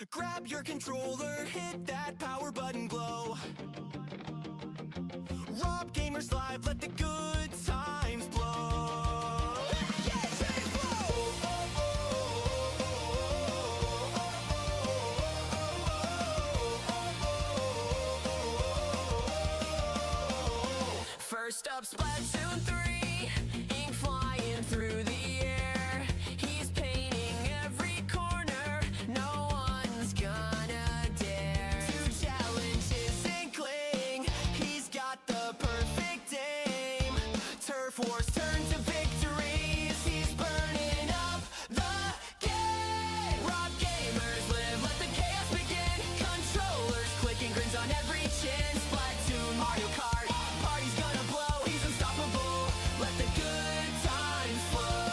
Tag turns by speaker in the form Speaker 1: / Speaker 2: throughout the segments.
Speaker 1: Grab your controller, hit that power button glow. Rob Gamers Live, let the good times blow. Yeah, say flow! First up, Splatoon 3, ink flying through the air. He's painting every corner, no one's gonna dare to challenge his inkling. He's got the perfect aim. Turf wars turn to victories. He's burning up the game. Rob Gamers Live, let the chaos begin. Controllers clicking, grins on every chin. Splatoon, Mario Kart, party's gonna blow. He's unstoppable, let the good times flow.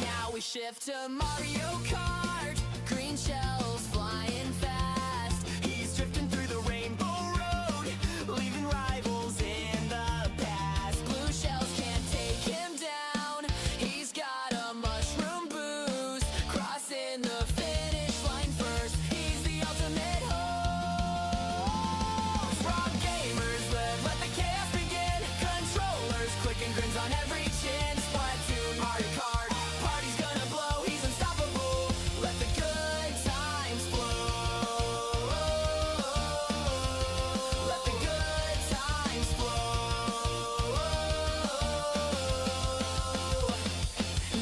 Speaker 1: Now we shift to Mario Kart. Green shells flying fast. He's drifting through the rainbow road, leaving rivals in the past. Blue shells can't take him down. He's got a mushroom boost, crossing the finish line first. He's the ultimate host. Rob Gamers Live, let the chaos begin. Controllers clicking, grins on every chin. Splatoon, Mario Kart, party's gonna blow. He's unstoppable, let the good times flow. Let the good times flow.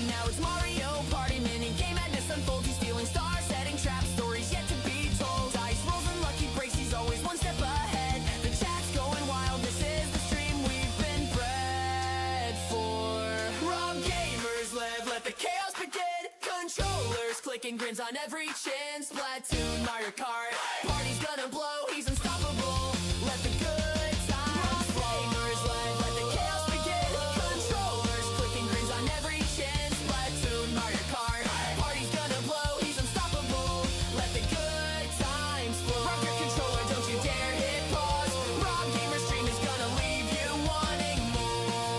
Speaker 1: Now it's Mario Party, mini game madness unfolds. He's stealing stars, setting traps, stories yet to be told. Dice rolls and lucky breaks, he's always one step ahead. The chat's going wild, this is the stream we've been bred for. Rob Gamers Live, let the chaos begin. Controllers clicking, grins on every chin. Splatoon, Mario Kart, party's gonna blow. He's unstoppable, let the good times flow. Gamers Live, let the chaos begin. Controllers clicking, grins on every chin. Splatoon, Mario Kart, party's gonna blow. He's unstoppable, let the good times flow. Rock your controller, don't you dare hit pause. Rob Gamer's stream is gonna leave you wanting more.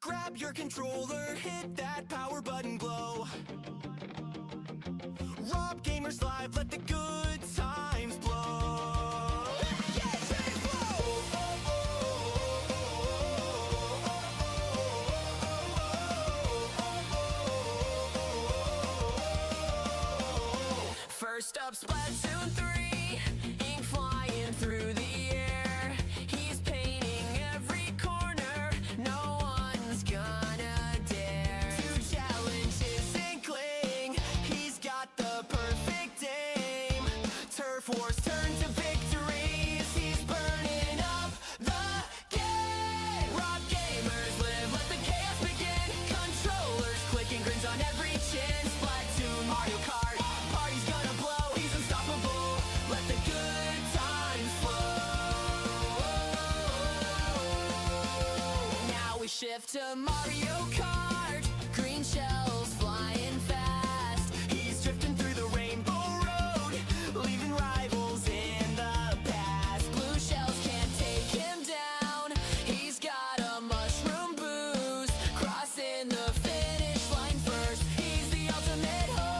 Speaker 1: Grab your controller, hit that power button glow. Rob Gamers Live, let the good times blow. Yeah, say flow! First up, Splatoon 3, ink flying through the air. He's painting every corner, no one's gonna dare to challenge his inkling. He's got the perfect aim. Turf wars turn to victories. He's burning up the game. Rob Gamers Live, let the chaos begin. Controllers clicking, grins on every chin. Splatoon, Mario Kart, party's gonna blow. He's unstoppable, let the good times flow. Now we shift to Mario Kart. Green shells flying fast. He's drifting through the rainbow road, leaving rivals in the past. Blue shells can't take him down. He's got a mushroom boost, crossing the finish line first. He's the ultimate host.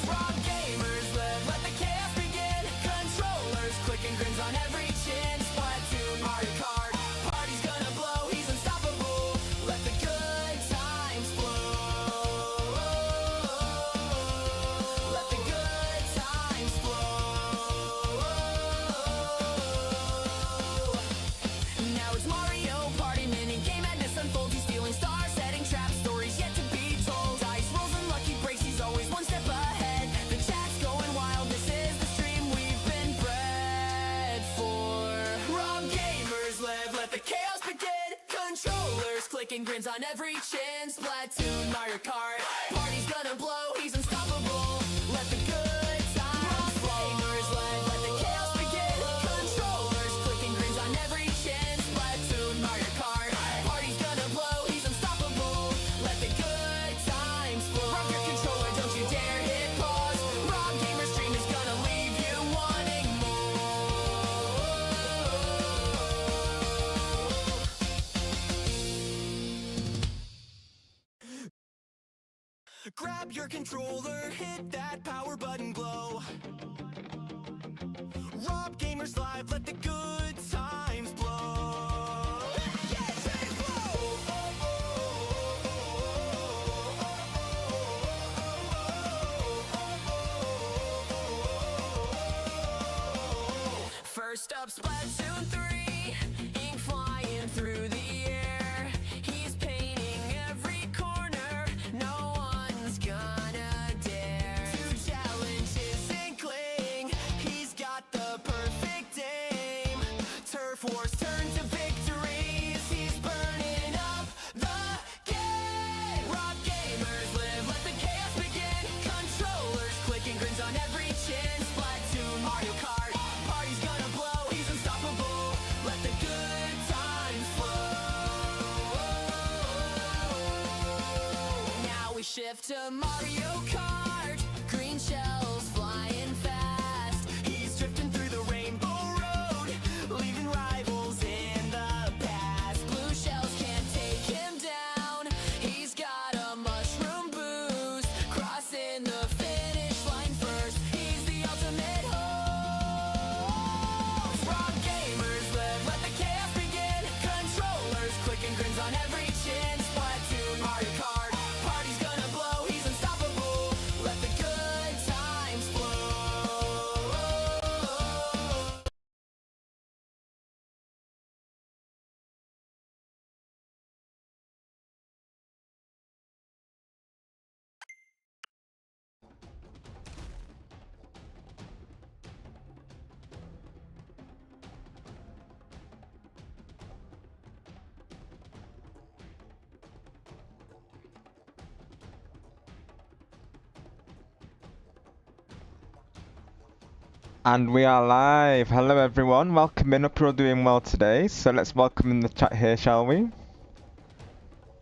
Speaker 1: Rob Gamers Live, let the chaos begin. Controllers clicking, grins on every chin. Splatoon, Mario Kart, party's gonna blow. He's unstoppable, let the good times flow. Let the good times flow. Now it's Mario Party, mini game madness unfolds. He's stealing stars, setting traps, stories yet to be told. Dice rolls and lucky breaks, he's always one step ahead. The chat's going wild, this is the stream we've been bred for. Rob Gamers Live, let the chaos begin. Controllers clicking, grins on every chin. Splatoon, Mario Kart, party's gonna blow. He's unstoppable, let the good times flow. Gamers Live, let the chaos begin. Controllers clicking, grins on every chin. Splatoon, Mario Kart, party's gonna blow. He's unstoppable, let the good times flow. Rock your controller, don't you dare hit pause. Rob Gamer's stream is gonna leave you wanting more. Grab your controller, hit that power button glow. Rob Gamers Live, let the good times blow. Yes, and flow! First up, Splatoon 3, ink flying through the air. He's painting every corner, no one's gonna dare to challenge his inkling. He's got the perfect aim. Turf wars turn to victories. He's burning up the game. Rob Gamers Live, let the chaos begin. Controllers clicking, grins on every chin. Splatoon, Mario Kart, party's gonna blow. He's unstoppable, let the good times flow. Now we shift to Mario Kart. Green shells flying fast. He's drifting through the rainbow road, leaving rivals in the past. Blue shells can't take him down. He's got a mushroom boost, crossing the finish line first. He's the ultimate host. Rob Gamers Live, let the chaos begin. Controllers clicking, grins on every chin. Splatoon, Mario Kart, party's gonna blow. He's unstoppable, let the good times flow.
Speaker 2: And we are live. Hello everyone, welcome in. Hope you're all doing well today. So let's welcome in the chat here, shall we?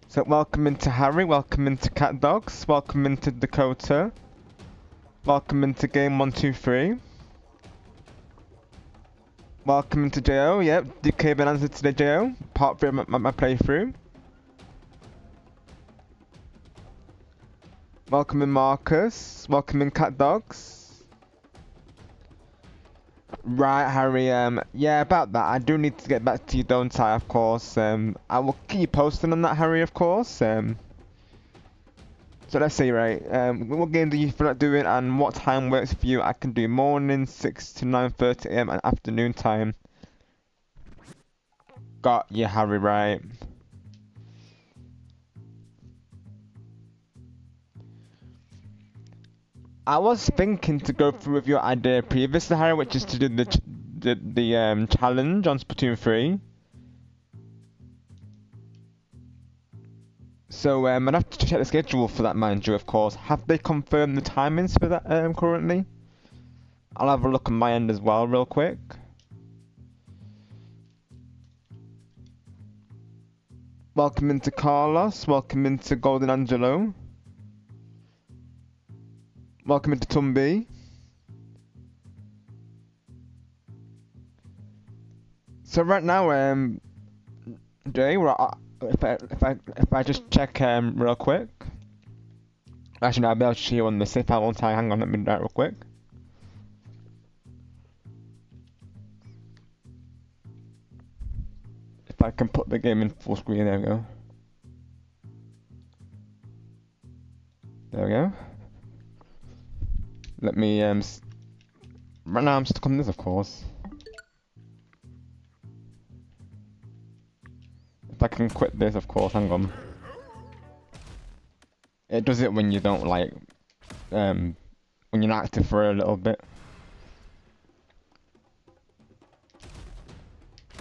Speaker 2: So welcome into Harry, welcome into Cat Dogs, welcome into Dakota, welcome into Game 123. Welcome into JO, yep, DK Bananza today, JO, part 3 of my playthrough. Welcome in Marcus, welcome in Cat Dogs. Right, Harry, yeah, about that, I do need to get back to you, don't I, of course. I will keep you posting on that, Harry, of course. So let's see, right, what game do you feel like doing and what time works for you? I can do morning, 6 to 9:30 AM and afternoon time. Got you, Harry, right. I was thinking to go through with your idea previously, Harry, which is to do the challenge on Splatoon 3. So I'd have to check the schedule for that, mind you, of course. Have they confirmed the timings for that currently? I'll have a look on my end as well, real quick. Welcome into Carlos. Welcome into Golden Angelo. Welcome into Tumby. So right now, Jay, if I just check real quick. Actually, no, I'll be able to see you on the safe. I won't tie. Hang on, let me do that real quick. If I can put the game in full screen, there we go. There we go. Let me right now I'm stuck on this, of course. If I can quit this, of course, hang on. It does it when you don't like, when you're not active for a little bit.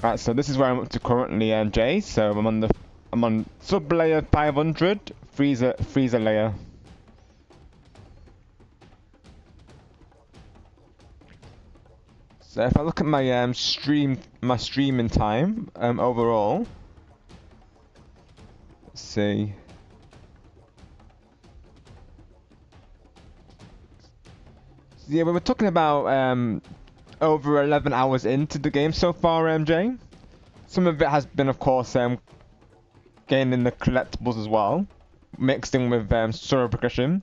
Speaker 2: Right, so this is where I'm up to currently, Jay. So I'm on sub layer 500, freezer layer. So if I look at my streaming time overall, let's see. So yeah, we were talking about over 11 hours into the game so far, MJ. Some of it has been, of course, gaining the collectibles as well. mixed in with story progression.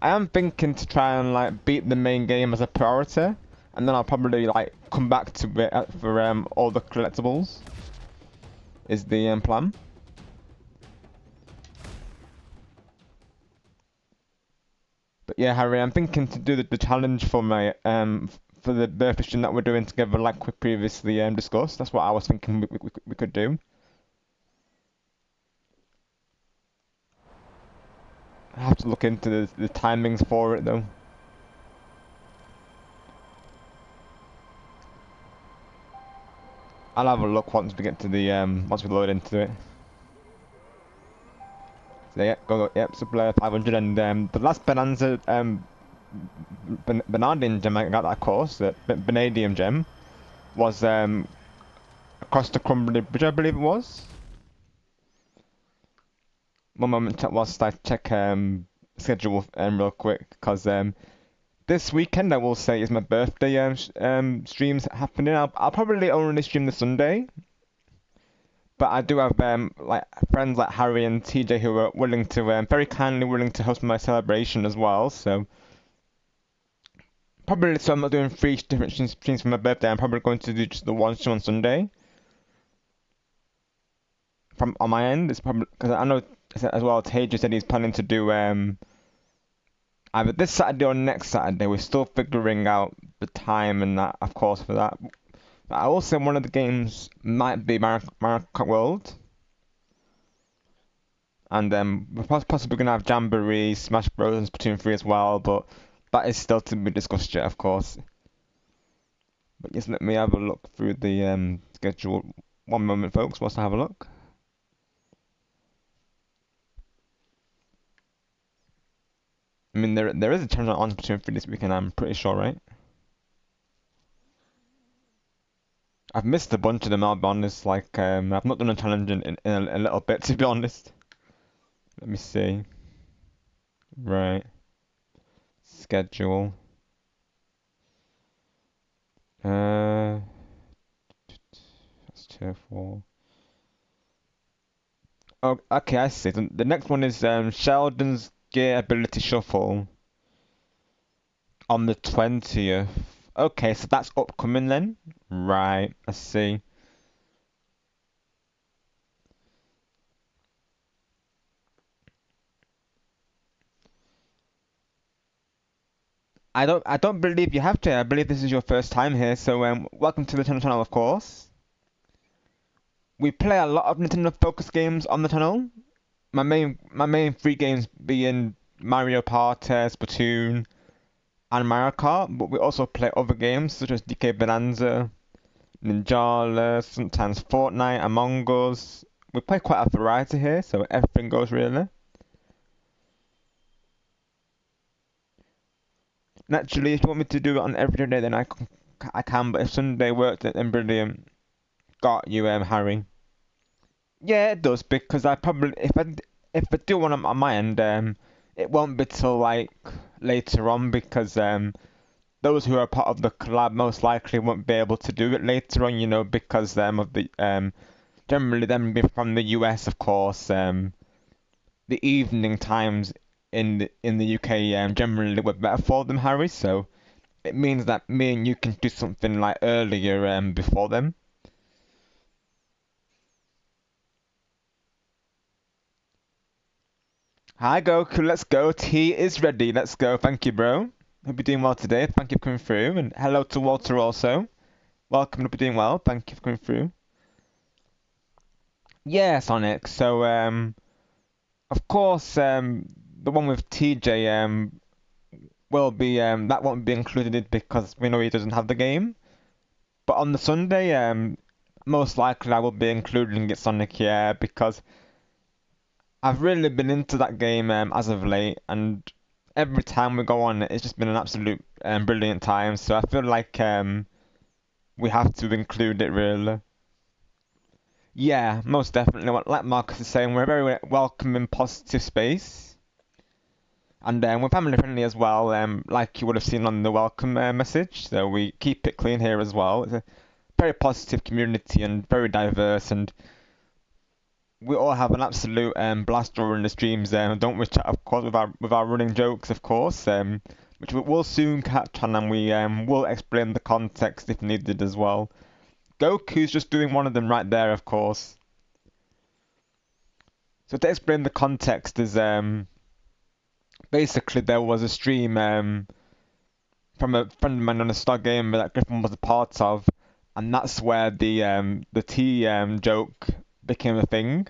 Speaker 2: I am thinking to try and like beat the main game as a priority, and then I'll probably like come back to it for all the collectibles. Is the plan. But yeah, Harry, I'm thinking to do the challenge for my for the birthday stream that we're doing together, like we previously discussed. That's what I was thinking we could do. I have to look into the timings for it though. I'll have a look once we get to the once we load into it. So yeah, go yep, supply 500 and the last Bananza Banandian gem I got that course, the Vanadium gem, was across the Crumbly Bridge, I believe it was. One moment, whilst I check schedule real quick, because this weekend I will say is my birthday streams happening. I'll probably only stream the Sunday, but I do have like friends like Harry and TJ who are willing to very kindly willing to host my celebration as well. So probably, so I'm not doing three different streams for my birthday. I'm probably going to do just the one stream on Sunday. From on my end, it's probably because I know as well. TJ said he's planning to do either this Saturday or next Saturday. We're still figuring out the time and that, of course, for that. But I will say one of the games might be Mario Kart World. And we're possibly going to have Jamboree, Smash Bros. And Splatoon 3 as well, but that is still to be discussed yet, of course. But just let me have a look through the schedule. One moment, folks, whilst I have a look. I mean, there is a channel on Splatoon 3 this weekend, I'm pretty sure, right? I've missed a bunch of them, I'll be honest. Like, I've not done a challenge in a little bit, to be honest. Let me see. Right. Schedule. That's tier 4. Oh, okay, I see. The next one is Sheldon's Gear Ability Shuffle on the 20th. Okay, so that's upcoming then? Right, I see. I don't believe you have to. I believe this is your first time here, so welcome to the channel, of course. We play a lot of Nintendo focused games on the channel. My main three games being Mario Party, Splatoon, and Mario Kart, but we also play other games such as DK Bonanza, Ninjala, sometimes Fortnite, Among Us. We play quite a variety here, so everything goes really. Naturally, if you want me to do it on every day, then I can. But if Sunday works, then brilliant. Got you, Harry. Yeah, it does because I probably if I do one on my end, it won't be till like later on because those who are part of the collab most likely won't be able to do it later on, because of the generally them being from the US, of course, the evening times in the UK generally were better for them, Harry. So it means that me and you can do something like earlier before them. Hi Goku, let's go. Tea is ready. Let's go. Thank you, bro. Hope you're doing well today. Thank you for coming through. And hello to Walter also. Welcome. Hope you're doing well. Thank you for coming through. Yeah, Sonic. So of course the one with TJ will be that won't be included because we know he doesn't have the game. But on the Sunday most likely I will be including it, Sonic, yeah, because I've really been into that game as of late, and every time we go on, it's just been an absolute brilliant time. So I feel like we have to include it, really. Yeah, most definitely. Like Marcus is saying, we're a very welcoming, positive space, and we're family friendly as well. Like you would have seen on the welcome message. So we keep it clean here as well. It's a very positive community and very diverse, and we all have an absolute blast during the streams, don't we, chat? Of course, with our running jokes, of course, which we will soon catch on, and we will explain the context if needed as well. Goku's just doing one of them right there, of course. So to explain the context is basically there was a stream from a friend of mine on a Star game that Griffin was a part of, and that's where the tea joke became a thing.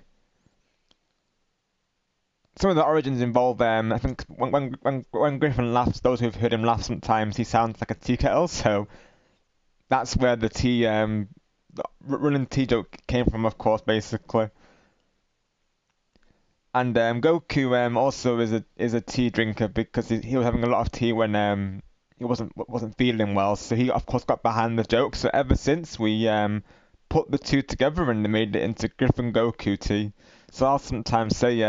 Speaker 2: Some of the origins involve I think when Griffin laughs, those who've heard him laugh sometimes, he sounds like a tea kettle. So that's where the tea the running tea joke came from, of course, basically. And Goku also is a tea drinker because he was having a lot of tea when he wasn't feeling well. So he of course got behind the joke. So ever since we put the two together and they made it into Griffin Goku tea. So I'll sometimes say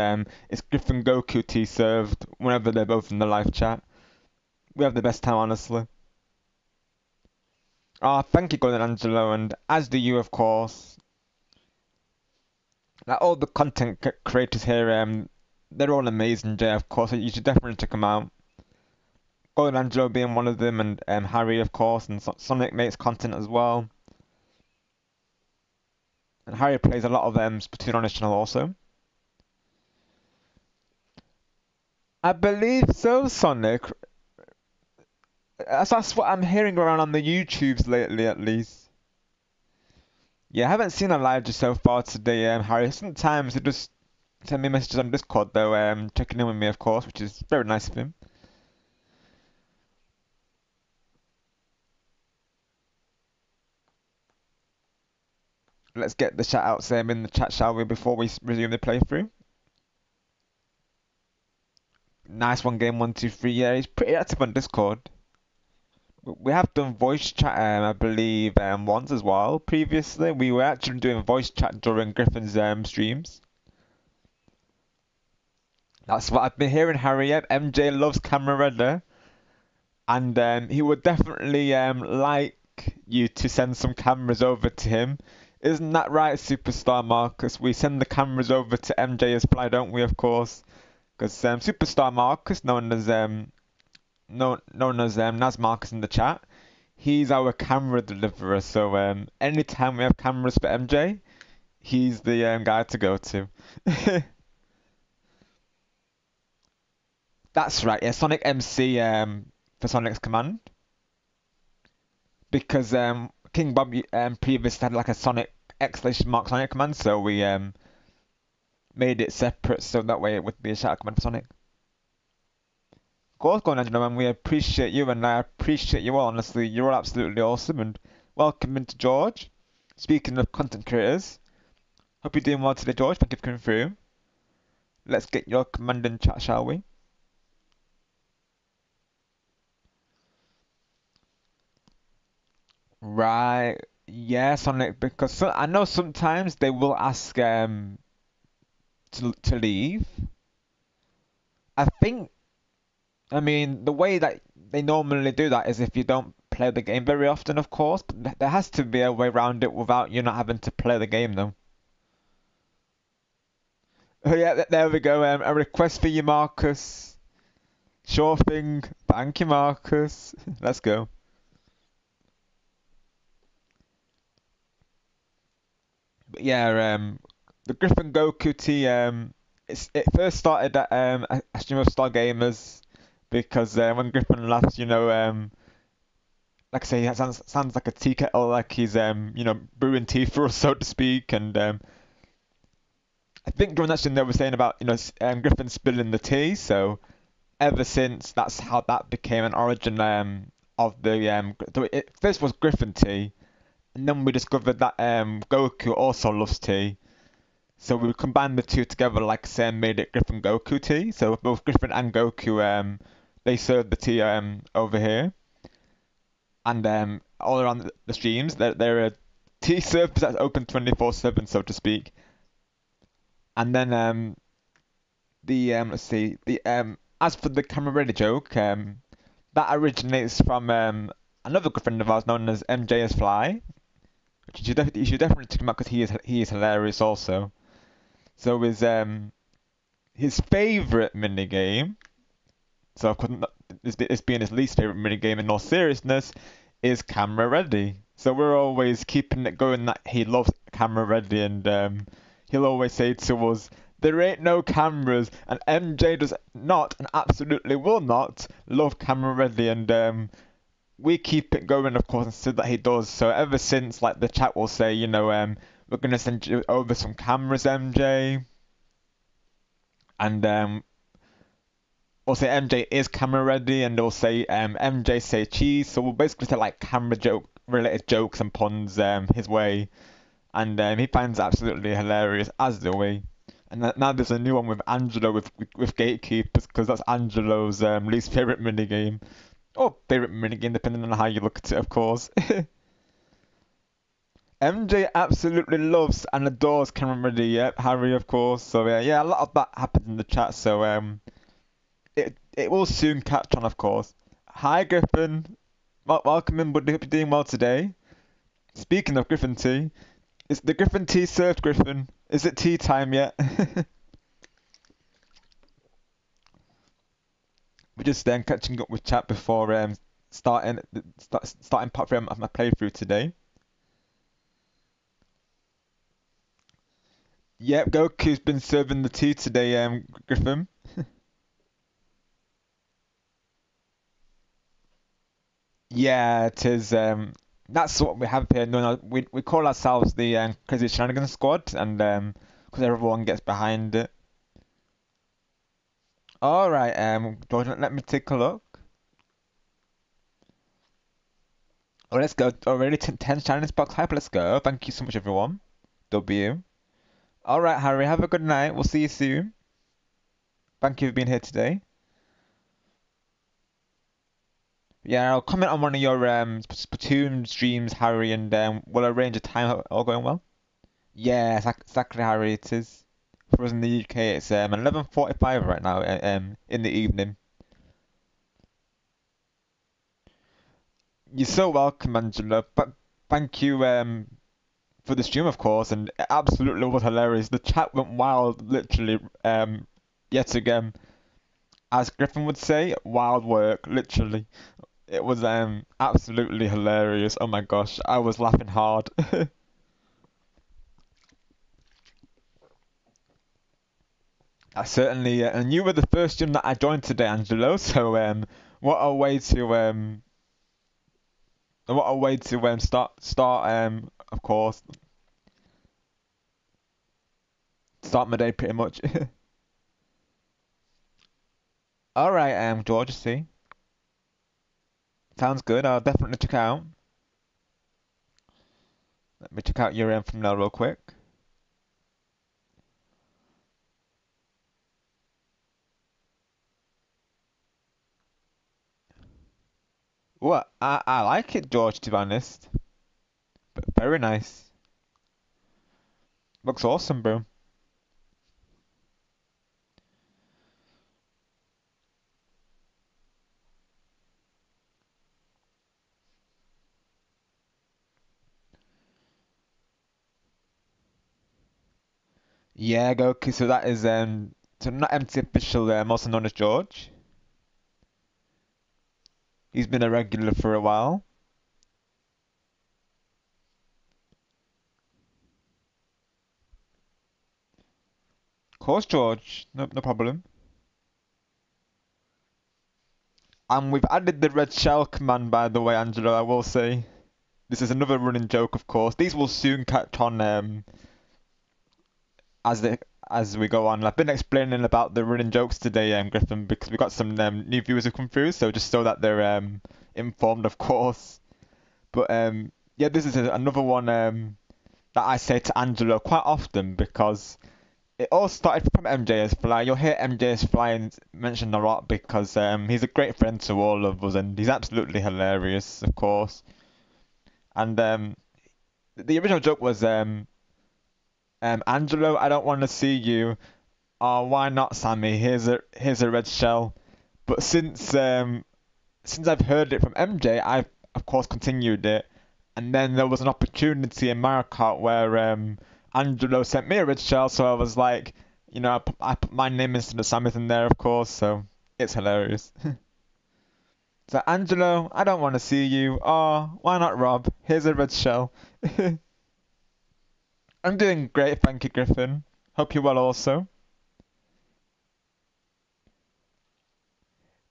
Speaker 2: it's Griffin Goku tea served whenever they're both in the live chat. We have the best time, honestly. Ah, thank you, Golden Angelo, and as do you, of course. Like all the content creators here, they're all amazing, Jay. Of course, you should definitely check them out. Golden Angelo being one of them, and Harry, of course, and Sonic makes content as well. And Harry plays a lot of Splatoon on his channel also. I believe so, Sonic. That's what I'm hearing around on the YouTubes lately, at least. Yeah, I haven't seen Elijah so far today, Harry. Sometimes he just send me messages on Discord, though, checking in with me, of course, which is very nice of him. Let's get the shout outs in the chat, shall we, before we resume the playthrough? Nice one, game 123. Yeah, he's pretty active on Discord. We have done voice chat, I believe, once as well. Previously, we were actually doing voice chat during Griffin's streams. That's what I've been hearing, Harry. Yep, MJ loves camera reader, and he would definitely like you to send some cameras over to him. Isn't that right, Superstar Marcus? We send the cameras over to MJ Fly, don't we? Of course, because Superstar Marcus, known as Naz Marcus in the chat, he's our camera deliverer. So anytime we have cameras for MJ, he's the guy to go to. That's right, yeah, Sonic MC for Sonic's Command. Because King Bob previously had like a Sonic exclamation mark Sonic command, so we made it separate so that way it would be a shout command for Sonic. Of course, going on, gentlemen, we appreciate you and I appreciate you all. Honestly, you're all absolutely awesome and welcome into George. Speaking of content creators, hope you're doing well today, George. Thank you for coming through. Let's get your command in chat, shall we? Right, yeah, Sonic, because I know sometimes they will ask to leave. I think, I mean, the way that they normally do that is if you don't play the game very often, of course, but there has to be a way around it without you not having to play the game, though. Oh, yeah, there we go. A request for you, Marcus. Sure thing. Thank you, Marcus. Let's go. But yeah, the Griffin Goku T, it first started at a stream of Star Gamers because when Griffin laughs, like I say, he sounds like a tea kettle, like he's brewing tea for us, so to speak. And I think during that stream they were saying about Griffin spilling the tea. So ever since, that's how that became an origin of the it first was Griffin tea, and then we discovered that Goku also loves tea. So we combined the two together, like I say, and made it Griffin Goku tea. So both Griffin and Goku they serve the tea over here. And all around the streams, they're a tea service that's open 24/7, so to speak. And then let's see, the as for the camera ready joke, that originates from another good friend of ours known as MJ Fly, which you should definitely check him out because he is hilarious also. So his favorite minigame, so of course this being his least favorite minigame in all seriousness, is camera ready. So we're always keeping it going that he loves camera ready, and he'll always say to us, "There ain't no cameras," and MJ does not and absolutely will not love camera ready, and we keep it going, of course, and so that he does. So ever since, like the chat will say, we're gonna send you over some cameras, MJ, and we'll say MJ is camera ready, and they'll say MJ say cheese. So we'll basically say like camera joke related jokes and puns his way, and he finds it absolutely hilarious, as do we. And now there's a new one with Angelo with gatekeepers because that's Angelo's least favorite minigame. Or favorite minigame, depending on how you look at it, of course. MJ absolutely loves and adores camera ready, yep, Harry, of course. So yeah, a lot of that happens in the chat. So it will soon catch on, of course. Hi, Griffin. Welcome in, buddy. Hope you're doing well today. Speaking of Griffin tea, is the Griffin tea served, Griffin? Is it tea time yet? We're just then catching up with chat before starting part 3 of my playthrough today. Yep, Goku's been serving the tea today, Griffin. Yeah, it is. That's what we have here. No, we call ourselves the Crazy Shenanigans Squad, and because everyone gets behind it. All right, Jordan, let me take a look. Oh, let's go. Already 10 Shenanigans box hype. Let's go. Thank you so much, everyone. W. All right, Harry. Have a good night. We'll see you soon. Thank you for being here today. Yeah, I'll comment on one of your Splatoon streams, Harry, and we'll arrange a time. All going well? Yeah, exactly, Harry. It is. For us in the UK, it's 11:45 right now, in the evening. You're so welcome, Angela. But thank you for the stream, of course, and it absolutely was hilarious. The chat went wild, literally. Yet again, as Griffin would say, wild work, literally. It was absolutely hilarious. Oh my gosh, I was laughing hard. I certainly, and you were the first gym that I joined today, Angelo. So what a way to start of course start my day pretty much. All right, George, see, sounds good. I'll definitely check out. Let me check out your thumbnail real quick. What? I like it, George. To be honest, very nice. Looks awesome, bro. Yeah, Goku. So that is so not empty official, also known as George. He's been a regular for a while. Of course, George. No problem. And we've added the red shell command, by the way, Angelo. I will say this is another running joke, of course. These will soon catch on as they as we go on. I've been explaining about the running jokes today, Griffin, because we got some new viewers who come through, so just so that they're informed, of course. But yeah, this is another one that I say to Angelo quite often because it all started from MJ's Fly. You'll hear MJ's Fly mentioned a lot because he's a great friend to all of us, and he's absolutely hilarious, of course. And the original joke was Angelo, I don't want to see you. Oh, why not, Sammy? Here's a red shell. But since I've heard it from MJ, I've of course continued it. And then there was an opportunity in Mario Kart where Angelo sent me a red shell, so I was like, I put my name instead of Samus in there, of course, so it's hilarious. So, Angelo, I don't want to see you. Oh, why not Rob? Here's a red shell. I'm doing great, thank you, Griffin. Hope you're well also.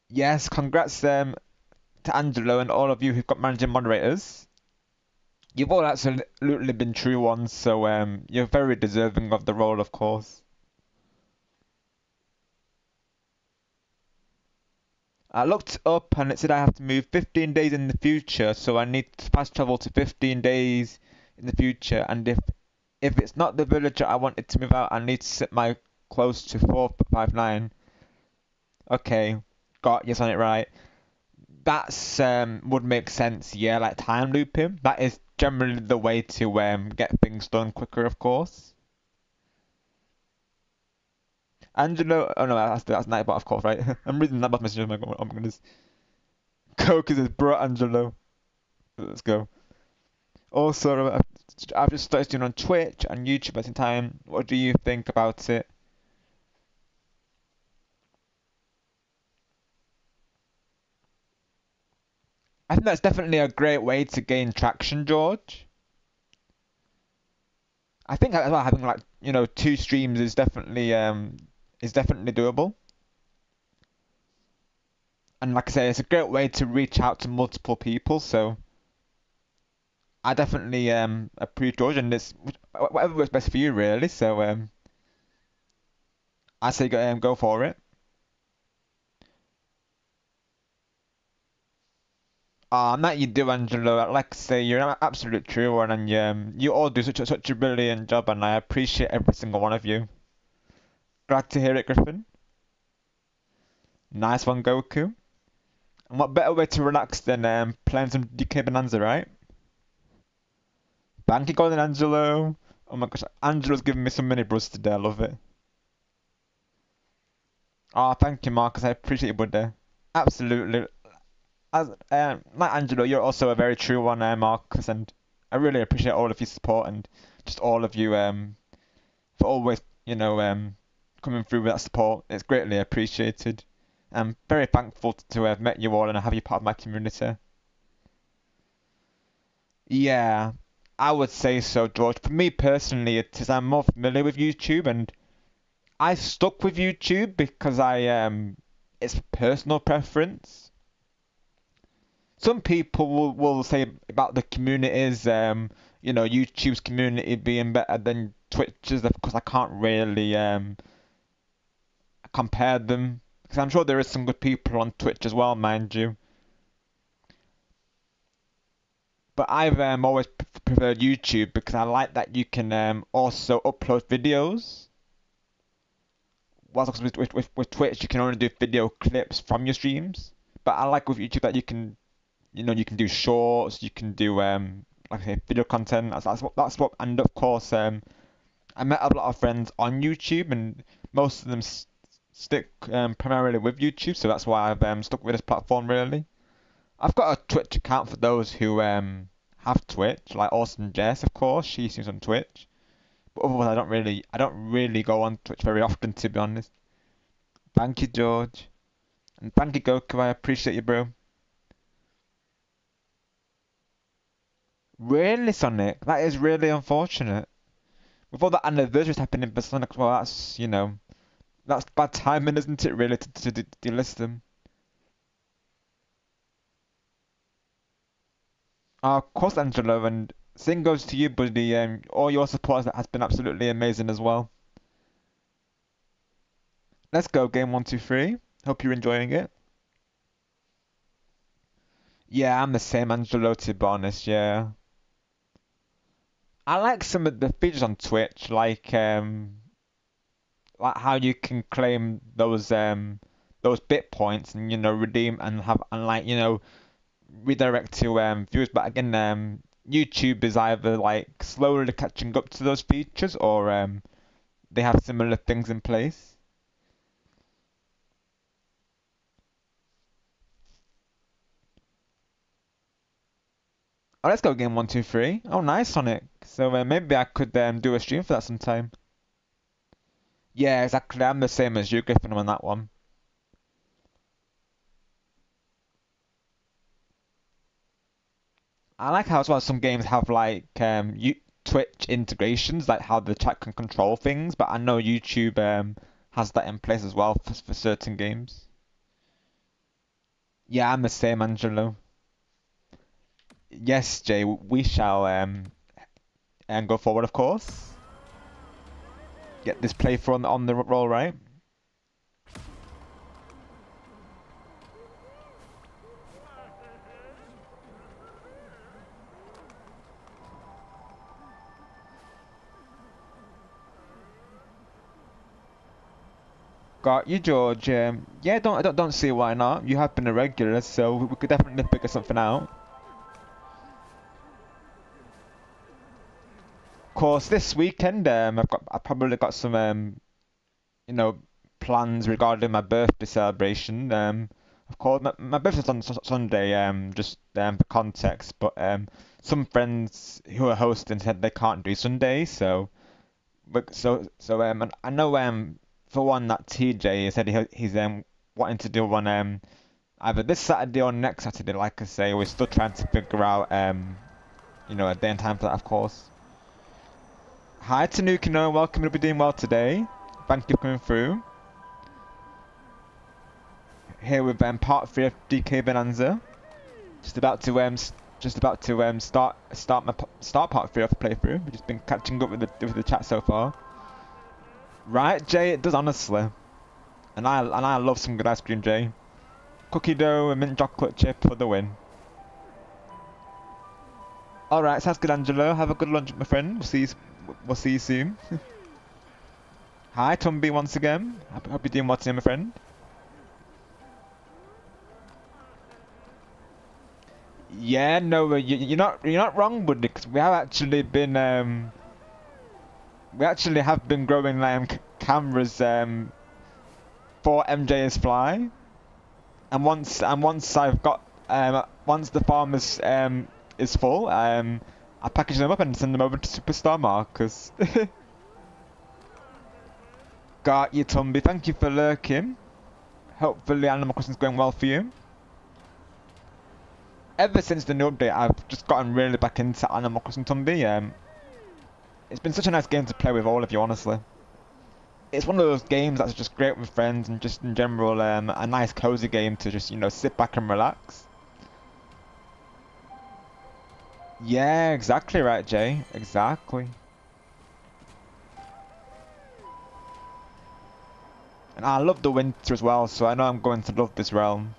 Speaker 2: Yes, congrats to Angelo and all of you who've got managing moderators. You've all absolutely been true ones, so you're very deserving of the role, of course. I looked up and it said I have to move 15 days in the future, so I need to fast travel to 15 days in the future. And if it's not the villager I wanted to move out, I need to set my close to 459. Okay, got yes on it right. That's would make sense, yeah, like time looping. That is generally the way to get things done quicker, of course. Angelo, oh no, that's Nightbot, of course, right? I'm reading Nightbot's message. Oh my goodness. Coke is his bro, Angelo. Let's go. Also, I've just started doing on Twitch and YouTube at the same time. What do you think about it? I think that's definitely a great way to gain traction, George. I think as well having like two streams is definitely doable. And like I say, it's a great way to reach out to multiple people. So I definitely appreciate George, and it's whatever works best for you, really. So I say go for it. And that you do, Angelo. Like I say, you're an absolute true one, and you all do such a brilliant job, and I appreciate every single one of you. Glad to hear it, Griffin. Nice one, Goku. And what better way to relax than playing some DK Bonanza, right? Thank you, Golden Angelo. Oh my gosh, Angelo's giving me some mini bros today. I love it. Oh, thank you, Marcus. I appreciate you, buddy. Absolutely. As like Angelo, you're also a very true one, Marcus, and I really appreciate all of your support and just all of you for always coming through with that support. It's greatly appreciated. I'm very thankful to have met you all and have you part of my community. Yeah, I would say so, George. For me personally, it is I'm more familiar with YouTube, and I stuck with YouTube because it's personal preference. Some people will say about the communities, YouTube's community being better than Twitch's because I can't really compare them. Because I'm sure there is some good people on Twitch as well, mind you. But I've always preferred YouTube because I like that you can also upload videos. Whilst with Twitch, you can only do video clips from your streams. But I like with YouTube that you can do shorts, you can do like I say, video content. That's what, and of course I met a lot of friends on YouTube, and most of them stick primarily with YouTube, so that's why I've stuck with this platform really. I've got a Twitch account for those who have Twitch, like Austin Jess, of course. She seems on Twitch, but otherwise I don't really go on Twitch very often, to be honest. Thank you, George, and thank you, Goku. I appreciate you, bro. Really, Sonic? That is really unfortunate. With all the anniversaries happening for Sonic, well, that's bad timing, isn't it? Really, to delist them. Of course, Angelo, and same goes to you, buddy. All your support has been absolutely amazing as well. Let's go, game 123. Hope you're enjoying it. Yeah, I'm the same, Angelo, to be honest, yeah. I like some of the features on Twitch, like how you can claim those bit points and redeem and have and redirect to viewers. But again, YouTube is either like slowly catching up to those features or they have similar things in place. Oh, let's go game 123. Oh, nice, Sonic. So maybe I could do a stream for that sometime. Yeah, exactly. I'm the same as you, Griffin, on that one. I like how as well some games have like Twitch integrations, like how the chat can control things. But I know YouTube has that in place as well for certain games. Yeah, I'm the same, Angelo. Yes, Jay, we shall and go forward, of course. Get this playthrough on the roll, right? Got you, George. Yeah, don't see why not. You have been a regular, so we could definitely figure something out. Of course, this weekend, I've probably got some you know, plans regarding my birthday celebration. Of course, my birthday's on Sunday. Just for context, but some friends who are hosting said they can't do Sunday, so and I know for one that TJ said he's wanting to do one either this Saturday or next Saturday. Like I say, we're still trying to figure out a day and time for that, of course. Hi Tanukino, welcome to be doing well today. Thank you for coming through. Here with part 3 of DK Bananza. Just about to start part 3 of the playthrough. We've just been catching up with the chat so far. Right, Jay, it does honestly. And I love some good ice cream, Jay. Cookie dough and mint chocolate chip for the win. Alright, sounds good, Angelo. Have a good lunch, my friend. We'll see you soon. Hi, Tumby, once again. Hope you're doing well today, my friend. Yeah, no, you're not wrong, buddy. Because we actually have been growing cameras for MJ's Fly, and once I've got once the farm is full, I package them up and send them over to Superstar Marcus. Got you, Tumby. Thank you for lurking. Hopefully Animal Crossing's going well for you. Ever since the new update, I've just gotten really back into Animal Crossing, Tumby. It's been such a nice game to play with all of you, honestly. It's one of those games that's just great with friends and just in general a nice cozy game to just sit back and relax. Yeah, exactly right, Jay. Exactly. And I love the winter as well, so I know I'm going to love this realm.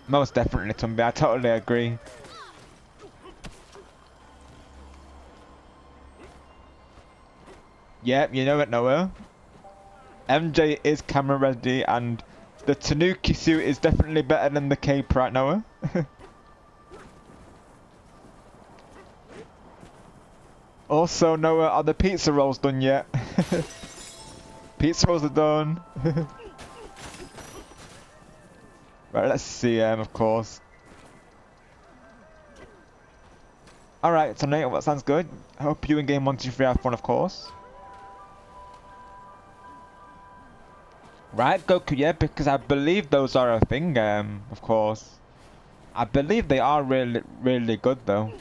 Speaker 2: Most definitely, Tumby. I totally agree. Yep, you know it, Noah. MJ is camera ready, and the Tanuki suit is definitely better than the cape, right, Noah? Also, Noah, are the pizza rolls done yet? Pizza rolls are done. Right, let's see, of course. Alright, so Nate, what sounds good? I hope you in game 1, 2, 3 have fun, of course. Right, Goku, yeah, because I believe those are a thing, of course. I believe they are really, really good, though.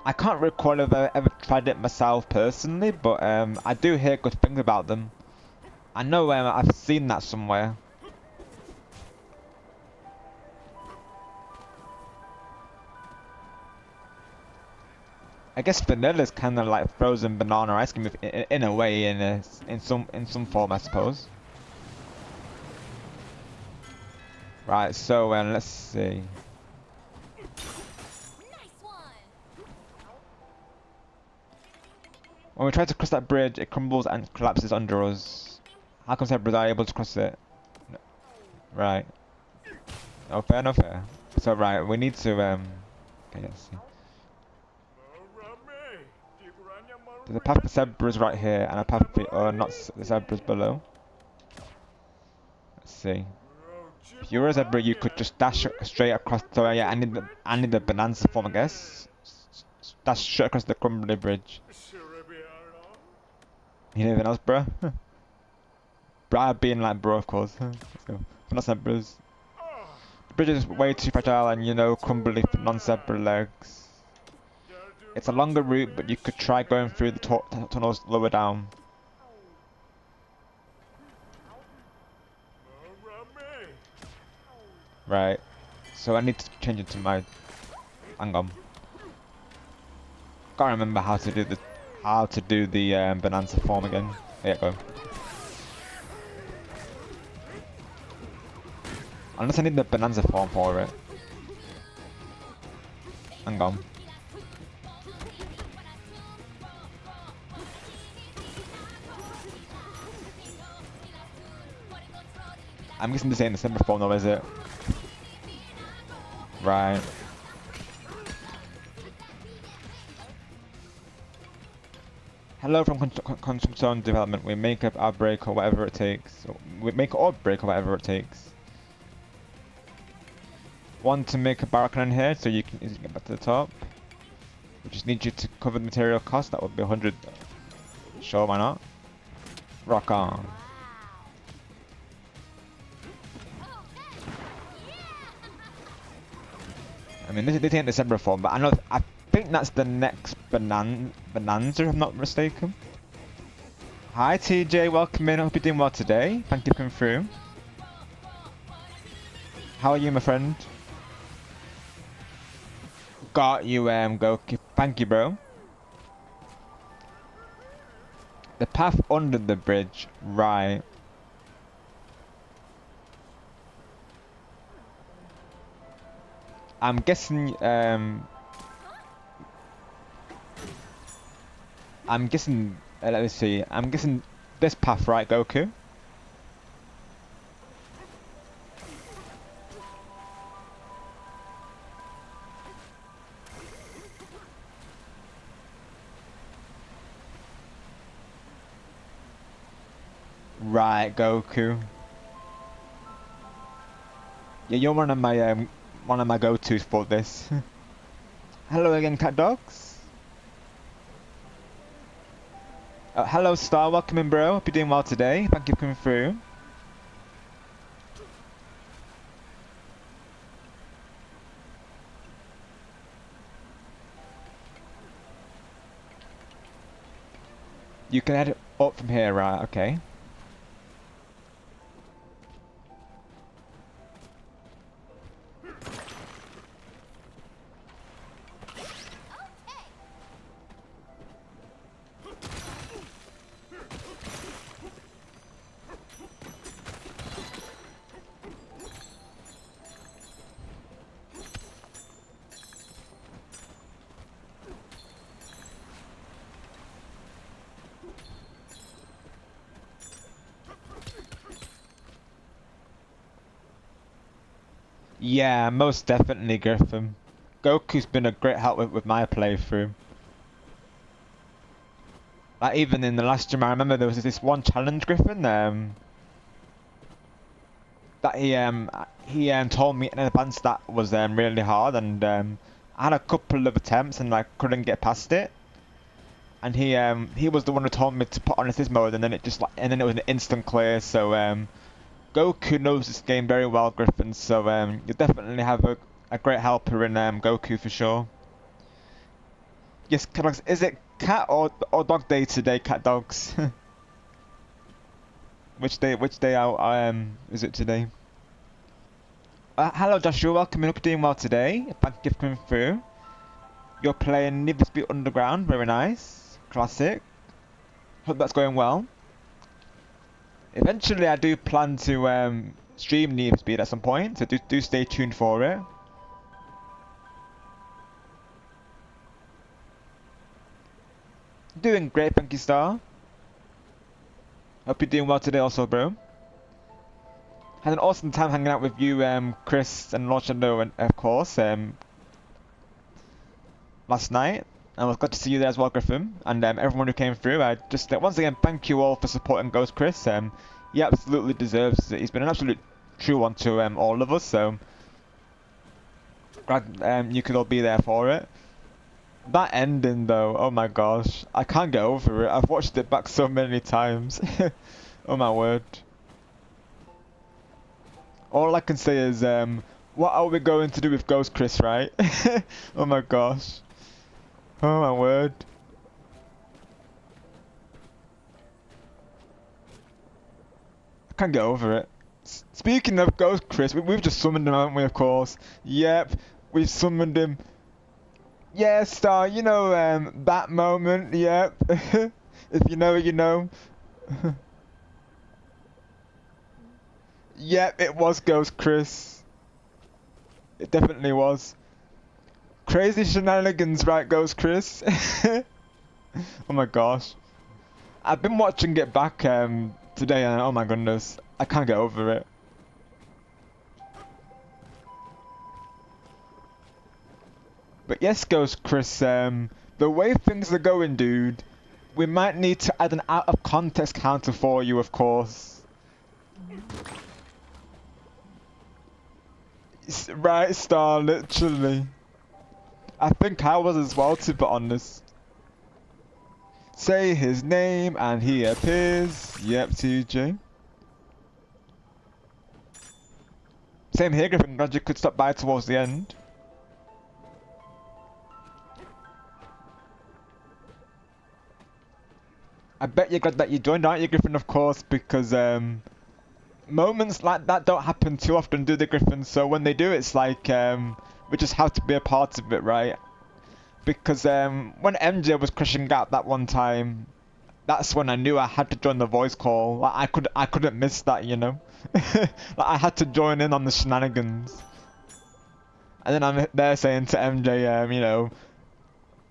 Speaker 2: I can't recall if I ever tried it myself personally, but I do hear good things about them. I know I've seen that somewhere. I guess vanilla is kind of like frozen banana ice cream in a way, in some form, I suppose. Right, so let's see. When we try to cross that bridge, it crumbles and collapses under us. How come Zebras are able to cross it? No. Right. No fair, no fair. So right, we need to okay, let's see. There's a path for zebras right here, and a path for the zebras below. Let's see. If you were a zebra, you could just dash straight across. So yeah, I need the bonanza form, I guess. Dash straight across the crumbly bridge. You need anything else, bro? Bro, being like bro, of course. So, we're not zebras. The bridge is way too fragile and, you know, crumbly for non-zebra legs. It's a longer route, but you could try going through the tunnels lower down. Right. So I need to change it to my... Hang on. Can't remember how to do the bonanza form again. There you go. Unless I need the bonanza form for it. Hang on. I'm guessing this ain't the December form though, is it? Right. Hello from Construction Development. We make up our break or whatever it takes. We make or break or whatever it takes. Want to make a barrel cannon here so you can easily get back to the top. We just need you to cover the material cost. That would be 100. Sure, why not? Rock on. I mean, this ain't December form, but I think that's the next Bananza, if I'm not mistaken. Hi TJ, welcome in. Hope you're doing well today. Thank you for coming through. How are you, my friend? Got you, Goku. Thank you, bro. The path under the bridge, right. I'm guessing, let me see, I'm guessing this path, right, Goku? Right, Goku. Yeah, you're one of my go-tos for this. Hello again, cat dogs. Hello, Star. Welcome in, bro. Hope you're doing well today. Thank you for coming through. You can head up from here, right? Okay. Yeah, most definitely, Griffin. Goku's been a great help with my playthrough. Like, even in the last gym, I remember there was this one challenge, Griffin, that he told me in advance that was really hard, and I had a couple of attempts and I couldn't get past it. And he was the one who told me to put on assist mode, and then it was an instant clear. So Goku knows this game very well, Griffin. So you definitely have a great helper in Goku for sure. Yes, cat dogs. Is it cat or dog day today, cat dogs? Which day is it today? Hello Joshua, welcome in. Hope you're doing well today. Thank you for coming through. You're playing Need for Speed Underground, very nice. Classic. Hope that's going well. Eventually I do plan to stream Need for Speed at some point, so do stay tuned for it. Doing great, thank you, Star. Hope you're doing well today also, bro. Had an awesome time hanging out with you, Chris and Lord Shadow, and of course, last night. I was glad to see you there as well, Griffin, and everyone who came through. I just once again thank you all for supporting Ghost Chris. He absolutely deserves it. He's been an absolute true one to all of us. So glad you could all be there for it. That ending though, oh my gosh, I can't get over it. I've watched it back so many times. Oh my word. All I can say is, what are we going to do with Ghost Chris, right? Oh my gosh. Oh my word. I can't get over it. Speaking of Ghost Chris, we've just summoned him, haven't we, of course? Yep, we've summoned him. Yeah, Star, you know, that moment, yep. If you know, you know. Yep, it was Ghost Chris. It definitely was. Crazy shenanigans, right, Ghost Chris? Oh my gosh. I've been watching it back today and oh my goodness, I can't get over it. But yes, Ghost Chris, the way things are going, dude, we might need to add an out of context counter for you, of course. Right, Star, literally. I think I was as well, to be honest. Say his name and he appears. Yep, TJ. Same here, Griffin. Glad you could stop by towards the end. I bet you're glad that you joined, aren't you, Griffin, of course, because moments like that don't happen too often, do they, Griffin? So when they do, it's like we just have to be a part of it, right? Because when MJ was crashing out that one time, that's when I knew I had to join the voice call. Like I couldn't miss that, you know. Like I had to join in on the shenanigans. And then I'm there saying to MJ, you know,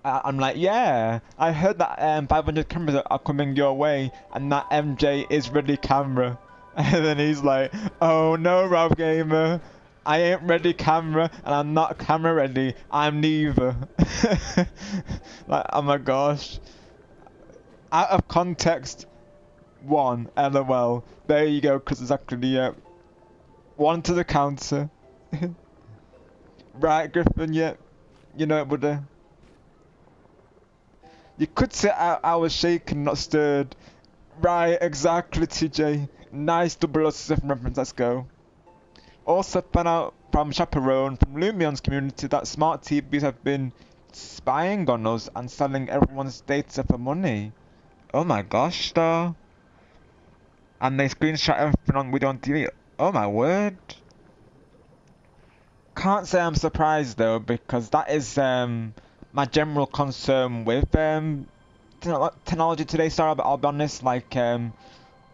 Speaker 2: I'm like, yeah, I heard that 500 cameras are coming your way, and that MJ is ready camera. And then he's like, oh no, Rob Gamer, I ain't ready camera, and I'm not camera ready. I'm neither. Like, oh my gosh. Out of context, one, LOL. There you go, because it's actually one to the counter. Right, Griffin, yeah. You know it would. You could say I was shaken, not stirred. Right, exactly, TJ. Nice 007 reference, let's go. Also found out from Chaperone, from Lumion's community, that smart TVs have been spying on us and selling everyone's data for money. Oh my gosh, though. And they screenshot everything on Video on TV. Oh my word. Can't say I'm surprised though, because that is my general concern with technology today. Sorry, but I'll be honest. Like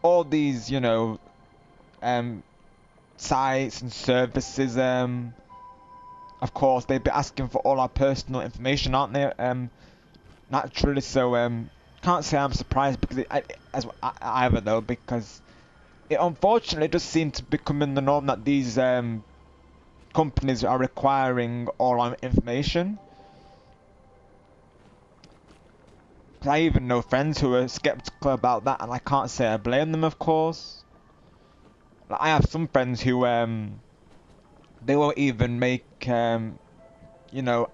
Speaker 2: all these, you know, sites and services. Of course, they'd be asking for all our personal information, aren't they? Naturally, so can't say I'm surprised because either though, because it unfortunately does seem to be becoming the norm that these companies are requiring all our information. I even know friends who are skeptical about that, and I can't say I blame them, of course. Like, I have some friends who they won't even make you know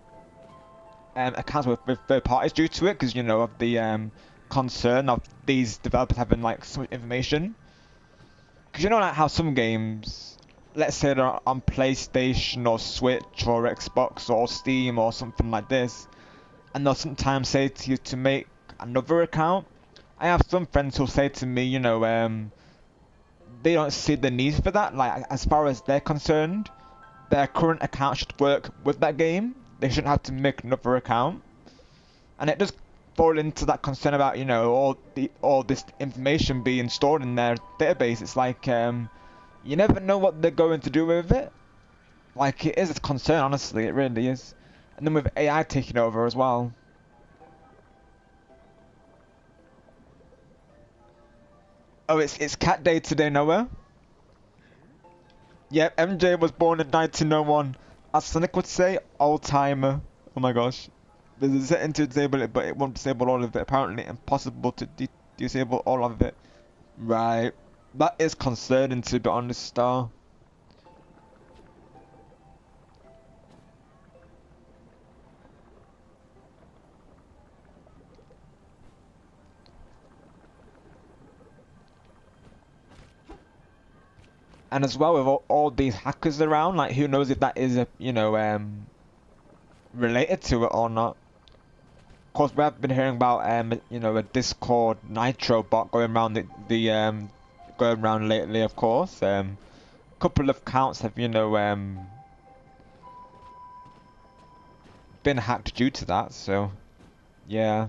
Speaker 2: accounts with third parties due to it, because you know of the concern of these developers having like so much information. Because you know like how some games, let's say they're on PlayStation or Switch or Xbox or Steam or something like this, and they'll sometimes say to you to make another account. I have some friends who'll say to me, you know, they don't see the need for that. Like as far as they're concerned, their current account should work with that game. They shouldn't have to make another account. And it does fall into that concern about, you know, all this information being stored in their database. It's like you never know what they're going to do with it. Like it is a concern, honestly, it really is. And then with AI taking over as well. Oh, it's Cat Day today, Noah. Yep, MJ was born in 1901. As Sonic would say, old timer. Oh my gosh. There's a setting to disable it, but it won't disable all of it. Apparently impossible to disable all of it. Right. That is concerning, to be honest, Star. And as well with all these hackers around, like who knows if that is a related to it or not. Of course, we have been hearing about a Discord Nitro bot going around going around lately. Of course, couple of accounts have been hacked due to that. So yeah,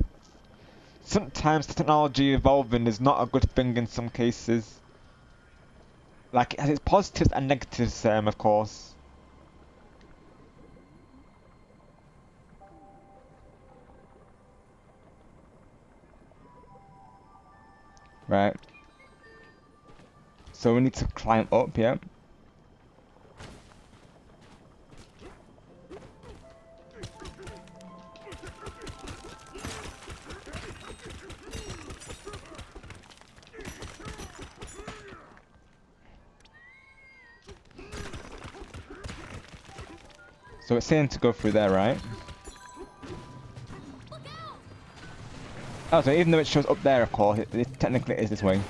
Speaker 2: sometimes technology evolving is not a good thing in some cases. Like it has its positives and negatives, of course. Right. So we need to climb up, yeah. So it's saying to go through there, right? Oh, so even though it shows up there, of course, it technically is this way.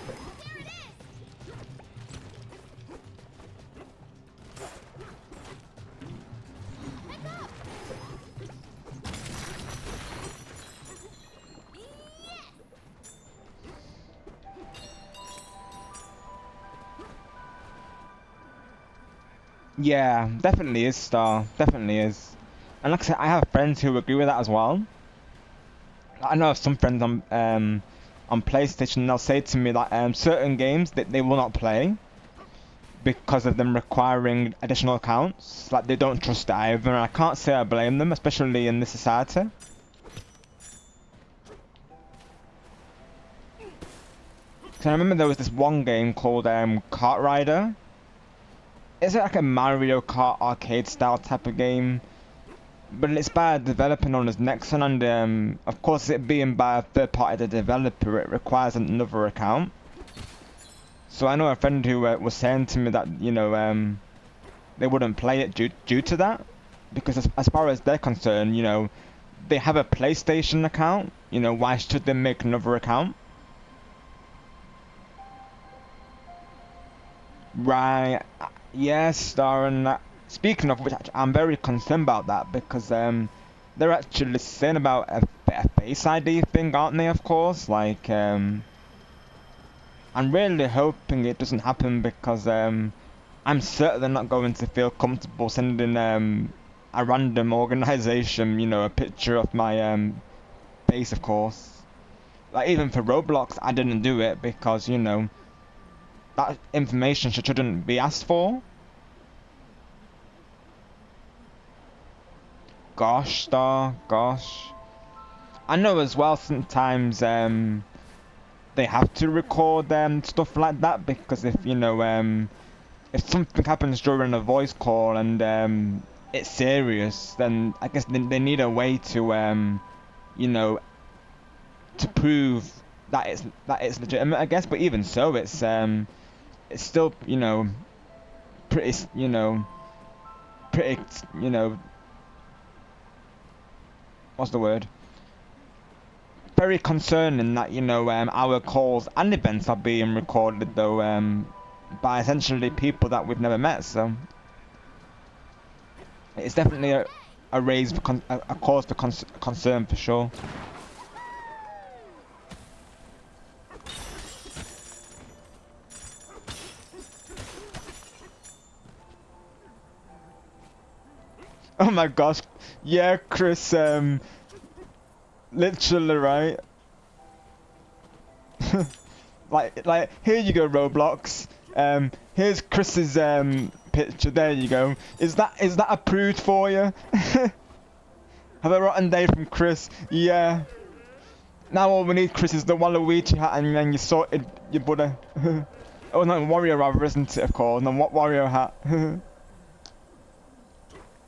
Speaker 2: Yeah, definitely is, Star. Definitely is. And like I said, I have friends who agree with that as well. I know some friends on PlayStation, they'll say to me that certain games that they will not play because of them requiring additional accounts. Like they don't trust it either, and I can't say I blame them, especially in this society. Cause I remember there was this one game called Kart Rider. It's like a Mario Kart arcade style type of game, but it's by a developer known as Nexon, and of course it being by a third party developer, it requires another account. So I know a friend who was saying to me that they wouldn't play it due to that, because as far as they're concerned, they have a PlayStation account. Why should they make another account? Right. Yes, Darren. Speaking of which, I'm very concerned about that because they're actually saying about a Face ID thing, aren't they? Of course. Like, I'm really hoping it doesn't happen because I'm certainly not going to feel comfortable sending a random organization, a picture of my face, of course. Like even for Roblox, I didn't do it because that information shouldn't be asked for. Gosh, Star, gosh. I know as well sometimes they have to record stuff like that because if something happens during a voice call and it's serious, then I guess they need a way to you know to prove that it's legitimate, I guess. But even so, it's still pretty pretty what's the word? Very concerning that our calls and events are being recorded though by essentially people that we've never met. So it's definitely a raise for a cause for concern for sure. Oh my gosh, yeah, Chris. Literally right. like here you go, Roblox. Here's Chris's picture. There you go. Is that approved for you? Have a rotten day from Chris. Yeah. Now all we need, Chris, is the Waluigi hat, and then you sorted your buddy. Oh no, Wario rather, isn't it? Of course. No, what Wario hat?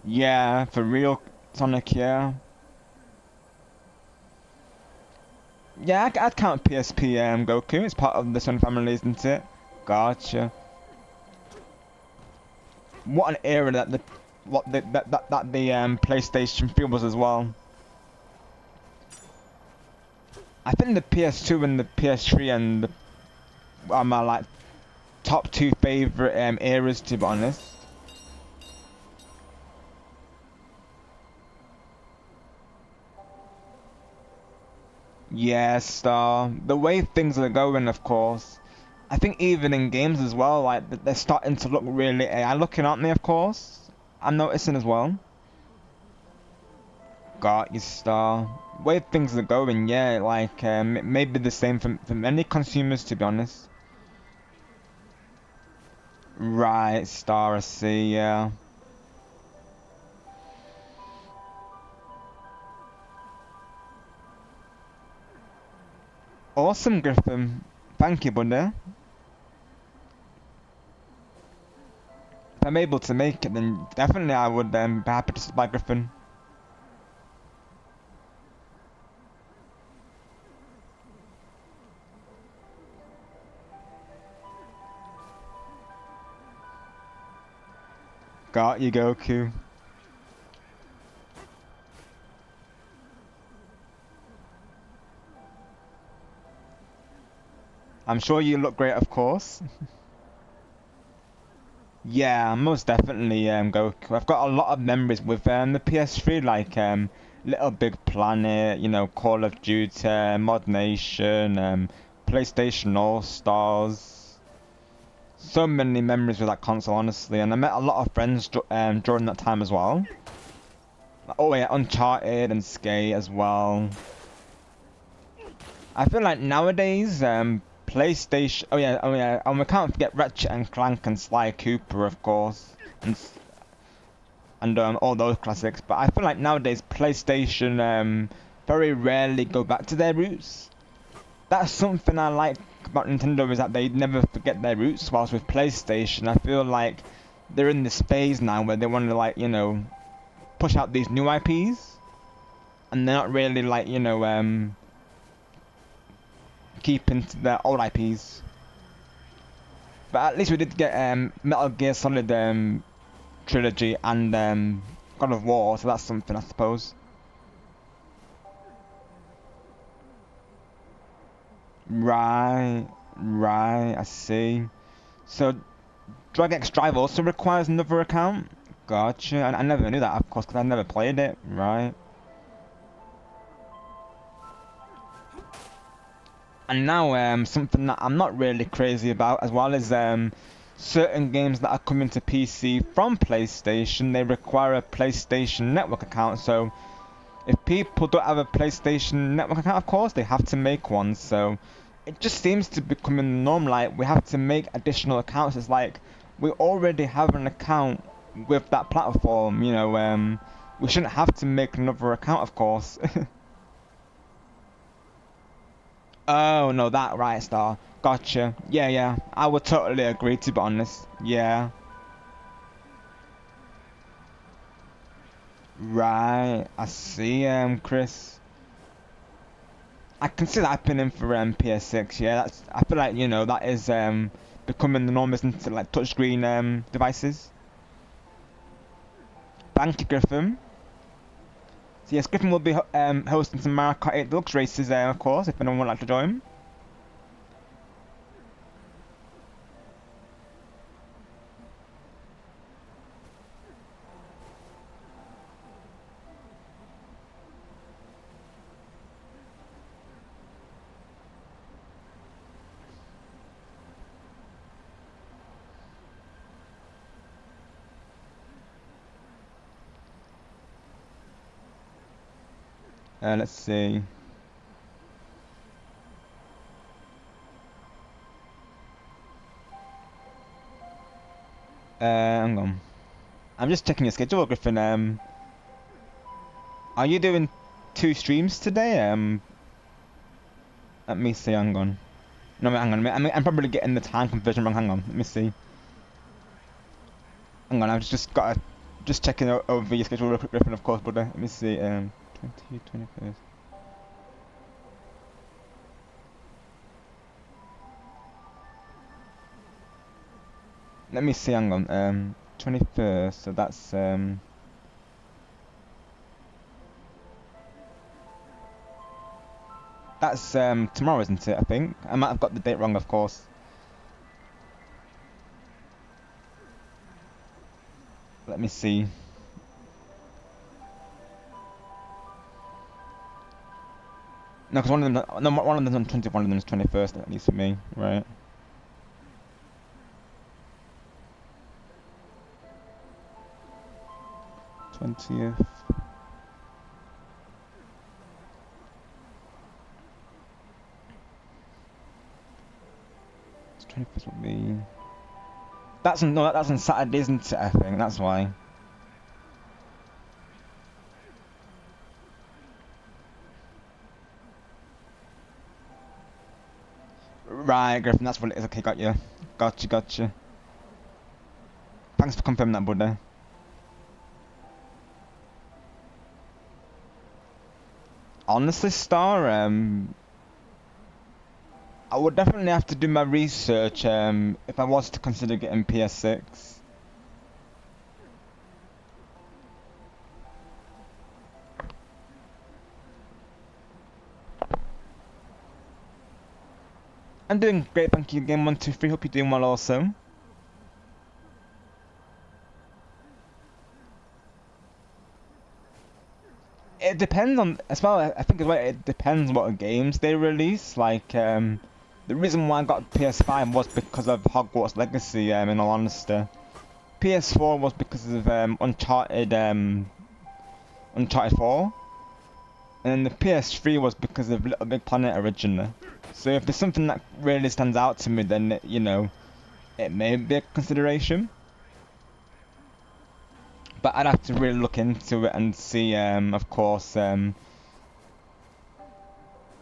Speaker 2: Yeah, for real, Sonic. Yeah. Yeah, I'd count PSP Goku. It's part of the Sun family, isn't it? Gotcha. What an era that the PlayStation 3 was as well. I think the PS2 and the PS3 and the, like top two favorite eras, to be honest. Yeah, Star. The way things are going, of course. I think even in games as well, like they're starting to look really AI looking, aren't they? Of course, I'm noticing as well. Got you, Star. Way things are going, yeah. Like maybe the same for many consumers, to be honest. Right, Star. I see. Yeah. Awesome, Griffin. Thank you, buddy. If I'm able to make it, then definitely I would be happy to supply Griffin. Got you, Goku. I'm sure you look great, of course. Yeah, most definitely, Goku. I've got a lot of memories with the PS3, like Little Big Planet, you know, Call of Duty, Mod Nation, PlayStation All Stars. So many memories with that console, honestly, and I met a lot of friends during that time as well. Oh yeah, Uncharted and Skate as well. I feel like nowadays, PlayStation. Oh yeah, and we can't forget Ratchet and Clank and Sly Cooper, of course, and all those classics. But I feel like nowadays PlayStation very rarely go back to their roots. That's something I like about Nintendo is that they never forget their roots. Whilst with PlayStation, I feel like they're in this phase now where they want to like push out these new IPs, and they're not really like keeping to their old IPs. But at least we did get Metal Gear Solid trilogy and God of War, so that's something I suppose. Right, right, I see. So Drag X Drive also requires another account? Gotcha. And I never knew that, of course, because I never played it. Right. And now something that I'm not really crazy about as well is certain games that are coming to PC from PlayStation, they require a PlayStation Network account. So if people don't have a PlayStation Network account, of course, they have to make one. So it just seems to be becoming the norm. Like, we have to make additional accounts. It's like we already have an account with that platform. We shouldn't have to make another account, of course. Oh, no, that right, Star. Gotcha. Yeah, yeah. I would totally agree, to be honest. Yeah. Right. I see, Chris. I can see that happening for PS6. Yeah, that's. I feel like that is becoming the norm, isn't it? Like touchscreen devices. Thank you, Griffin. So yes, Griffin will be hosting some Mario Kart 8 Deluxe races, of course, if anyone would like to join. Let's see. Hang on. I'm just checking your schedule, Griffin. Are you doing two streams today? Let me see. Hang on. No, wait, hang on. I'm probably getting the time conversion wrong. Hang on. Let me see. Hang on. I've just got to just checking over your schedule real quick, Griffin. Of course, brother. Let me see. 21st. Let me see. Hang on. 21st. So that's tomorrow, isn't it? I think I might have got the date wrong, of course. let me see. No, because one of them, no, one of them's on 20th, one of them's 21st, at least for me, right? '20th. It's 21st would be. That's on, no, that's on Saturday, isn't it? I think that's why. Right, Griffin, that's what it is. Okay, got you. Gotcha. Thanks for confirming that, buddy. Honestly, Star, I would definitely have to do my research if I was to consider getting PS6. I'm doing great, thank you. Game 123. Hope you're doing well also. It depends on, as well. I think as well. It depends what games they release. Like, the reason why I got PS5 was because of Hogwarts Legacy. In all honesty, PS4 was because of Uncharted 4, and the PS3 was because of Little Big Planet originally. So if there's something that really stands out to me, then you know, it may be a consideration. But I'd have to really look into it and see, of course, you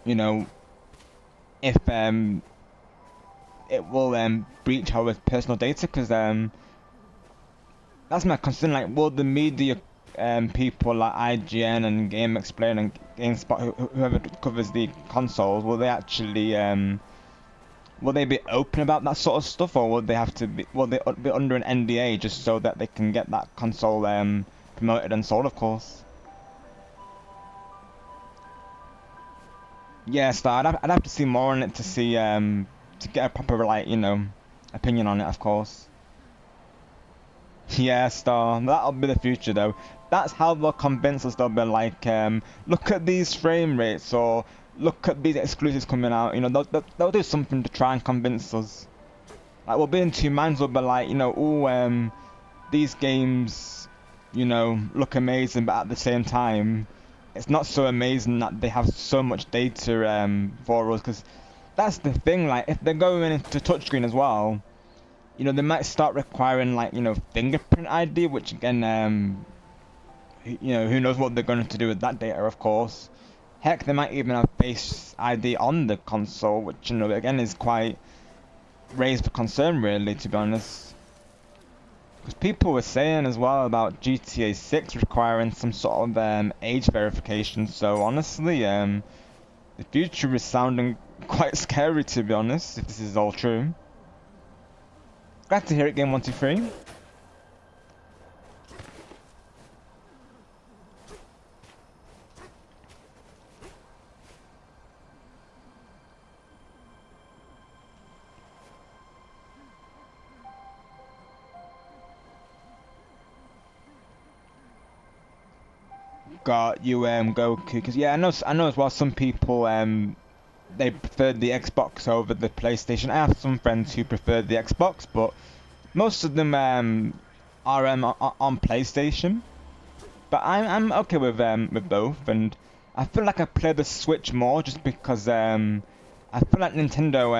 Speaker 2: know, if it will breach our personal data, because that's my concern. Like, will the media people like IGN and Game Explain and GameSpot, whoever covers the consoles, will they actually will they be open about that sort of stuff, or will they have to will they be under an NDA just so that they can get that console promoted and sold, of course? Yeah, so I'd have to see more on it to see to get a proper, like, you know, opinion on it, of course. Yeah, Star, that'll be the future though. That's how they'll convince us. They'll be like, look at these frame rates, or look at these exclusives coming out. You know, they'll do something to try and convince us. Like, we'll be in two minds. We'll be like, you know, oh, these games, you know, look amazing, but at the same time, it's not so amazing that they have so much data for us. Because that's the thing. Like, if they're going into touchscreen as well, you know, they might start requiring, like, you know, fingerprint ID, which again, you know, who knows what they're going to do with that data, of course. Heck, they might even have Face ID on the console, which, you know, again is quite raised for concern, really, to be honest. Because people were saying as well about GTA 6 requiring some sort of age verification, so honestly, the future is sounding quite scary, to be honest, if this is all true. Glad to hear it, Game 123. Got you, Goku. Because yeah, I know as well. Some people they preferred the Xbox over the PlayStation. I have some friends who preferred the Xbox, but most of them are on PlayStation. But I'm okay with both, and I feel like I play the Switch more just because I feel like Nintendo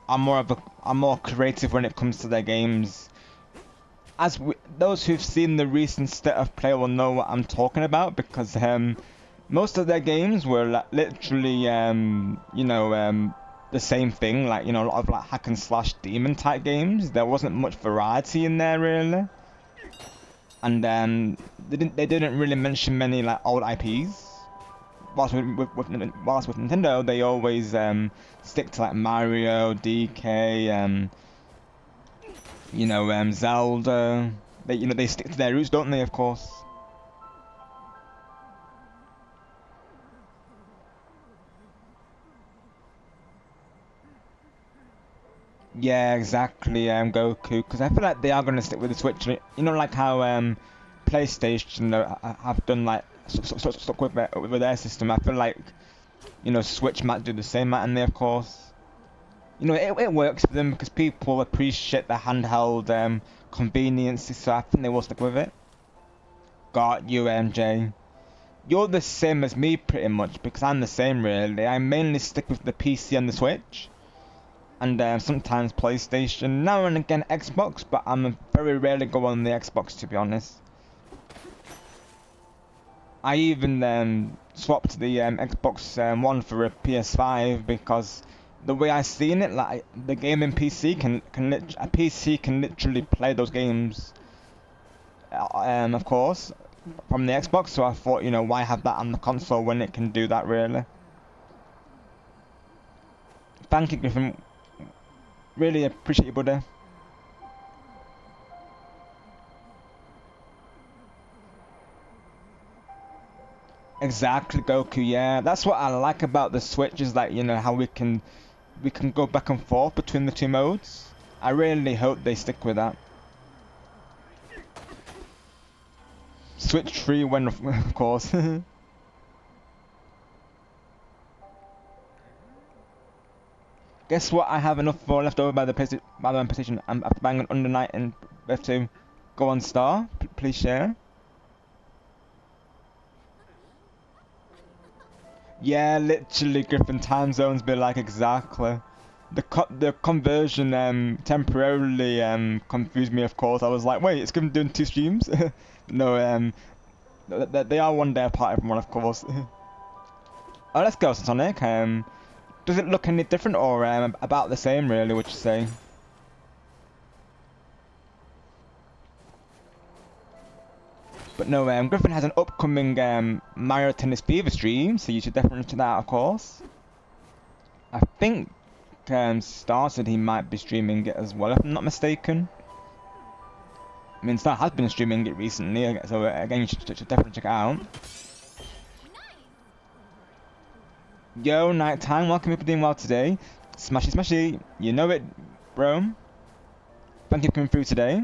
Speaker 2: are more creative when it comes to their games. Those who've seen the recent state of play will know what I'm talking about, because most of their games were literally you know, the same thing, like, you know, a lot of like hack and slash demon type games. There wasn't much variety in there, really, and they didn't really mention many like old IPs. Whilst with Nintendo, they always stick to like Mario, DK, you know, Zelda. They stick to their roots, don't they? Of course. Yeah, exactly, Goku, because I feel like they are going to stick with the Switch. You know, like how PlayStation have done, like, stuck with their system. I feel like, you know, Switch might do the same, and they, of course. You know, it works for them because people appreciate the handheld convenience, so I think they will stick with it. Got you, MJ. You're the same as me pretty much because I'm the same really. I mainly stick with the PC and the Switch, and sometimes PlayStation. Now and again Xbox, but I'm very rarely go on the Xbox to be honest. I even swapped the Xbox One for a PS5 because the way I seen it, like the gaming PC a PC can literally play those games, of course, from the Xbox. So I thought, you know, why have that on the console when it can do that really? Thank you, Griffin. Really appreciate you, buddy. Exactly, Goku. Yeah, that's what I like about the Switch is like, you know, how we can go back and forth between the two modes. I really hope they stick with that. Switch 3 when of course. Guess what? I have enough for left over by the PlayStation. I'm after banging under night and we have to go on star. Please share. Yeah, literally, Griffin time zones be like exactly. The conversion temporarily confused me. Of course, I was like, wait, it's gonna doing two streams. No, they are one day apart, everyone, of course. Oh, let's go, Sonic. Does it look any different or about the same, really? Would you say? But no, Griffin has an upcoming Mario Tennis Fever stream, so you should definitely check that out, of course. I think Star said he might be streaming it as well, if I'm not mistaken. I mean, Star has been streaming it recently, so again, you should definitely check it out. Yo, nighttime, welcome, if you're doing well today. Smashy, smashy, you know it, bro. Thank you for coming through today.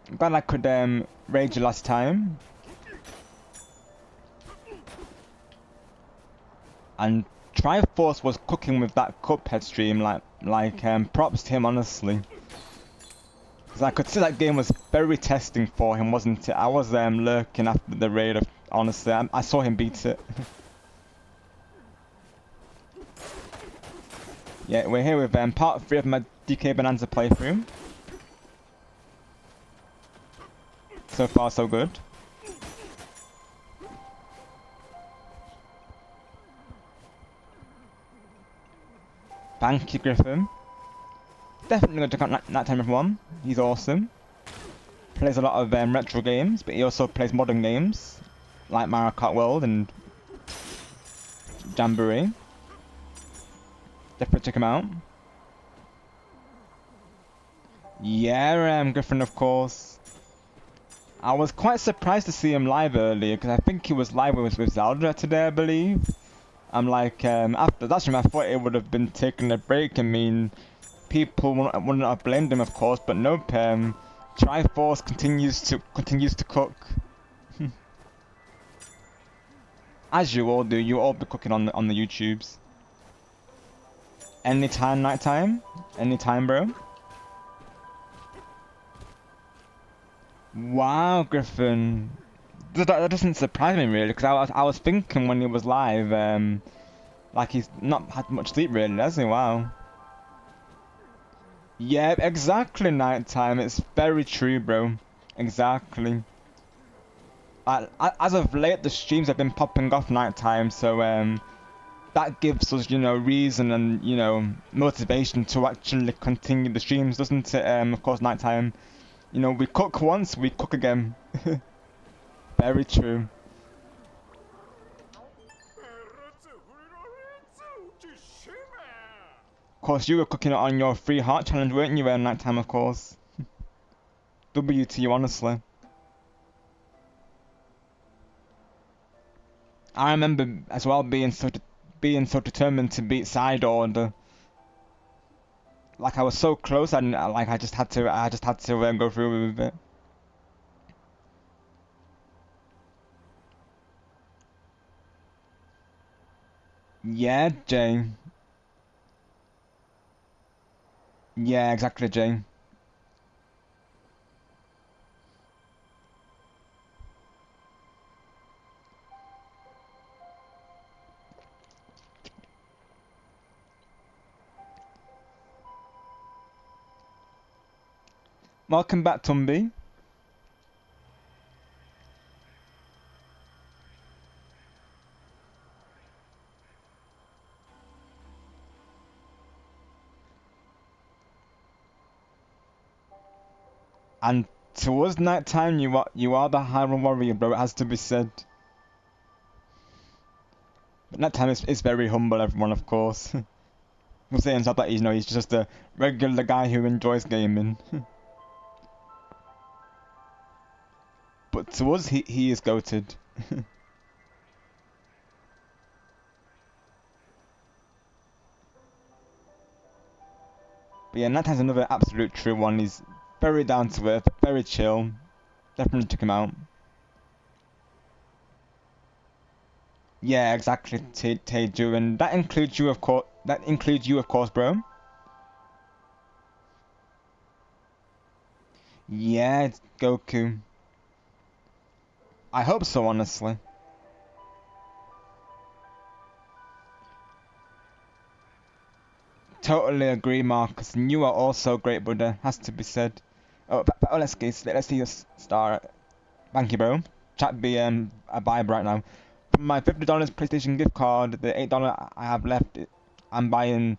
Speaker 2: I'm glad I could rage last time. And Triforce was cooking with that Cuphead stream, props to him, honestly. Because I could see that game was very testing for him, wasn't it? I was lurking after the raid, honestly. I saw him beat it. Yeah, we're here with part 3 of my DK Bananza playthrough. So far, so good. Thank you, Griffin. Definitely going to check out Nighttime everyone. He's awesome. Plays a lot of retro games, but he also plays modern games, like Mario Kart World and Jamboree. Definitely check him out. Yeah, Griffin, of course. I was quite surprised to see him live earlier, because I think he was live with Zelda today, I believe. I'm like, after that stream, I thought it would have been taking a break. I mean, people wouldn't have blamed him, of course, but nope. Triforce continues to cook, as you all do. You all be cooking on the YouTubes. Anytime, nighttime, anytime, bro. Wow, Griffin. That doesn't surprise me really, because I was thinking when he was live, like he's not had much sleep really, has he? Wow. Yeah, exactly, nighttime. It's very true, bro. Exactly. As of late, the streams have been popping off nighttime, so that gives us, you know, reason and, you know, motivation to actually continue the streams, doesn't it? Of course, nighttime. You know, we cook once, we cook again. Very true. Of course, you were cooking it on your free heart challenge, weren't you, nighttime, of course? W to you, honestly. I remember as well being so determined to beat side order. Like I was so close, and like I just had to go through with it. Yeah, Jay. Yeah, exactly, Jay. Welcome back, Tumby. And towards night time, you are the Hyrule warrior, bro. It has to be said. But night time is very humble, everyone, of course. We'll say himself that he's just a regular guy who enjoys gaming. But to us, he is goated. But yeah, Nathan's another absolute true one. He's very down to earth, very chill. Definitely check him out. Yeah, exactly, Teju, and that includes you, of course. That includes you, of course, bro. Yeah, it's Goku. I hope so, honestly. Totally agree, Marcus. And you are also great, brother. Has to be said. Oh, let's see your star. Thank you, bro. Chat be a vibe right now. From my $50 PlayStation gift card, the $8 I have left, I'm buying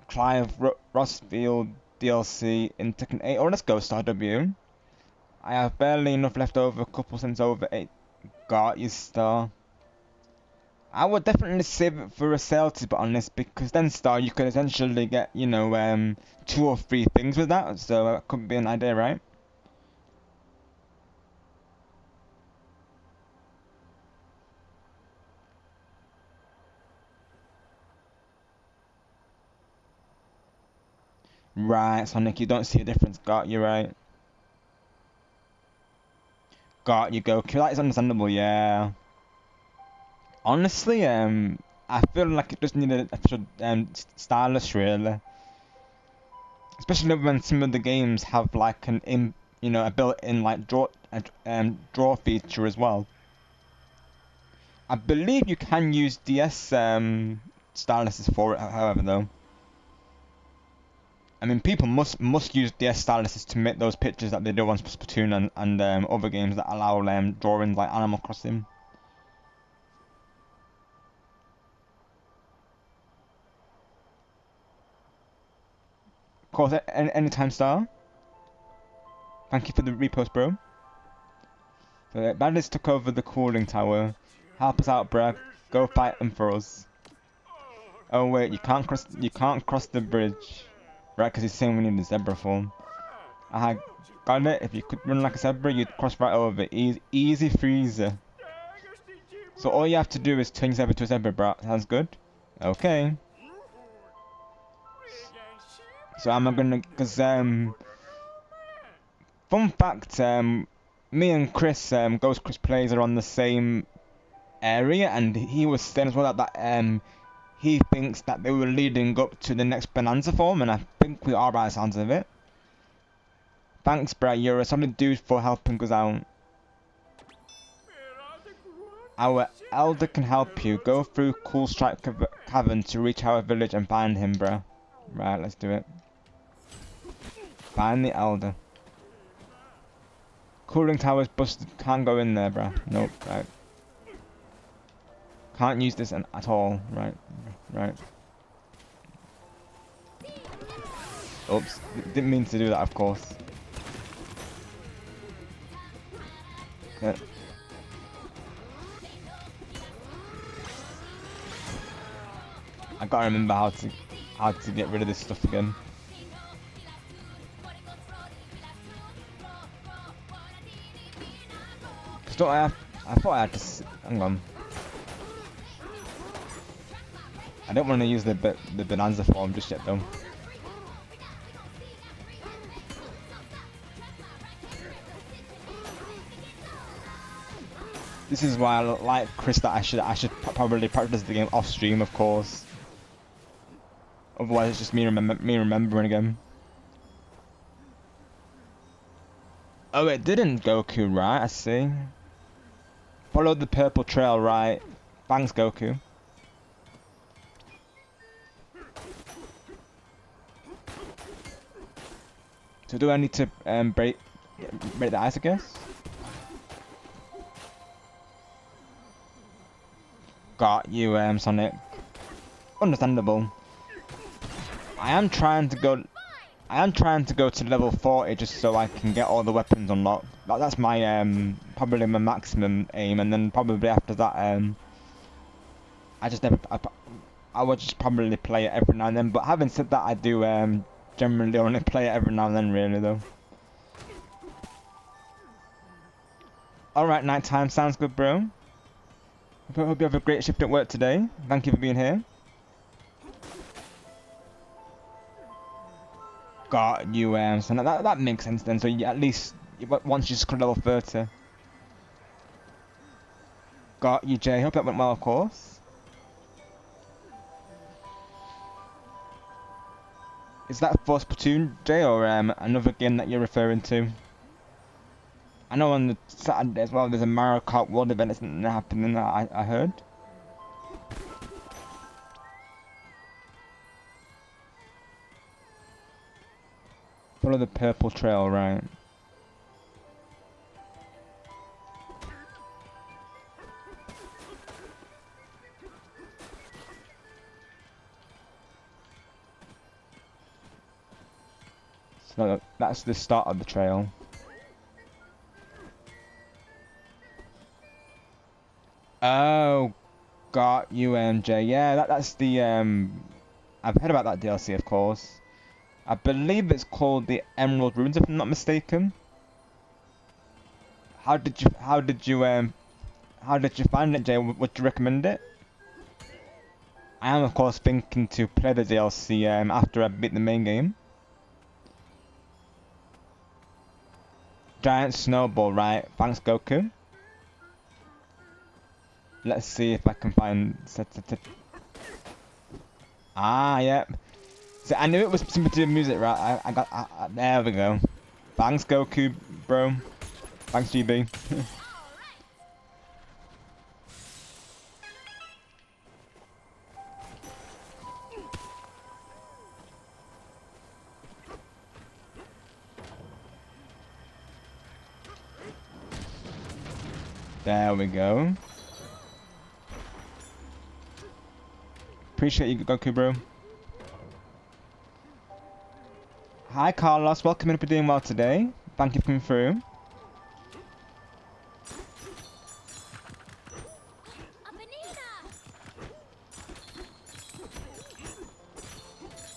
Speaker 2: Clive Rossfield DLC in Tekken 8. Oh, let's go, Star W. I have barely enough left over, a couple cents over 8. Got you, Star. I would definitely save it for a sale, to be honest, because then, Star, you could essentially get, 2 or 3 things with that, so that could be an idea, right? Right, Sonic, you don't see a difference. Got you, right. Got you, Goku. That is understandable, yeah. Honestly, I feel like it just needed a extra stylus, really. Especially when some of the games have like a built-in like draw feature as well. I believe you can use DS styluses for it, however, though. I mean, people must use DS styluses to make those pictures that they do on Splatoon and other games that allow drawings like Animal Crossing. Of course, anytime, Star. Thank you for the repost, bro. So, Bandits took over the cooling tower. Help us out, bruh. Go fight them for us. Oh wait, you can't cross the bridge. Right, because he's saying we need a zebra form. I got it. If you could run like a zebra, you'd cross right over. Easy freezer. So all you have to do is turn your zebra to a zebra, bro. Sounds good? Okay. So I'm gonna, fun fact, me and Chris, Ghost Chris Plays are on the same area, and he was saying as well that he thinks that they were leading up to the next Bonanza form, and I think we are by the sounds of it. Thanks, Brett. You're a solid dude for helping us out. Our elder can help you. Go through Cool Strike Cavern to reach our village and find him, bro. Right, let's do it. Find the elder. Cooling tower's busted. Can't go in there, bro. Nope. Right. Can't use this at all. Right. Right. Oops. Didn't mean to do that, of course. Okay. I gotta remember how to get rid of this stuff again. Cause don't I thought I had to hang on. I don't want to use the Bonanza form just yet though. This is why I like Chris that I should probably practice the game off stream, of course. Otherwise, it's just me remembering again. Oh, it didn't, Goku, right? I see. Follow the purple trail, right? Thanks, Goku. So do I need to break the ice, I guess? Got you, Sonic. Understandable. I am trying to go to level 40 just so I can get all the weapons unlocked. That's my probably my maximum aim, and then probably after that I would just probably play it every now and then. But having said that, I do generally only play it every now and then, really though. Alright, nighttime sounds good, bro. Hope you have a great shift at work today. Thank you for being here. Got you, so that makes sense then. So you, at least once you just got level 30. Got you, Jay. Hope that went well, of course. Is that for Splatoon, Jay, or another game that you're referring to? I know on the Saturday as well, there's a Mario Kart World event that's happening that I heard. Follow the purple trail, right? So that's the start of the trail. Oh, got you, MJ. Yeah, that's the I've heard about that DLC, of course. I believe it's called the Emerald Ruins, if I'm not mistaken. How did you find it, Jay? Would you recommend it? I am, of course, thinking to play the DLC after I beat the main game. Giant snowball, right? Thanks, Goku. Let's see if I can find. Ah, yep. Yeah. So I knew it was something to do with music, right? There we go. Thanks, Goku, bro. Thanks, GB. There we go. Appreciate you, Goku, bro. Hi, Carlos. Welcome in. Hope you're doing well today. Thank you for coming through.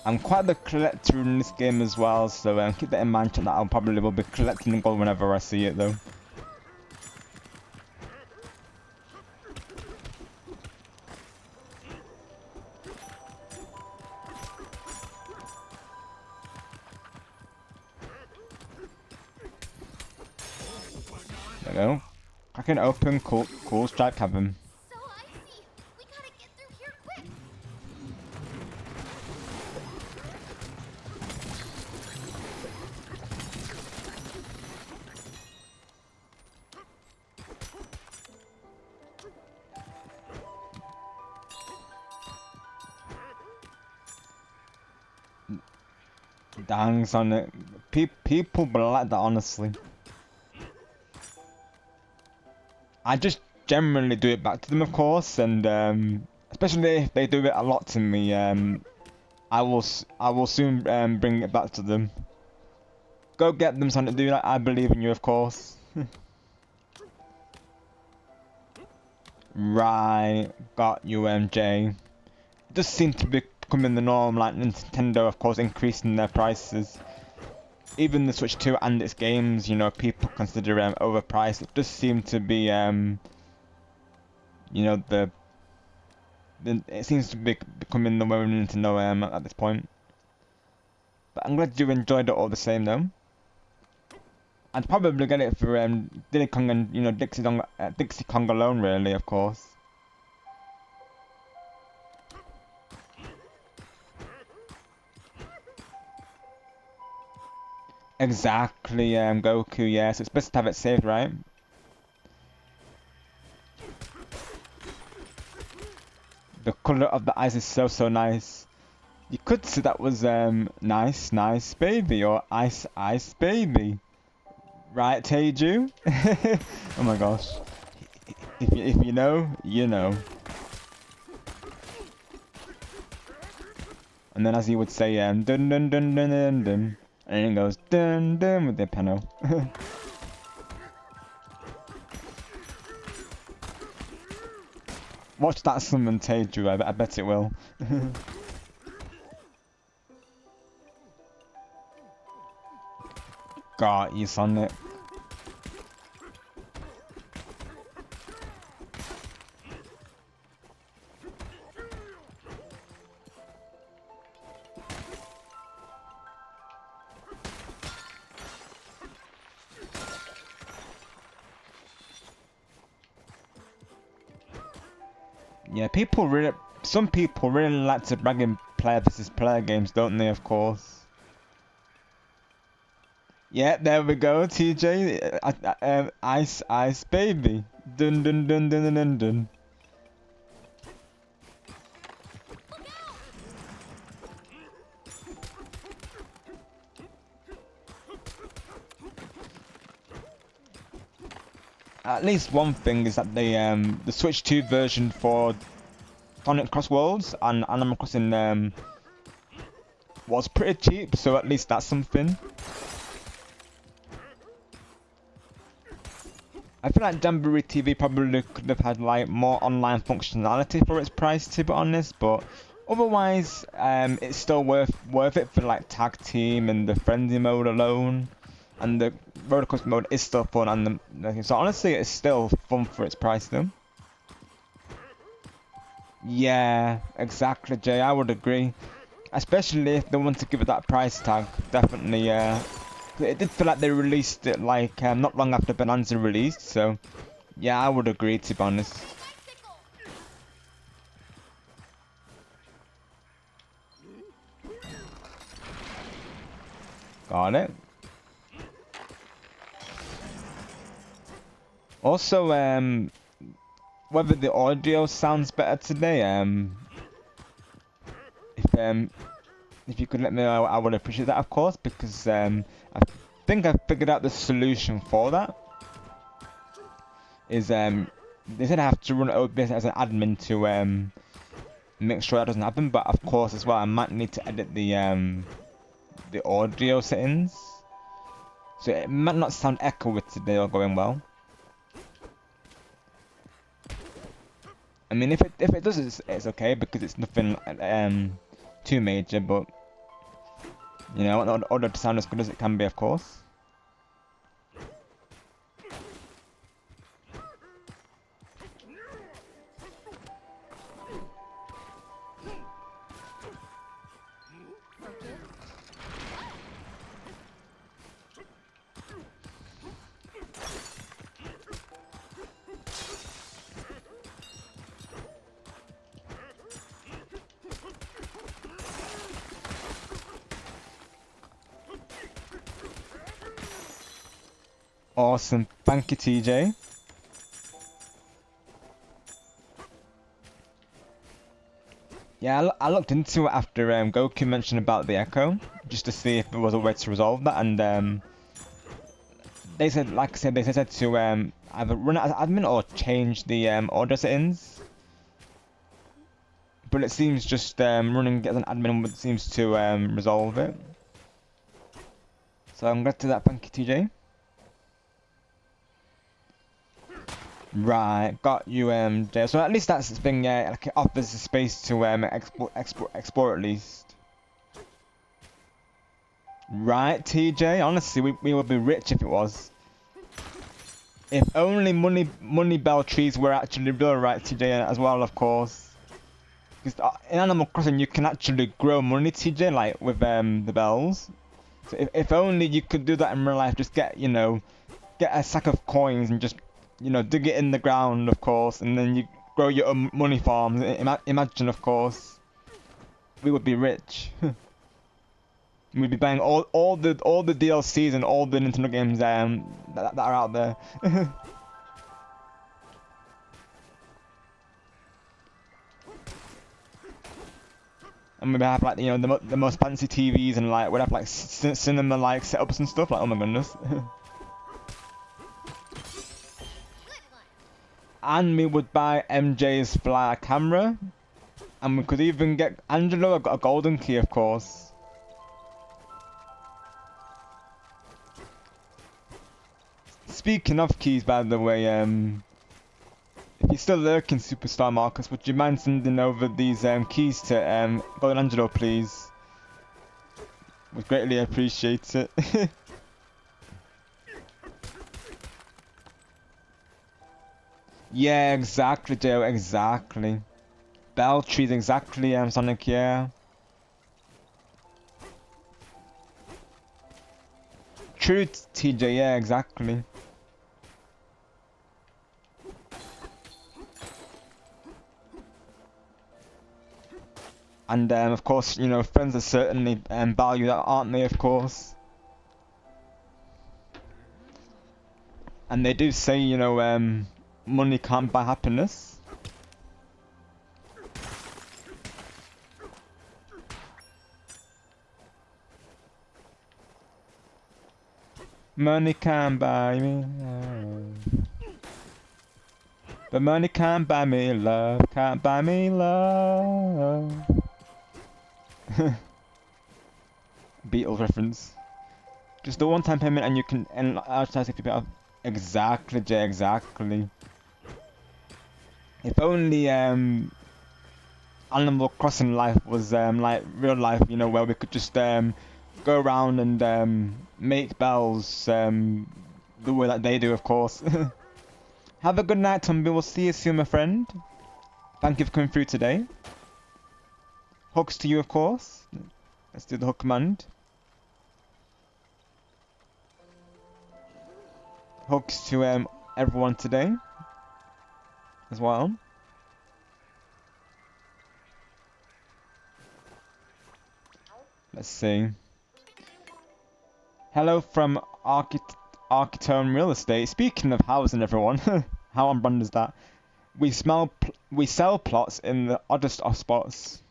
Speaker 2: I'm quite the collector in this game as well, so keep that in mind. That I'll probably will be collecting the gold whenever I see it, though. There we go. Cracking open, cool strike cabin.
Speaker 3: So icy. We gotta get through here quick.
Speaker 2: Dang, Sonic. People will like that, honestly. I just generally do it back to them, of course, and especially if they do it a lot to me, I will soon bring it back to them. Go get them, Sonic. Do that. I believe in you, of course. Right, got you, MJ. It does seem to be becoming the norm, like Nintendo, of course, increasing their prices. Even the Switch 2 and its games, you know, people consider overpriced. It does seem to be, you know, the then it seems to be becoming the way we need to know at this point. But I'm glad you enjoyed it all the same though. I'd probably get it for Diddy Kong and Dixie Kong alone, really, of course. Exactly, Goku, yeah, so it's best to have it saved, right? The colour of the eyes is so nice. You could say that was nice baby or ice baby. Right, Teju? Oh my gosh. If you know, you know. And then as he would say, dun dun dun dun dun dun. And then it goes dun dun with the piano. Watch that summon Teju, I bet it will. Got you, Sonic. Yeah, some people really like to brag in player versus player games, don't they, of course? Yeah, there we go, TJ. Ice baby. Dun dun dun dun dun dun dun. At least one thing is that the Switch 2 version for Sonic Cross Worlds and Animal Crossing was pretty cheap, so at least that's something. I feel like Jamboree TV probably could have had like more online functionality for its price, to be honest, but otherwise it's still worth it for like tag team and the frenzy mode alone, and the roller coaster mode is still fun, and so honestly it's still fun for its price though. Yeah, exactly, Jay. I would agree, especially if they want to give it that price tag. Definitely, yeah. It did feel like they released it like not long after Bananza released, so yeah, I would agree, to be honest. Got it. Also, whether the audio sounds better today, if you could let me know, I would appreciate that, of course, because I think I've figured out the solution for that. Is they said I have to run OBS as an admin to make sure that doesn't happen, but of course as well I might need to edit the audio settings, so it might not sound echoey today or going well. I mean, if it does, it's okay because it's nothing too major, but you know, I want the audio to sound as good as it can be, of course. Awesome, thank you, TJ. Yeah, I looked into it after Goku mentioned about the echo, just to see if there was a way to resolve that, and they said, like I said, they said to either run it as admin or change the audio settings. But it seems just running as an admin seems to resolve it. So I'm glad to that, thank you, TJ. Right, got you, Jay. So at least that's the thing, yeah. Like it offers the space to export at least. Right, TJ. Honestly, we would be rich if it was. If only money bell trees were actually real, right, TJ, as well, of course. Because in Animal Crossing you can actually grow money, TJ, like with the bells. So if only you could do that in real life, just get, you know, get a sack of coins and just, you know, dig it in the ground, of course, and then you grow your own money farms. Imagine, of course, we would be rich. We'd be buying all the DLCs and all the Nintendo games that are out there. And we'd have like, you know, the most fancy TVs, and like we'd have like cinema like setups and stuff. Like, oh my goodness. And we would buy MJ's flyer camera, and we could even get Angelo a golden key, of course. Speaking of keys, by the way, if you're still lurking, Superstar Marcus, would you mind sending over these keys to Golden Angelo, please? Would greatly appreciate it. Yeah, exactly, Joe, exactly. Bell trees, exactly, Sonic, yeah. True, TJ, yeah, exactly. And of course, you know, friends are certainly value that, aren't they, of course? And they do say, you know, money can't buy happiness. Money can't buy me love. But money can't buy me love, can't buy me love. Beatles reference. Just the one-time payment and you can advertise if you pay. Exactly, Jay, exactly. If only Animal Crossing life was like real life, you know, where we could just go around and make bells the way that they do, of course. Have a good night, Tumby. We'll see you soon, my friend. Thank you for coming through today. Hugs to you, of course. Let's do the hug command. Hugs to everyone today as well. Let's see. Hello from Architone Real Estate. Speaking of housing, everyone, how on brand is that? We sell plots in the oddest of spots.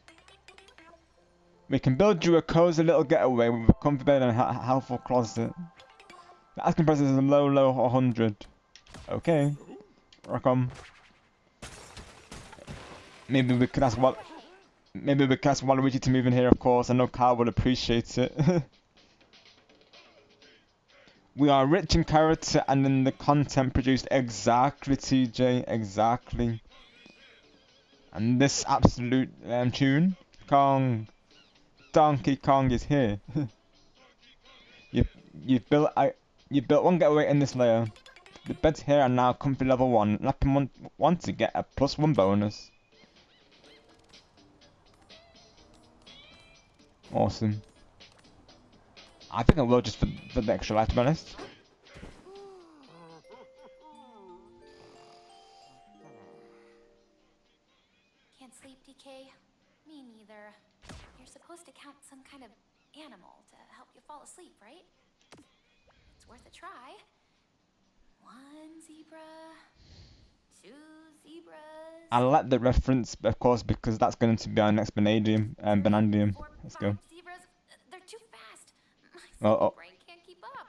Speaker 2: We can build you a cozy little getaway with a comfy bed and a helpful closet. The asking price is a low 100. Okay, rock on. Maybe we could ask Waluigi to move in here, of course. I know Carl would appreciate it. We are rich in character and in the content produced. Exactly, TJ, exactly. And this absolute tune, Donkey Kong is here. You've built one getaway in this layer. The beds here are now comfy level 1. Lapping want to get a +1 bonus. Awesome. I think I will just for the extra life, to be honest.
Speaker 3: Can't sleep, DK? Me neither. You're supposed to count some kind of animal to help you fall asleep, right? It's worth a try. 1 zebra, 2 zebras.
Speaker 2: I like the reference, of course, because that's going to be our next Banandium. Let's go.
Speaker 3: 5 zebras. They're too fast.
Speaker 2: Oh,
Speaker 3: My
Speaker 2: oh.
Speaker 3: brain can't keep up.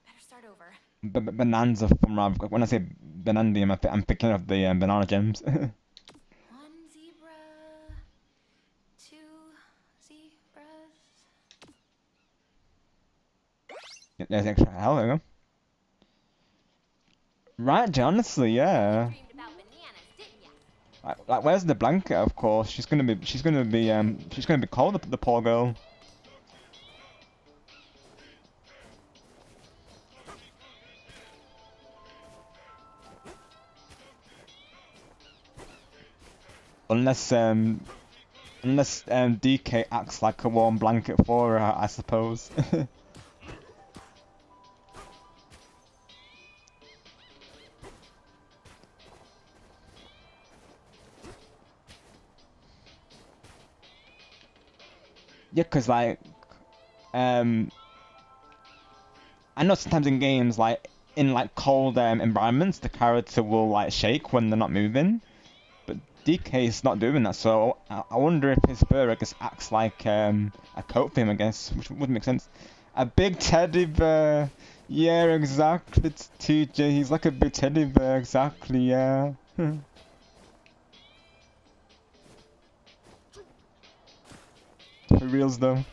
Speaker 3: Better start over.
Speaker 2: Bonanza from when I say Banandium, I'm thinking of the banana gems.
Speaker 3: 1 zebra, 2 zebras.
Speaker 2: There's extra hell, there we go. Right, honestly, yeah.
Speaker 3: Dreamed about bananas, didn't ya?
Speaker 2: Like, where's the blanket? Of course, she's gonna be cold. The poor girl. Unless DK acts like a warm blanket for her, I suppose. Yeah, cause like, I know sometimes in games, like in like cold environments, the character will like shake when they're not moving. But DK is not doing that, so I wonder if his fur, I guess, acts like a coat for him, I guess, which would make sense. A big teddy bear. Yeah, exactly. It's TJ. He's like a big teddy bear. Exactly. Yeah. For reals though.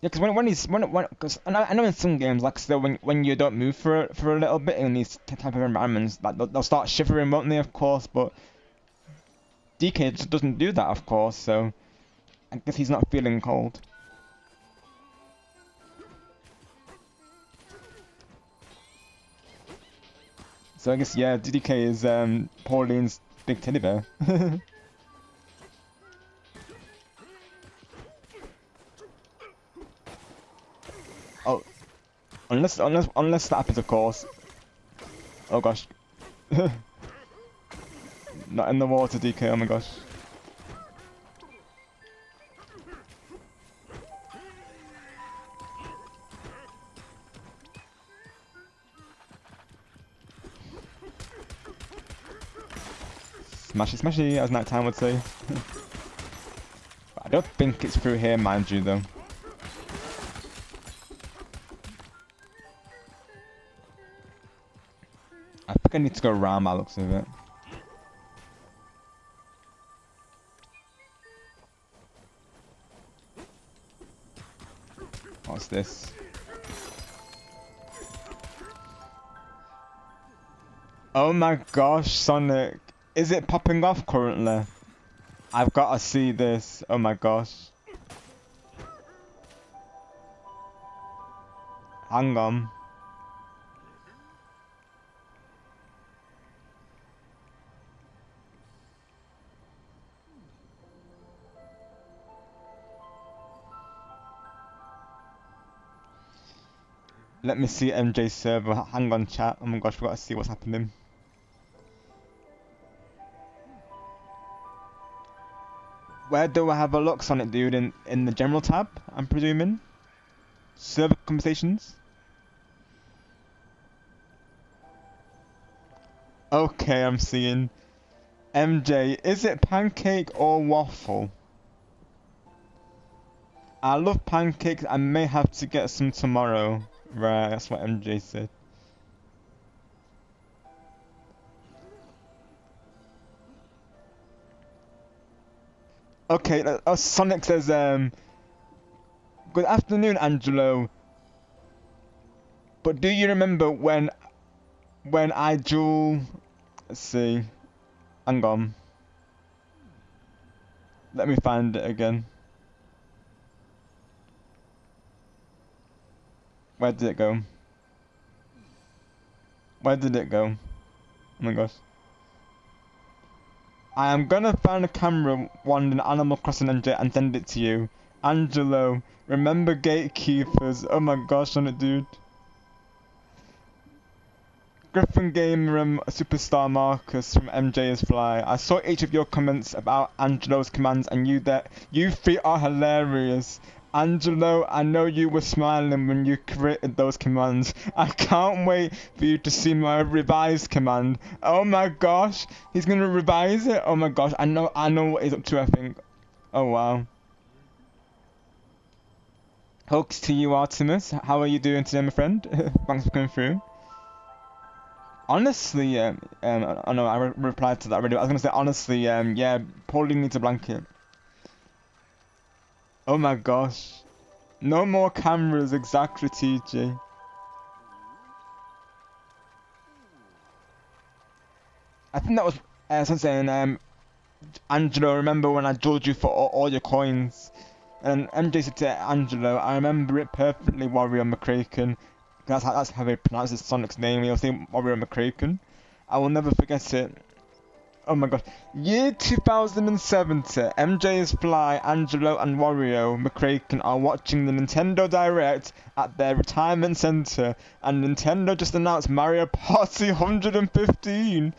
Speaker 2: Yeah, because because I know in some games, like still when you don't move for a little bit in these type of environments, like they'll start shivering, won't they? Of course, but DK just doesn't do that, of course. So I guess he's not feeling cold. So I guess yeah, DK is Pauline's big teddy bear. Oh, unless that happens, of course. Oh gosh. Not in the water, DK. Oh my gosh. Smashy, smashy, as Night Time would say. But I don't think it's through here, mind you, though. I think I need to go around by the looks of it. What's this? Oh my gosh, Sonic. Is it popping off currently? I've got to see this. Oh my gosh. Hang on. Let me see MJ's server. Hang on, chat. Oh my gosh, we got to see what's happening. Where do I have a look, Sonic dude? In the general tab, I'm presuming? Server conversations? Okay, I'm seeing. MJ, is it pancake or waffle? I love pancakes. I may have to get some tomorrow. Right, that's what MJ said. Okay, Sonic says, good afternoon, Angelo. But do you remember when I duel... Let's see. Hang on. Let me find it again. Where did it go? Where did it go? Oh my gosh. I am gonna find a camera one in Animal Crossing and send it to you. Angelo, remember gatekeepers. Oh my gosh, on it, dude. Griffin Gamer and Superstar Marcus from MJ is Fly. I saw each of your comments about Angelo's commands and you three are hilarious. Angelo, I know you were smiling when you created those commands. I can't wait for you to see my revised command. Oh my gosh, he's gonna revise it? Oh my gosh, I know what he's up to, I think. Oh wow. Hoax to you, Artemis. How are you doing today, my friend? Thanks for coming through. Honestly, oh no, I replied to that already. I was gonna say, honestly, yeah, Pauline needs a blanket. Oh my gosh. No more cameras, exactly, TJ. I think that was, something, Angelo, remember when I told you for all your coins? And MJ said to Angelo, I remember it perfectly, Warrior McCracken. That's how he pronounces Sonic's name. He'll say Warrior McCracken. I will never forget it. Oh my god. Year 2070, MJ's Fly, Angelo and Wario McCracken are watching the Nintendo Direct at their retirement center, and Nintendo just announced Mario Party 115.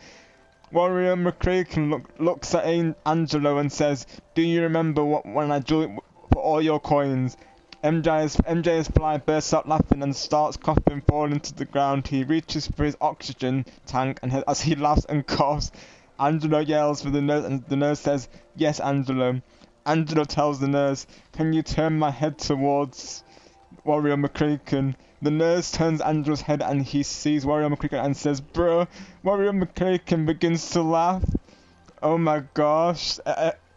Speaker 2: Wario McCracken looks at Angelo and says, "Do you remember when I drew it for all your coins?" MJ's Fly bursts out laughing and starts coughing, falling to the ground. He reaches for his oxygen tank, and as he laughs and coughs, Angelo yells for the nurse, and the nurse says, "Yes, Angelo." Angelo tells the nurse, "Can you turn my head towards Wario McCracken?" The nurse turns Angelo's head and he sees Wario McCracken and says, "Bro." Wario McCracken begins to laugh. Oh my gosh.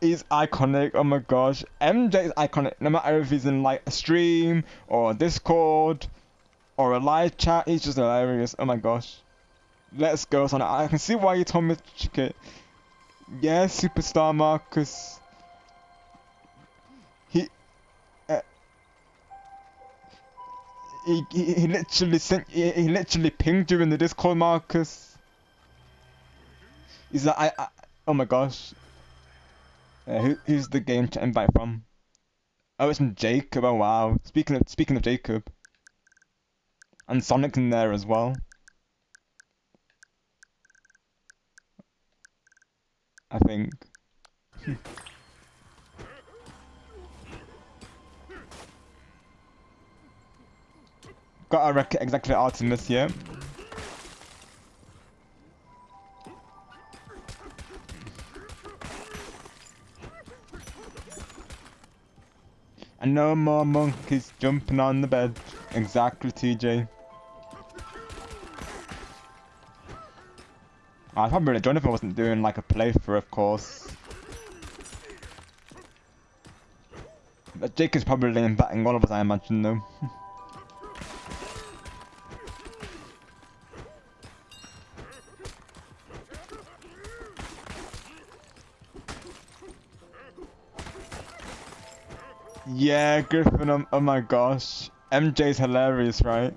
Speaker 2: He's iconic. Oh my gosh. MJ is iconic. No matter if he's in like a stream or a Discord or a live chat, he's just hilarious. Oh my gosh. Let's go, Sonic. I can see why you told me to check it. Yeah, Superstar Marcus. He, uh, he literally sent, he literally pinged you in the Discord, Marcus. He's like, oh my gosh. Who's the game to invite from? Oh, it's from Jacob. Oh wow. Speaking of Jacob, and Sonic's in there as well. I think. Got a record exactly Artemis, yeah. And no more monkeys jumping on the bed. Exactly, TJ. I'd probably really join if I wasn't doing like a playthrough, of course. But Jake is probably inviting all of us, I imagine, though. Yeah, Griffin, oh my gosh. MJ's hilarious, right?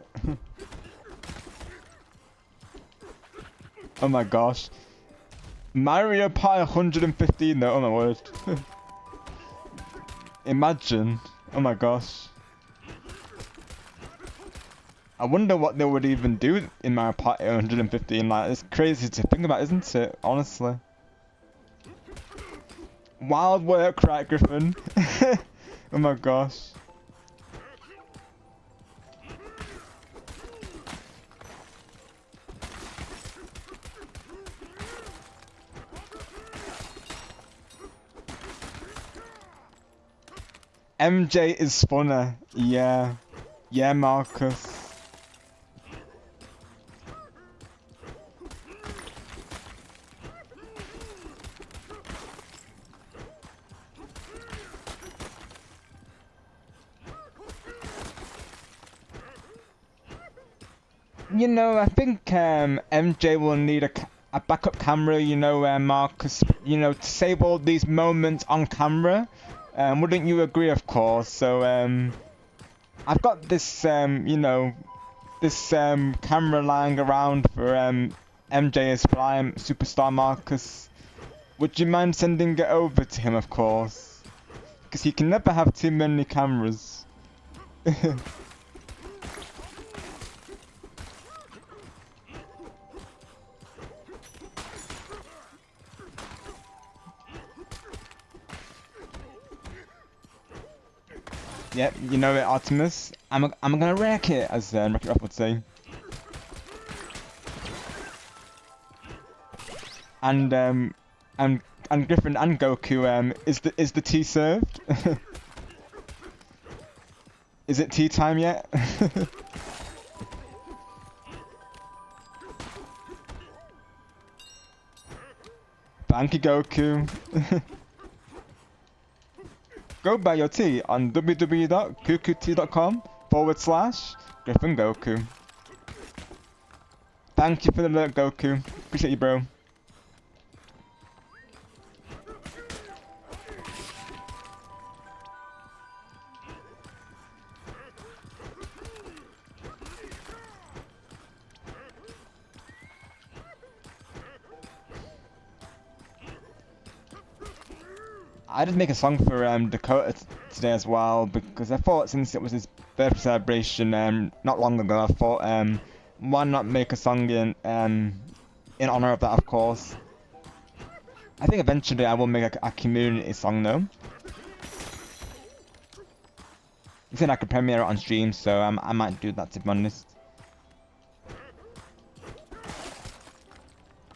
Speaker 2: Oh my gosh. Mario Party 115 though, oh my word. Imagine. Oh my gosh. I wonder what they would even do in Mario Party 115, like, it's crazy to think about, isn't it? Honestly. Wild work, right, Griffin? Oh my gosh. MJ is funner. Yeah. Yeah, Marcus. You know, I think MJ will need a backup camera, you know, Marcus, you know, to save all these moments on camera. Wouldn't you agree, of course? So, I've got this, you know, this camera lying around for MJ's Prime Superstar Marcus. Would you mind sending it over to him, of course? Because he can never have too many cameras. Yep, you know it, Artemis. I'm gonna wreck it, as Wreck-It Ralph would say. And Griffin and Goku, is the tea served? Is it tea time yet? Thank you, Goku. Go buy your tea on www.kukutea.com/Griffin Goku. Thank you for the alert, Goku. Appreciate you, bro. I did make a song for Dakota today as well because I thought since it was his birthday celebration not long ago, I thought why not make a song in honor of that, of course. I think eventually I will make a community song though. You said I could premiere it on stream, so I might do that, to be honest.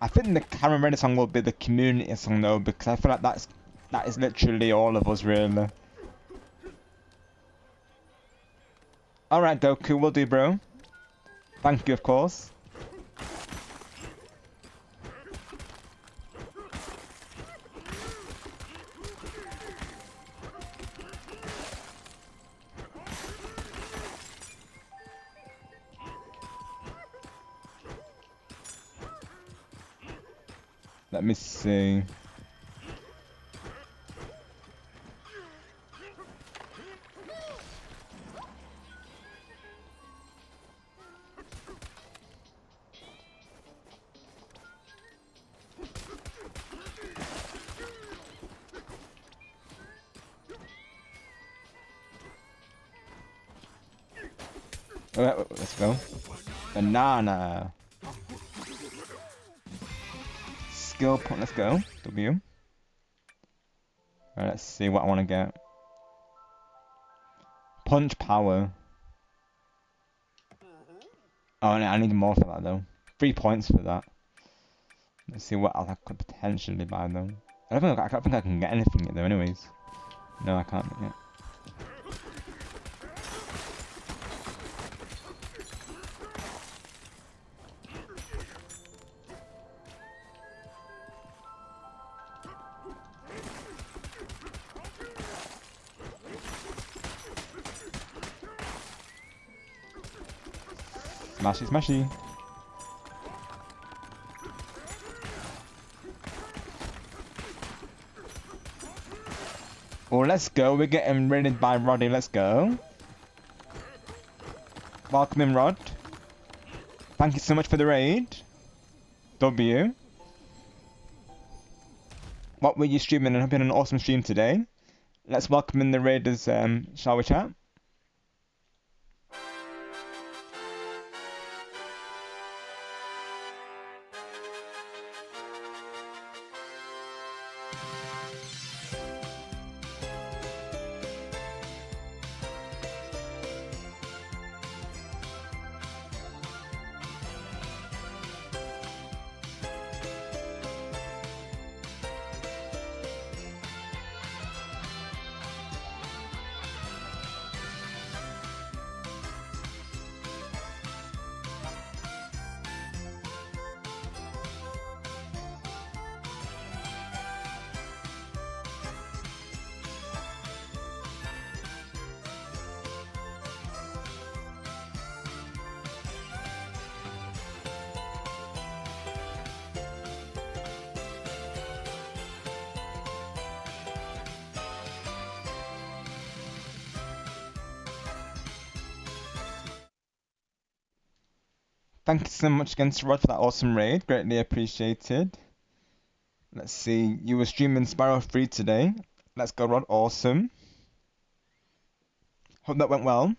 Speaker 2: I think the Karen Reddit song will be the community song though, because I feel like that is literally all of us really. Alright Goku, will do bro. Thank you of course. Let me see. Alright, let's go. Banana. Skill point, let's go. W. Alright, let's see what I want to get. Punch power. Oh, I need more for that though. 3 points for that. Let's see what else I could potentially buy though. I don't think I can get anything yet though anyways. No, I can't yet. Smashy, smashy. Oh, let's go. We're getting raided by Roddy. Let's go. Welcome in, Rod. Thank you so much for the raid. W. What were you streaming? And hope you had an awesome stream today. Let's welcome in the raiders, shall we chat? Thank you so much again to Rod for that awesome raid. Greatly appreciated. Let's see. You were streaming Sparrow 3 today. Let's go, Rod. Awesome. Hope that went well.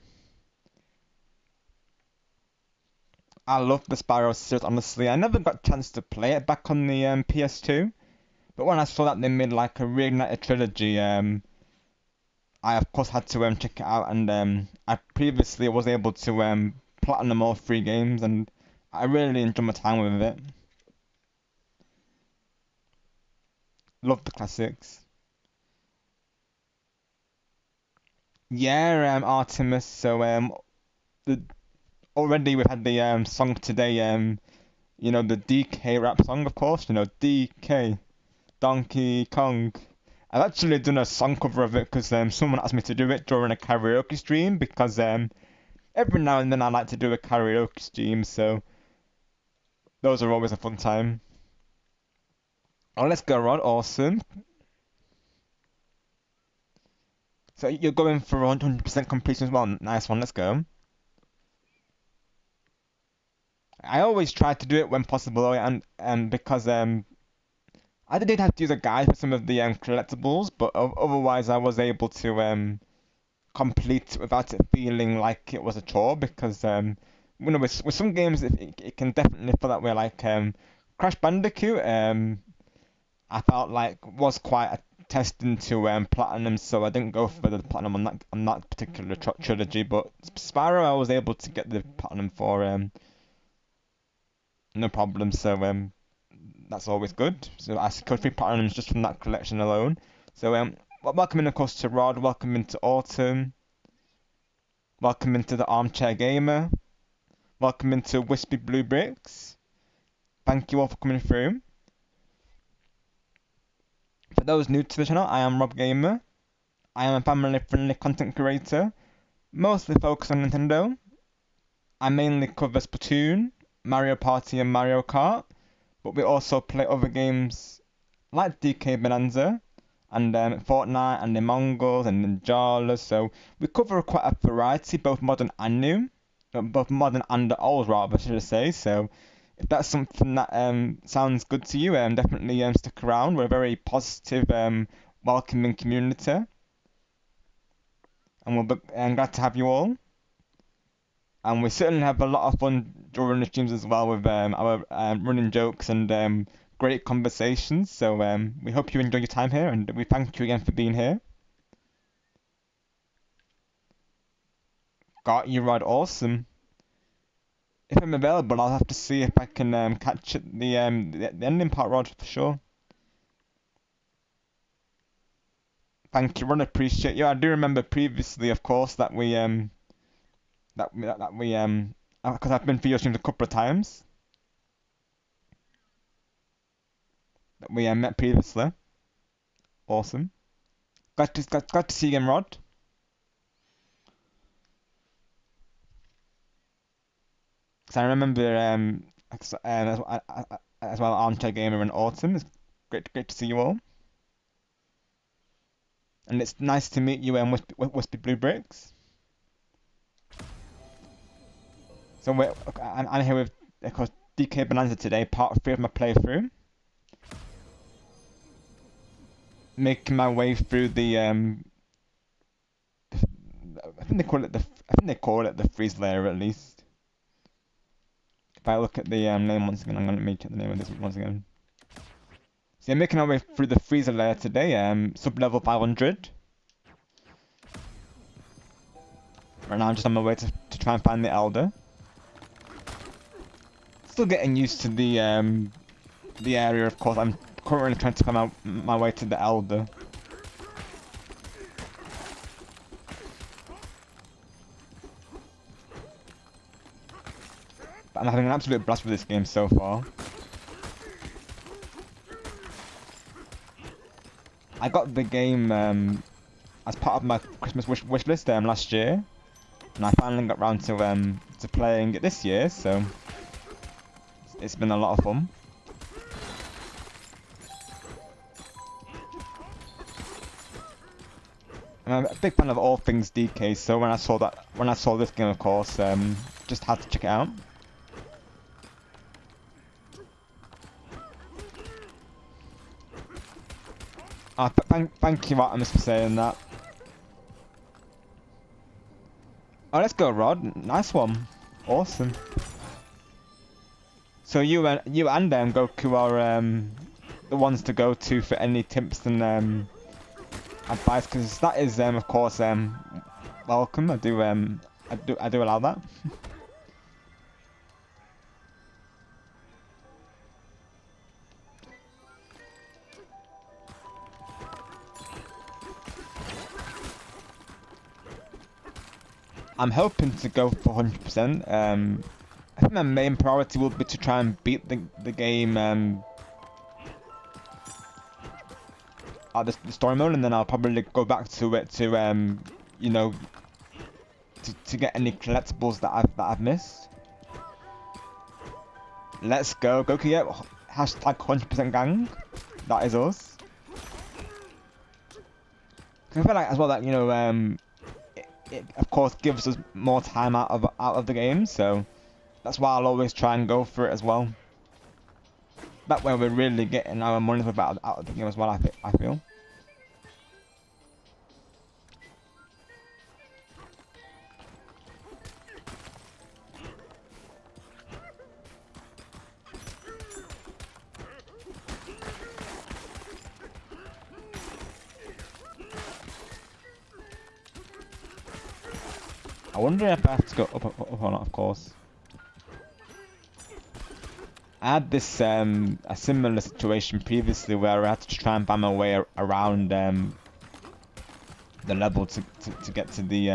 Speaker 2: I love the Sparrow series, honestly. I never got a chance to play it back on the PS2. But when I saw that they made like a reignited trilogy, I of course had to check it out. And I previously was able to platinum all 3 games. And I really enjoyed my time with it. Love the classics. Yeah, Artemis. So already we've had the song today. You know, the DK rap song, of course. You know, DK, Donkey Kong. I've actually done a song cover of it because someone asked me to do it during a karaoke stream because every now and then I like to do a karaoke stream, so those are always a fun time. Oh, let's go, Rod. Awesome. So you're going for 100% completion as well. Nice one. Let's go. I always try to do it when possible, and because I I did have to use a guide for some of the collectibles, but otherwise I was able to complete without it feeling like it was a chore because with some games it can definitely feel that way. Like Crash Bandicoot, I felt like was quite a testing to platinum, so I didn't go for the platinum on that particular trilogy. But Spyro, I was able to get the platinum for no problem. So that's always good. So I secured 3 platinums just from that collection alone. So welcome in, of course, to Rod. Welcome into Autumn. Welcome into the Armchair Gamer. Welcome into Wispy Blue Bricks. Thank you all for coming through. For those new to the channel, I am Rob Gamer. I am a family-friendly content creator, mostly focused on Nintendo. I mainly cover Splatoon, Mario Party and Mario Kart, but we also play other games like DK Bananza, and Fortnite, and Among Us, and Ninjala, so we cover quite a variety, both modern and new. Both modern and old, rather, should I say, so if that's something that sounds good to you, definitely stick around. We're a very positive, welcoming community, and we'll be glad to have you all. And we certainly have a lot of fun during the streams as well with our running jokes and great conversations. So we hope you enjoy your time here, and we thank you again for being here. Got you, Rod. Awesome. If I'm available, I'll have to see if I can catch the ending part, Rod, for sure. Thank you, Rod. Appreciate you. I do remember previously, of course, that we because I've been for your streams a couple of times. That we met previously. Awesome. Glad to see you again, Rod. Because I remember as well, Armchair Gamer and Autumn. It's great to see you all. And it's nice to meet you, Wispy Blue Bricks. So I'm here with, of course, DK Bananza today, part 3 of my playthrough. Making my way through the I think they call it the freeze layer, at least. If I look at the name once again, I'm gonna make it the name of this once again. So yeah, making our way through the freezer layer today, sub level 500. Right now I'm just on my way to try and find the Elder. Still getting used to the area, of course. I'm currently trying to find my way to the Elder. But I'm having an absolute blast with this game so far. I got the game as part of my Christmas wish list last year, and I finally got round to playing it this year, so it's been a lot of fun. I'm a big fan of all things DK, so when I saw this game, of course, just had to check it out. Thank you, Artemis, for saying that. Oh, let's go, Rod. Nice one. Awesome. So you and Goku are the ones to go to for any tips and advice, because that is of course welcome. I do allow that. I'm hoping to go for 100%. I think my main priority will be to try and beat the game at the story mode, and then I'll probably go back to it to you know, to get any collectibles that I've missed. Let's go, Goku! Yeah, hashtag 100% gang. That is us. I feel like as well that, you know, it of course gives us more time out of the game, so that's why I'll always try and go for it as well. that way we're really getting our money's worth out of the game as well, I feel. I wonder if I have to go up or not, of course. I had this a similar situation previously where I had to try and find my way around the level to get to the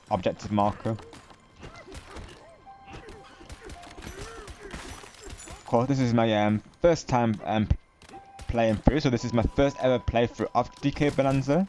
Speaker 2: objective marker. Of course, this is my first time playing through, so this is my first ever playthrough of DK Bonanza.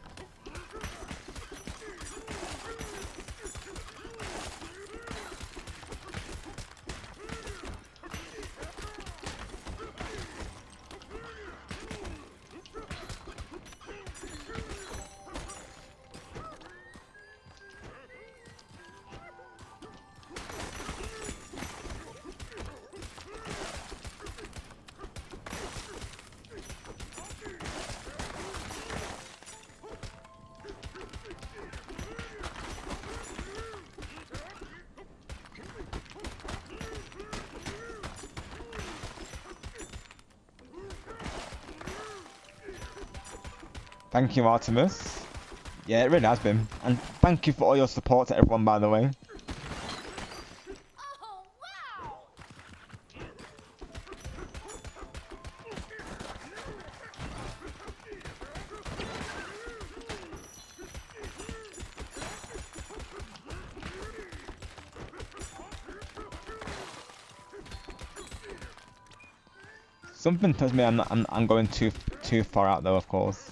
Speaker 2: Thank you, Artemis. Yeah, it really has been. And thank you for all your support to everyone, by the way.
Speaker 3: Oh, wow!
Speaker 2: Something tells me I'm going too far out though, of course.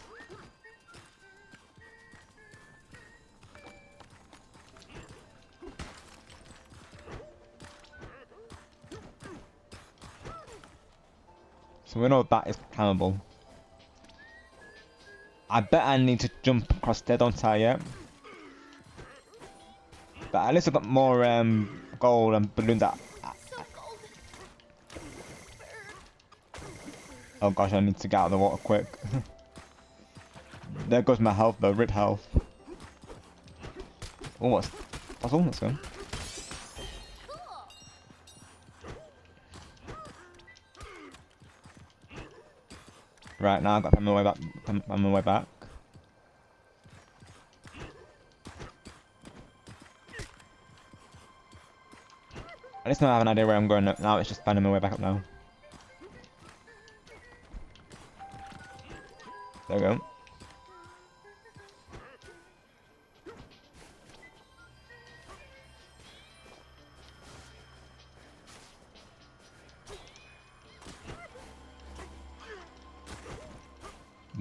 Speaker 2: So we know that is climbable. I bet I need to jump across there, don't I, yet? But at least I've got more gold and balloons that...
Speaker 3: So cold.
Speaker 2: Oh gosh, I need to get out of the water quick. There goes my health though, rip health. Oh, what's all? Let's go.
Speaker 3: Cool.
Speaker 2: Right, now I've got to find my way back. Find my way back. At least now I have an idea where I'm going now. It's just finding my way back up now. There we go.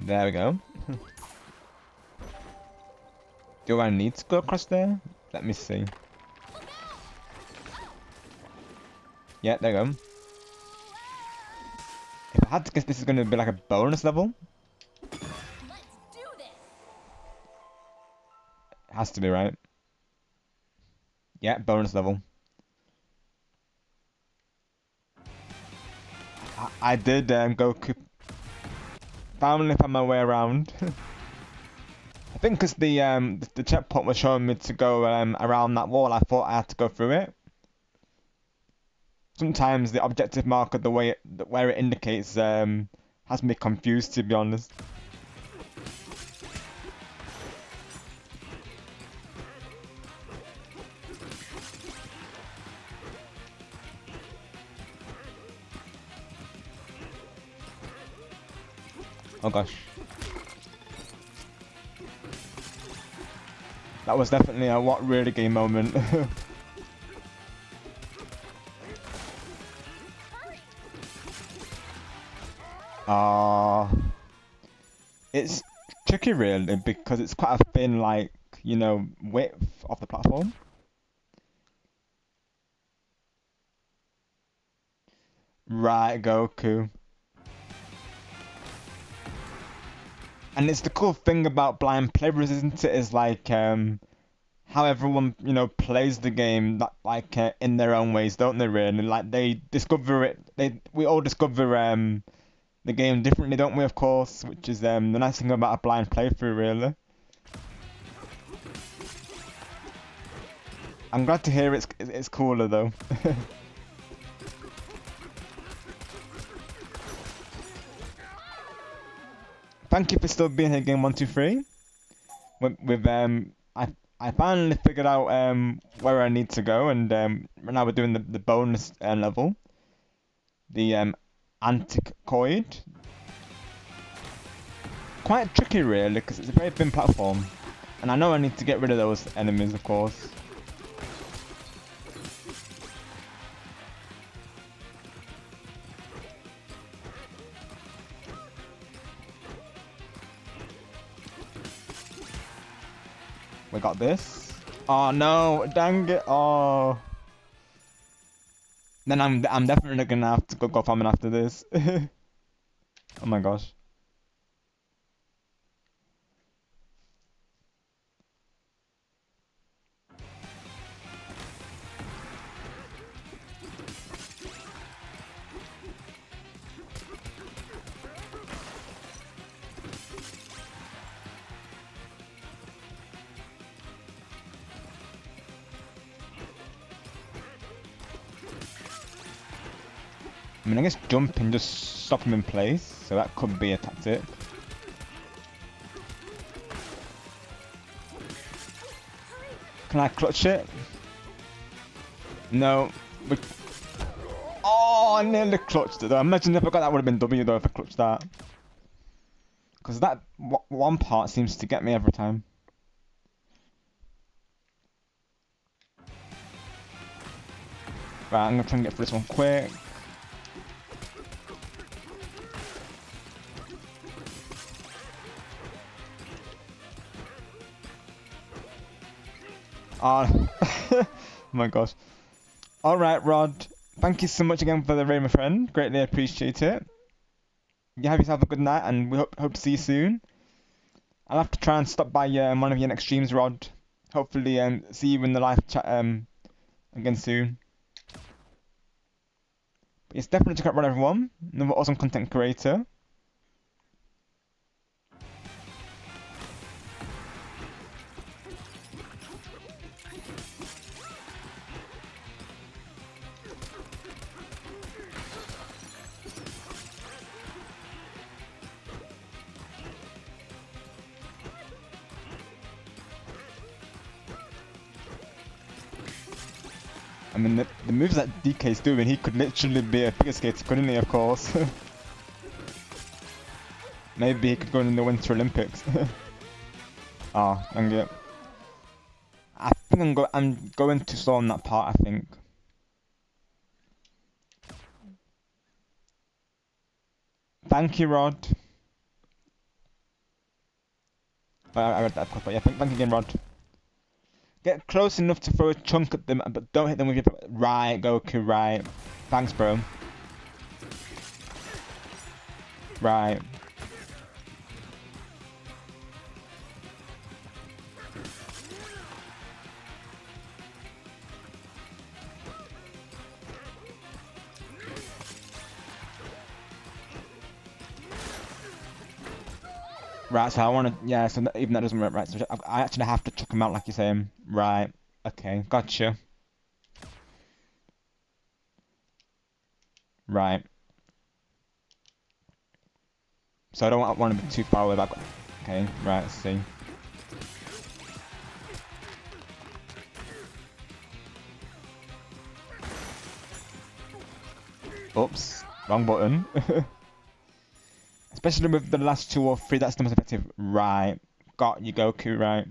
Speaker 2: There we go. Do I need to go across there? Let me see. Yeah, there you go. If I had to guess, this is going to be like a bonus level.
Speaker 3: Let's do this.
Speaker 2: It has to be, right? Yeah, bonus level. I did go finally found my way around. I think because the checkpoint was showing me to go around that wall, I thought I had to go through it. Sometimes the objective marker, the way where it indicates, has me confused, to be honest. Oh gosh. That was definitely a what really game moment. It's tricky really because it's quite a thin, like, you know, width of the platform. Right, Goku. And it's the cool thing about blind players, isn't it? Is like how everyone, you know, plays the game that like in their own ways, don't they? Really, like they discover it. We all discover the game differently, don't we? Of course, which is the nice thing about a blind playthrough, really. I'm glad to hear it's cooler though. Thank you for still being here, game 123. With I finally figured out where I need to go, and now we're doing the bonus level, the Anticoid. Quite tricky really, because it's a very thin platform, and I know I need to get rid of those enemies, of course. We got this. Oh no, dang it! Oh. Then I'm definitely gonna have to go farming after this. Oh my gosh. I mean, I guess jumping just stop him in place, so that could be a tactic. Can I clutch it? No. Oh, I nearly clutched it though. Imagine if I got that, would have been W though if I clutched that. Because that one part seems to get me every time. Right, I'm gonna try and get through this one quick. Oh, oh my gosh. Alright, Rod. Thank you so much again for the raid, my friend. Greatly appreciate it. You have yourself a good night, and we hope to see you soon. I'll have to try and stop by one of your next streams, Rod. Hopefully, see you in the live chat again soon. But yes, definitely check out Rod, everyone. Another awesome content creator. I mean, the moves that DK's doing, he could literally be a figure skater, couldn't he, of course? Maybe he could go in the Winter Olympics. Ah, dang it. I think I'm going too slow on that part, I think. Thank you, Rod. I read that, but yeah, thank you again, Rod. Get close enough to throw a chunk at them, but don't hit them with your... Right, Goku, right. Thanks, bro. Right. Right, so I want to... Yeah, so even that doesn't work, right. So I actually have to chuck him out like you're saying. Right. Okay, gotcha. Right. So I don't want to be too far away back. Okay, right, let's see. Oops, wrong button. Especially with the last 2 or 3, that's the most effective. Right. Got you, Goku, right.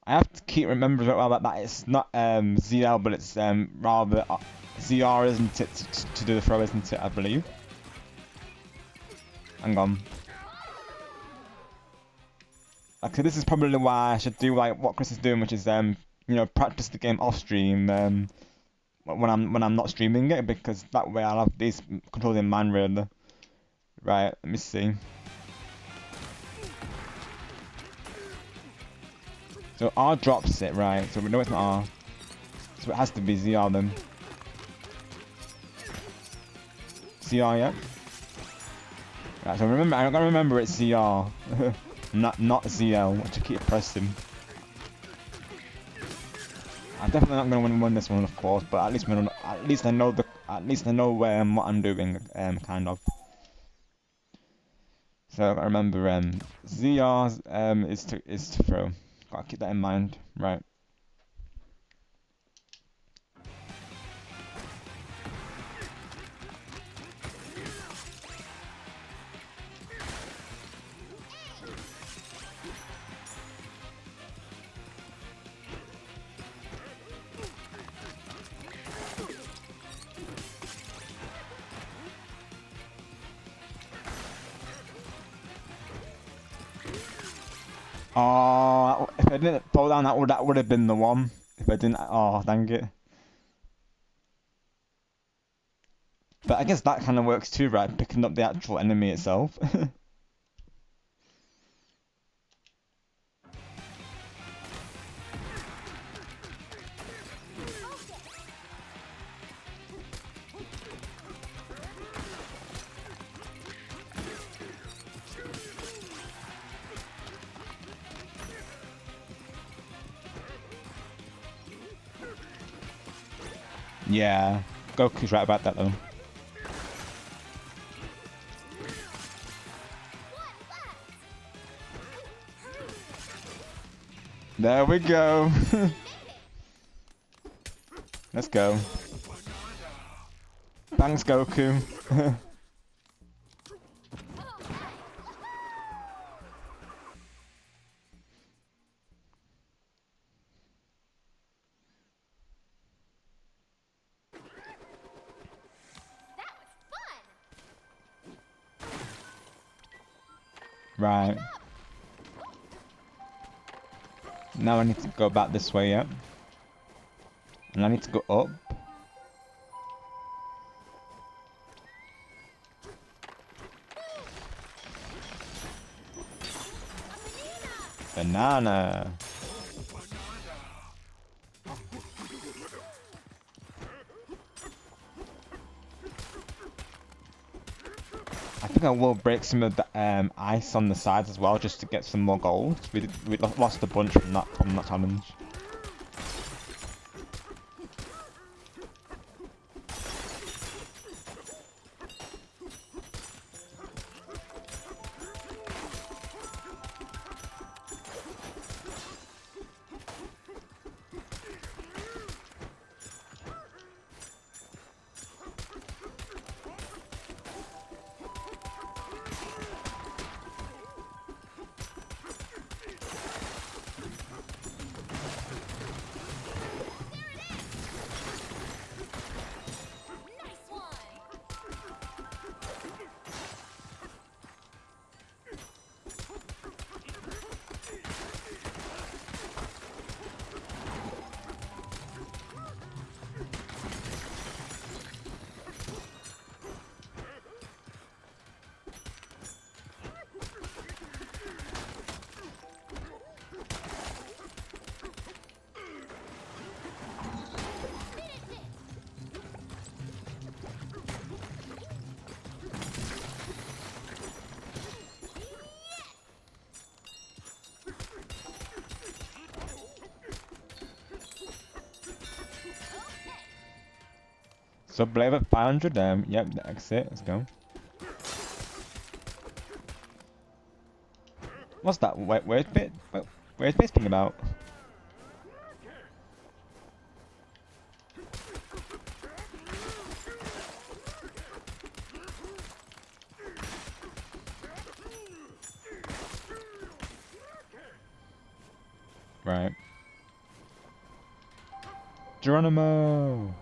Speaker 2: I have to keep remembering as well that it's not ZL, but it's rather ZR, isn't it, to do the throw, isn't it, I believe. Hang on. Like, so this is probably why I should do like what Chris is doing, which is you know, practice the game off stream when I'm not streaming it, because that way I'll have these controls in mind really. Right, let me see. So R drops it, right? So we know it's not R. So it has to be ZR then. CR, yeah. Right, so remember, I gotta remember it's CR, not ZL. Which I keep pressing. I'm definitely not gonna win this one, of course, but at least I know what I'm doing, kind of. So I gotta remember, ZR is to throw. Gotta keep that in mind, right? Oh, if I didn't fall down, that would have been the one. If I didn't, oh, dang it. But I guess that kind of works too, right? Picking up the actual enemy itself. Yeah, Goku's right about that though. There we go. Let's go. Thanks, Goku. Right. Now I need to go back this way, yeah. And I need to go up. Banana. I think I will break some of the ice on the sides as well, just to get some more gold. We lost a bunch from that challenge. So Blade at 500, yep, that's it, let's go. What's that? Where's Base being about? Right. Geronimo!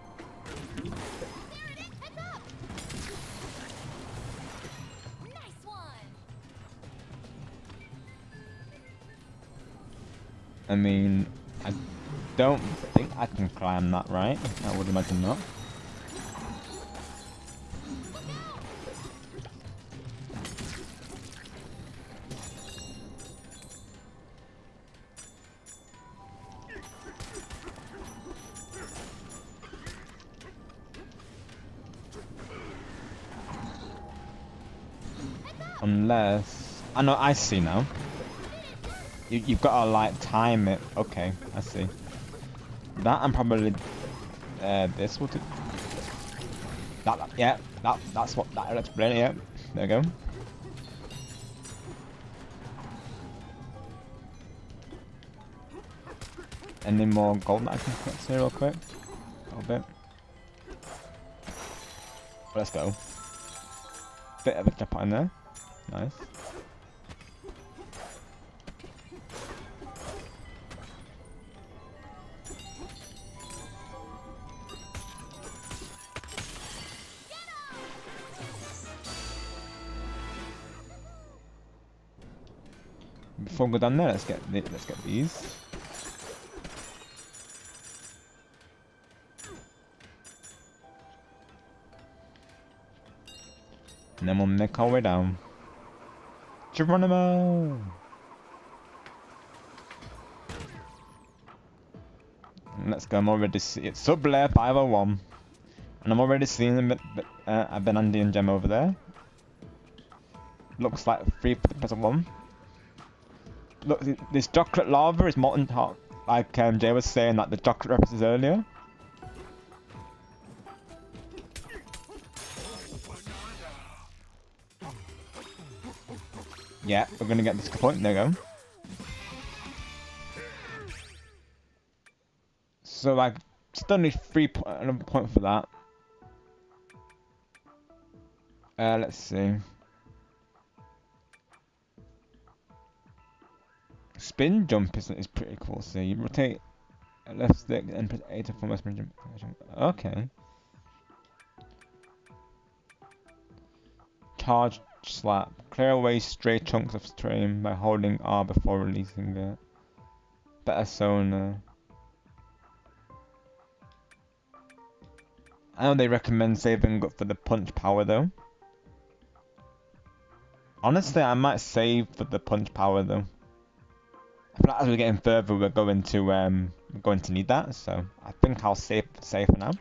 Speaker 2: I mean, I don't think I can climb that, right? I would imagine not. Unless... I know, I see now. You've got to, like, time it. Okay, I see. That and probably... this will do. Yeah, that's what... That'll explain it, yeah. There you go. Any more gold that I can collect here real quick? A little bit. Let's go. Bit of a jump in there. Nice. Before we go down there, let's get these. And then we'll make our way down. Geronimo! Let's go, I'm already seeing it's sub layer 501. And I'm already seeing a Bananza gem over there. Looks like 3 for the present one. Look, this chocolate lava is molten hot. Like Jay was saying that the chocolate references earlier. Yeah, we're gonna get this point. There you go. So I still need another point for that. Let's see. Spin jump is pretty cool. So you rotate left stick and press A to form a spin jump. Okay. Charge slap. Clear away stray chunks of stream by holding R before releasing it. Better sonar. I know they recommend saving up for the punch power though. Honestly, I might save for the punch power though. I feel like as we're getting further, we're going to need that. So I think I'll save for now.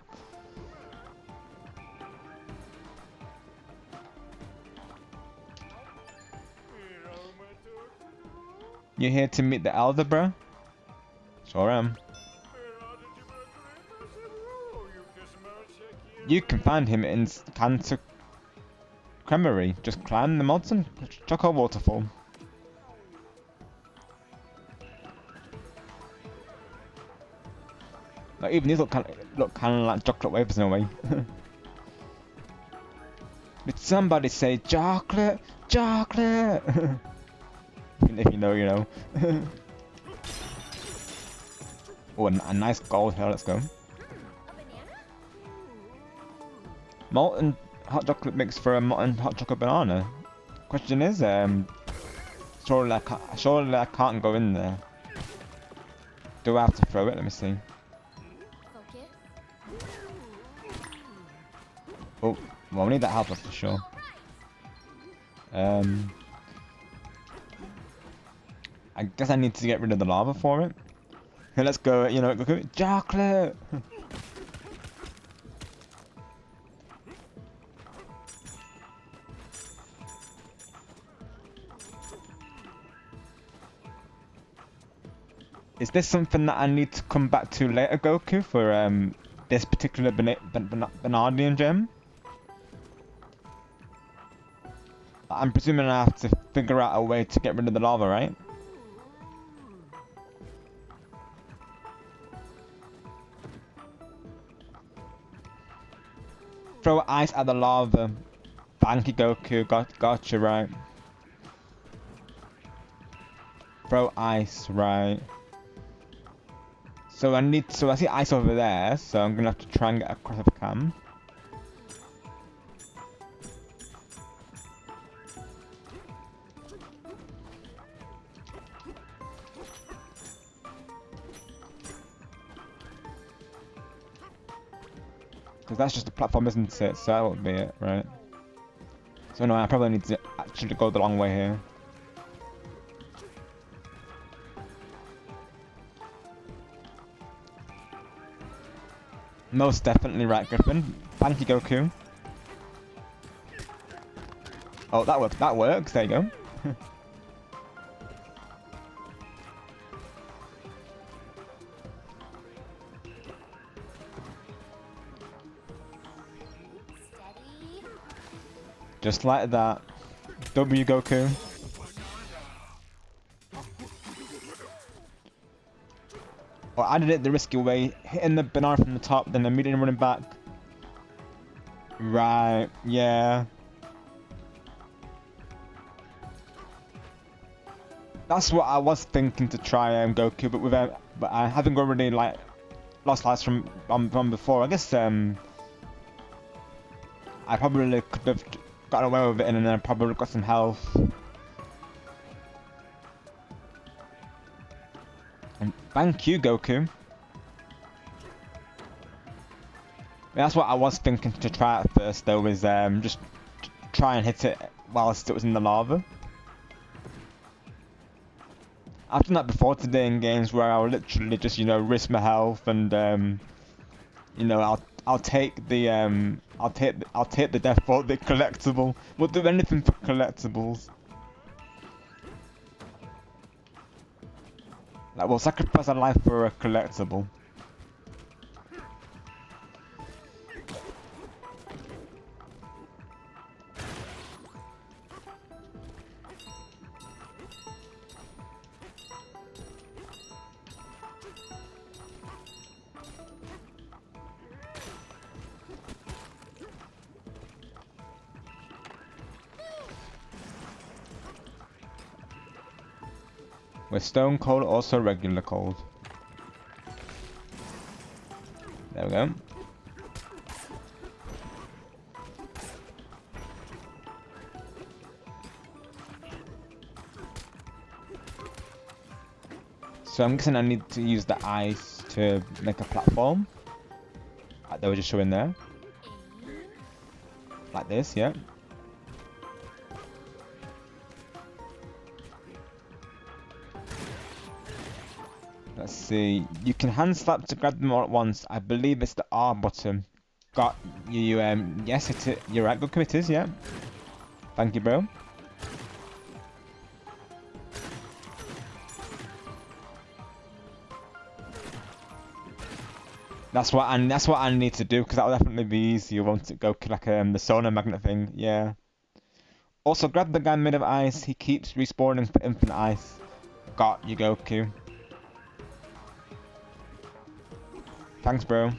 Speaker 2: You here to meet the elder, bro? Sure am. You can find him in Cancer Creamery. Just climb the mountain, Choco Waterfall. Like even these look kind of like chocolate wafers in a way. Did somebody say chocolate? Chocolate! If you know, you know. Oh, a nice gold here. Let's go. Molten hot chocolate mix for a molten hot chocolate banana. Question is, surely I can't go in there. Do I have to throw it? Let me see. Oh, well, we need that help for sure. I guess I need to get rid of the lava for it. Here, let's go. You know, go chocolate. Is this something that I need to come back to later, Goku, for this particular Bananza gem? I'm presuming I have to figure out a way to get rid of the lava, right? Throw ice at the lava. Thank you, Goku. Gotcha, right. Throw ice, right. So I see ice over there, so I'm gonna have to try and get across if I can. Because that's just a platform, isn't it? So that won't be it, right? So no, I probably need to actually go the long way here. Most definitely right, Griffin. Thank you, Goku. Oh, that works. That works. There you go.
Speaker 3: Steady.
Speaker 2: Just like that. W Goku. Oh, I did it the risky way, hitting the banana from the top, then immediately running back. Right, yeah. That's what I was thinking to try Goku, but without, but I haven't already like lost lives from before. I guess I probably could have gotten away with it, and then I probably got some health. And thank you, Goku. That's what I was thinking to try at first, though, is just try and hit it whilst it was in the lava. I've done that before today in games where I'll literally just, you know, risk my health and you know, I'll take the I'll take the death for the collectible. We'll do anything for collectibles. Like, we'll sacrifice our life for a collectible. We're stone cold, also regular cold. There we go. So I'm guessing I need to use the ice to make a platform. Like they were just showing there. Like this, yeah. Let's see. You can hand slap to grab them all at once. I believe it's the R button. Got you. Yes, it's it. You're right. Good committers. Yeah. Thank you, bro. That's what I need to do because that'll definitely be easier. Won't it go like the sonar magnet thing? Yeah. Also, grab the guy made of ice. He keeps respawning for infinite ice. Got you, Goku. Thanks, bro.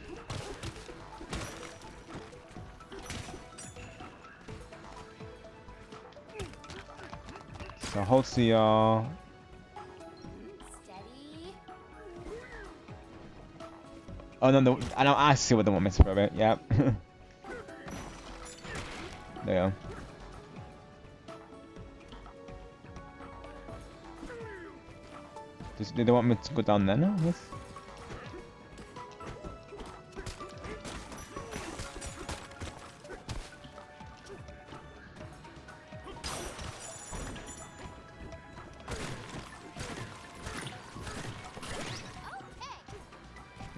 Speaker 2: So hold CR.
Speaker 3: Steady.
Speaker 2: Oh no, I know I see what they want me to throw it. Yep. There you go. Do they want me to go down there now? Yes.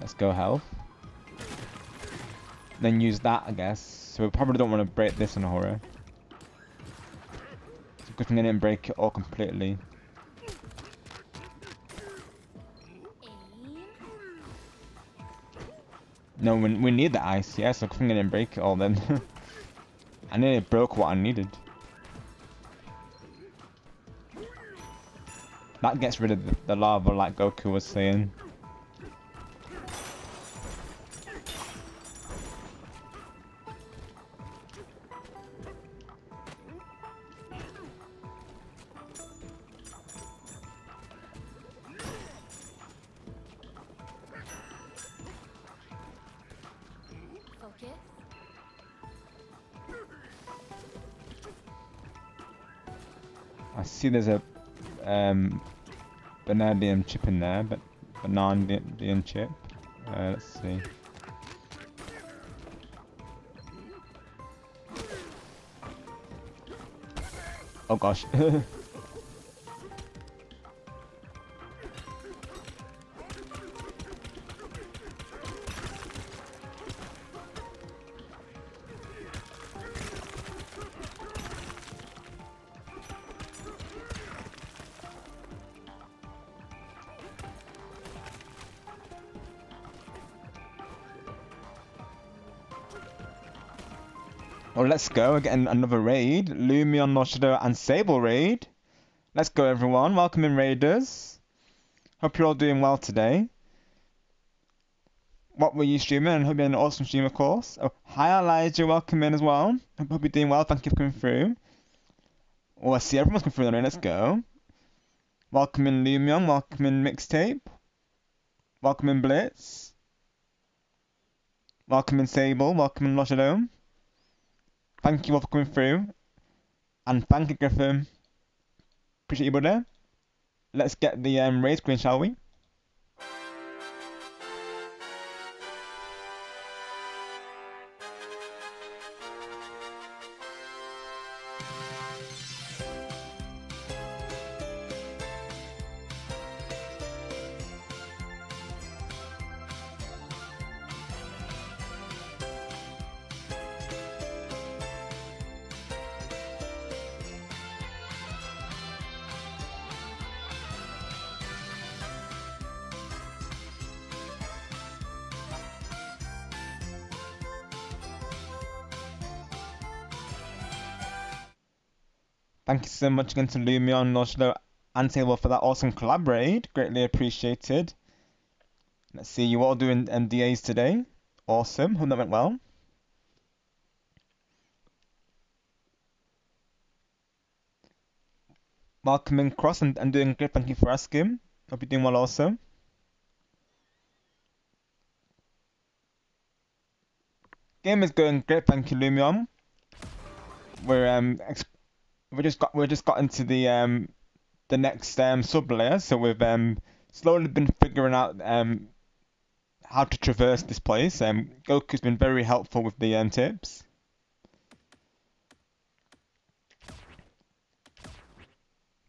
Speaker 2: Let's go health. Then use that, I guess. So we probably don't want to break this in a hurry. So good thing I didn't break it all completely.
Speaker 3: Aim.
Speaker 2: No, we need the ice, yeah, so good thing I didn't break it all then. I nearly broke what I needed. That gets rid of the lava like Goku was saying.
Speaker 3: Focus.
Speaker 2: I see there's a vanadium chip in there, but vanadium chip. Let's see. Oh gosh. Well, let's go. We're getting another raid. Lumion, Noshido, and Sable raid. Let's go, everyone. Welcome in, raiders. Hope you're all doing well today. What were you streaming? And hope you had an awesome stream, of course. Oh, hi, Elijah. Welcome in as well. Hope you're doing well. Thank you for coming through. Oh, I see everyone's coming through the raid. Let's go. Welcome in, Lumion. Welcome in, Mixtape. Welcome in, Blitz. Welcome in, Sable. Welcome in, Noshido. Thank you all for coming through. And thank you, Griffin. Appreciate you, brother. Let's get the raid screen, shall we? Thank you so much again to Lumion, Noshlo, and Table for that awesome collab raid. Greatly appreciated. Let's see, you all doing MDAs today. Awesome. Hope that went well. Welcome in, Cross, and doing great. Thank you for asking. Hope you're doing well also. Game is going great. Thank you, Lumion. We just got into the next sub layer, so we've slowly been figuring out how to traverse this place. Goku's been very helpful with the tips.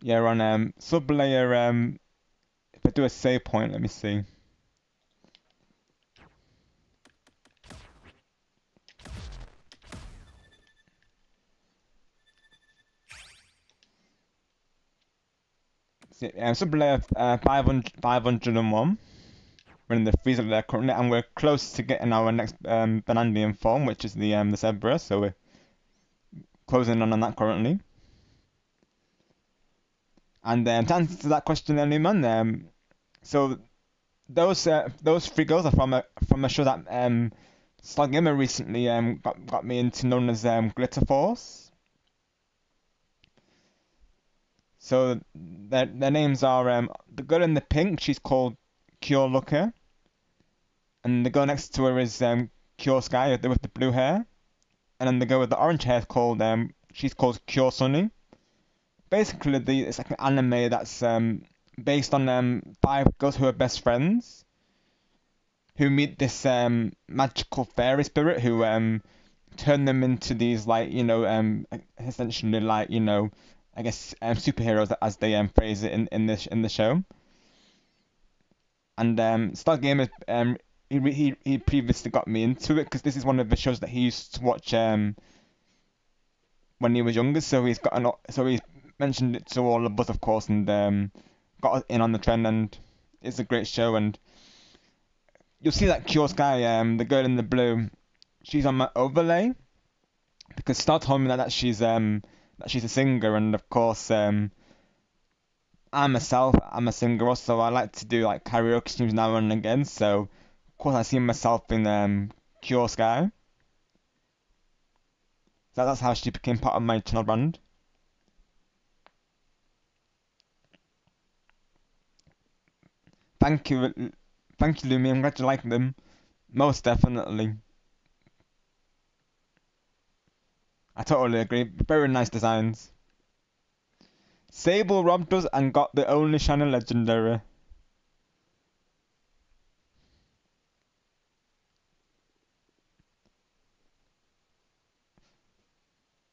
Speaker 2: Yeah, we're on sub layer. If I do a save point, let me see. Sub layer 501. We're in the freezer layer currently, and we're close to getting our next Banandian form, which is the zebra. So we're closing on that currently. And to answer that question, Newman, so those three girls are from a show that Sluggamer recently got me into, known as Glitter Force. So their names are the girl in the pink, she's called Cure Looker, and the girl next to her is Cure Sky with the blue hair, and then the girl with the orange hair is called she's called Cure Sunny. Basically, it's like an anime that's based on five girls who are best friends, who meet this magical fairy spirit who turn them into these, like, essentially, like, I guess superheroes, as they phrase it in the show. And Stargamer, he previously got me into it because this is one of the shows that he used to watch when he was younger. So he's mentioned it to all of us, of course, and got us in on the trend. And it's a great show. And you'll see that Cure Sky, the girl in the blue, she's on my overlay because Star told me that she's a singer, and of course I'm a singer also. I like to do like karaoke streams now and again, so of course I see myself in Cure Sky. So that's how she became part of my channel brand. Thank you, Lumi. I'm glad you like them. Most definitely. I totally agree. Very nice designs. Sable robbed us and got the only shiny legendary.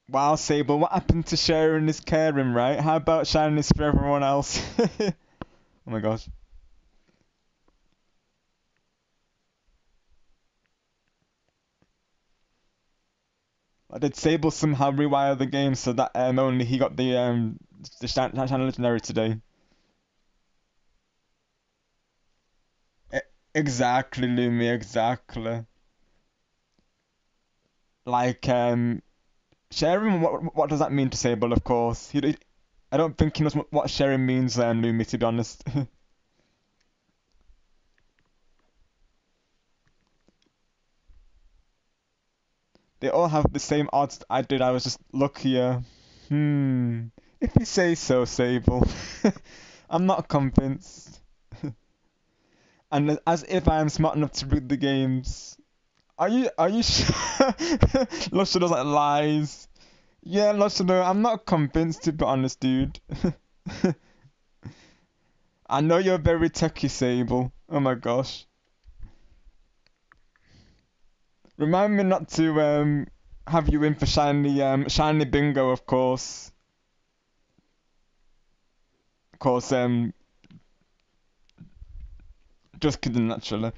Speaker 2: Wow, Sable, what happened to sharing is caring, right? How about sharing this for everyone else? Oh my gosh. Did Sable somehow rewire the game so that only he got the shiny legendary today? E- exactly, Lumi, exactly. Like Sharing, what does that mean to Sable, of course? I don't think he knows what sharing means, Lumi, to be honest. They all have the same odds I did, I was just luckier. If you say so, Sable. I'm not convinced. And as if I am smart enough to read the games. Are you sure? Lusher does like lies. Yeah, Lusher, I'm not convinced, to be honest, dude. I know you're very techie, Sable. Oh my gosh. Remind me not to have you in for shiny bingo, of course. Of course, just kidding, naturally.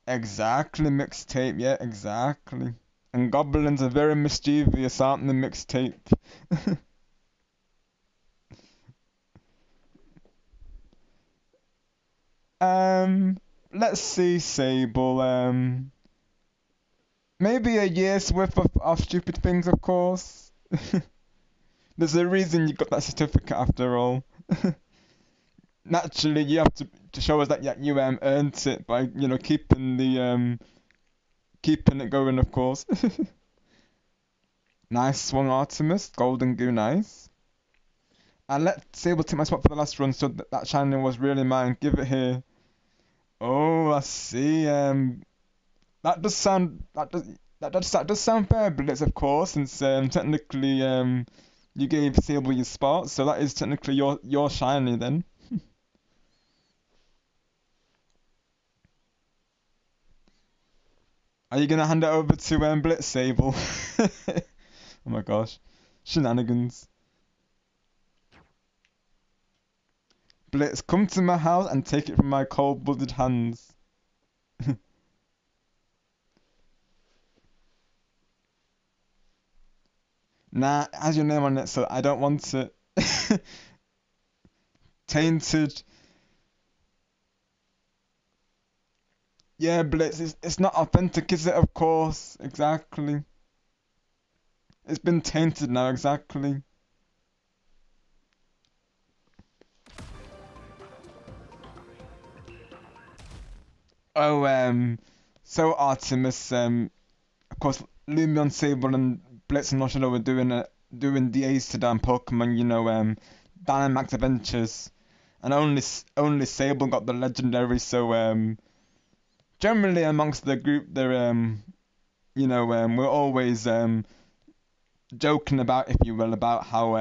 Speaker 2: Exactly, mixtape, yeah, exactly. And goblins are very mischievous, aren't they, mixtape? Um, let's see, Sable. Maybe a year's worth of stupid things, of course. There's a reason you got that certificate after all. Naturally, you have to show us that you earned it by keeping it going, of course. Nice swung, Artemis. Golden goo, nice. And let Sable take my spot for the last run, so that shiny was really mine. Give it here. Oh, I see. That does sound that does sound fair, Blitz, of course, since technically you gave Sable your spot, so that is technically your shiny then. Are you gonna hand it over to Blitz, Sable? Oh my gosh, shenanigans. Blitz, come to my house and take it from my cold-blooded hands. Nah, it has your name on it, so I don't want it. Tainted. Yeah, Blitz, it's not authentic, is it? Of course, exactly. It's been tainted now, exactly. Oh, so Artemis, of course, Lumion, Sable, and Blitz and Noshino were doing DAs to damn Pokemon, Dynamax Adventures, and only Sable got the legendary. So generally amongst the group, we're always joking about, if you will, about how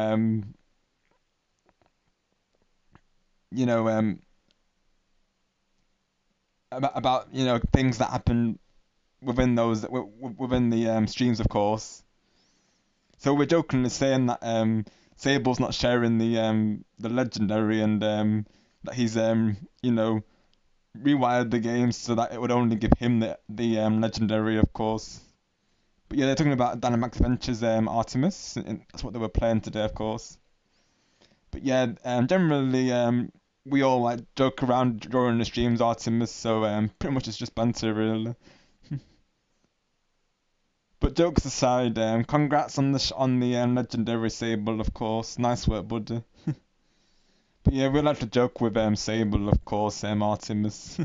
Speaker 2: you know about things that happen within within the streams, of course. So we're jokingly saying that Sable's not sharing the legendary, and that he's rewired the game so that it would only give him the legendary, of course. But yeah, they're talking about Dynamax Adventures Artemis, and that's what they were playing today, of course. But yeah, generally we all like joke around during the streams Artemis, so pretty much it's just banter, really. But jokes aside, congrats on the legendary Sable, of course. Nice work, buddy. But yeah, we like to joke with Sable, of course, Artemis.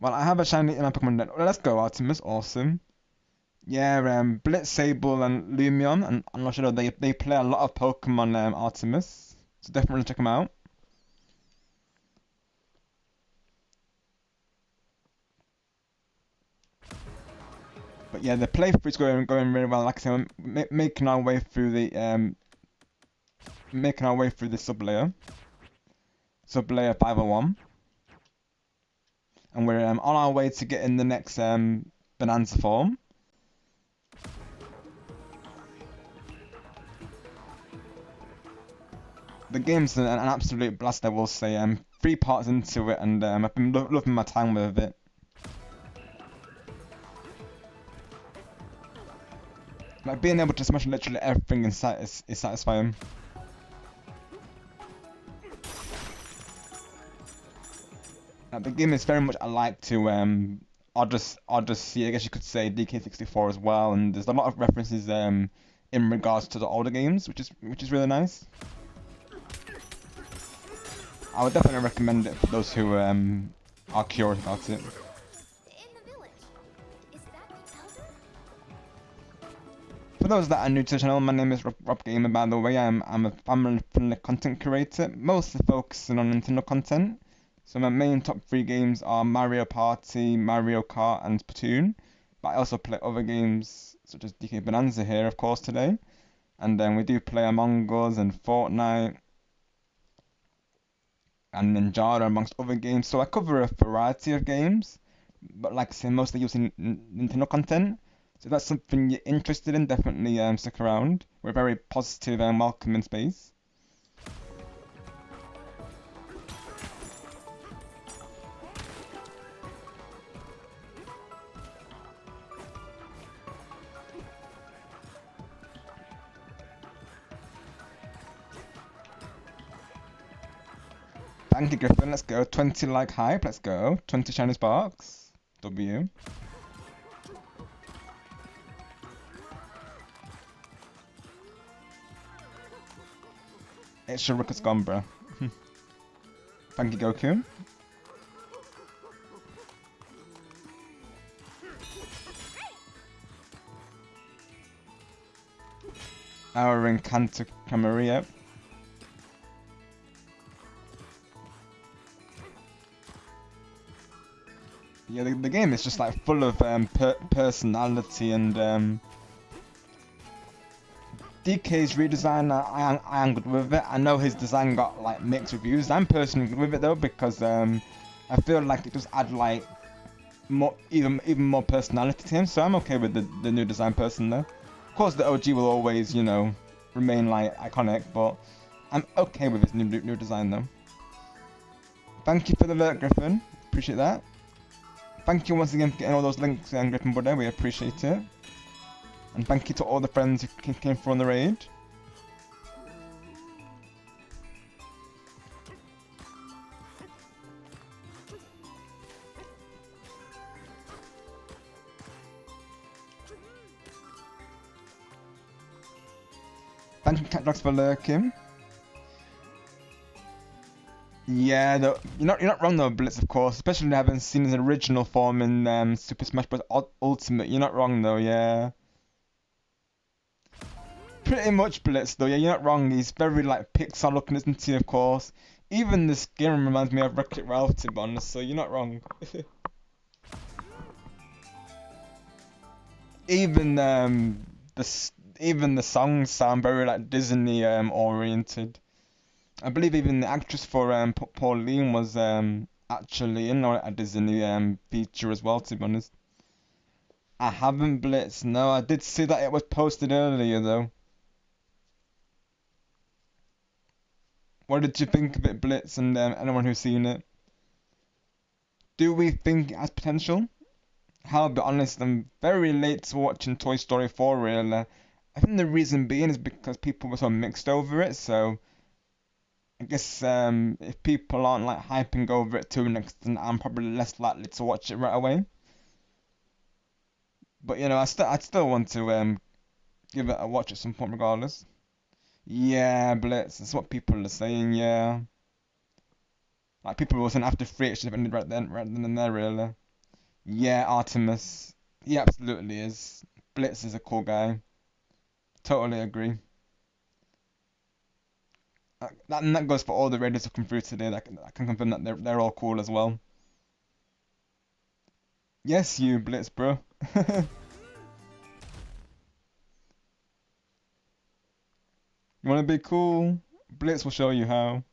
Speaker 2: Well, I have a shiny in my Pokemon deck. Well, let's go, Artemis. Awesome. Yeah, Blitz, Sable, and Lumion, and I'm not sure they play a lot of Pokemon, Artemis. So definitely check them out. But yeah, the playthrough's going really well. Like I said, we're making our way through the sub layer 501, and we're on our way to getting the next Bananza form. The game's an absolute blast, I will say. 3 parts into it, and I've been loving my time with it. Like, being able to smash literally everything is satisfying. The game is very much alike to Odyssey, I guess you could say DK64 as well, and there's a lot of references in regards to the older games, which is really nice. I would definitely recommend it for those who are curious about it.
Speaker 3: In the village. Is that the elder?
Speaker 2: For those that are new to the channel, my name is Rob Gamer, by the way. I'm a family-friendly content creator, mostly focusing on Nintendo content. So my main top 3 games are Mario Party, Mario Kart, and Splatoon. But I also play other games such as DK Bananza here, of course, today. And then we do play Among Us and Fortnite and Ninjara, amongst other games. So I cover a variety of games, but like I say, mostly using Nintendo content. So if that's something you're interested in, definitely stick around. We're a very positive and welcoming space. Thank you, Griffin. Let's go. 20 like hype. Let's go. 20 shiny sparks. W. It's Shurika's gone, bro. Thank you, Goku. Our Encanto Camarilla. Yeah, the game is just like full of personality and DK's redesign. I am good with it. I know his design got like mixed reviews. I'm personally good with it though because I feel like it just add like more even more personality to him. So I'm okay with the new design person though. Of course, the OG will always remain like iconic, but I'm okay with his new design though. Thank you for the alert, Griffin. Appreciate that. Thank you once again for getting all those links, Griffin Buddy. We appreciate it. And thank you to all the friends who came through on the raid. Thank you, CatDogs, for lurking. Yeah, you're not wrong though, Blitz, of course. Especially having seen his original form in Super Smash Bros. Ultimate. You're not wrong though, yeah. Pretty much Blitz though, yeah, you're not wrong. He's very like Pixar looking, isn't he, of course. Even the skin reminds me of Wreck-It Ralph, to be honest, so you're not wrong. Even the songs sound very like Disney oriented. I believe even the actress for Pauline was actually in a Disney feature as well, to be honest. I haven't Blitz, no, I did see that it was posted earlier though. What did you think of it, Blitz, and anyone who's seen it? Do we think it has potential? I'll be honest, I'm very late to watching Toy Story 4 really. I think the reason being is because people were so mixed over it, so I guess if people aren't like hyping over it to an extent, I'm probably less likely to watch it right away. But I'd still want to give it a watch at some point regardless. Yeah, Blitz, that's what people are saying, yeah. Like people were saying after 3 it should have ended right then and there really. Yeah, Artemis. He absolutely is. Blitz is a cool guy. Totally agree. And that goes for all the raiders who come through today. I can confirm that they're all cool as well. Yes, you Blitz, bro. You wanna be cool? Blitz will show you how.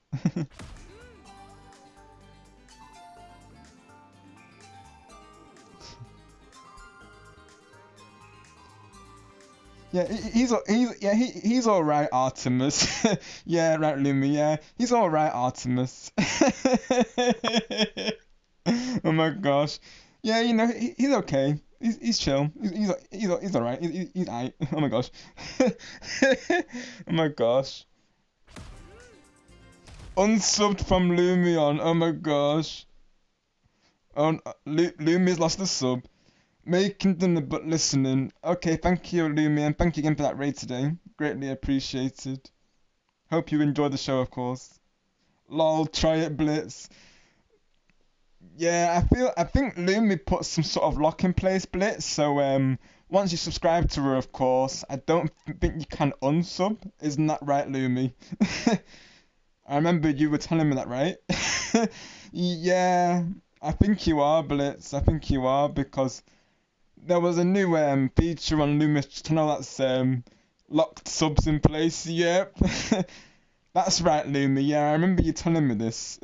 Speaker 2: Yeah, he's all right, Artemis. Yeah, right, Lumi. Yeah, he's all right, Artemis. Oh my gosh. Yeah, he's okay. He's chill. He's alright. He's alright. Oh my gosh. Oh my gosh. Unsubbed from Lumion. Oh my gosh. Oh, Lumi's lost the sub. Making dinner but listening. Okay, thank you, Lumi, and thank you again for that raid today. Greatly appreciated. Hope you enjoy the show, of course. Lol, try it, Blitz. Yeah, I think Lumi put some sort of lock in place, Blitz. So once you subscribe to her, of course, I don't think you can unsub. Isn't that right, Lumi? I remember you were telling me that, right? Yeah, I think you are, Blitz. I think you are because there was a new feature on Lumi's channel that's locked subs in place. Yep. That's right, Lumi. Yeah, I remember you telling me this.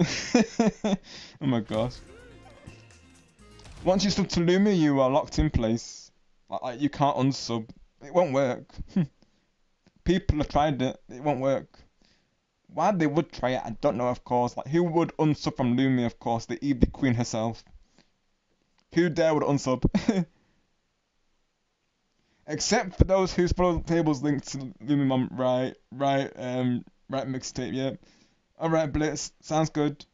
Speaker 2: Oh my gosh. Once you sub to Lumi, you are locked in place. Like you can't unsub. It won't work. People have tried it. It won't work. Why they would try it, I don't know, of course. Like, who would unsub from Lumi, of course? The Evie Queen herself. Who dare would unsub? Except for those whose follow the tables linked to Lumi Mom. Right, mixtape, yeah. Alright, Blitz. Sounds good.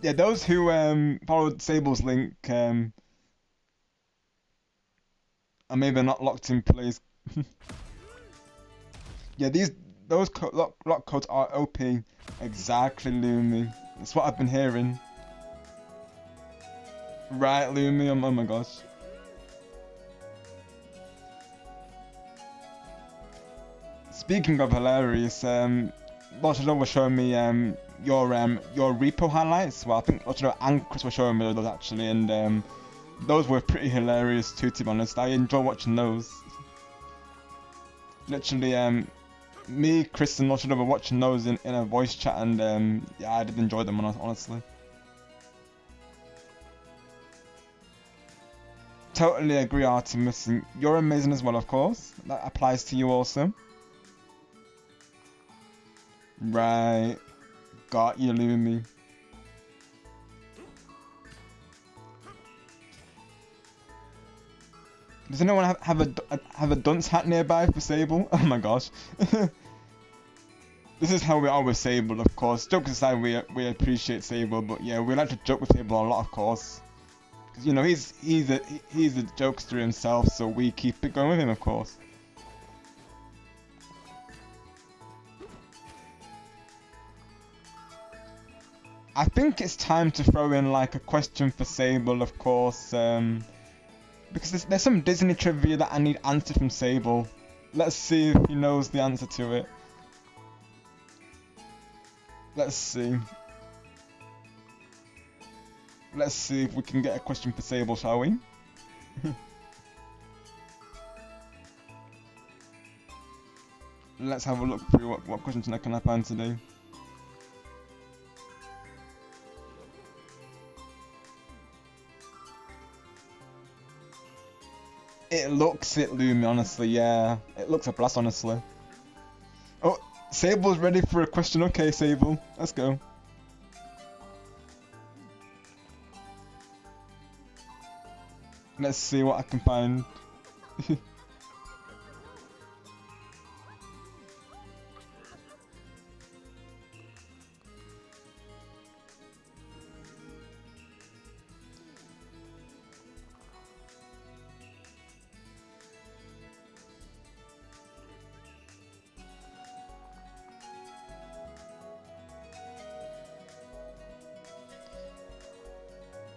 Speaker 2: Yeah, those who followed Sable's link are maybe not locked in place. Yeah, those lock codes are OP. Exactly, Lumi. That's what I've been hearing. Right, Lumi. Oh my gosh. Speaking of hilarious, Lochado was showing me your repo highlights. Well, I think Lochado and Chris were showing me those actually, and those were pretty hilarious too. To be honest, I enjoy watching those. Literally, me, Chris, and Lochado were watching those in a voice chat, and yeah, I did enjoy them honestly. Totally agree, Artemis. And you're amazing as well, of course. That applies to you also. Right. Got you, Lumi. Does anyone have a dunce hat nearby for Sable? Oh my gosh. This is how we are with Sable, of course. Jokes aside, we appreciate Sable, but yeah, we like to joke with Sable a lot, of course. Because you know he's a jokester himself, so we keep it going with him, of course. I think it's time to throw in like a question for Sable, of course, because there's some Disney trivia that I need answered from Sable. Let's see if he knows the answer to it. Let's see. Let's see if we can get a question for Sable, shall we? Let's have a look through what questions can I find today. It looks it, Lumi, honestly, yeah. It looks a blast, honestly. Oh, Sable's ready for a question. Okay, Sable, let's go. Let's see what I can find.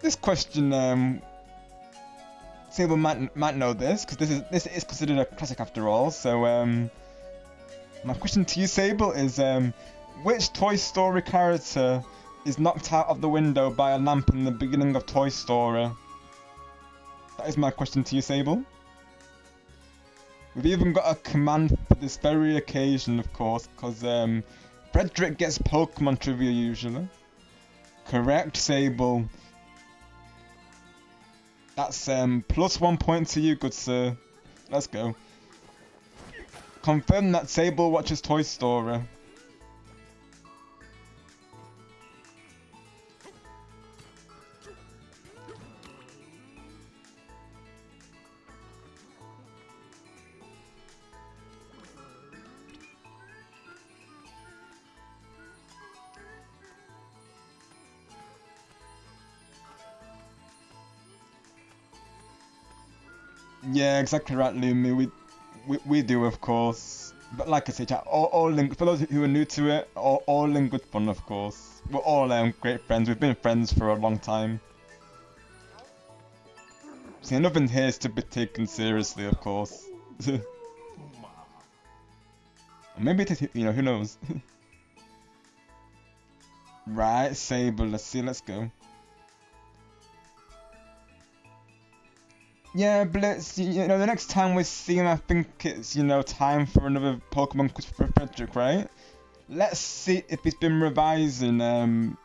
Speaker 2: This question, Sable might know this because this is considered a classic after all. So, my question to you, Sable, is which Toy Story character is knocked out of the window by a lamp in the beginning of Toy Story? That is my question to you, Sable. We've even got a command for this very occasion, of course, because Frederick gets Pokemon trivia usually. Correct, Sable. That's plus 1 point to you, good sir. Let's go. Confirm that Sable watches Toy Story. Yeah, exactly right, Lumi. We do, of course. But like I say, chat, all in, for those who are new to it, all in good fun, of course. We're all great friends. We've been friends for a long time. See, nothing here is to be taken seriously, of course. Maybe it is, you know, who knows? Right, Sable, let's see, let's go. Yeah, Blitz, you know, the next time we see him, I think it's, you know, time for another Pokemon quiz for Frederick, right? Let's see if he's been revising,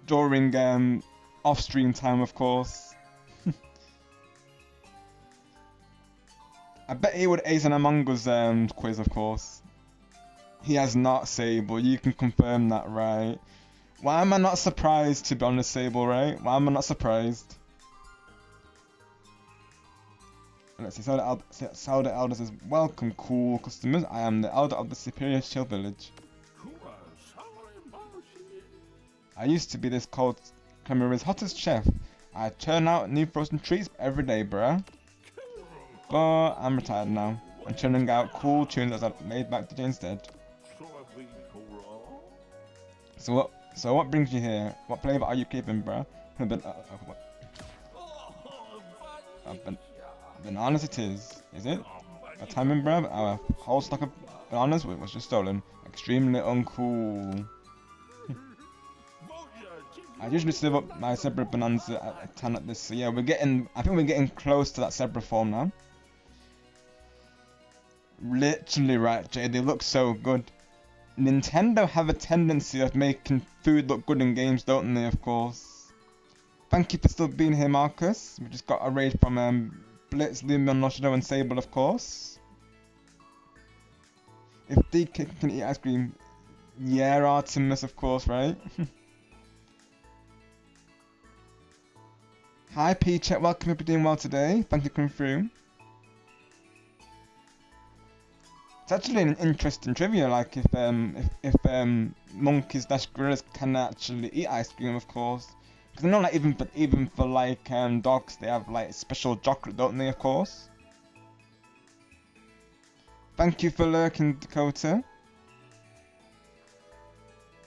Speaker 2: during, off-stream time, of course. I bet he would ace an Among Us, quiz, of course. He has not, Sable, you can confirm that, right? Why am I not surprised, to be honest, Sable, right? Why am I not surprised? Let's see, Sauda Elder says, welcome, cool customers. I am the Elder of the Superior Chill Village. I used to be this cold Clemira's hottest chef. I turn out new frozen treats every day, bruh. But I'm retired now. I'm churning out cool tunes as I've made back today instead. So what brings you here? What flavor are you keeping, bruh? Bananas it is it? A timing, bruh? Our whole stock of bananas was just stolen. Extremely uncool. I usually save up my Zebra Bonanza at 10 at this, so yeah, I think we're getting close to that Zebra form now. Literally right, Jay, they look so good. Nintendo have a tendency of making food look good in games, don't they, of course. Thank you for still being here, Marcus. We just got a raid from Blitz, Lumion, Noshido and Sable, of course. If DK can eat ice cream, yeah, Artemis, of course, right? Hi P-Check, welcome, hope you're doing well today. Thank you for coming through. It's actually an interesting trivia, like if monkeys dash gorillas can actually eat ice cream, of course. Because I know, like even for like dogs, they have like special chocolate, don't they? Of course. Thank you for lurking, Dakota.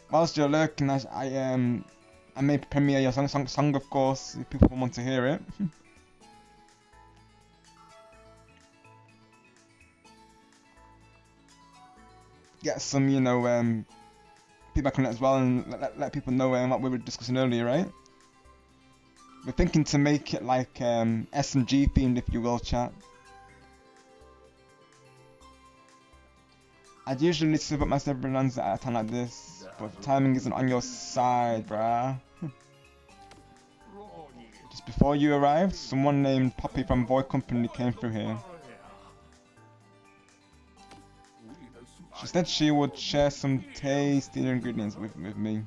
Speaker 2: Whilst you're lurking, I may premiere your song, of course, if people want to hear it. Get some, you know, feedback on it as well, and let people know what we were discussing earlier, right? We're thinking to make it like S&G themed, if you will, chat. I'd usually save up my Bonanza at a time like this, but timing isn't on your side, bruh. Just before you arrived, someone named Poppy from Boy Company came through here. She said she would share some tasty ingredients with me.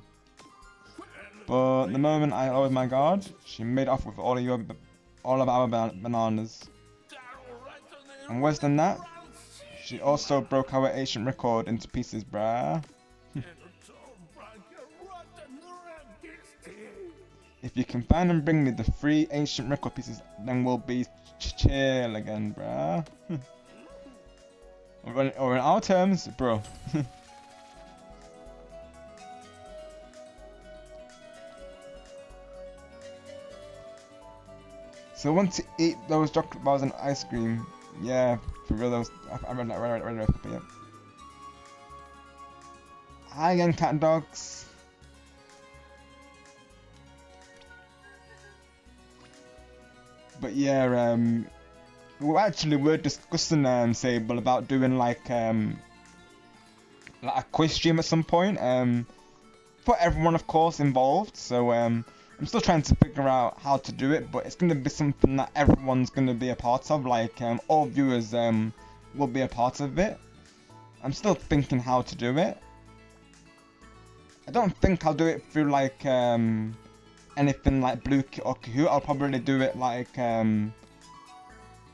Speaker 2: But the moment I lowered my guard, she made off with all of our bananas. And worse than that, she also broke our ancient record into pieces, bruh. If you can find and bring me the 3 ancient record pieces, then we'll be chill again, bruh. Or in our terms, bro. So I want to eat those chocolate bars and ice cream. Yeah, for real, I read that, yeah. Hi again, cat and dogs. But yeah, we're discussing Sable about doing like a quiz stream at some point for everyone, of course, involved. So I'm still trying to figure out how to do it, but it's gonna be something that everyone's gonna be a part of. Like all viewers will be a part of it. I'm still thinking how to do it. I don't think I'll do it through like anything like Blue or Kahoot. I'll probably do it like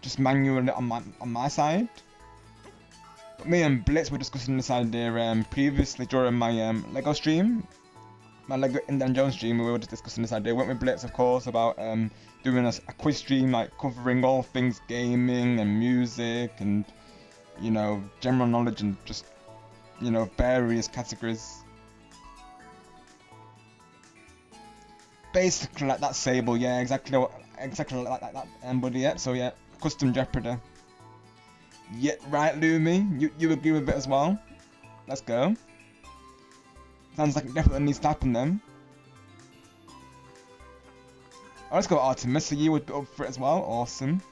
Speaker 2: just manually on my side. But me and Blitz were discussing this idea previously during my Lego stream. my Lego Indiana Jones stream, we were just discussing this idea, weren't we, Blitz, of course, about doing a quiz stream, like covering all things gaming and music and, you know, general knowledge and just, you know, various categories. Basically like that, Sable, yeah, exactly like that, buddy, yeah, so yeah, custom Jeopardy. Yeah, right, Lumi, you agree with it as well? Let's go. Sounds like it definitely needs to happen then. Oh, let's go Artemis, so you would be up for it as well, awesome.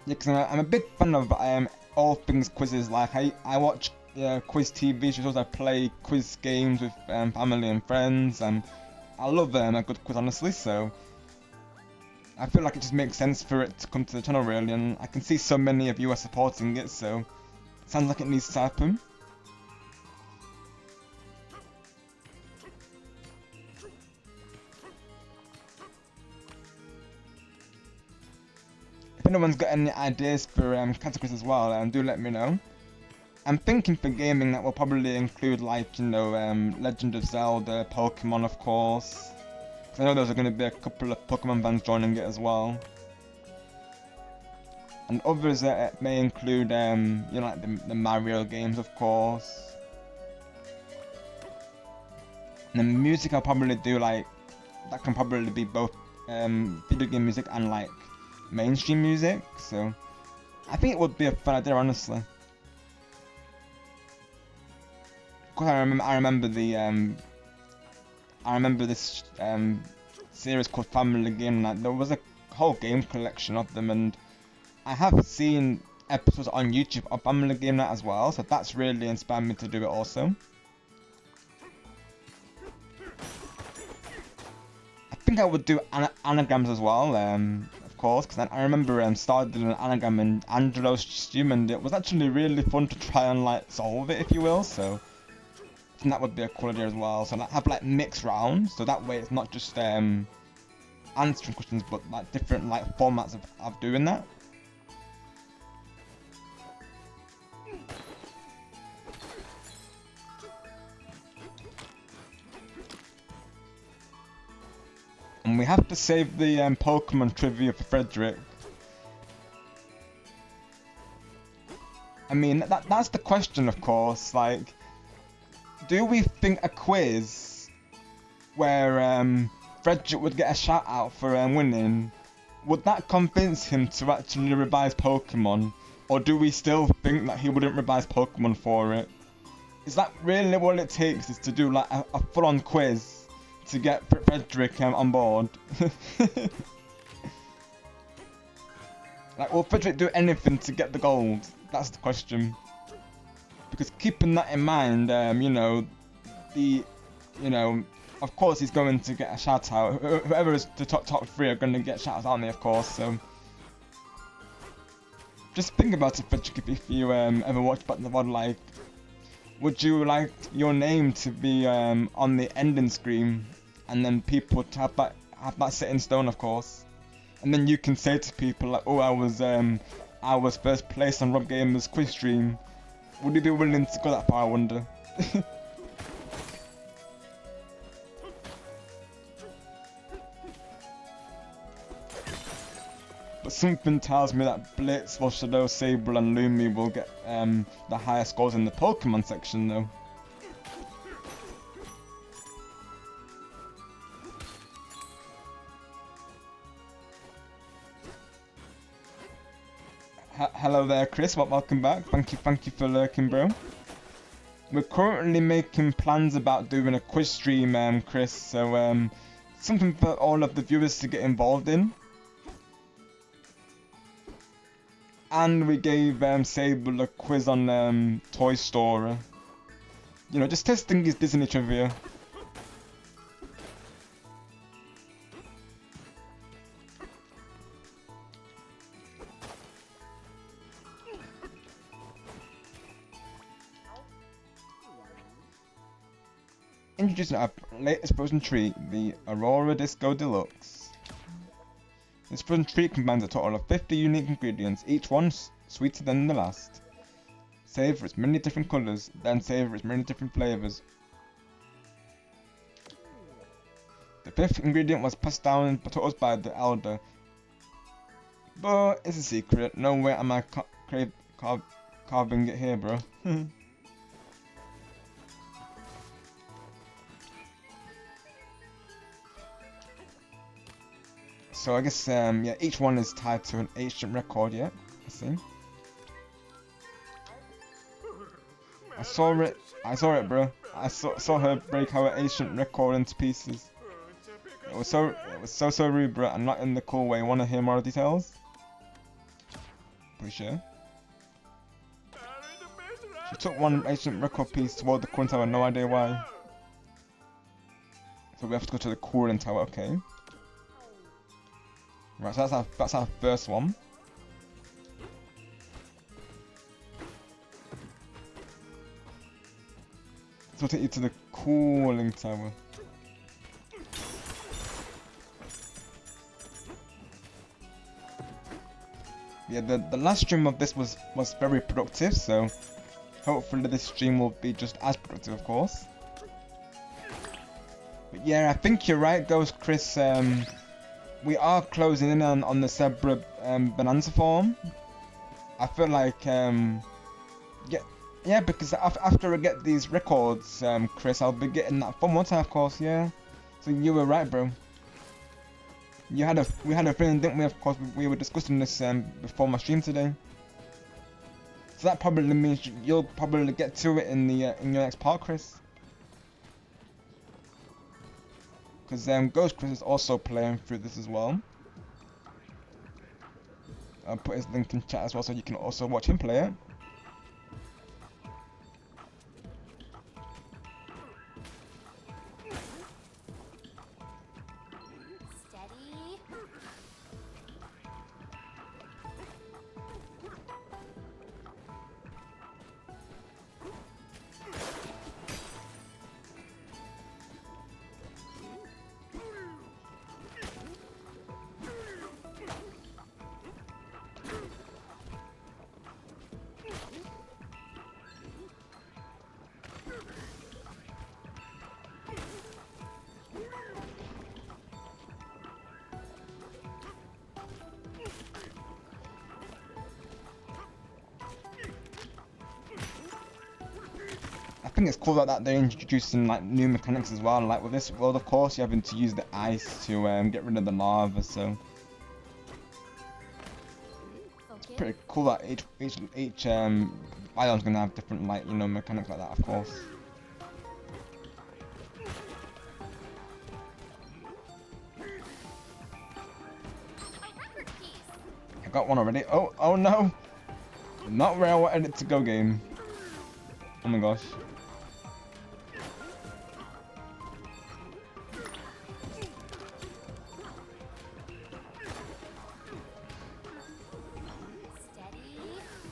Speaker 2: Yeah, because I'm a big fan of all things quizzes, like I watch quiz TV shows, I play quiz games with family and friends, and I love a good quiz, honestly, so I feel like it just makes sense for it to come to the channel really, and I can see so many of you are supporting it, so it sounds like it needs to happen. If anyone's got any ideas for categories as well, do let me know. I'm thinking for gaming that will probably include, like, you know, Legend of Zelda, Pokemon, of course. I know there's going to be a couple of Pokemon fans joining it as well. And others may include, you know, like the Mario games, of course. And then music I'll probably do, like, that can probably be both video game music and, like, mainstream music. So I think it would be a fun idea, honestly. Because I remember this series called Family Game. Like, there was a whole game collection of them, and I have seen episodes on YouTube of Family Game Night as well. So that's really inspired me to do it also. I think I would do anagrams as well, of course, because I remember started an anagram in Angelo's stream, and it was actually really fun to try and like solve it, if you will. So I think that would be a cool idea as well. So like, have like mixed rounds, so that way it's not just answering questions, but like different like formats of doing that. And we have to save the Pokemon trivia for Frederick. I mean, that's the question, of course. Like, do we think a quiz where Frederick would get a shout out for winning, would that convince him to actually revise Pokemon? Or do we still think that he wouldn't revise Pokemon for it? Is that really what it takes, is to do like a full-on quiz to get Frederick on board? Like, will Frederick do anything to get the gold? That's the question. Because keeping that in mind, you know, of course he's going to get a shout out. Whoever is the top three are going to get shout outs, aren't they, of course, so. Just think about it, Frederick, if you ever watch Back to the VOD, like, would you like your name to be on the ending screen, and then people to have that set in stone, of course, and then you can say to people like, oh, I was first place on Rob Gamer's quiz stream. Would you be willing to go that far, I wonder? But something tells me that Blitz, Shadow, Sable and Lumi will get the higher scores in the Pokemon section though. Hello there, Chris, welcome back. Thank you for lurking, bro. We're currently making plans about doing a quiz stream, Chris, so something for all of the viewers to get involved in. And we gave Sable a quiz on Toy Story. You know, just testing his Disney trivia. Introducing our latest frozen treat, the Aurora Disco Deluxe. This frozen treat combines a total of 50 unique ingredients, each one sweeter than the last. Savour its many different colours, then savour its many different flavours. The fifth ingredient was passed down to us by the elder. But it's a secret. No way am I carving it here, bro. So I guess yeah, each one is tied to an ancient record. Yeah, I see. I saw it, bro. I saw her break our ancient record into pieces. It was so rude, bro, and not in the cool way. Wanna hear more details? Pretty sure. She took one ancient record piece toward the cooling tower. No idea why. So we have to go to the cooling tower. Okay. Right, so that's our first one. So we'll take you to the cooling tower. Yeah, the last stream of this was very productive, so hopefully this stream will be just as productive, of course. But yeah, I think you're right, Ghost Chris. We are closing in on the Zebra Bananza form. I feel like yeah, because after I get these records, Chris, I'll be getting that form one time, of course. Yeah. So you were right, bro. We had a feeling, didn't we? Of course, we were discussing this before my stream today. So that probably means you'll probably get to it in your next part, Chris. Because Ghost Chris is also playing through this as well. I'll put his link in chat as well, so you can also watch him play it. I think it's cool that they're introducing like new mechanics as well. Like with this world, of course, you're having to use the ice to get rid of the lava. So it's pretty cool that each biome's gonna have different like mechanics like that, of course. I got one already. Oh no! Not where I wanted it to go, game. Oh my gosh.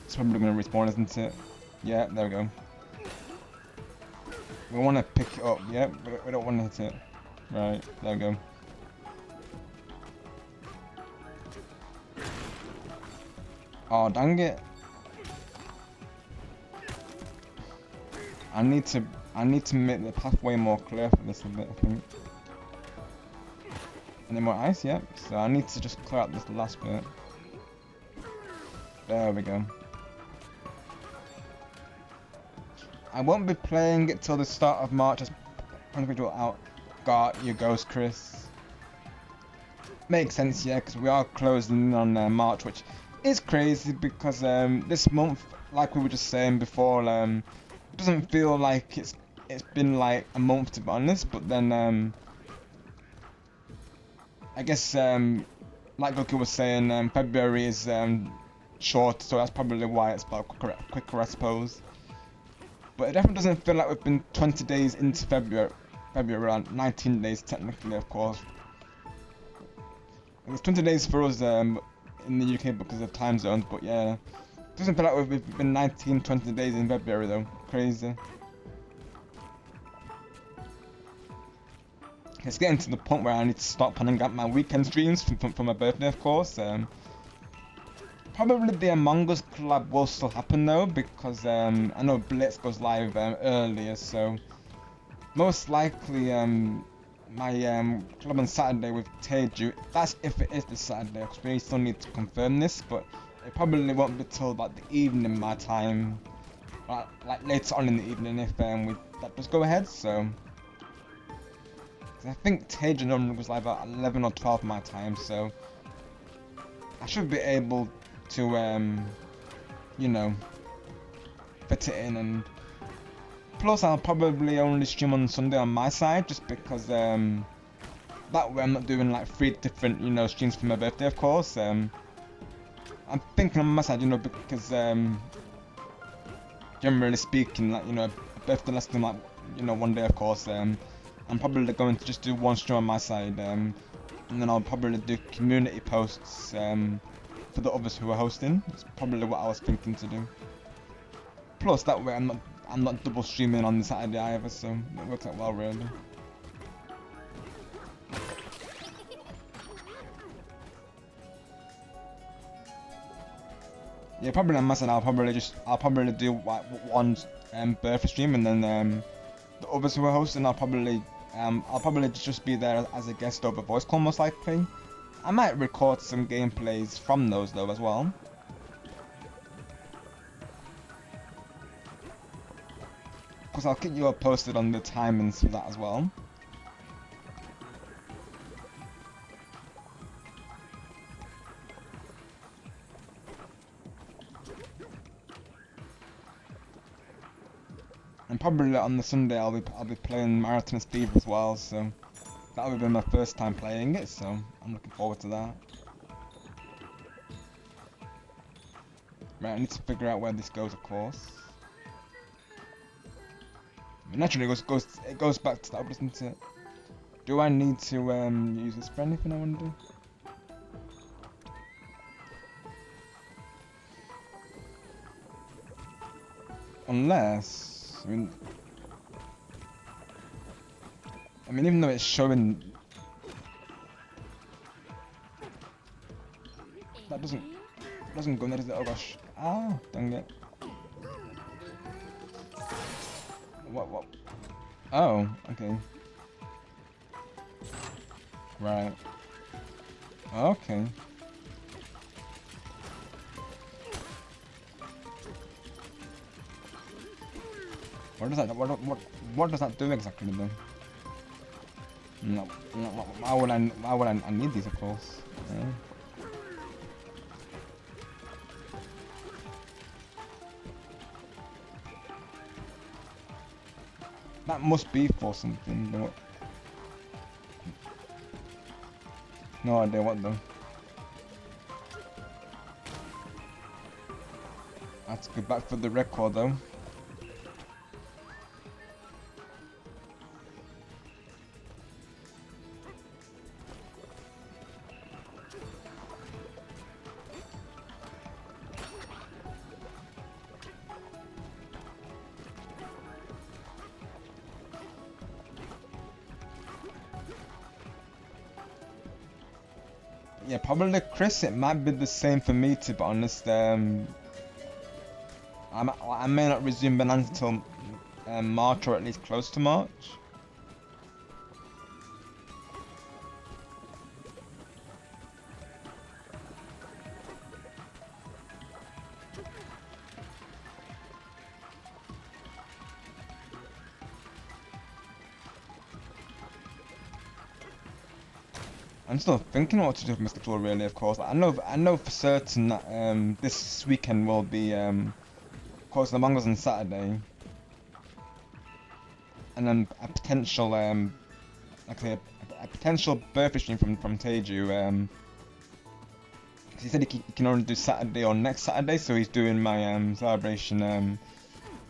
Speaker 2: It's probably gonna respawn, isn't it? Yeah, there we go. We want to pick it up. Yeah, we don't want to hit it. Right, there we go. Oh, dang it! I need to make the pathway more clear for this a bit, I think. Any more ice? Yep. So I need to just clear out this last bit. There we go. I won't be playing it till the start of March as individual out. Got you, Ghost Chris. Makes sense, yeah, because we are closing on March, which is crazy because this month, like we were just saying before, it doesn't feel like it's been like a month, to be honest. But then I guess like Goku was saying, February is short, so that's probably why it's about quicker, I suppose. But it definitely doesn't feel like we've been 20 days into February, around 19 days technically, of course. It's 20 days for us in the UK because of time zones, but yeah. It doesn't feel like we've been 19, 20 days in February though. Crazy. It's getting to the point where I need to start planning out my weekend streams for my birthday, of course. Probably the Among Us collab will still happen though, because I know Blitz goes live earlier, so most likely club on Saturday with Teju. That's if it is this Saturday, because we still need to confirm this, but it probably won't be till like the evening my time, like later on in the evening if that does go ahead. So 'cause I think Teju normally was like about 11 or 12 my time, so I should be able to you know, fit it in. And plus I'll probably only stream on Sunday on my side, just because that way I'm not doing like 3 different, you know, streams for my birthday, of course. I'm thinking on my side, you know, because generally speaking, like, you know, a birthday less than like, you know, 1 day, of course. I'm probably going to just do 1 stream on my side, and then I'll probably do community posts for the others who are hosting. That's probably what I was thinking to do. Plus that way I'm not double streaming on the Saturday either, so it works out well really. Yeah, probably on my side I'll probably do one birthday stream, and then the others who are hosting I'll probably just be there as a guest over voice call most likely. I might record some gameplays from those though as well. Because I'll keep you all posted on the timings for that as well. And probably on the Sunday I'll be playing Marathon Speed as well, so that'll be my first time playing it, so I'm looking forward to that. Right, I need to figure out where this goes, of course. I mean, naturally it goes back to that, doesn't it? Do I need to use this for anything, I wonder? Unless, I mean, even though it's showing, that doesn't go there, does it? Oh gosh! Ah, dang it! What? Oh, okay. Right. Okay. What does that do exactly then? No, why would I need these, of course? Yeah. That must be for something. Though. No idea what though. That's good back for the record though. Yeah, probably Chris. It might be the same for me, to be honest. I may not resume Bananza until March, or at least close to March. I'm still thinking what to do with my schedule, really. Of course, I know for certain that this weekend will be, of course, the Among Us on Saturday, and then a potential, like I say, a potential birthday stream from Teju. Cause he said he can only do Saturday or next Saturday, so he's doing my celebration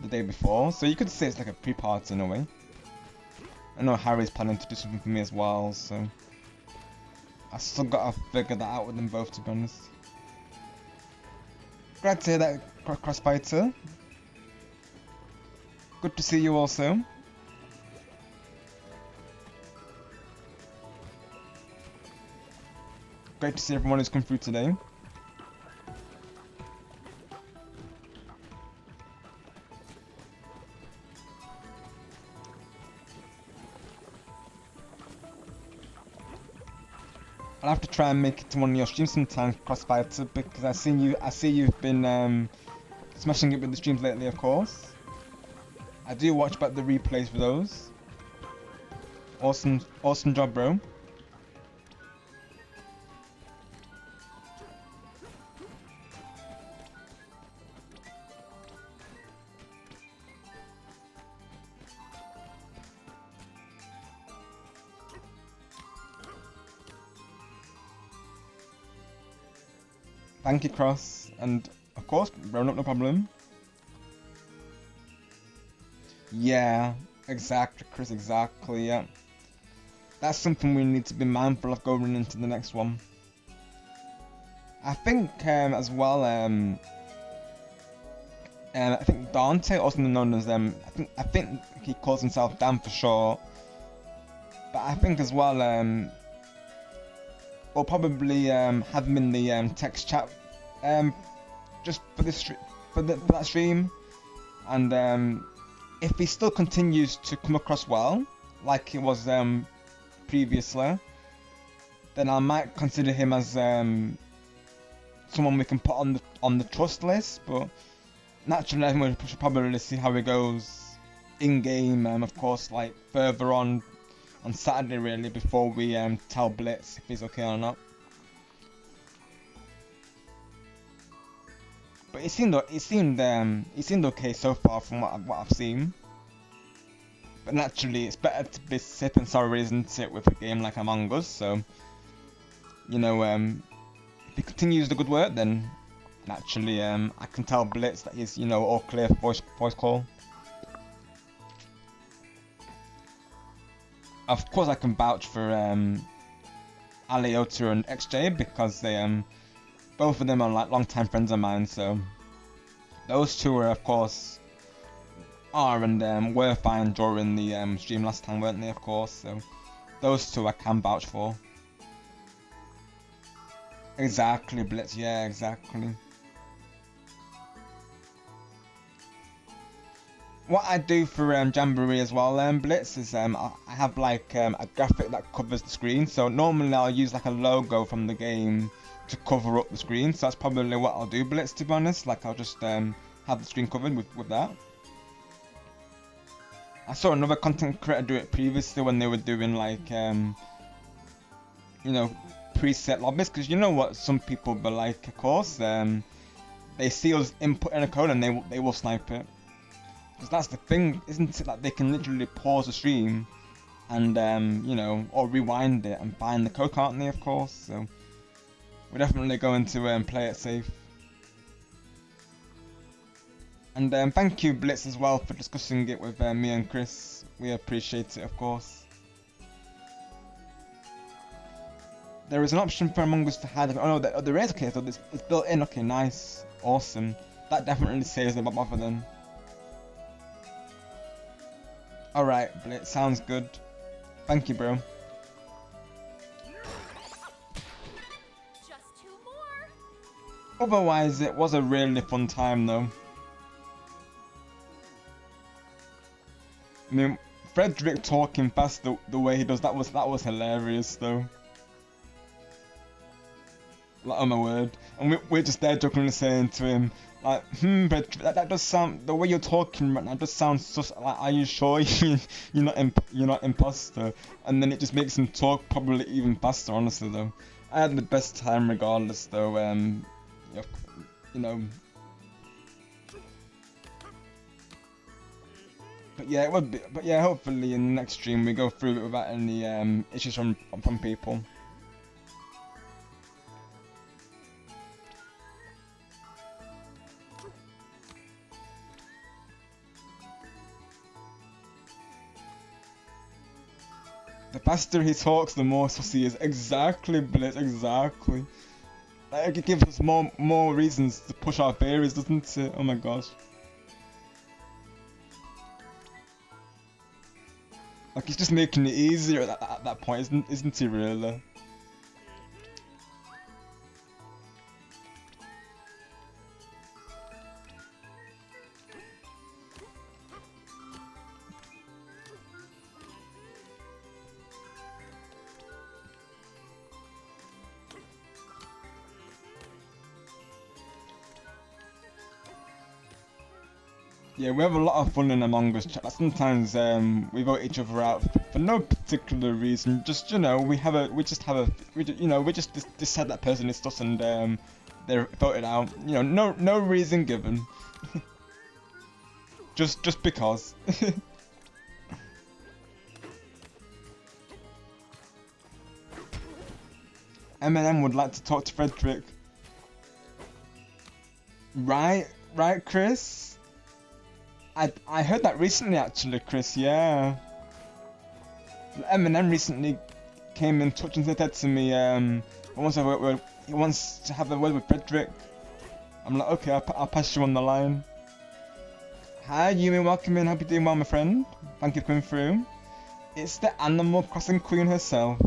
Speaker 2: the day before. So you could say it's like a pre-party in a way. I know Harry's planning to do something for me as well, so. I still gotta figure that out with them both, to be honest. Glad to hear that, Crossbiter. Good to see you also. Great to see everyone who's come through today. I'll have to try and make it to one of your streams sometime, Crossfighter, because I see you've been smashing it with the streams lately, of course. I do watch back the replays for those. Awesome job, bro. Thank you, Cross, and of course, bro, no problem. Yeah, exactly, Chris, exactly, yeah. That's something we need to be mindful of going into the next one. I think as well, I think Dante, also known as I think he calls himself Dan for short. But I think as well, we'll probably have him in the text chat, just for this for that stream, and if he still continues to come across well, like he was previously, then I might consider him as someone we can put on the trust list. But naturally, I think we should probably see how he goes in game, of course, like further on Saturday, really, before we tell Blitz if he's okay or not. But it seemed okay so far from what I've seen. But naturally, it's better to be safe than sorry, isn't it, with a game like Among Us? So, you know, if he continues the good work, then naturally, I can tell Blitz that he's, you know, all clear for voice call. Of course, I can vouch for Aliota and XJ because they both of them are like long-time friends of mine. So those two are, of course, and were fine during the stream last time, weren't they? Of course. So those two I can vouch for. Exactly, Blitz. Yeah, exactly. What I do for Jamboree as well, Blitz, is I have like a graphic that covers the screen. So normally I'll use like a logo from the game to cover up the screen. So that's probably what I'll do, Blitz, to be honest. Like I'll just have the screen covered with that. I saw another content creator do it previously when they were doing like you know, preset lobbies, because you know what some people be like, of course, they see us input in a code and they will snipe it. Because that's the thing, isn't it, that they can literally pause the stream and you know, or rewind it and find the code, can't they, of course? So we're definitely going to play it safe. And thank you, Blitz, as well, for discussing it with me and Chris. We appreciate it, of course. There is an option for Among Us to hide. Oh no, there is. Okay, so it's built in. Okay, nice, awesome. That definitely saves them up for them. All right, Blitz, sounds good. Thank you, bro.
Speaker 3: Just two more.
Speaker 2: Otherwise, it was a really fun time, though. I mean, Frederick talking fast the way he does, that was hilarious, though. Like, oh my word. And we're just there jokingly saying to him, like, Frederick, that does sound, the way you're talking right now does sound sus, like, are you sure you're not imposter? And then it just makes him talk probably even faster, honestly, though. I had the best time regardless, though, you know. But yeah, it would be. But yeah, hopefully in the next stream we go through it without any issues from people. The faster he talks, the more sus he is. Exactly, Blitz. Exactly. Like, it gives us more reasons to push our theories, doesn't it? Oh my gosh. Like, he's just making it easier at that point, isn't he, really? Yeah, we have a lot of fun in Among Us chat. Like, sometimes we vote each other out for no particular reason. Just we just decide that person is us and they're voted out. You know, no reason given. just because. Eminem would like to talk to Frederick. Right, Chris. I heard that recently, actually, Chris. Yeah. Eminem recently came in touch and said to me, he wants to have a word with Frederick. I'm like, okay, I'll pass you on the line. Hi, Yumi, welcome in. Hope you're doing well, my friend. Thank you for coming through. It's the Animal Crossing Queen herself.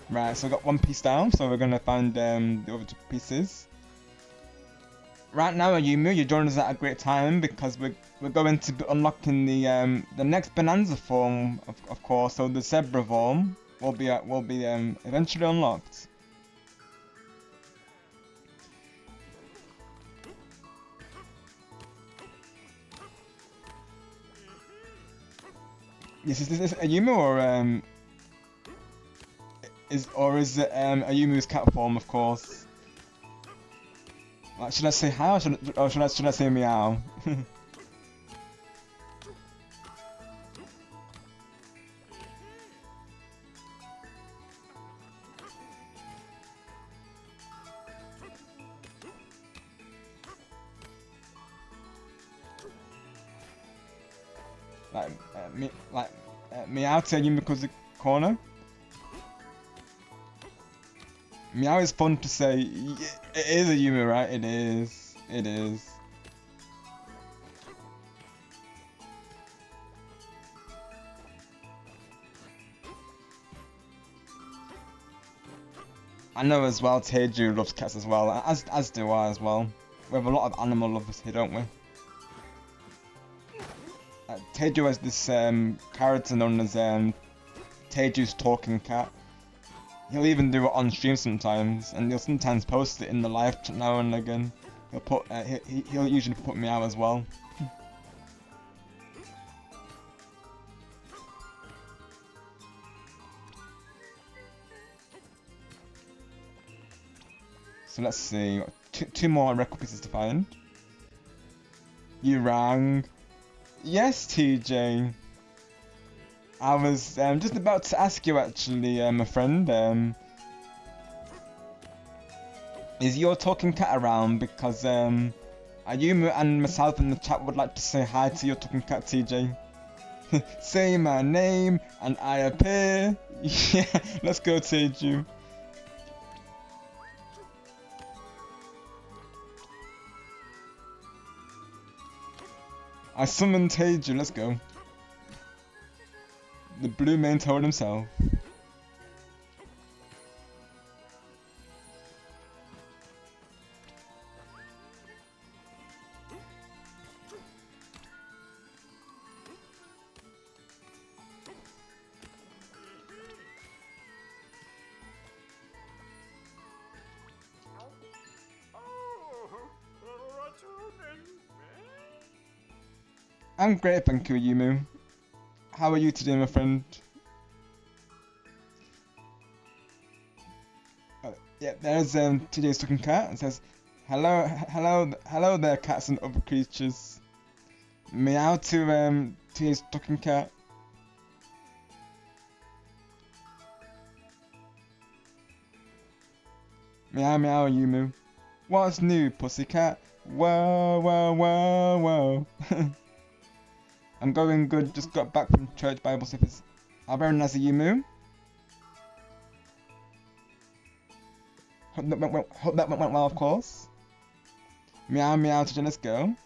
Speaker 2: Right, so I got one piece down, so we're gonna find the other two pieces. Right now, Ayumu, you're joining us at a great time because we're going to be unlocking the next Bananza form, of course. So the Zebra form will be eventually unlocked. Yes, is this Ayumu or is it Ayumu's cat form, of course? Like, should I say hi or should I say meow? Meow to Ayumu because the corner. Meow is fun to say. It is a Yumi, right? It is. It is. I know as well Teju loves cats as well, as do I as well. We have a lot of animal lovers here, don't we? Teju has this character known as Teju's talking cat. He'll even do it on stream sometimes, and he'll sometimes post it in the live chat now and again. He'll usually put me out as well. So let's see, two more record pieces to find. You rang. Yes, TJ. I was just about to ask you actually, my friend, is your talking cat around? Because Ayumu and myself in the chat would like to say hi to your talking cat, TJ. Say my name and I appear. Yeah, let's go, Teju. I summoned Teju, let's go. The blue mane toad himself. I'm great, thank you, Yumu. How are you today, my friend? Yeah, there's today's talking cat. It says, hello there, cats and other creatures. Meow to today's talking cat. Meow meow, Yumu. What's new, pussycat? Whoa, whoa, whoa, whoa. I'm going good, just got back from church Bible service. How very nice of you, Moo. Hope that went well, of course. Meow meow to let's go.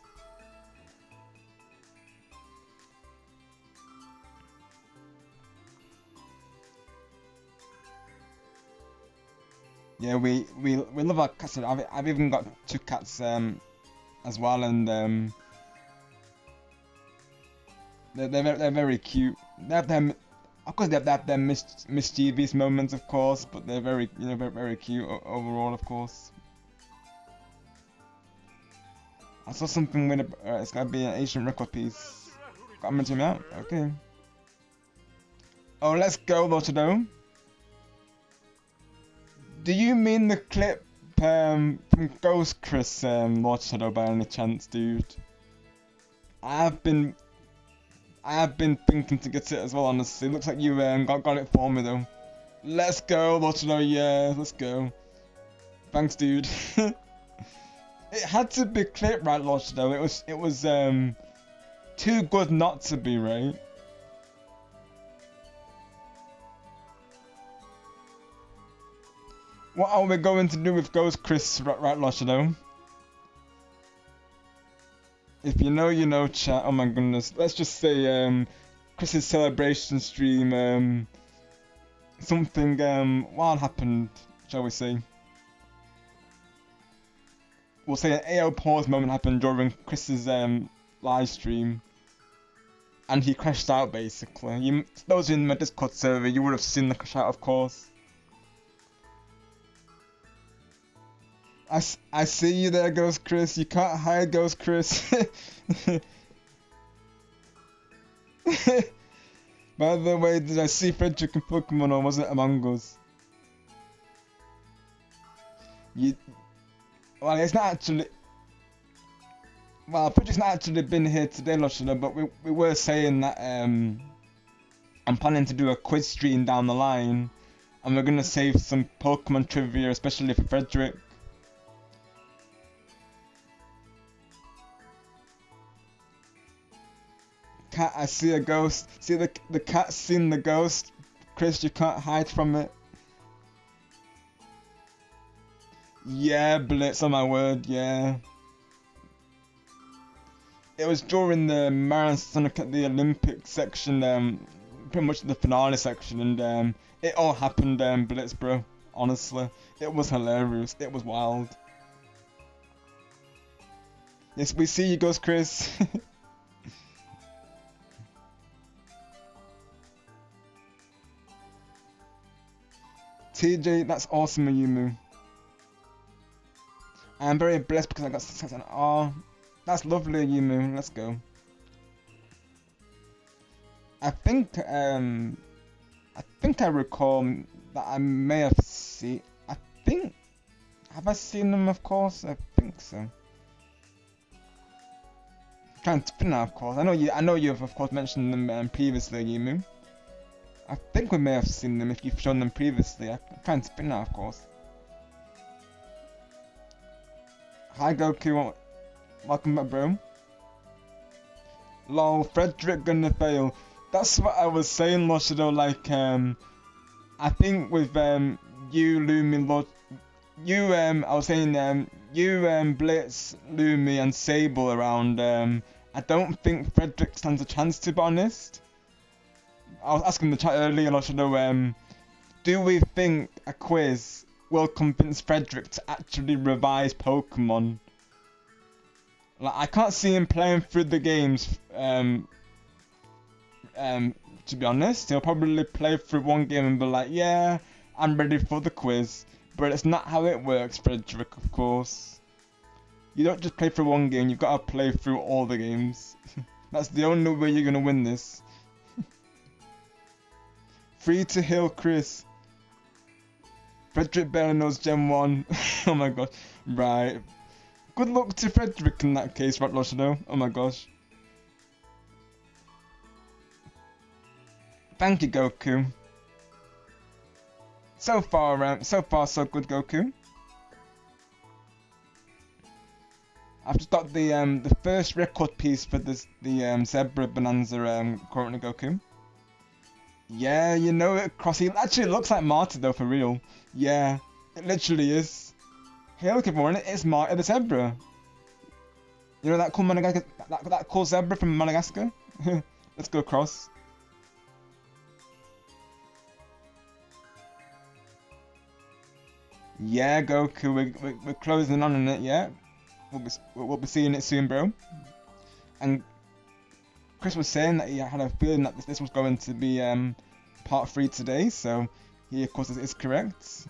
Speaker 2: Yeah, we love our cats. I've even got 2 cats as well, and they're very cute. They have them. Of course, they have their mischievous moments, of course, but they're very, you know, very, very cute overall, of course. I saw something with it's gotta be an ancient record piece. Got to mention me out. Okay. Oh, let's go, Lochado. Do you mean the clip from Ghost Chris Lochado by any chance, dude? I have been thinking to get it as well, honestly. Looks like you got it for me though. Let's go, Lochado, yeah, let's go. Thanks, dude. It had to be clip, right, Lochado? It was too good not to be, right? What are we going to do with Ghost Chris, right, Lochado? If you know, you know, chat. Oh my goodness. Let's just say, Chris's celebration stream, something, wild happened, shall we say. We'll say an AO pause moment happened during Chris's, live stream. And he crashed out, basically. Those in my Discord server, you would have seen the crash out, of course. I see you there, Ghost Chris. You can't hide, Ghost Chris. By the way, did I see Frederick in Pokemon or was it Among Us? Well, it's not actually... Well, Frederick's not actually been here today, Loshina, but we were saying that I'm planning to do a quiz stream down the line. And we're going to save some Pokemon trivia, especially for Frederick. Cat, I see a ghost. See the cat's seen the ghost. Chris, you can't hide from it. Yeah, Blitz, on my word, yeah. It was during the marathon at the Olympic section, pretty much the finale section, and it all happened, Blitz, bro. Honestly, it was hilarious. It was wild. Yes, we see you, Ghost Chris. TJ, that's awesome, Ayumu. I'm very blessed because I got success and oh, that's lovely, Ayumu. Let's go. I think I recall that I may have seen. Have I seen them? Of course, I think so. I'm trying to spin now, of course. I know you've of course mentioned them previously, Ayumu. I think we may have seen them if you've shown them previously. I'm trying to spin now, of course. Hi Goku, welcome back, bro. Lol, Frederick gonna fail. That's what I was saying, Loshido. Like, I think with you, Lumi, I was saying you, Blitz, Lumi, and Sable around. I don't think Frederick stands a chance, to be honest. I was asking the chat earlier, Loshido, do we think a quiz will convince Frederick to actually revise Pokemon? Like, I can't see him playing through the games, to be honest. He'll probably play through one game and be like, yeah, I'm ready for the quiz. But it's not how it works, Frederick, of course. You don't just play through one game, you've got to play through all the games. That's the only way you're going to win this. Free to heal Chris. Frederick barely knows Gen 1. Oh my god. Right. Good luck to Frederick in that case, right, Loshino? Oh my gosh. Thank you, Goku. So far so good, Goku. I've just got the first record piece for the Zebra Bonanza currently, Goku. Yeah, you know it, Crossy. It actually looks like Marty though, for real. Yeah, it literally is. Hey, look everyone, it's Marty the Zebra. You know that cool that cool zebra from Madagascar? Let's go, Cross. Yeah, Goku, we're closing on it, yeah. We'll be seeing it soon, bro. And Chris was saying that he had a feeling that this was going to be part 3 today, so he of course is correct.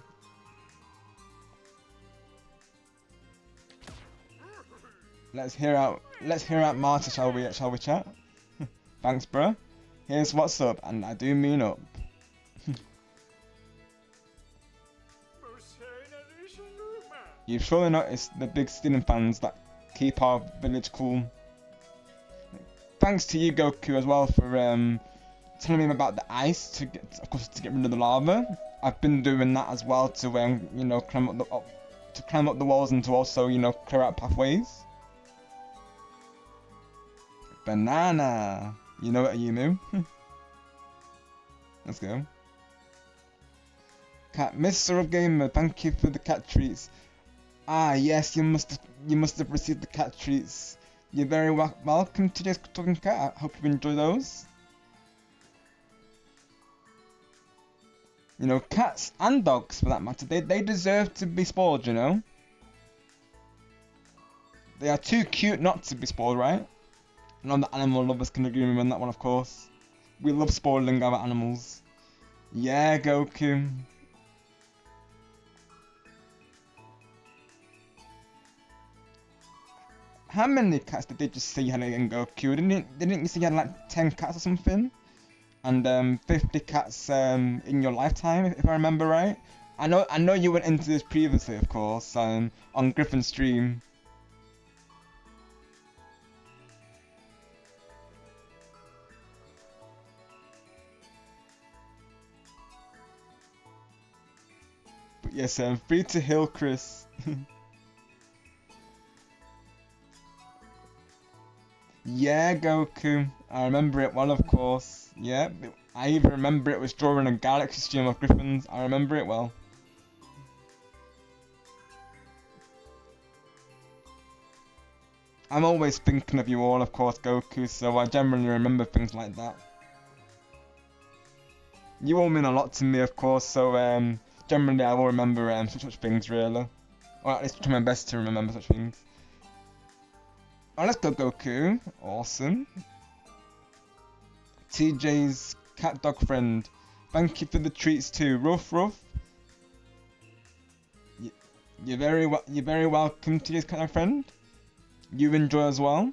Speaker 2: Let's hear out Marta, shall we chat? Thanks, bruh. Here's what's up, and I do mean up. You've surely noticed the big ceiling fans that keep our village cool. Thanks to you, Goku, as well, for telling me about the ice to get rid of the lava. I've been doing that as well to you know, climb up the walls and to also, you know, clear out pathways. Banana, you know what, Yumu? Let's go. Cat, Mr. Gamer, thank you for the cat treats. Ah, yes, you must have received the cat treats. You're very welcome to today's Talking Cat. I hope you enjoy those. You know, cats and dogs, for that matter, they deserve to be spoiled, you know? They are too cute not to be spoiled, right? None of the animal lovers can agree with me on that one, of course. We love spoiling our animals. Yeah, Goku. How many cats did they just say you had in Goku? Didn't you say you had like 10 cats or something? And 50 cats in your lifetime, if I remember right? I know you went into this previously, of course, on Griffin's stream. But yes, free to heal, Chris. Yeah, Goku. I remember it well, of course. Yeah, I even remember it was during a Galaxy stream of Griffins. I remember it well. I'm always thinking of you all, of course, Goku, so I generally remember things like that. You all mean a lot to me, of course, so generally I will remember such things, really. Or at least try my best to remember such things. Oh, let's go, Goku. Awesome. TJ's cat dog friend. Thank you for the treats too. Ruff. You're very welcome, TJ's cat dog friend. You enjoy as well.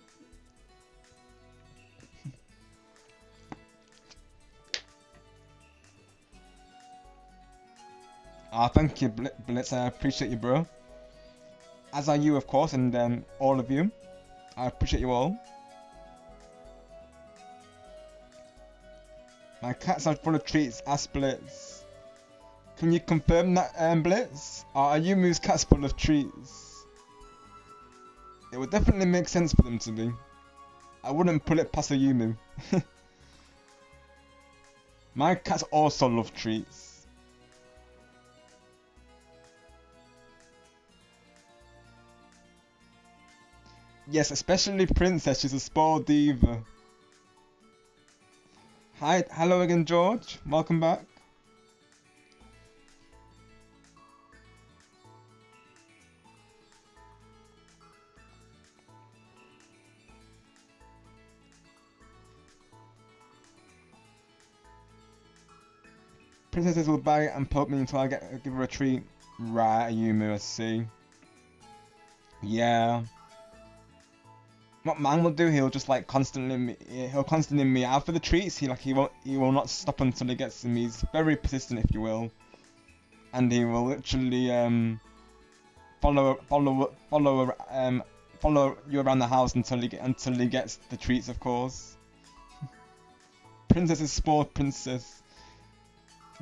Speaker 2: Ah, thank you, Blitz. I appreciate you, bro. As are you, of course, and all of you. I appreciate you all. My cats are full of treats, ask Blitz. Can you confirm that, Blitz? Are Yumu's cats full of treats? It would definitely make sense for them to be. I wouldn't put it past a Yumu. My cats also love treats. Yes, especially Princess, she's a spoiled diva. Hello again, George. Welcome back. Princesses will bag it and poke me until I give her a treat. Right, Yumu, I see. Yeah. What man will do, he'll just like constantly meow for the treats. He will not stop until he gets them. He's very persistent, if you will, and he will literally follow you around the house until he gets the treats, of course. Princess is spoiled princess.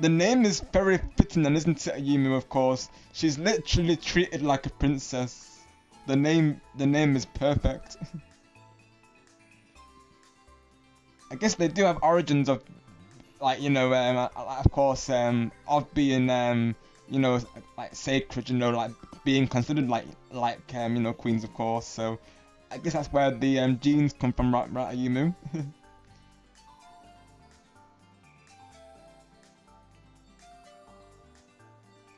Speaker 2: The name is very fitting, and isn't it, Yumu? Of course, she's literally treated like a princess. The name is perfect. I guess they do have origins of, like, you know, of course, of being, you know, like sacred, you know, like being considered like, you know, queens, of course. So, I guess that's where the genes come from, right, Yumu?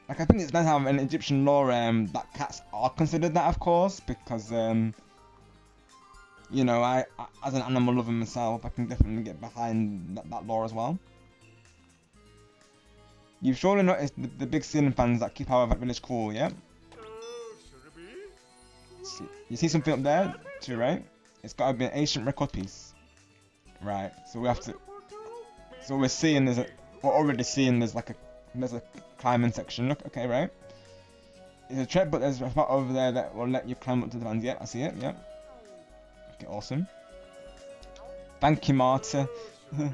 Speaker 2: Like, I think it's nice how in Egyptian law, that cats are considered that, of course, because, you know, I as an animal lover myself, I can definitely get behind that law as well. You've surely noticed the big ceiling fans that keep our village cool, yeah? You see something up there, too, right? It's got to be an ancient record piece. Right, so we have to... So we're seeing we're already seeing there's a climbing section, look, okay, right? There's a trap, but there's a spot over there that will let you climb up to the fans, yeah, I see it, yeah. Okay, awesome. Thank you, Marta. I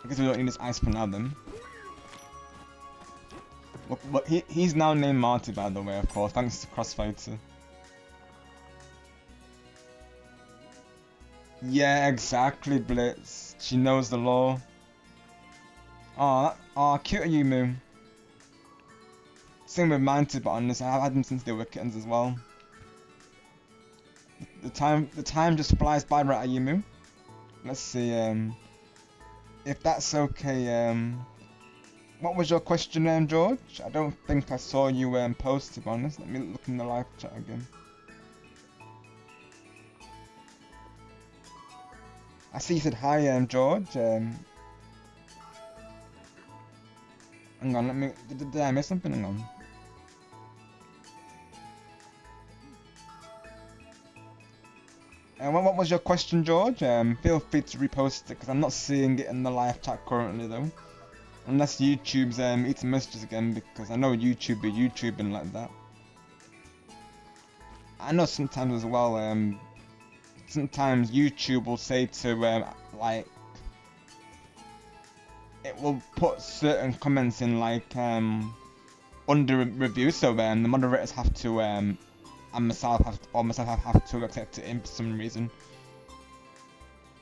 Speaker 2: guess we don't need this ice for now then. But he's now named Marty, by the way, of course, thanks to Crossfighter. Yeah, exactly, Blitz. She knows the law. Aw, cute Ayumu. Same with mine, to be honest. I've had them since they were kittens as well. The time just flies by, right, Ayumu? Let's see, if that's okay, what was your question, George? I don't think I saw you post, to be honest. Let me look in the live chat again. I see you said hi, George. Hang on, let me. Did I miss something? Hang on. What was your question, George? Feel free to repost it because I'm not seeing it in the live chat currently, though. Unless YouTube's eating messages again, because I know YouTube be YouTubing like that. I know sometimes as well. Sometimes YouTube will say to like, it will put certain comments in like under review, so the moderators have to and myself have to accept it for some reason.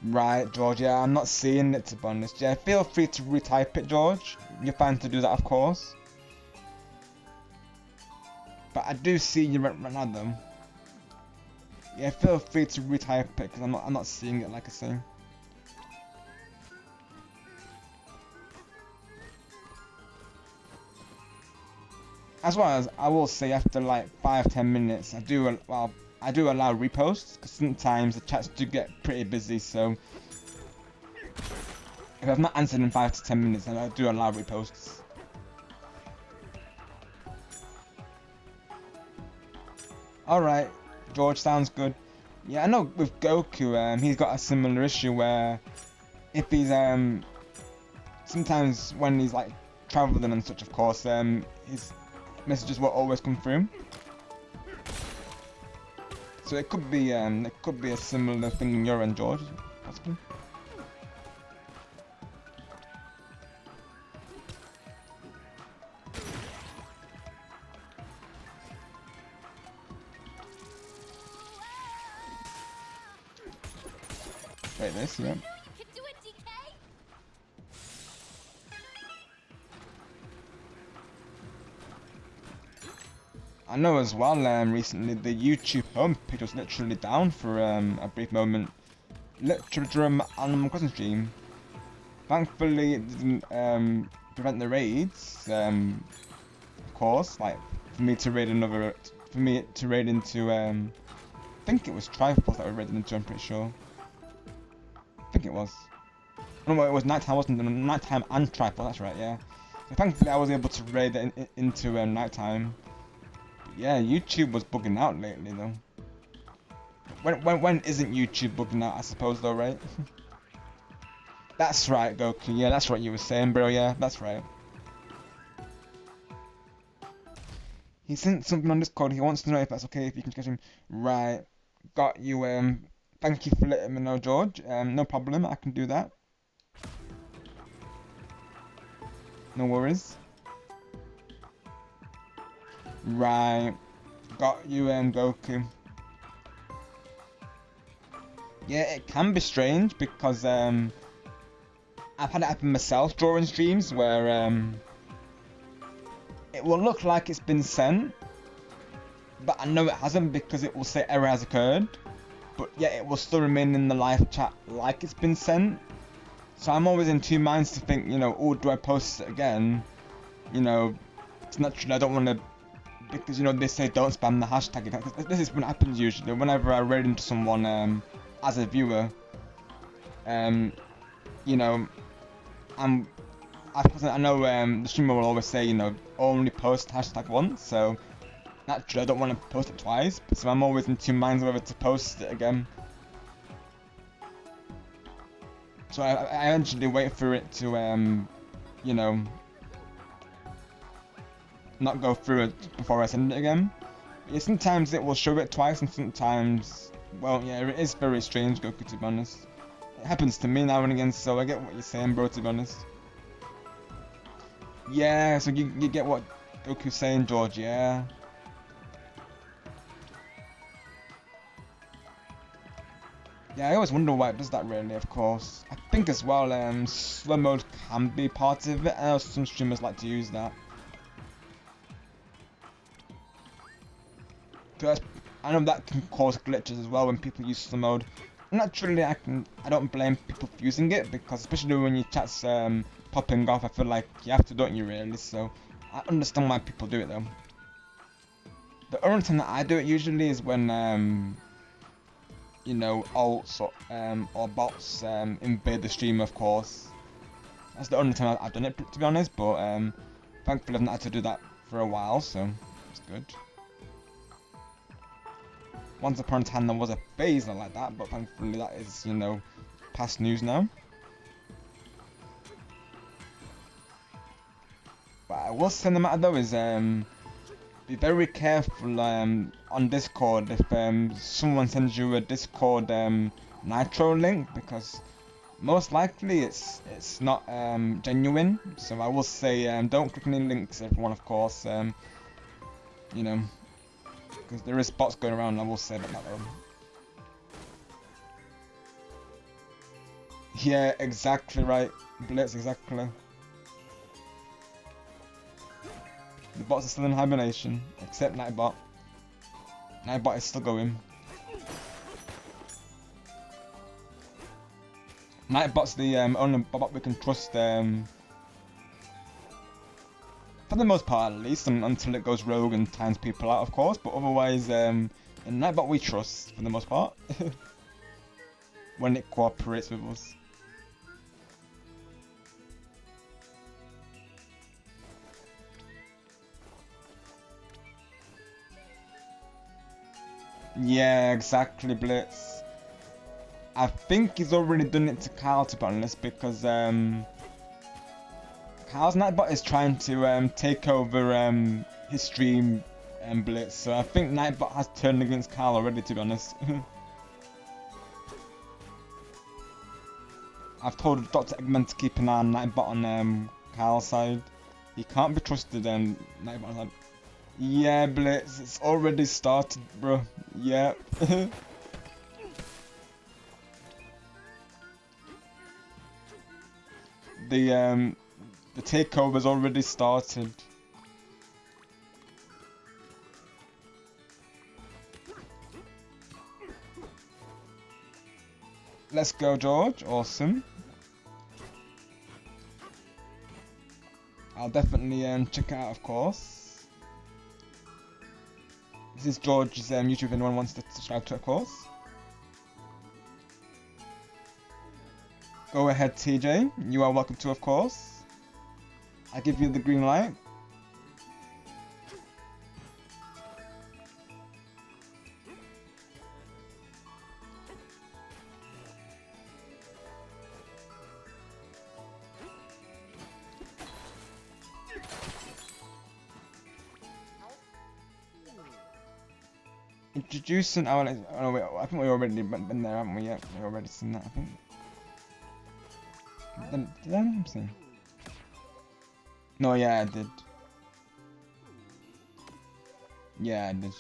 Speaker 2: Right, George, yeah, I'm not seeing it, to be honest. Yeah, feel free to retype it, George. You're fine to do that, of course. But I do see you right now, though. Yeah, feel free to retype it, because I'm not seeing it, like I say. As well as, I will say, after like 5-10 minutes, I do allow reposts, because sometimes the chats do get pretty busy, so if I've not answered in 5 to 10 minutes, then I do allow reposts. Alright, George, sounds good. Yeah, I know with Goku, he's got a similar issue where if he's sometimes when he's like traveling and such, of course, his messages will always come through. So it could be a similar thing in your end, George, possibly. Like this, yeah. I know as well, recently the YouTube homepage was literally down for a brief moment. Literally during my Animal Crossing stream. Thankfully it didn't prevent the raids, of course, like for me to raid into I think it was Triforce that we raided into, I'm pretty sure. I think it was. No, it was nighttime, wasn't it? Nighttime and Triforce, that's right, yeah. So thankfully I was able to raid it into nighttime. Yeah, YouTube was bugging out lately though. When isn't YouTube bugging out, I suppose though, right? That's right, Goku. Yeah, that's what you were saying, bro. Yeah, that's right. He sent something on Discord. He wants to know if that's okay, if you can catch him. Right, got you. Thank you for letting me know, George. No problem. I can do that. No worries. Right, got you, Goku. Yeah, it can be strange because I've had it happen myself during streams where it will look like it's been sent, but I know it hasn't because it will say error has occurred, but yet it will still remain in the live chat like it's been sent. So I'm always in two minds to think, you know, oh, do I post it again? You know, it's not true. I don't want to. Because, you know, they say don't spam the hashtag. This is what happens usually. Whenever I raid into someone as a viewer, you know, I know the streamer will always say, you know, only post hashtag once, so naturally I don't want to post it twice, so I'm always in two minds whether to post it again. So I eventually wait for it to, you know, not go through it before I send it again. Yeah, sometimes it will show it twice, and sometimes, well, yeah, it is very strange, Goku, to be honest. It happens to me now and again, so I get what you're saying, bro, to be honest. Yeah, so you get what Goku's saying, George, yeah. Yeah, I always wonder why it does that, really, of course. I think as well, slow mode can be part of it. I know some streamers like to use that. I know that can cause glitches as well when people use slow mode. Naturally, I don't blame people for using it, because especially when your chat's popping off, I feel like you have to, don't you, really? So I understand why people do it, though. The only time that I do it usually is when you know, alts or bots invade the stream, of course. That's the only time I've done it, to be honest, but thankfully I've not had to do that for a while, so it's good. Once upon a time there was a phaser like that, but thankfully that is, you know, past news now. But I will say the matter though is be very careful on Discord if someone sends you a Discord Nitro link, because most likely it's not genuine. So I will say don't click any links, everyone, of course. You know, because there is bots going around. I will say that though. Yeah, exactly right, Blitz, exactly. The bots are still in hibernation, except Nightbot. Nightbot is still going. Nightbot's the only bot we can trust, for the most part at least, until it goes rogue and times people out, of course. But otherwise, in Nightbot we trust for the most part, when it cooperates with us. Yeah, exactly, Blitz. I think he's already done it to Kyle, to be honest, because Kyle's Nightbot is trying to take over his stream, Blitz. So I think Nightbot has turned against Kyle already, to be honest. I've told Dr. Eggman to keep an eye on Nightbot on Kyle's side. He can't be trusted, Nightbot side. Yeah, Blitz, it's already started, bro. Yeah. The takeover's already started. Let's go, George. Awesome. I'll definitely check it out, of course. This is George's YouTube if anyone wants to subscribe to it, of course. Go ahead, TJ. You are welcome to, of course. I give you the green light. Introducing our... Oh, wait, I think we already been there, haven't we? Yeah, we've already seen that, I think. Did I see? No, yeah, I did. Yeah, I did.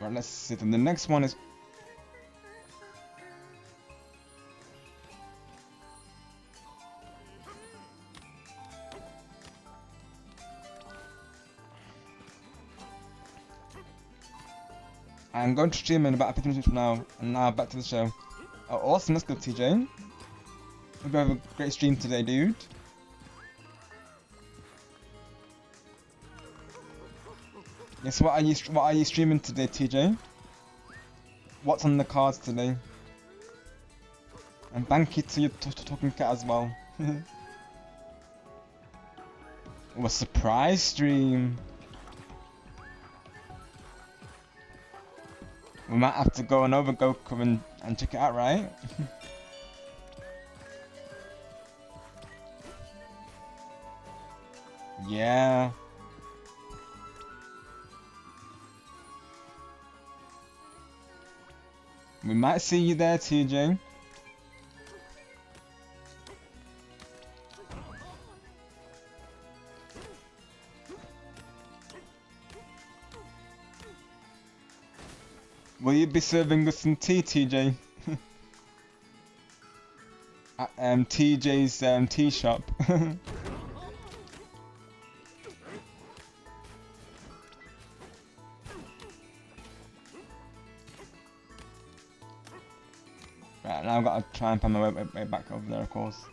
Speaker 2: Right, let's see. Then the next one is... I'm going to stream in about 15 minutes from now, and now back to the show. Oh, awesome, let's go, TJ. Hope you have a great stream today, dude. Yes, what are you streaming today, TJ? what's on the cards today. And thank you to your talking cat as well. Oh, a surprise stream. We might have to go on over Goku and check it out, right? Yeah. We might see you there, TJ. Will you be serving us some tea, TJ? At TJ's tea shop. Right, now I've got to try and find my way back over there, of course.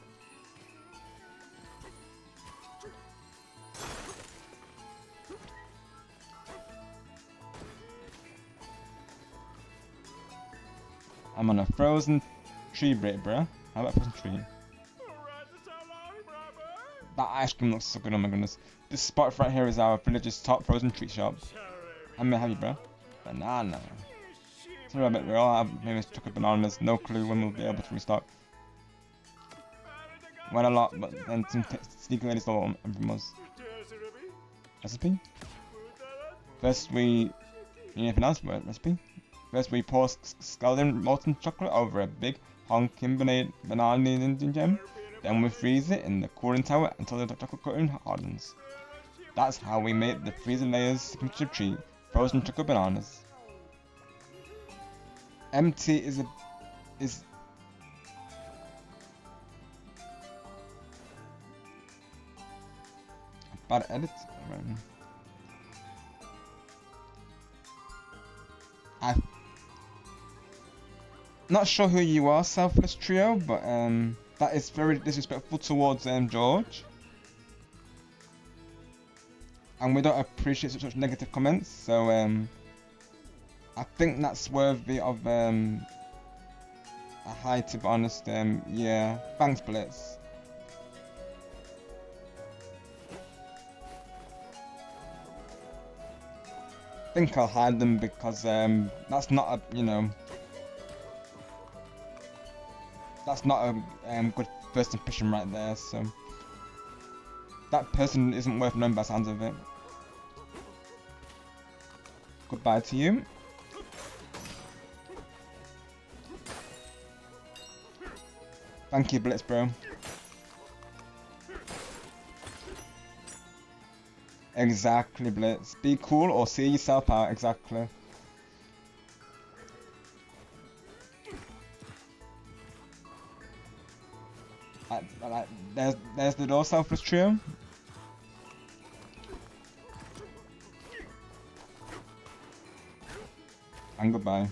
Speaker 2: I'm on a frozen tree break, bruh. How about frozen tree? That ice cream looks so good, oh my goodness. This spot right here is our village's top frozen treat shop. How many have you, bruh? Banana. Sorry about we all have maybe chocolate bananas, no clue when we'll be able to restock. Went a lot, but then some sneakily stole everyone's recipe. First we anything else? Recipe? First we pour scalding molten chocolate over a big honking banana gem. Then we freeze it in the cooling tower until the chocolate coating hardens. That's how we make the freezer layers signature treat, frozen chocolate bananas. MT is bad edit. I'm not sure who you are, Selfless Trio, but that is very disrespectful towards George. And we don't appreciate such negative comments, so I think that's worthy of a hi, to be honest. Yeah, thanks, Blitz. I think I'll hide them because that's not a, you know, that's not a good first impression right there. So that person isn't worth knowing by the sounds of it. Goodbye to you. Thank you, Blitz, bro. Exactly, Blitz. Be cool or see yourself out, exactly. There's the door, Selfless Trio. And goodbye.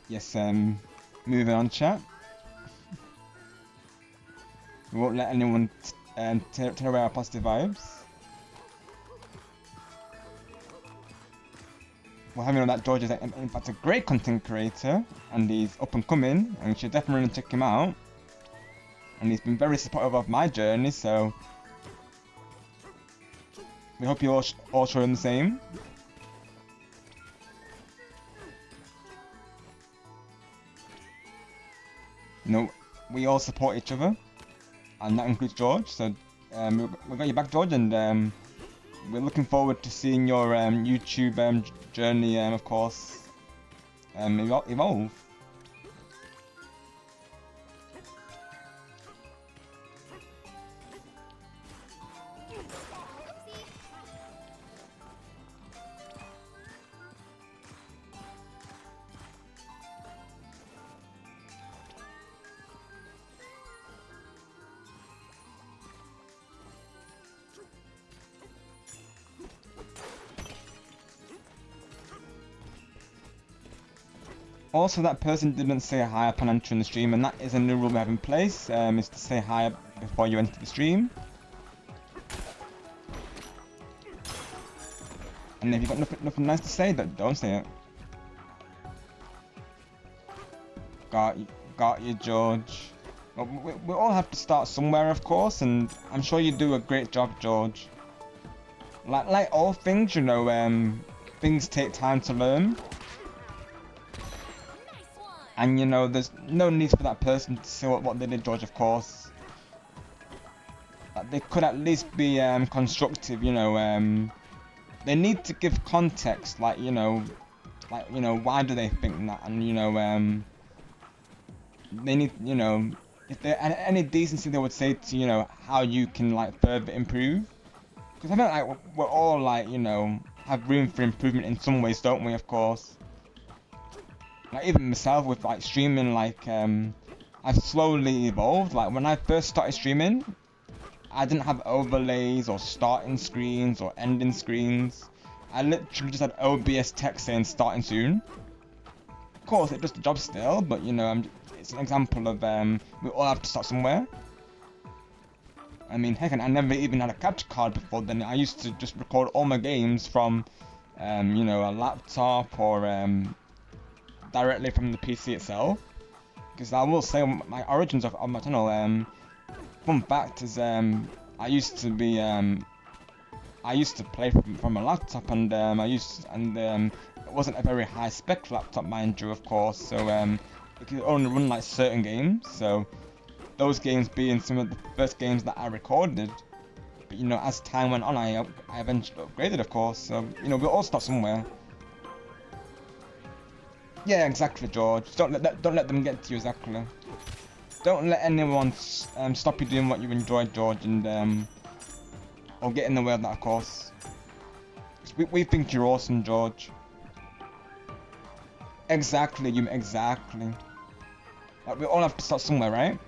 Speaker 2: Yes, moving on, chat. We won't let anyone tear away our positive vibes. Well, having on that, George is in fact a great content creator, and he's up and coming, and you should definitely check him out. And he's been very supportive of my journey, so we hope you all show him the same. You know, we all support each other, and that includes George. So we got your back, George, and we're looking forward to seeing your YouTube journey, of course, evolve. Also, that person didn't say hi upon entering the stream, and that is a new rule we have in place, is to say hi before you enter the stream. And if you've got nothing nice to say, don't say it. Got you, George. Well, we all have to start somewhere, of course, and I'm sure you do a great job, George. Like all things, you know, things take time to learn. And you know, there's no need for that person to say what they did, George, of course. Like, they could at least be constructive, you know. They need to give context, like you know, why do they think that, and you know, they need, you know, if there any decency, they would say to you know how you can like further improve. Because I feel like we're all like you know have room for improvement in some ways, don't we? Of course. Like even myself with like streaming, like I've slowly evolved. Like when I first started streaming, I didn't have overlays or starting screens or ending screens. I literally just had OBS text saying starting soon. Of course, it does the job still, but you know, it's an example of we all have to start somewhere. I mean, heck, I never even had a capture card before then. I used to just record all my games from, you know, a laptop or directly from the PC itself. Because I will say my origins of my channel. Fun fact is, I used to play from a laptop, and it wasn't a very high spec laptop, mind you, of course. So it could only run like certain games. So those games being some of the first games that I recorded. But you know, as time went on, I eventually upgraded, of course. So you know, we'll all start somewhere. Yeah, exactly, George. Don't let them get to you, exactly. Don't let anyone stop you doing what you enjoy, George, and or get in the way of that, of course. We think you're awesome, George. Exactly, exactly. Like we all have to start somewhere, right?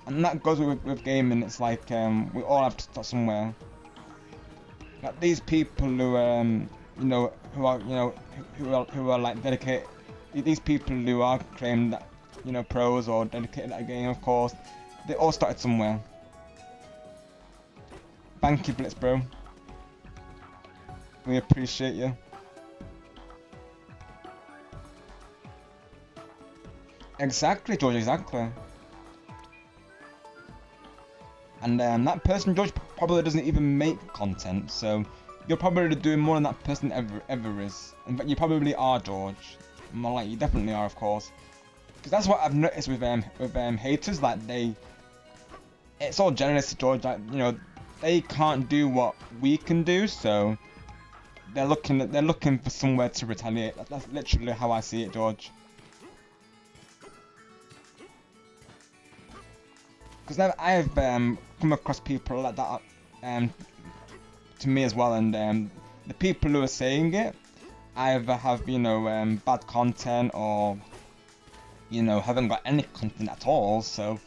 Speaker 2: And that goes with gaming. It's like we all have to start somewhere. Like these people who you know who are like dedicated. These people who are claimed that you know pros or dedicated at a game, of course, they all started somewhere. Thank you, Blitz, bro. We appreciate you. Exactly, George. Exactly. And that person, George, probably doesn't even make content, so you're probably doing more than that person ever is. In fact, you probably are, George. More like you definitely are, of course. Because that's what I've noticed with haters. Like it's all generous, George. Like you know, they can't do what we can do, so they're looking for somewhere to retaliate. That's literally how I see it, George. Because I've come across people like that to me as well, and the people who are saying it either have you know bad content or you know haven't got any content at all. So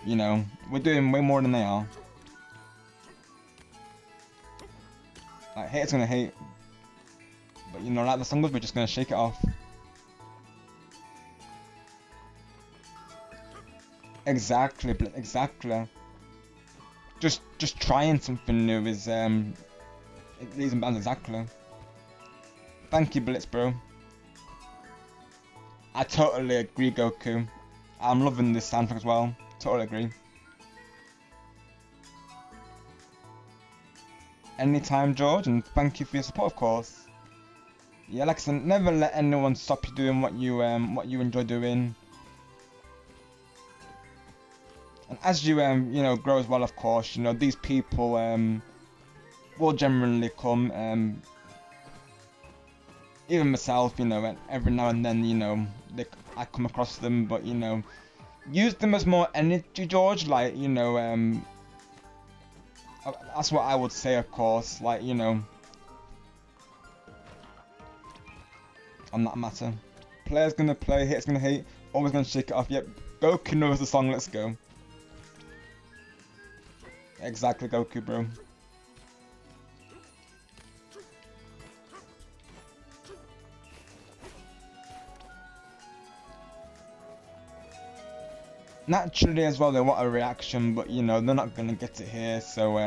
Speaker 2: you know we're doing way more than they are. Like haters gonna hate, but you know like the song goes, we're just gonna shake it off. Exactly, but exactly. Just trying something new is leaves and bounds, exactly. Thank you, Blitz, bro. I totally agree, Goku. I'm loving this soundtrack as well. Totally agree. Anytime, George, and thank you for your support, of course. Yeah, like I said, never let anyone stop you doing what you enjoy doing. And as you you know grow as well, of course, you know these people will generally come. Even myself, you know, every now and then, you know, I come across them, but you know, use them as more energy, George. Like you know, that's what I would say, of course. Like you know, on that matter, player's gonna play, hater's gonna hate, always gonna shake it off. Yep, Goku knows the song. Let's go. Exactly, Goku, bro. Naturally as well, they want a reaction, but you know they're not gonna get it here. So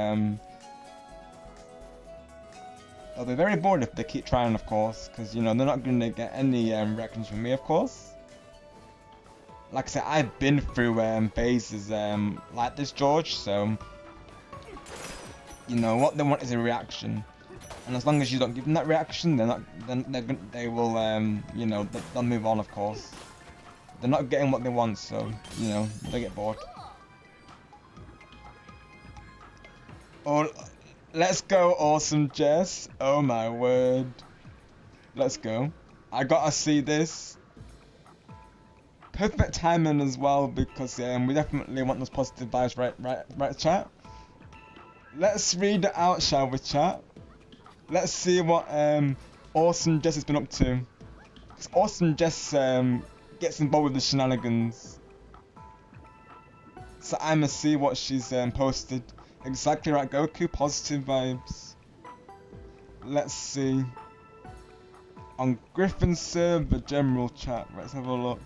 Speaker 2: They'll be very bored if they keep trying, of course, because, you know, they're not going to get any reactions from me, of course. Like I said, I've been through phases like this, George, so, you know, what they want is a reaction. And as long as you don't give them that reaction, they will, you know, they'll move on, of course. They're not getting what they want, so, you know, they get bored. Oh, let's go, awesome Jess. Oh my word. Let's go. I gotta see this. Perfect timing as well, because we definitely want those positive vibes, right, chat? Let's read it out, shall we, chat? Let's see what awesome Jess has been up to. Because awesome Jess gets involved with the shenanigans. So I'ma see what she's posted. Exactly right, Goku, positive vibes. Let's see. On Griffin server general chat, let's have a look.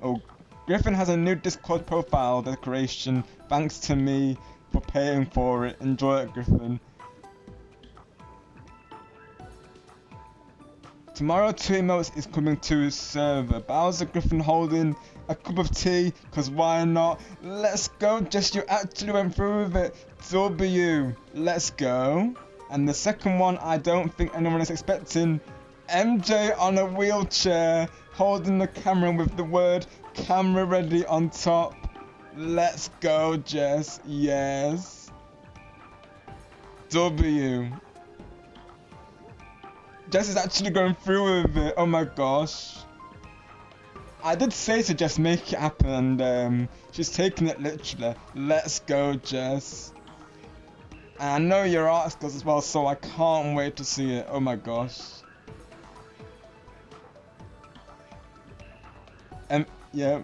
Speaker 2: Oh, Griffin has a new Discord profile decoration. Thanks to me for paying for it. Enjoy it, Griffin. Tomorrow, 2 emotes is coming to his server. Bowser Griffin holding a cup of tea, cause why not? Let's go, Jess, you actually went through with it. W, let's go. And the second one, I don't think anyone is expecting. MJ on a wheelchair, holding the camera with the word camera ready on top. Let's go, Jess, yes. W. Jess is actually going through with it, oh my gosh. I did say to Jess make it happen, and she's taking it literally. Let's go, Jess. And I know your art skills as well, so I can't wait to see it, oh my gosh. Yeah.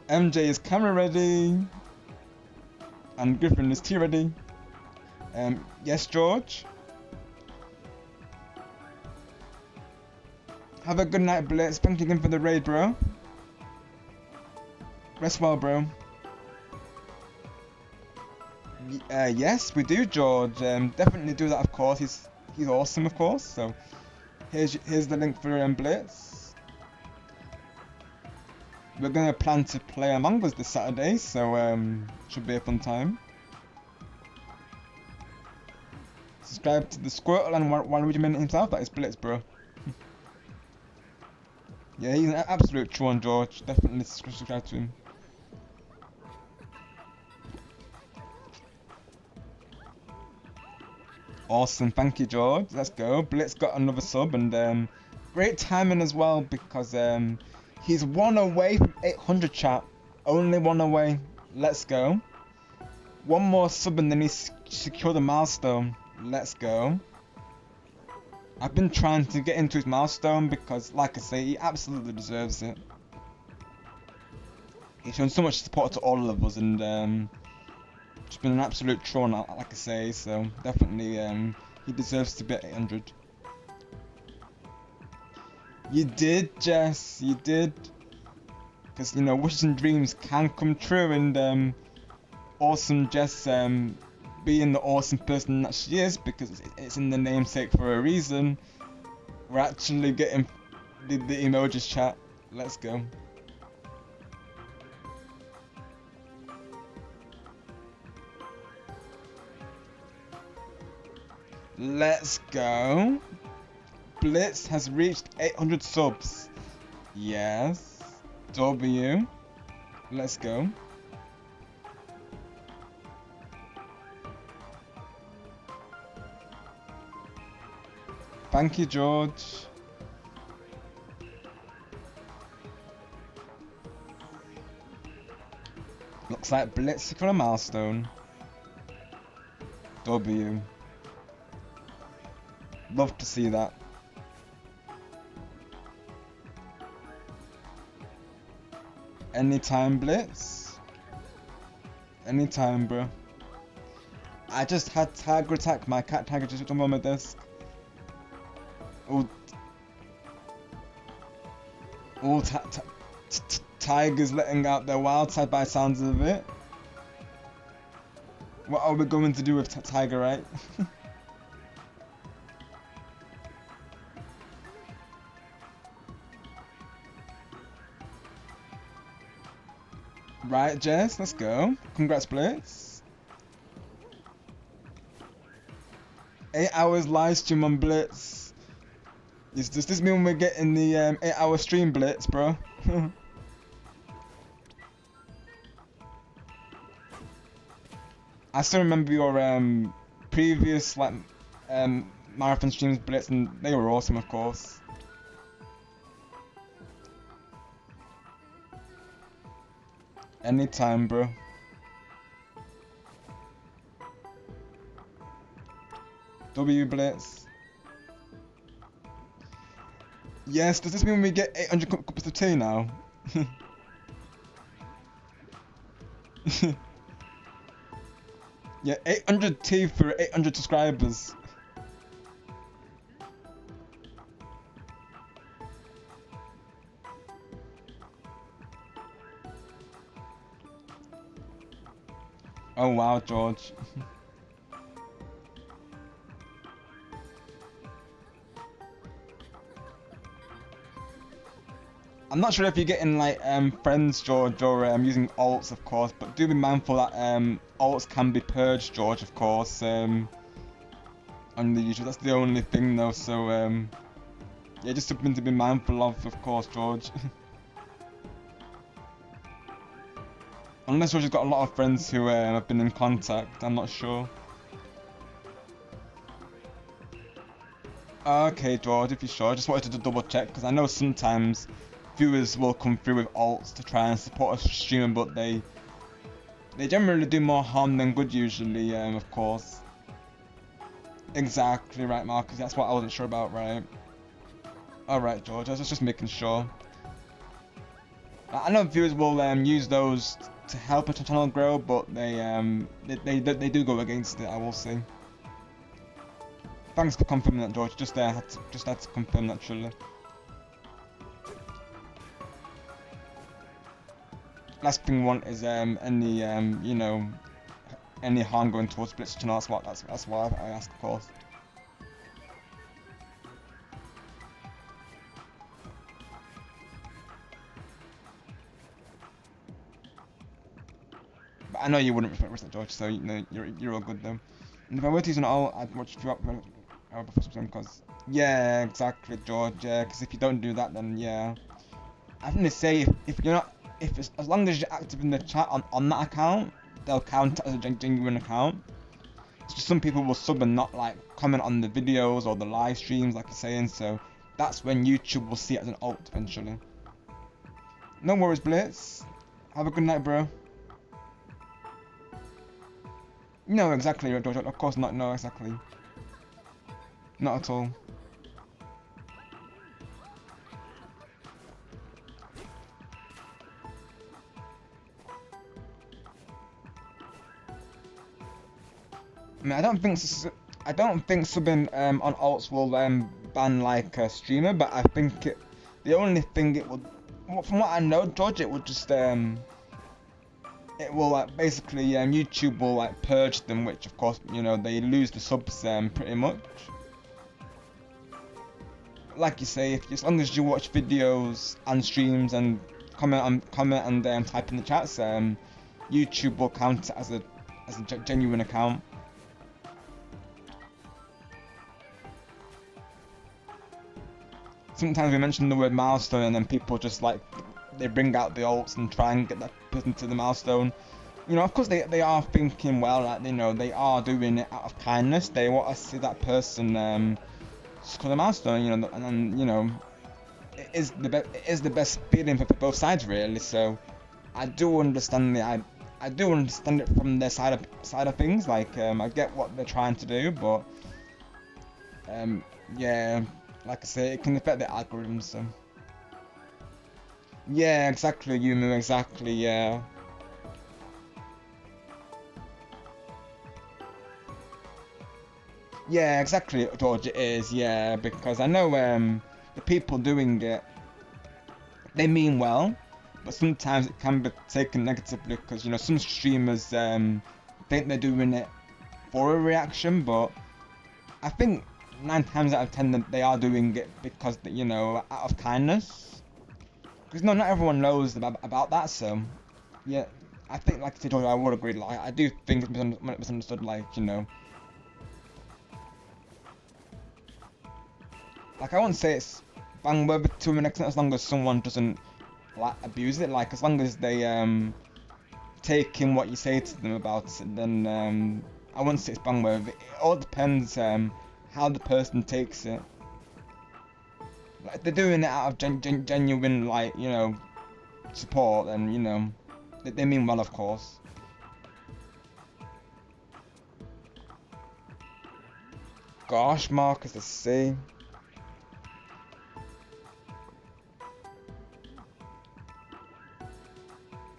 Speaker 2: MJ is camera ready. And Griffin is tea ready. Yes, George? Have a good night, Blitz. Thank you again for the raid, bro. Rest well, bro. Yes, we do, George. Definitely do that, of course. He's awesome, of course. So here's the link for Blitz. We're gonna plan to play Among Us this Saturday, so should be a fun time. Subscribe to the Squirtle and Waluigi Man himself. That is Blitz, bro. Yeah, he's an absolute true one, George. Definitely subscribe to him. Awesome, thank you, George. Let's go. Blitz got another sub, and great timing as well, because he's one away from 800, chat. Only one away. Let's go. One more sub and then he's secured the milestone. Let's go. I've been trying to get into his milestone because, like I say, he absolutely deserves it. He's shown so much support to all of us, and just been an absolute troll, like I say. So definitely, he deserves to be at 800. You did, Jess. You did. Because, you know, wishes and dreams can come true, and awesome Jess being the awesome person that she is, because it's in the namesake for a reason. We're actually getting the emojis, chat. Let's go. Let's go. Blitz has reached 800 subs. Yes. W. Let's go. Thank you, George. Looks like Blitz for a milestone. W. Love to see that. Anytime, Blitz. Anytime, bro. I just had Tiger attack. My cat Tiger just jumped on my desk. Oh, Tigers letting out their wild side by sounds of it. What are we going to do with Tiger, right? Right, Jess, let's go. Congrats, Blitz. 8 hours live stream on Blitz. Does this mean we're getting the 8-hour stream, Blitz, bro? I still remember your previous marathon streams, Blitz, and they were awesome, of course. Anytime, bro. W Blitz. Yes, does this mean we get 800 cups of tea now? Yeah, 800 tea for 800 subscribers. Oh wow, George. I'm not sure if you're getting like friends, George, or using alts, of course, but do be mindful that alts can be purged, George, of course. On the YouTube, that's the only thing, though. So yeah, just something to be mindful of course, George. Unless George has got a lot of friends who have been in contact, I'm not sure. Okay, George, if you're sure, I just wanted to double check because I know sometimes viewers will come through with alts to try and support a streamer, but they generally do more harm than good usually, of course. Exactly right, Marcus, that's what I wasn't sure about, right? Alright, George, I was just making sure. I know viewers will use those to help a channel grow, but they do go against it, I will say. Thanks for confirming that, George, just had to confirm that, truly. Last thing we want is any you know, any harm going towards Blitz channel. That's why I ask, of course. But I know you wouldn't respect that, George, so you know you're all good though. And if I were to use an all, I'd watch you up because yeah, exactly, George. Yeah, because if you don't do that, then yeah, I'm gonna say if you're not. As long as you're active in the chat on that account, they'll count it as a genuine account. It's just some people will sub and not like comment on the videos or the live streams, like you're saying. So that's when YouTube will see it as an alt eventually. No worries, Blitz. Have a good night, bro. No, exactly, George. Of course not. No, exactly. Not at all. I mean, I don't think subbing on alts will ban like a streamer, but I think the only thing it would, from what I know, George, it would just it will like basically YouTube will like purge them, which of course you know they lose the subs pretty much. Like you say, as long as you watch videos and streams and comment and type in the chats, YouTube will count it as a genuine account. Sometimes we mention the word milestone and then people just like they bring out the alts and try and get that person to the milestone. You know, of course they are thinking well, like you know they are doing it out of kindness. They want to see that person score the milestone, you know, and then you know it is the best feeling for both sides really. So I do understand I do understand it from their side of things. Like I get what they're trying to do, but yeah. Like I say, it can affect the algorithm, so... Yeah, exactly, Yumu, exactly, yeah. Yeah, exactly, George, it is, yeah, because I know the people doing it, they mean well, but sometimes it can be taken negatively because, you know, some streamers think they're doing it for a reaction, but I think 9 times out of 10 that they are doing it because, you know, out of kindness. Because no, not everyone knows about that, so yeah, I think, like I said, I would agree. Like, I do think it's misunderstood, like, you know. Like, I won't say it's bang-worthy to an extent as long as someone doesn't, like, abuse it. Like, as long as they take in what you say to them about it, then I wouldn't say it's bang-worthy. It all depends how the person takes it. Like, if they're doing it out of genuine, like, you know, support, and, you know, they mean well, of course. Gosh, Marcus, let's see.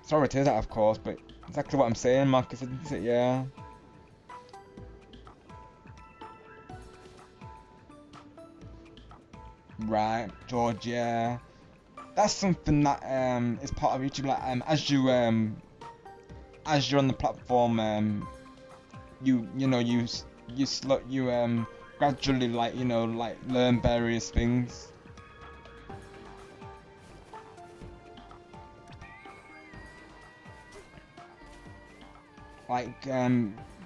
Speaker 2: Sorry to hear that, of course, but exactly what I'm saying, Marcus, isn't it? Yeah. Right, George, yeah. That's something that is part of YouTube. Like, as you're on the platform, you know, you gradually, like, you know, like, learn various things. Like,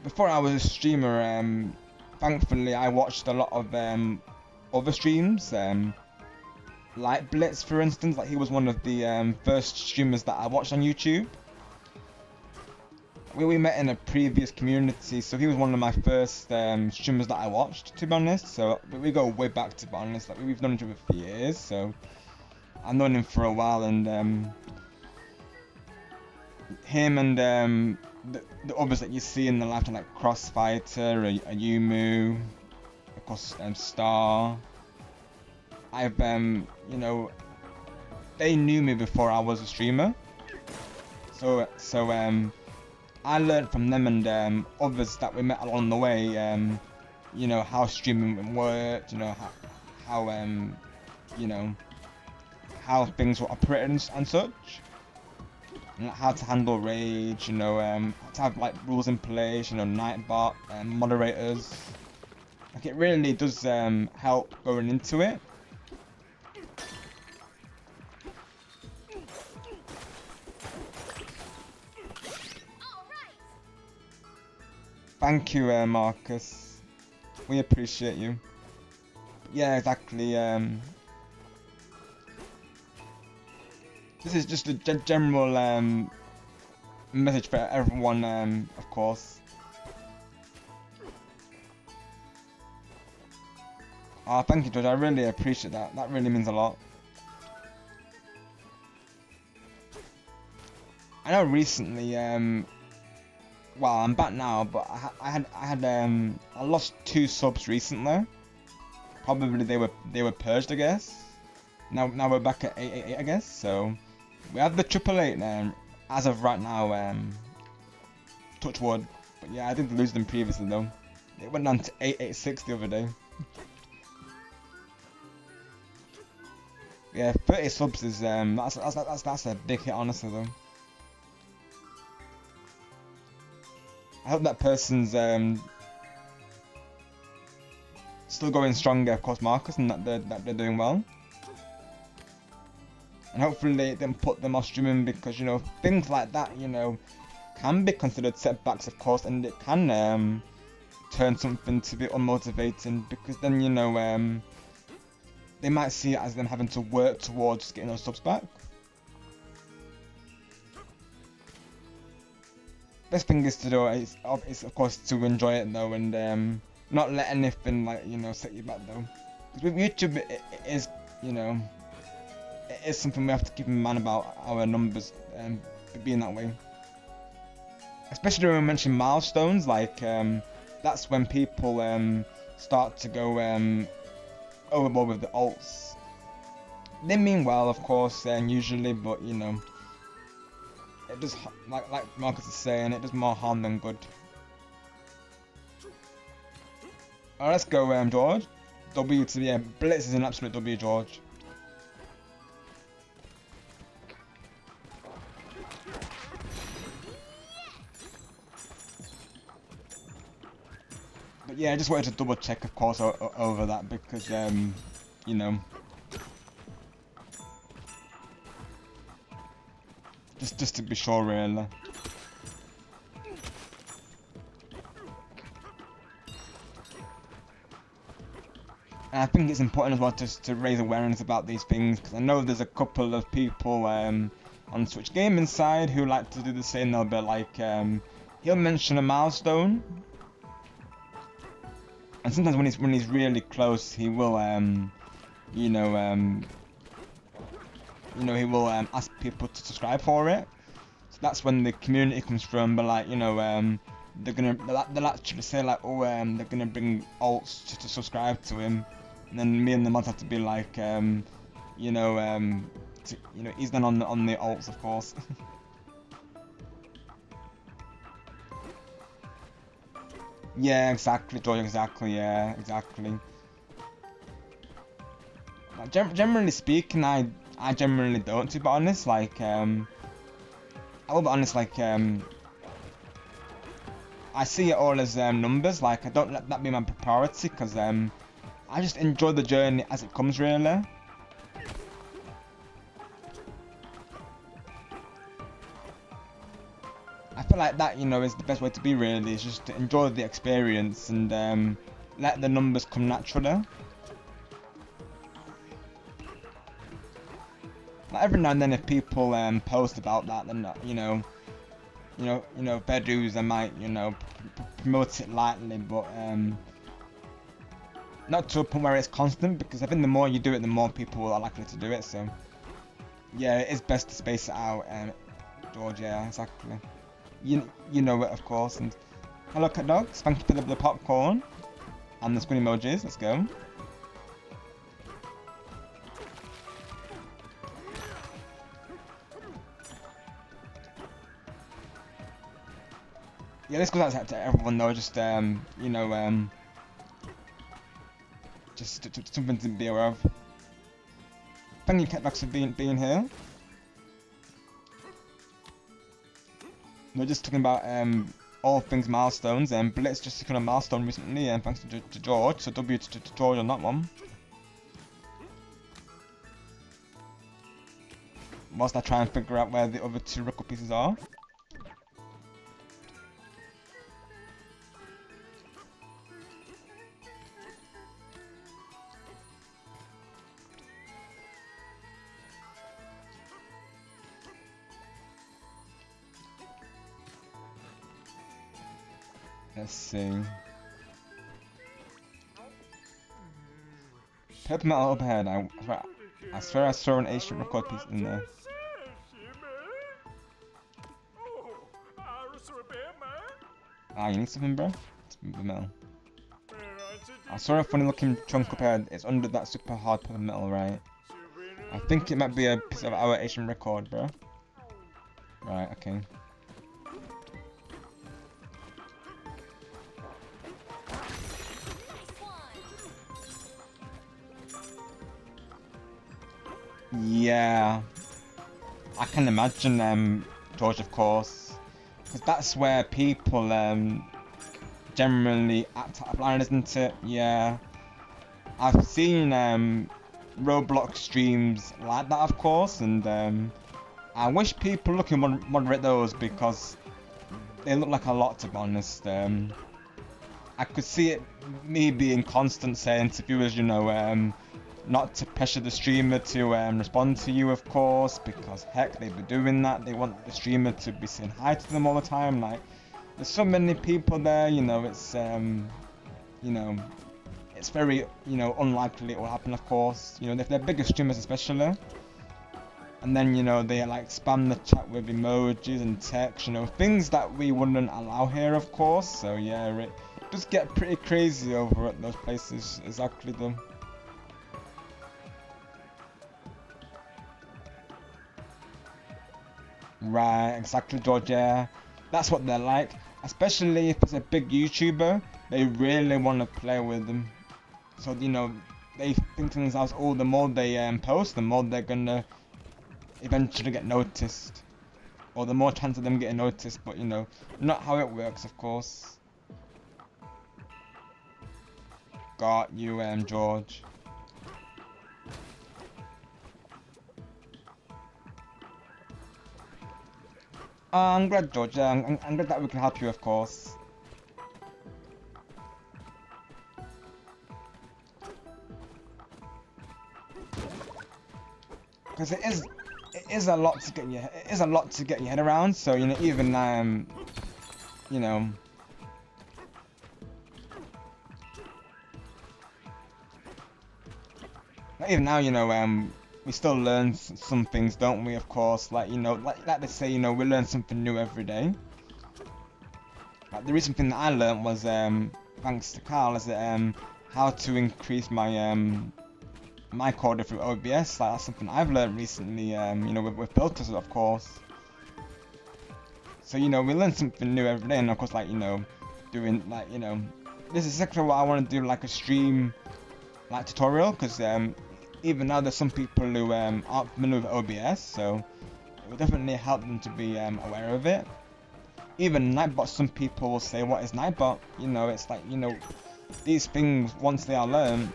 Speaker 2: before I was a streamer, thankfully I watched a lot of other streams, like Blitz, for instance. Like, he was one of the first streamers that I watched on YouTube. We met in a previous community, so he was one of my first streamers that I watched, to be honest. So we go way back, to be honest. Like, we've known each other for years, so I've known him for a while, and him and the others that you see in the lifetime, like Crossfighter, a Yumu, of course, Star. I've you know, they knew me before I was a streamer, so I learned from them and others that we met along the way. You know, how streaming worked. You know, how you know, how things were operated and such. And how to handle rage, you know, to have, like, rules in place, you know, Nightbot and moderators. Like, it really does help going into it. Thank you, Marcus. We appreciate you. Yeah, exactly. This is just a general message for everyone, of course. Ah, thank you, George. I really appreciate that. That really means a lot. I know recently, well, I'm back now, but I lost 2 subs recently. Probably they were purged, I guess. Now we're back at 888, I guess. So we have the 888 as of right now. Touch wood. But yeah, I did lose them previously though. It went down to 886 the other day. Yeah, 30 subs is that's a big hit, honestly though. I hope that person's still going stronger, of course, Marcus, and that they're doing well. And hopefully they didn't put them off streaming, because, you know, things like that, you know, can be considered setbacks, of course, and it can turn something to be unmotivating, because then, you know, they might see it as them having to work towards getting those subs back. Best thing is to do is of course to enjoy it though, and not let anything, like, you know, set you back though. Because with YouTube, it is, you know, it is something we have to keep in mind about our numbers being that way. Especially when we mention milestones, like that's when people start to go overboard with the alts. They mean well, of course, usually, but, you know, it does, like Marcus is saying, it does more harm than good. Alright, let's go, George. W to, yeah, Blitz is an absolute W, George. yeah, I just wanted to double check, of course, over that because, you know, just to be sure, really. And I think it's important as well just to raise awareness about these things because I know there's a couple of people on Switch Gaming side who like to do the same. They'll be like, he'll mention a milestone, and sometimes when he's really close, he will you know, he will ask people to subscribe for it. So that's when the community comes from. But like, you know, they'll actually say like, oh, they're gonna bring alts to subscribe to him, and then me and the mods have to be like, you know, he's then on the alts, of course. Yeah, exactly, George. Exactly. Yeah, exactly. Like, generally speaking, I generally don't, to be honest. Like, I will be honest. Like, I see it all as numbers. Like, I don't let that be my priority because I just enjoy the journey as it comes, really. I feel like that, you know, is the best way to be, really. Is just to enjoy the experience and let the numbers come naturally. Like, every now and then, if people post about that, then fair dues, I might, you know, promote it lightly, but not to a point where it's constant, because I think the more you do it, the more people are likely to do it. So yeah, it is best to space it out, George. Yeah, exactly. You know it, of course. And hello, cat dogs. Thank you for the popcorn and the screen emojis. Let's go. Yeah, this goes out to everyone though. Just you know, just something to be aware of. Thank you, cat dogs, for being here. We're just talking about all things milestones, and Blitz just took on a milestone recently, and thanks to George. So W to George on that one. Whilst I try and figure out where the other two record pieces are. Let's see. Purple metal overhead. I swear I saw an ancient record piece in there. Ah, you need something, bro? It's the metal. I saw a funny looking chunk up ahead. It's under that super hard purple metal, right? I think it might be a piece of our Asian record, bro. Right, okay. Yeah, I can imagine, George, of course, because that's where people generally act out of line, isn't it? Yeah, I've seen Roblox streams like that, of course, and I wish people can moderate those because they look like a lot, to be honest. I could see it me being constant saying to viewers, you know, not to pressure the streamer to respond to you, of course, because heck, they'd be doing that. They want the streamer to be saying hi to them all the time. Like, there's so many people there, you know, it's you know, it's very, you know, unlikely it will happen, of course. You know, if they're bigger streamers especially, and then, you know, they like spam the chat with emojis and text, you know, things that we wouldn't allow here, of course. So yeah, it does get pretty crazy over at those places, exactly though. Right, exactly, George. Yeah, that's what they're like. Especially if it's a big YouTuber, they really want to play with them. So, you know, they think to themselves, oh, the more they post, the more they're gonna eventually get noticed, or the more chance of them getting noticed. But you know, not how it works, of course. got you, George. I'm glad, George. I'm glad that we can help you, of course. Because it is a lot to get your head around. So you know, even you know, even now, you know, we still learn some things, don't we? Of course, like you know, like they say, you know, we learn something new every day. Like the recent thing that I learned was, thanks to Carl, is that how to increase my my quota through OBS. Like that's something I've learned recently. You know, with filters, of course. So you know, we learn something new every day, and of course, like you know, doing like you know, this is exactly what I want to do, like a stream, like tutorial, because even now there's some people who aren't familiar with OBS, so it would definitely help them to be aware of it. Even Nightbot, some people will say, what is Nightbot? You know, it's like, you know, these things, once they are learned,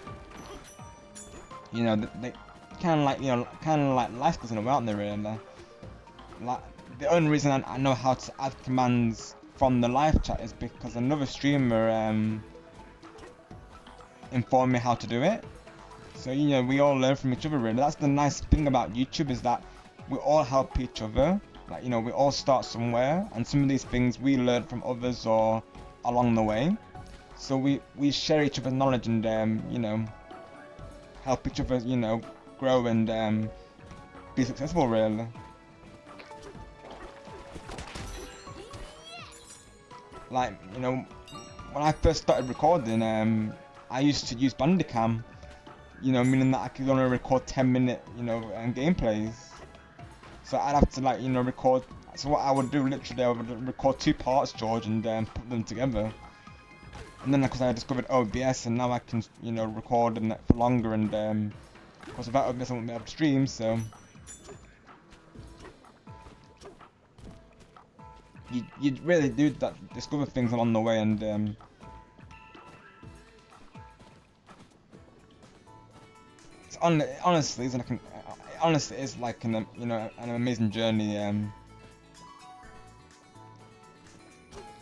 Speaker 2: you know, they kind of like, you know, kind of like life skills in a way, aren't they, really? Like, the only reason I know how to add commands from the live chat is because another streamer informed me how to do it. So, you know, we all learn from each other, really. That's the nice thing about YouTube, is that we all help each other. Like, you know, we all start somewhere, and some of these things we learn from others or along the way. So we share each other's knowledge and, you know, help each other, you know, grow and be successful, really. Like, you know, when I first started recording, I used to use Bandicam, you know, meaning that I could only record 10-minute, you know, gameplays. So I'd have to, like, you know, record. So what I would do, literally, I would record 2 parts, George, and put them together. And then, because I discovered OBS, and now I can, you know, record and for longer. And because without OBS, I wouldn't be able to stream. So you really do discover things along the way, and it's honestly, it's like honestly, it's like an you know, an amazing journey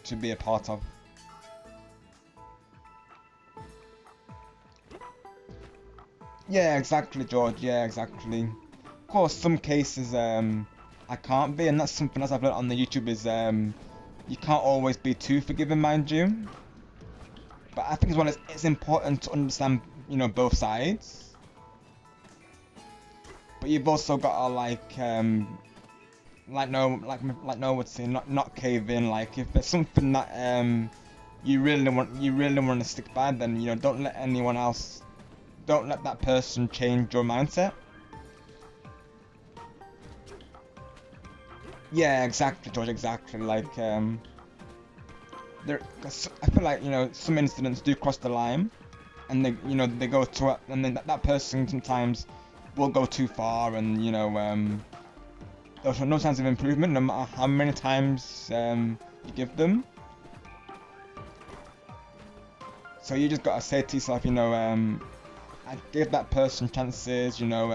Speaker 2: to be a part of. Yeah, exactly, George. Yeah, exactly. Of course, some cases I can't be, and that's something else I've learned on the YouTube is you can't always be too forgiving, mind you. But I think as well, it's important to understand, you know, both sides. But you've also got to like Noah would say, not cave in. Like if there's something that you really want to stick by, then you know, don't let that person change your mindset. Yeah, exactly, George. Exactly. Like I feel like, you know, some incidents do cross the line, and they go to, and then that person sometimes will go too far, and you know, there's no chance of improvement no matter how many times you give them. So you just gotta say to yourself, you know, I give that person chances, you know,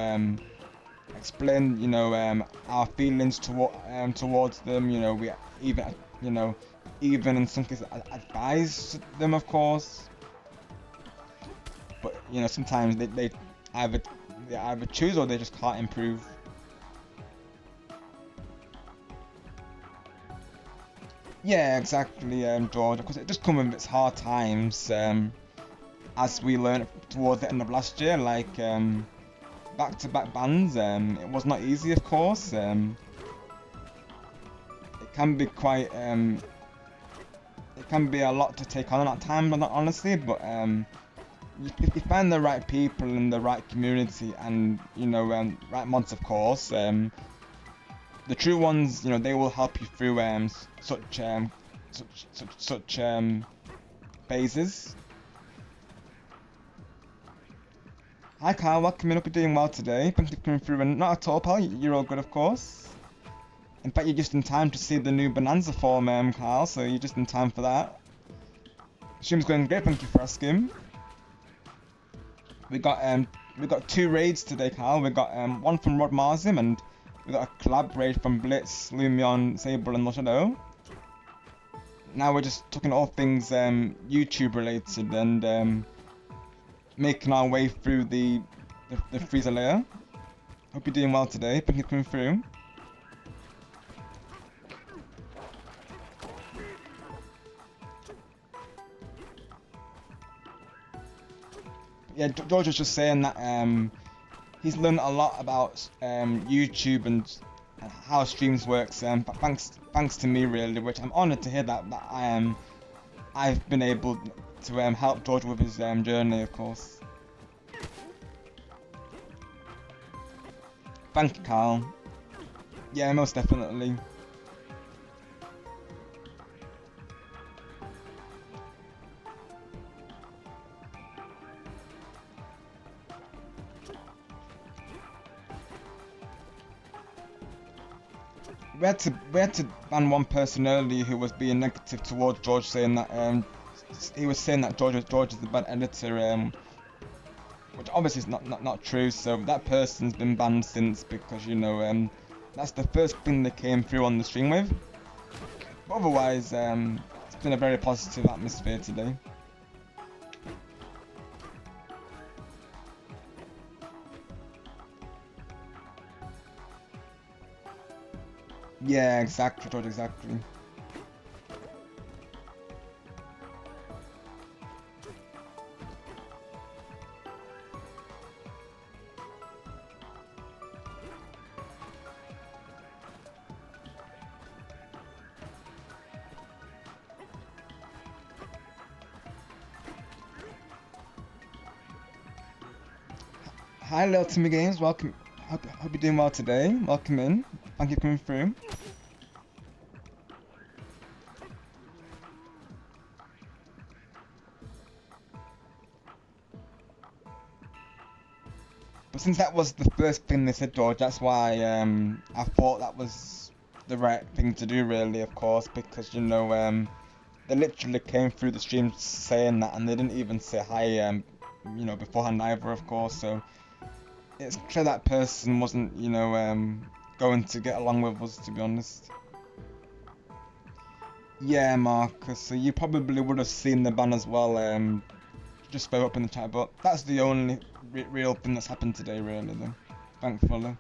Speaker 2: explain, you know, our feelings towards them, you know, we even, you know, even in some cases advise them, of course. But you know, sometimes they either choose or they just can't improve. Yeah, exactly, George. Because it just comes with its hard times, as we learned towards the end of last year. Like back-to-back bans, it was not easy, of course. It can be quite, it can be a lot to take on at times, honestly. But if you find the right people in the right community, and you know, right mods, of course, the true ones, you know, they will help you through such phases. Hi Kyle, welcome in. Hope you're doing well today. Thank you for coming through, and not at all, pal. You're all good, of course. In fact, you're just in time to see the new Bananza form, Kyle. So you're just in time for that. Stream's going great. Thank you for asking. we got 2 raids today, Carl. We got one from Rod Marzim, and we got a collab raid from Blitz, Lumion, Sable, and Shadow. Now we're just talking all things YouTube related and making our way through the freezer layer. Hope you're doing well today. Thank you for coming through. Yeah, George was just saying that he's learned a lot about YouTube and how streams works. Thanks to me really, which I'm honoured to hear that I've been able to help George with his journey, of course. Thank you, Carl. Yeah, most definitely. We had to ban one person earlier who was being negative towards George, saying that he was saying that George is the bad editor, which obviously is not true. So that person's been banned since, because you know that's the first thing they came through on the stream with. But otherwise, it's been a very positive atmosphere today. Yeah, exactly, George, exactly. Hi, Lil Timmy Games, welcome. Hope you're doing well today. Welcome in. Thank you for coming through. But since that was the first thing they said, George, that's why I thought that was the right thing to do, really, of course, because you know they literally came through the stream saying that, and they didn't even say hi, you know, beforehand either, of course. So it's clear that person wasn't, you know, going to get along with us, to be honest. Yeah, Marcus, so you probably would have seen the ban as well. Just spoke up in the chat, but that's the only real thing that's happened today, really, though. Thankfully.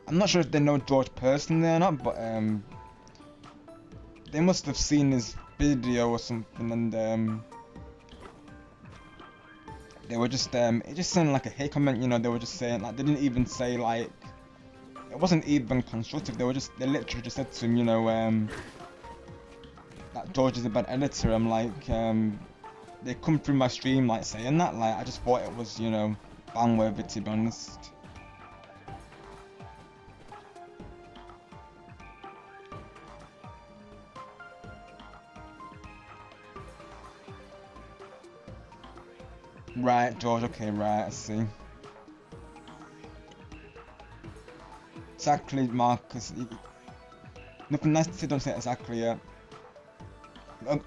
Speaker 2: I'm not sure if they know George personally or not, but they must have seen his video or something, and they were just it just sounded like a hate comment, you know. They were just saying, like, they didn't even say, like, it wasn't even constructive. They literally just said to him, you know, that George is a bad editor. I'm like, they come through my stream like saying that, like, I just thought it was, you know, ban worthy, to be honest. Right, George, okay, right, I see. Exactly, Marcus. Nothing nice to say, don't say it exactly yet.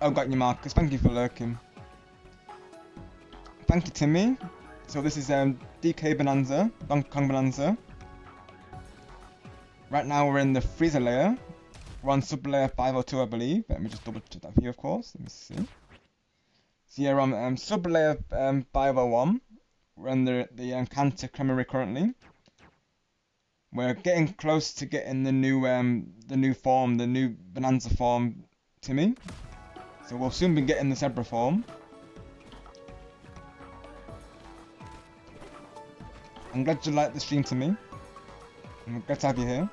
Speaker 2: I've got you, Marcus. Thank you for lurking. Thank you, Timmy. So this is DK Bonanza, Donkey Kong Bonanza. Right now we're in the freezer layer. We're on sub layer 502, I believe. Let me just double check that for you, of course. Let me see. So yeah, we're on sub layer 501. We're on the Canter Creamery currently. We're getting close to getting the new form, the new Bananza form, Timmy. So we'll soon be getting the zebra form. I'm glad you liked the stream, Timmy. I'm glad to have you here.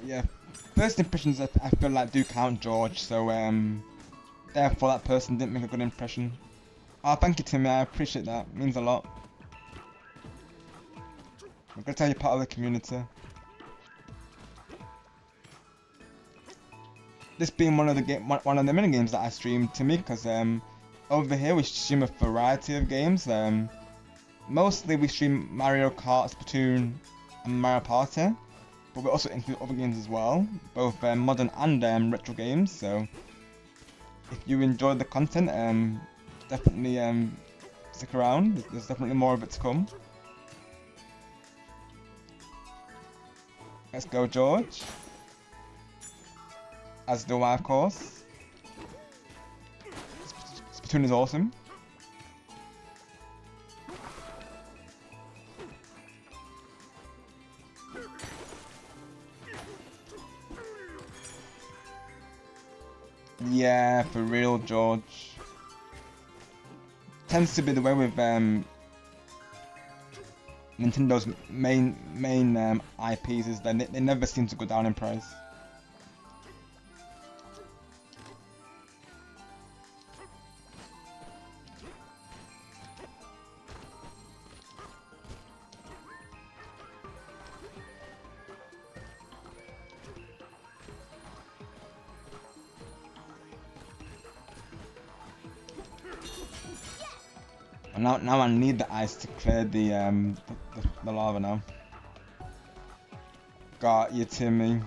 Speaker 2: Yeah, first impressions I feel like do count, George, so therefore that person didn't make a good impression. Oh, thank you, Timmy. I appreciate that. It means a lot. I'm gonna tell you part of the community. This being one of the mini games that I stream, Timmy, because over here we stream a variety of games. Mostly we stream Mario Kart, Splatoon, and Mario Party, but we also include other games as well, both modern and retro games. So if you enjoy the content, definitely stick around. There's definitely more of it to come. Let's go, George. As do I, of course. Splatoon is awesome. Yeah, for real, George. Tends to be the way with Nintendo's main IPs is that they never seem to go down in price. And now I need the ice to clear the lava now. Got you, Timmy.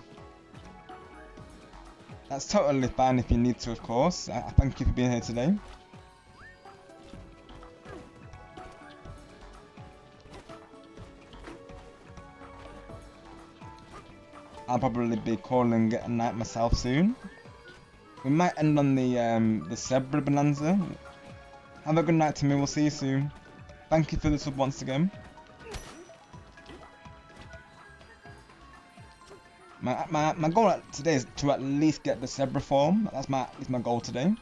Speaker 2: That's totally fine if you need to, of course. I thank you for being here today. I'll probably be calling it a night myself soon. We might end on the zebra bonanza. Have a good night, Timmy. We'll see you soon. Thank you for the sub once again. My goal today is to at least get the zebra form. That's at least my goal today.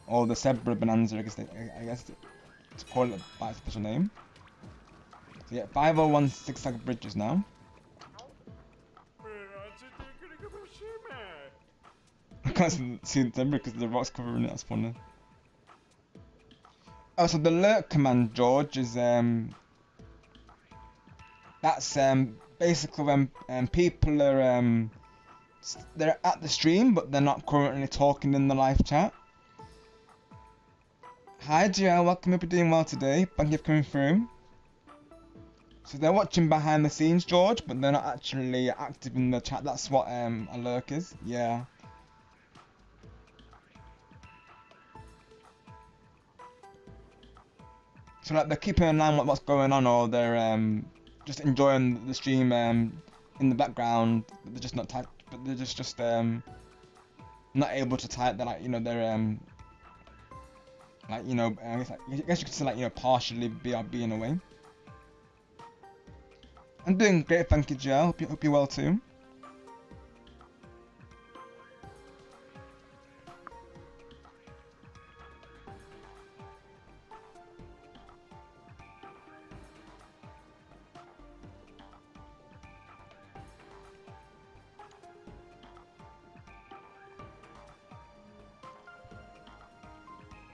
Speaker 2: Or the zebra bonanza, I guess to call it by a special name. So yeah, 5016 bridges now. I can't see the zebra because the rock's covering it. That's funny. Oh, so the alert command, George, is that's basically when people are they're at the stream but they're not currently talking in the live chat. Hi GL, welcome. Hope you're doing well today. Thank you for coming through. So they're watching behind the scenes, George, but they're not actually active in the chat. That's what a lurk is. Yeah. So like they're keeping an eye on what's going on, or they're just enjoying the stream in the background. But they're just not type. But they're just not able to type. They're like they're like I guess you could say like partially being away. I'm doing great, thank you, Joe. Hope you're well too.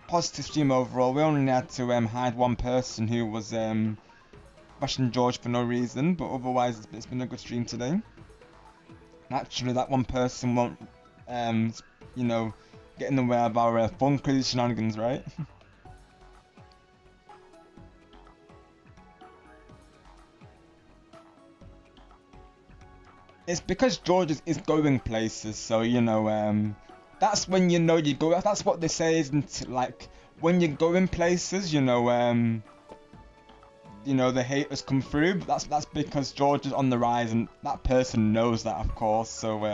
Speaker 2: Positive stream overall. We only had to hide one person who was bashing George for no reason, but otherwise it's been a good stream today. Naturally, that one person won't get in the way of our fun, crazy shenanigans, right? It's because George is going places, so that's when you go. That's what they say, isn't it? Like when you're going places, the haters come through. But that's because George is on the rise, and that person knows that, of course. So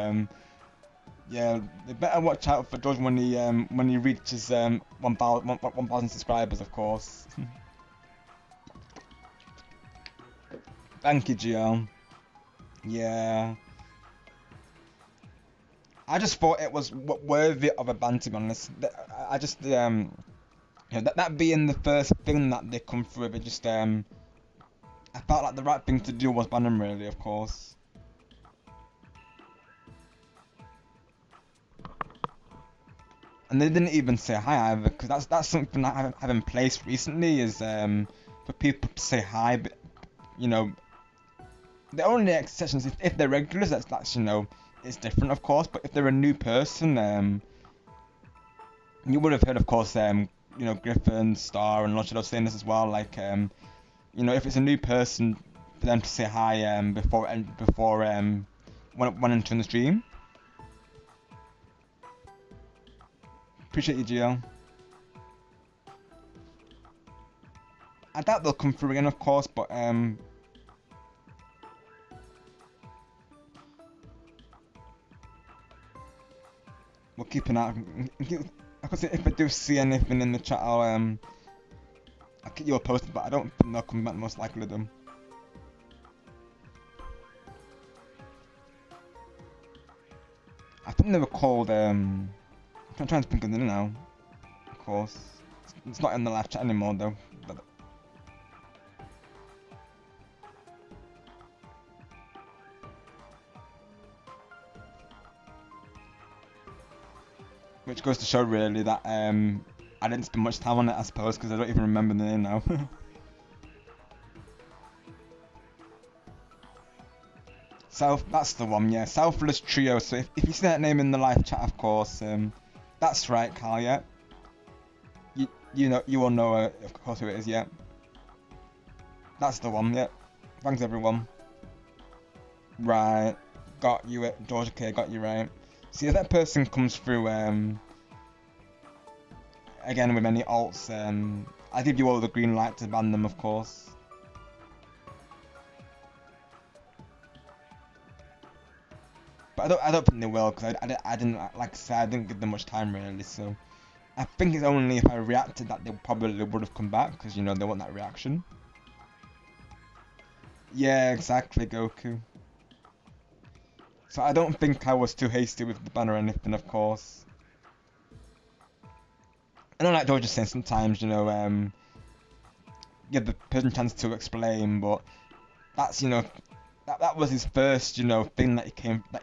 Speaker 2: yeah, they better watch out for George when he reaches 1,000 subscribers, of course. Thank you, GL. Yeah. I just thought it was worthy of a ban, to be honest. I just that being the first thing that they come through with, it just I felt like the right thing to do was ban them, really, of course. And they didn't even say hi either, because that's something that I have in place recently, is for people to say hi, but, you know, the only exceptions if they're regulars, that's you know, it's different of course, but if they're a new person, you would have heard of course, you know, Griffin, Star, and Lodge saying this as well, like, you know, if it's a new person, for them to say hi, before when entering the stream. Appreciate you, GL. I doubt they'll come through again, of course, but we'll keep an eye. If I do see anything in the chat, I'll keep you all posted. But I don't think they'll come back. Most likely, them. I think they were called. I'm trying to think of it now. Of course, it's not in the live chat anymore though. But which goes to show really that I didn't spend much time on it, I suppose, because I don't even remember the name now. That's the one, yeah. Selfless Trio. So if you see that name in the live chat, of course, that's right, Carl. Yeah. You know, you all know, of course, who it is. Yeah. That's the one. Yeah. Thanks everyone. Right. Got you it, Georgia K. Got you right. See if that person comes through. Again with any alts. I give you all the green light to ban them, of course. But I don't think they will, because I didn't, like I said, I didn't give them much time really, so I think it's only if I reacted that they probably would have come back, because you know they want that reaction. Yeah, exactly, Goku. So I don't think I was too hasty with the ban or anything, of course. I know, like George is saying, sometimes, you know, give the person a chance to explain, but that's, you know, that was his first, you know, thing that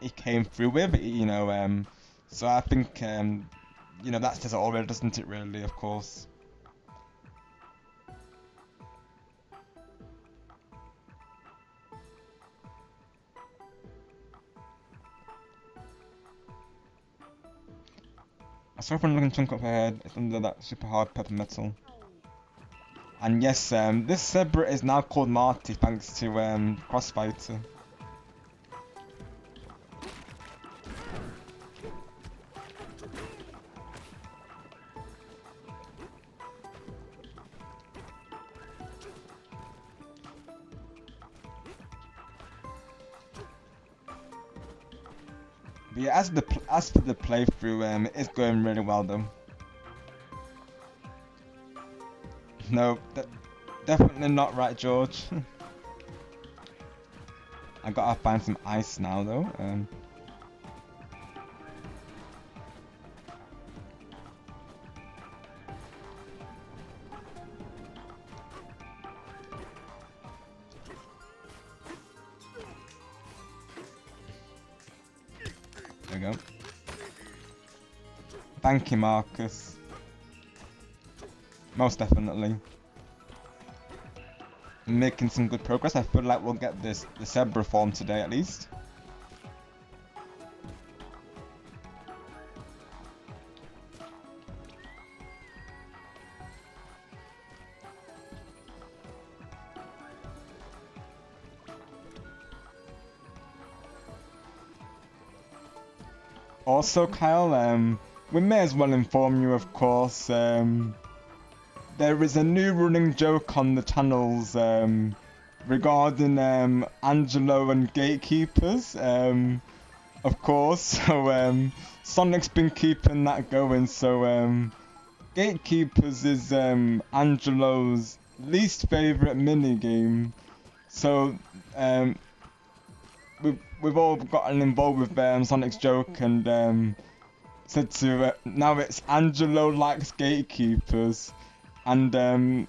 Speaker 2: he came through with, you know, so I think, you know, that says it already, doesn't it, really, of course. I saw everyone looking chunk up ahead, it's under that super hard pepper metal. And yes, this zebra is now called Marty, thanks to, Crossfighter. But yeah, as for the playthrough, it is going really well though. No, definitely not right, George. I gotta find some ice now though. There we go. Thank you, Marcus. Most definitely. Making some good progress. I feel like we'll get the zebra form today at least. Also, Kyle, we may as well inform you, of course, there is a new running joke on the channels regarding Angelo and gatekeepers, of course. So Sonic's been keeping that going. So gatekeepers is Angelo's least favourite mini game. So we've all gotten involved with Sonic's joke and said to now it's Angelo likes gatekeepers. And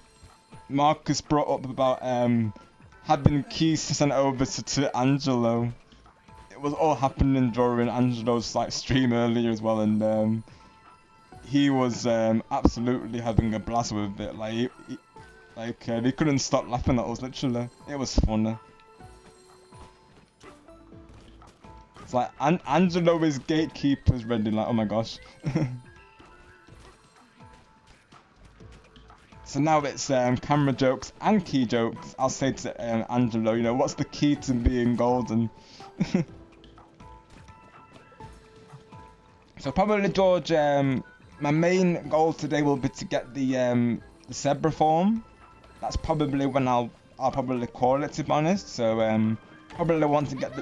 Speaker 2: Marcus brought up about having keys sent over to Angelo. It was all happening during Angelo's like stream earlier as well, and he was absolutely having a blast with it. Like, he couldn't stop laughing at us. Literally, it was funny. It's like Angelo is gatekeepers ready. Like, oh my gosh. So now it's camera jokes and key jokes. I'll say to Angelo, you know, what's the key to being golden? So probably, George, my main goal today will be to get the zebra form. That's probably when I'll probably call it, to be honest. So probably want to get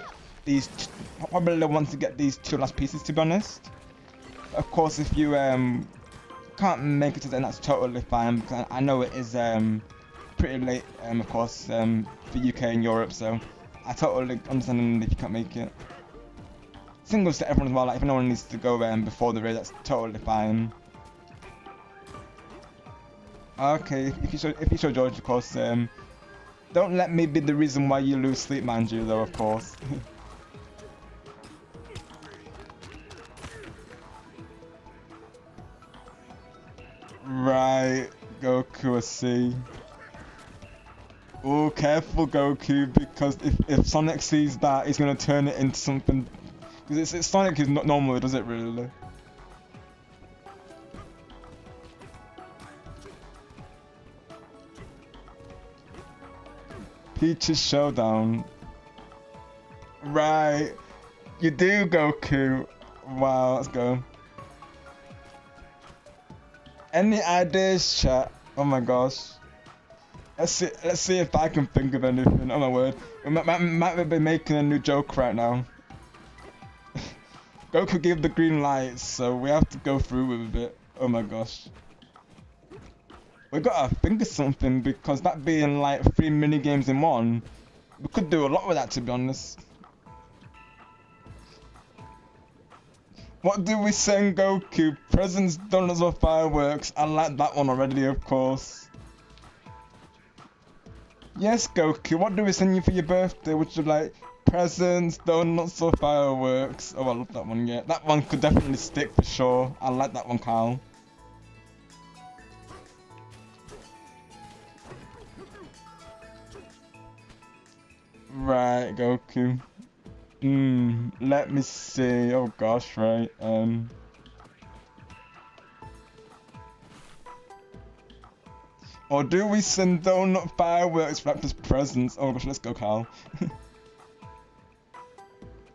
Speaker 2: these two last pieces, to be honest. Of course, if you can't make it to then, that's totally fine, because I know it is pretty late, of course, for UK and Europe, so I totally understand if you can't make it. Singles to everyone as well, like if anyone needs to go before the raid, that's totally fine. Okay, if you show George, of course, don't let me be the reason why you lose sleep, mind you, though, of course. Right, Goku, I see. Oh, careful, Goku, because if Sonic sees that, he's gonna turn it into something. Because it's Sonic is not normal, does it really? Peach's Showdown. Right, you do, Goku. Wow, let's go. Any ideas, chat? Oh my gosh. Let's see if I can think of anything. Oh my word. We might be making a new joke right now. Goku gave the green light, so we have to go through with it. Oh my gosh. We gotta think of something, because that being like 3 mini games in one, we could do a lot with that, to be honest. What do we send Goku? Presents, donuts, or fireworks? I like that one already, of course. Yes, Goku, what do we send you for your birthday? Would you like presents, donuts, or fireworks? Oh, I love that one, yeah. That one could definitely stick for sure. I like that one, Kyle. Right, Goku. Let me see. Oh gosh, right. Or do we send donut fireworks wrapped as presents? Oh gosh, let's go, Kyle.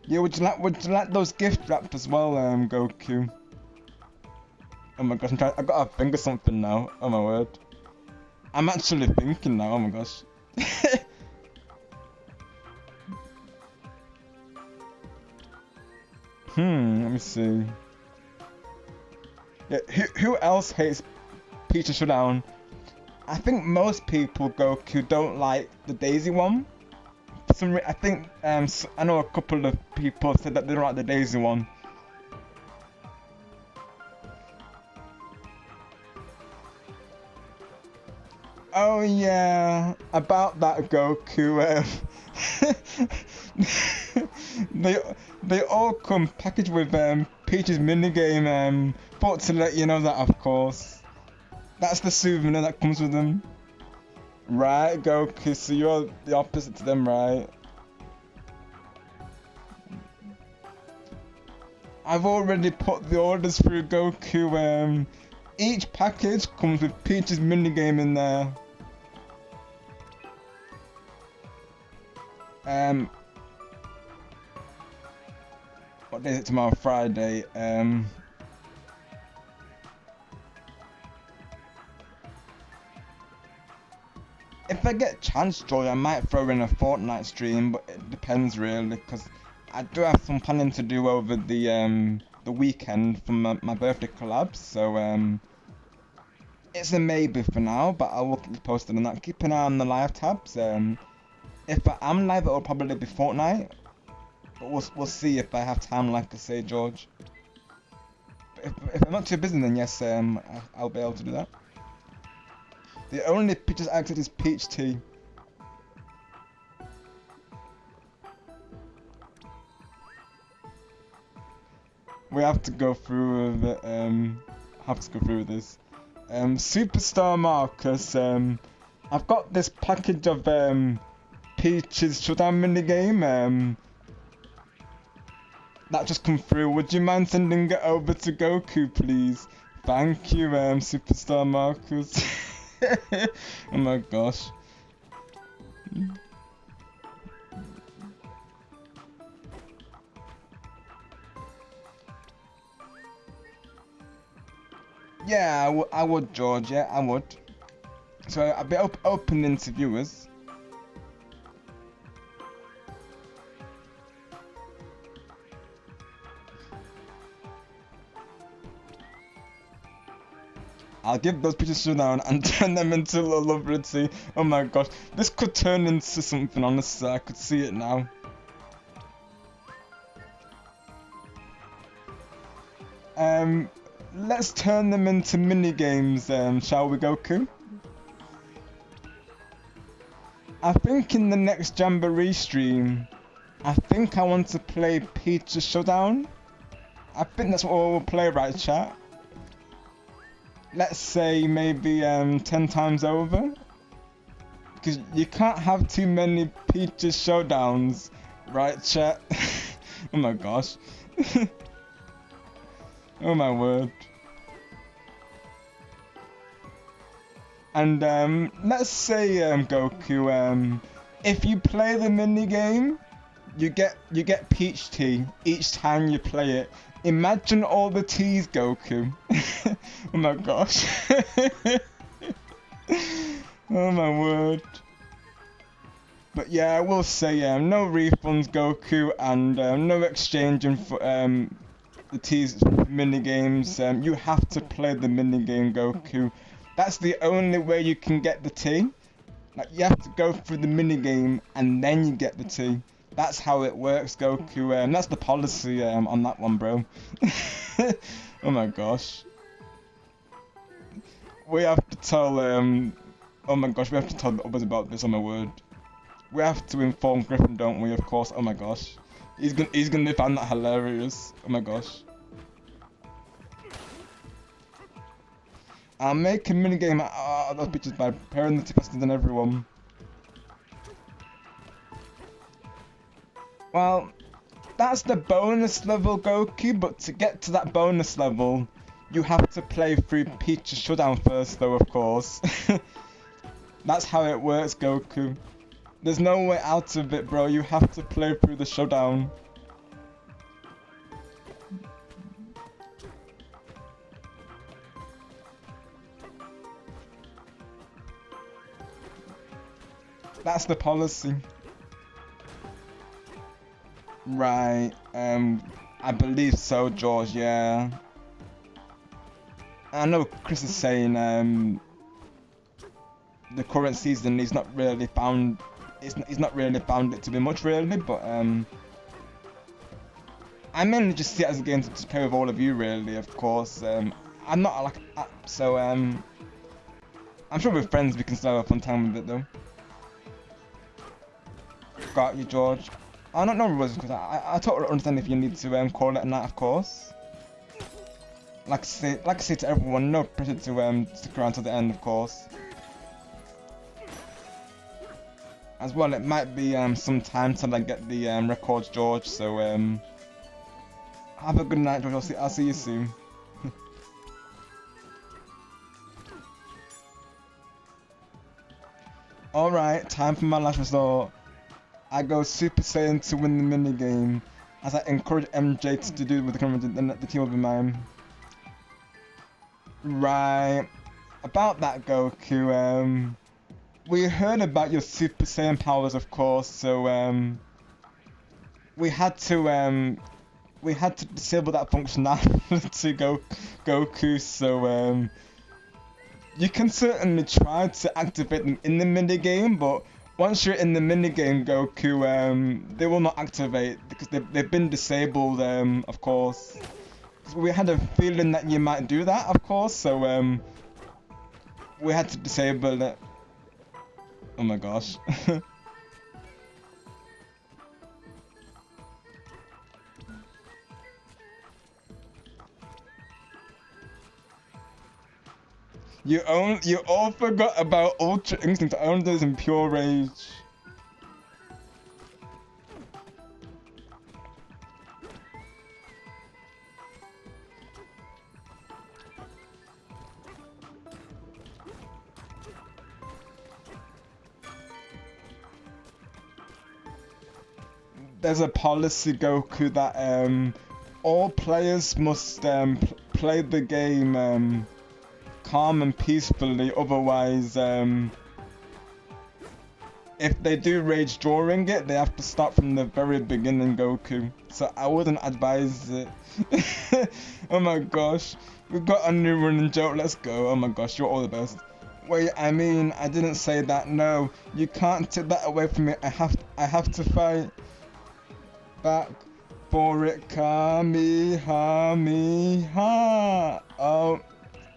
Speaker 2: Yeah, would you like those gift wrapped as well, Goku? Oh my gosh, I gotta think of something now. Oh my word. I'm actually thinking now, oh my gosh. Let me see. Yeah, who else hates Peach's Showdown? I think most people, Goku, don't like the Daisy one. For some reason, I think I know a couple of people said that they don't like the Daisy one. Oh yeah, about that, Goku. They all come packaged with Peach's minigame. Thought to let you know that, of course. That's the souvenir that comes with them. Right, Goku, so you're the opposite to them, right? I've already put the orders through, Goku. Each package comes with Peach's minigame in there. What day is it tomorrow? Friday. If I get chance, Joy, I might throw in a Fortnite stream, but it depends really, because I do have some planning to do over the weekend for my birthday collab, so it's a maybe for now, but I will keep you posted on that. Keep an eye on the live tabs. If I am live, it'll probably be Fortnite, but we'll see if I have time, like I say, George. But if I'm not too busy, then yes, I'll be able to do that. The only Peach's accent is peach tea. We have to go through with it. have to go through this. Superstar Marcus, I've got this package of Peach's Showdown minigame that just come through. Would you mind sending it over to Goku, please? Thank you, Superstar Marcus. Oh my gosh. Yeah, I would, George. Yeah, I would. So I'll be opening to viewers. I'll give those pictures Showdown and turn them into Lovability. Oh my gosh, this could turn into something, honestly. I could see it now. Let's turn them into mini games, shall we, Goku? I think in the next Jamboree stream, I think I want to play Peach's Showdown. I think that's what we'll play, right, chat? Let's say maybe 10 times over. Because you can't have too many Peach's Showdowns, right, chat? Oh my gosh. Oh my word. And let's say Goku, if you play the mini game, you get Peach Tea each time you play it. Imagine all the teas, Goku. Oh my gosh. Oh my word. But yeah, I will say no refunds, Goku, and no exchanging for the teas mini games. You have to play the mini game, Goku. That's the only way you can get the tea. Like, you have to go through the mini game and then you get the tea. That's how it works, Goku. That's the policy on that one, bro. Oh my gosh. We have to tell oh my gosh, we have to tell the others about this. Oh my word. We have to inform Griffin, don't we? Of course. Oh my gosh. He's gonna find that hilarious. Oh my gosh. I'll make a minigame out of those pictures by preparing the tea faster than everyone. Well, that's the bonus level, Goku, but to get to that bonus level, you have to play through Peach's Showdown first, though, of course. That's how it works, Goku. There's no way out of it, bro. You have to play through the Showdown. That's the policy. Right, I believe so, George, yeah. I know Chris is saying, the current season he's not really found it to be much, really, but, I mainly just see it as a game to play with all of you, really, of course. I'm not like, so, I'm sure with friends we can still have a fun time with it, though. Got you, George. I don't know, because I totally understand if you need to call it a night, of course. Like I say to everyone, no pressure to stick around till the end, of course. As well, it might be some time till I get the records, George. So have a good night, George. I'll see you soon. All right, time for my last resort. I go Super Saiyan to win the minigame, as I encourage MJ to do with the team will be mine. Right, about that, Goku, we heard about your Super Saiyan powers, of course, so we had to disable that functionality to Goku, so you can certainly try to activate them in the minigame, but once you're in the minigame, Goku, they will not activate because they've been disabled, of course. So we had a feeling that you might do that, of course, so we had to disable it. Oh my gosh. You all forgot about Ultra Instinct. I owned those in pure rage. There's a policy, Goku, that all players must play the game calm and peacefully. Otherwise, if they do rage during it, they have to start from the very beginning, Goku. So I wouldn't advise it. Oh my gosh, we got a new running joke. Let's go. Oh my gosh, you're all the best. Wait, I mean, I didn't say that. No, you can't take that away from me. I have to fight back for it. Kamehameha. Oh,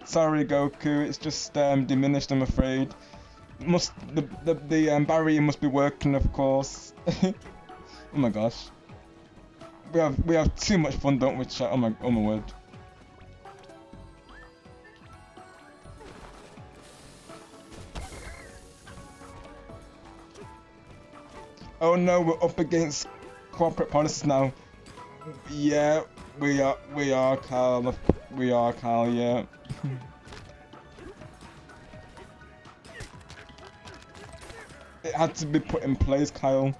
Speaker 2: sorry, Goku. It's just diminished, I'm afraid. The barrier must be working, of course. Oh my gosh. We have too much fun, don't we, chat? Oh my word. Oh no, we're up against corporate policies now. Yeah, we are, Kyle. We are, Kyle, yeah. It had to be put in place, Kyle.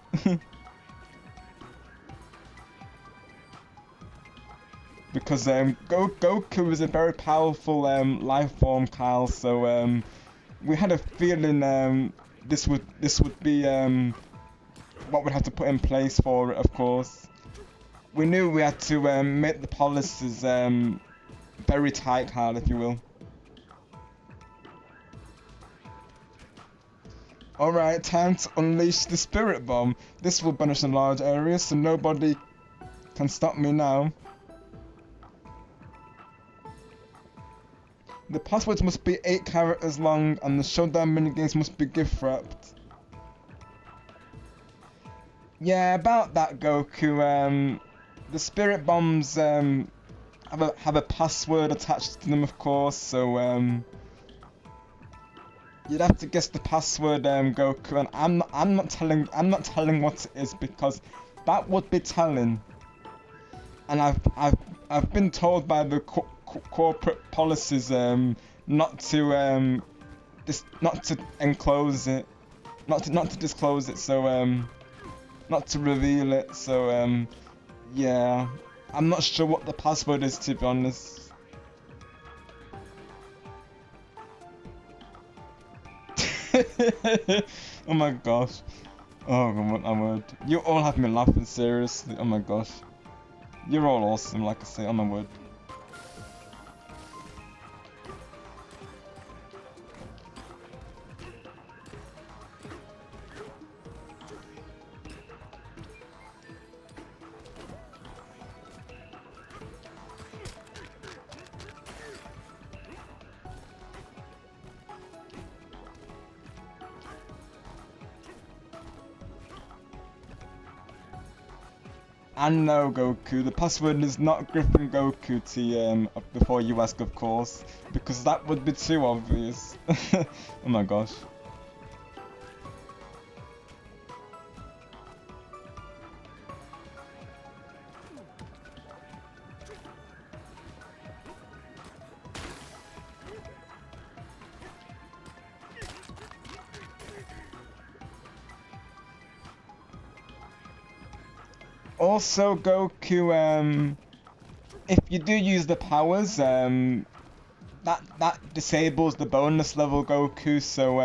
Speaker 2: Because Goku is a very powerful life form, Kyle. So we had a feeling this would be what we'd have to put in place for it. Of course, we knew we had to make the policies very tight, Kyle, if you will. Alright, time to unleash the spirit bomb. This will banish a large area, so nobody can stop me now. The passwords must be 8 characters long, and the showdown minigames must be gift wrapped. Yeah, about that, Goku. The spirit bombs have a password attached to them, of course. So you'd have to guess the password, Goku. And I'm not telling what it is, because that would be telling. And I've been told by the corporate policies not to enclose it, not to disclose it, so not to reveal it. So yeah, I'm not sure what the password is, to be honest. Oh my gosh. Oh my word. You all have me laughing, seriously. Oh my gosh. You're all awesome, like I say. Oh my word. And no, Goku, the password is not Griffin Goku TM, before you ask, of course, because that would be too obvious. Oh my gosh. Also, Goku, if you do use the powers, that disables the bonus level, Goku. So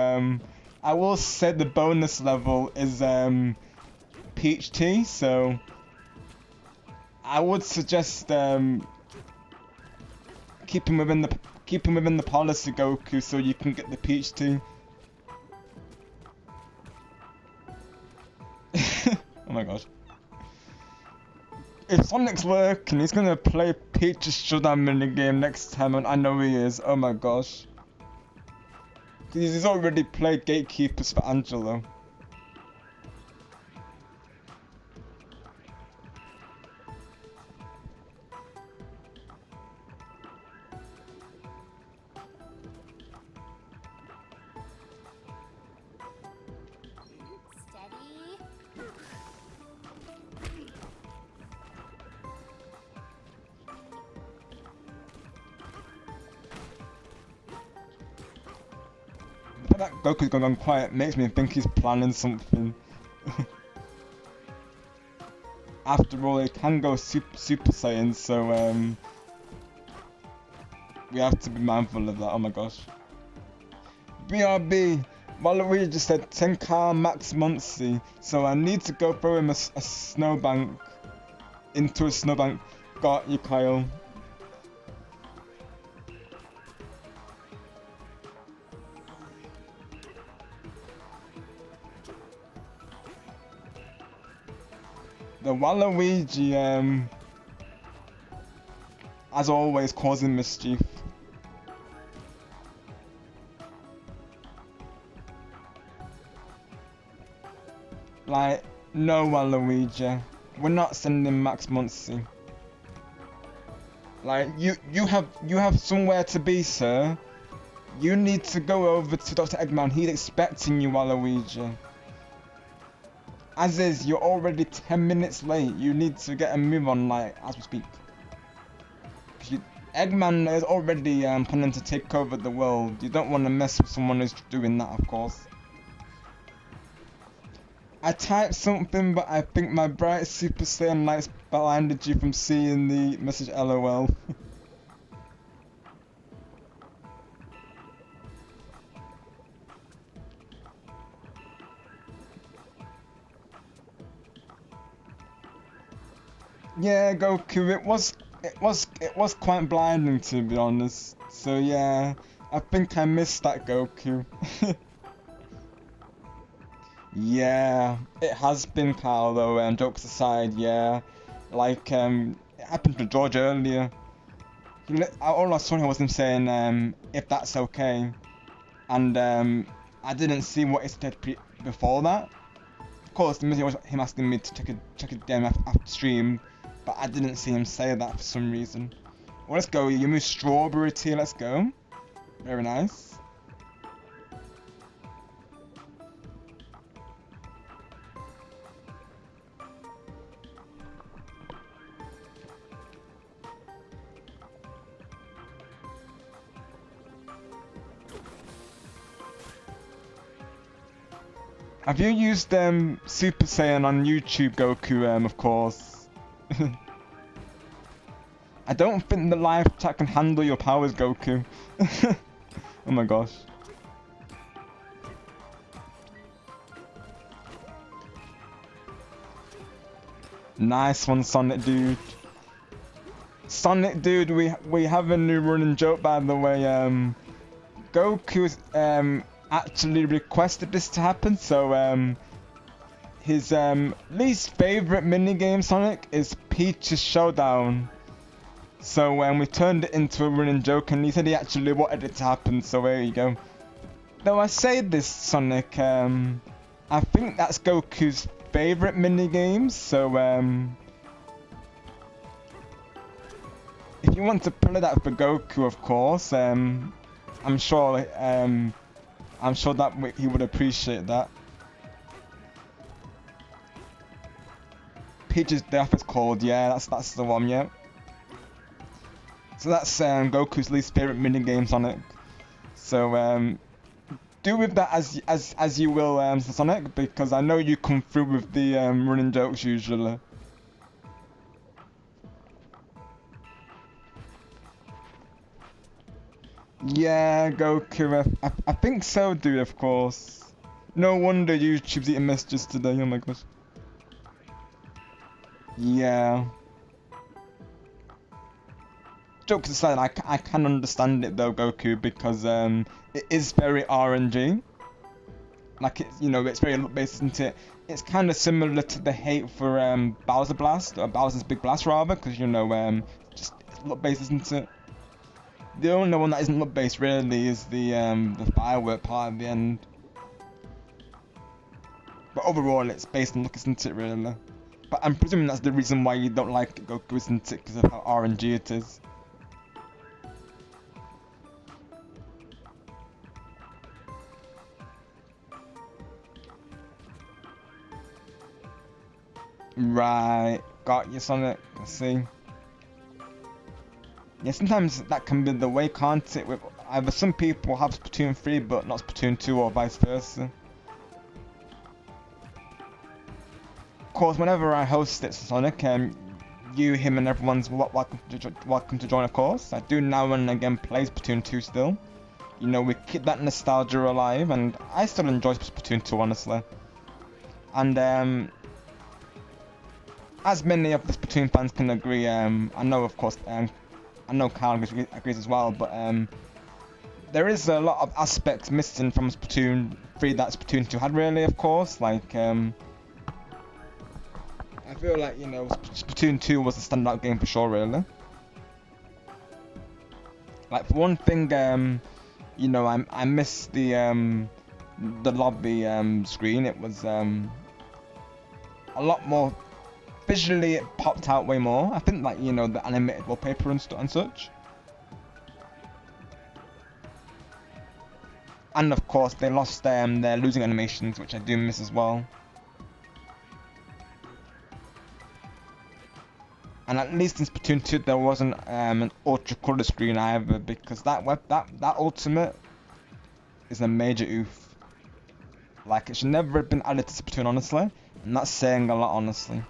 Speaker 2: I will say the bonus level is Peach Tea. So I would suggest keeping within the policy, Goku, so you can get the Peach Tea. Oh my gosh. If Sonic's working, he's gonna play Peach's showdown minigame next time, and I know he is. Oh my gosh. He's already played Gatekeepers for Angelo. that Goku's gone quiet makes me think he's planning something. After all, he can go Super Saiyan, so we have to be mindful of that. Oh my gosh. BRB, Waluigi just said 10k max Muncie, so I need to go throw him a snowbank. Into a snowbank. Got you, Kyle. The Waluigi, as always, causing mischief. Like, no Waluigi, we're not sending Max Muncie. Like, you have somewhere to be, sir. You need to go over to Dr. Eggman. He's expecting you, Waluigi. As is, you're already 10 minutes late. You need to get a move on, like, as we speak. Eggman is already planning to take over the world. You don't want to mess with someone who's doing that, of course. I typed something, but I think my bright Super Saiyan lights blinded you from seeing the message, LOL. Yeah, Goku, it was quite blinding, to be honest. So yeah, I think I missed that, Goku. Yeah, it has been, Carl, though, jokes aside, yeah. Like, it happened to George earlier. All I saw was him saying, if that's okay. And, I didn't see what he said before that. Of course, the message was him asking me to check a DM after stream, but I didn't see him say that for some reason. Well, let's go, you move strawberry tea, let's go. Very nice. Have you used Super Saiyan on YouTube, Goku, of course? I don't think the live chat can handle your powers, Goku. Oh my gosh. Nice one, Sonic Dude. Sonic Dude, we have a new running joke, by the way. Goku's actually requested this to happen, so his least favorite minigame, Sonic, is Peach's Showdown. So we turned it into a running joke, and he said he actually wanted it to happen, so there you go. Though I say this, Sonic, I think that's Goku's favorite minigames, so if you want to play that for Goku, of course, I'm sure that he would appreciate that. Peach's Death is called, yeah, that's the one, yeah. So that's Goku's least favorite minigame, Sonic. So do with that as you will, Sonic, because I know you come through with the running jokes usually. Yeah, Goku, I think so, dude, of course. No wonder YouTube's eating messages today, oh my gosh. Yeah. Jokes aside, I can understand it though, Goku, because it is very RNG. Like, it's, you know, it's very look based, isn't it? It's kind of similar to the hate for Bowser Blast, or Bowser's Big Blast rather, because, you know, just look based, isn't it? The only one that isn't look based really is the firework part at the end. But overall, it's based on look, isn't it, really? But I'm presuming that's the reason why you don't like Goku, isn't it? Because of how RNG it is. Right, got you, Sonic. I see. Yeah, sometimes that can be the way, can't it? With either some people have Splatoon 3 but not Splatoon 2 or vice versa. Of course, whenever I host it, Sonic, you, him, and everyone's welcome to join, of course. I do now and again play Splatoon 2 still. You know, we keep that nostalgia alive, and I still enjoy Splatoon 2, honestly. And, as many of the Splatoon fans can agree, I know, of course, I know Kyle agrees as well, but, there is a lot of aspects missing from Splatoon 3 that Splatoon 2 had, really, of course. Like, I feel like, you know, Splatoon 2 was a standout game for sure, really. Like, for one thing, you know, I miss the lobby screen. It was a lot more visually. It popped out way more. I think, like, you know, the animated wallpaper and such. And of course, they lost their losing animations, which I do miss as well. And at least in Splatoon 2 there wasn't an ultra colour screen either, because that ultimate is a major oof. Like, it should never have been added to Splatoon, honestly, and that's saying a lot, honestly.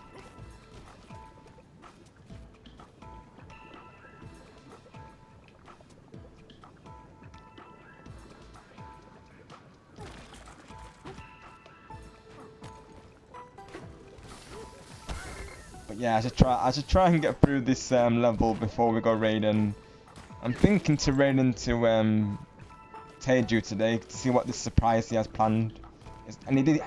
Speaker 2: But yeah, I should try and get through this level before we go raiding. I'm thinking to raid into Teju today to see what this surprise he has planned. And he did,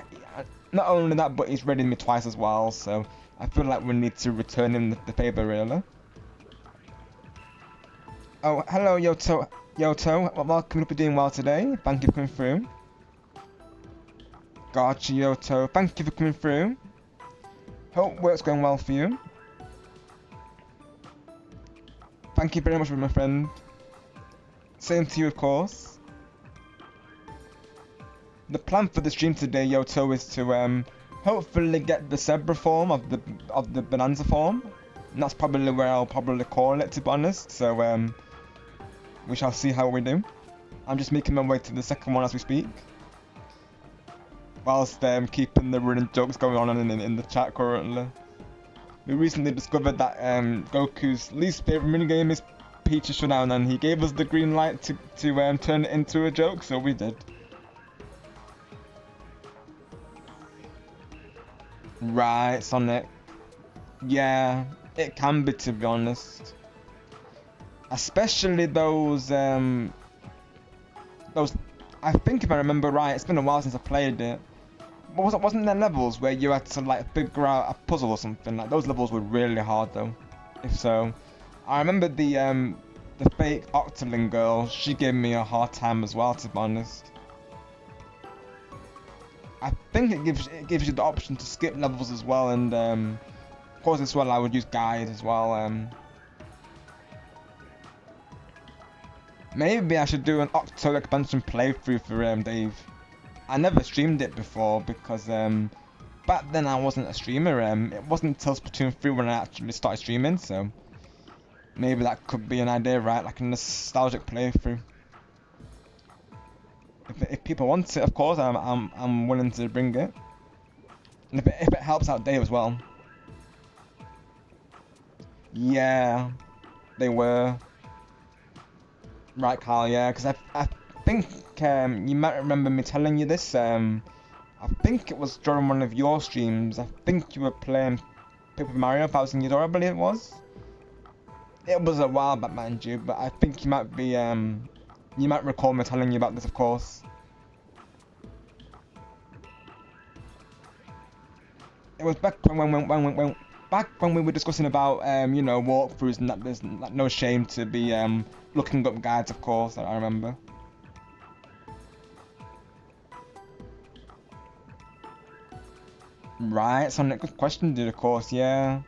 Speaker 2: not only that, but he's raided me twice as well, so I feel like we need to return him the favour, really. Oh, hello Yoto, welcome, hope you're doing well today. Thank you for coming through. Gotcha, Yoto, thank you for coming through. Hope work's going well for you. Thank you very much, my friend. Same to you, of course. The plan for the stream today, Yoto, is to hopefully get the zebra form of the bonanza form. And that's probably where I'll probably call it, to be honest. So we shall see how we do. I'm just making my way to the second one as we speak, whilst keeping the running jokes going on in the chat currently. We recently discovered that Goku's least favourite minigame is Peach's Showdown, and he gave us the green light to turn it into a joke, so we did. Right, Sonic. Yeah, it can be, to be honest. Especially those, I think if I remember right, it's been a while since I played it. Wasn't there levels where you had to like figure out a puzzle or something? Like, those levels were really hard though. If so, I remember the fake Octoling girl. She gave me a hard time as well, to be honest. I think it gives you the option to skip levels as well, and of course as well I would use guide as well. Maybe I should do an Octo expansion playthrough for Dave. I never streamed it before because back then I wasn't a streamer. It wasn't until Splatoon 3 when I actually started streaming, so maybe that could be an idea, right? Like a nostalgic playthrough. If people want it, of course, I'm willing to bring it. And if it helps out Dave as well. Yeah, they were. Right, Carl, yeah, because I think you might remember me telling you this. I think it was during one of your streams. I think you were playing Paper Mario Thousand Year Door, I believe it was. It was a while back, mind you, but I think you might be you might recall me telling you about this, of course. It was back when we were discussing about you know, walkthroughs, and that there's no shame to be looking up guides, of course. I remember. Right, Sonic, good question, dude, of course, yeah.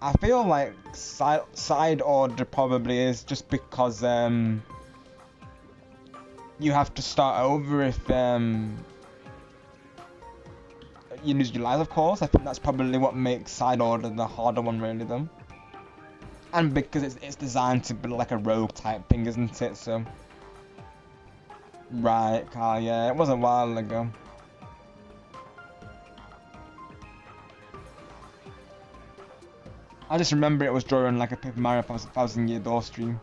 Speaker 2: I feel like side order probably is just because you have to start over if you lose your lives, of course. I think that's probably what makes side order the harder one, really, though. And because it's designed to be like a rogue type thing, isn't it? So. Right, Carl, yeah, it was a while ago. I just remember it was during like a Paper Mario 1000 Year Door stream.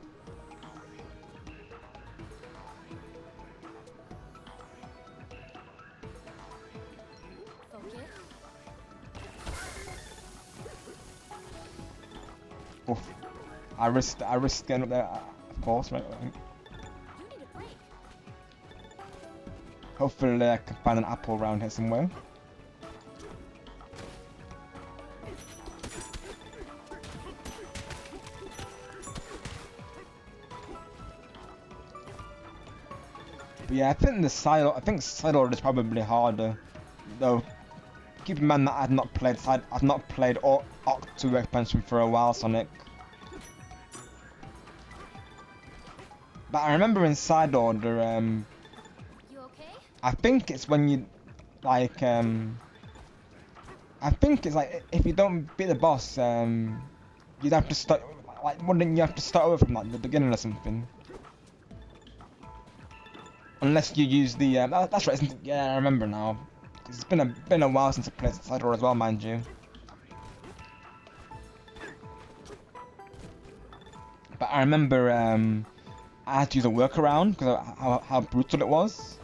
Speaker 3: Focus.
Speaker 2: Oof. I risked getting up there, of course, right?
Speaker 3: You need a break.
Speaker 2: Hopefully I can find an apple around here somewhere. But yeah, I think side order is probably harder, though. Keep in mind that I've not played Octo expansion for a while, Sonic. But I remember in side order,
Speaker 3: You okay?
Speaker 2: I think it's when you, like, I think it's like if you don't beat the boss, you'd have to start, like, wouldn't you have to start over from like the beginning or something? Unless you use the, that's right, isn't it? Yeah, I remember now. It's been a while since I played side order as well, mind you. But I remember, I had to use a workaround because of how brutal it was.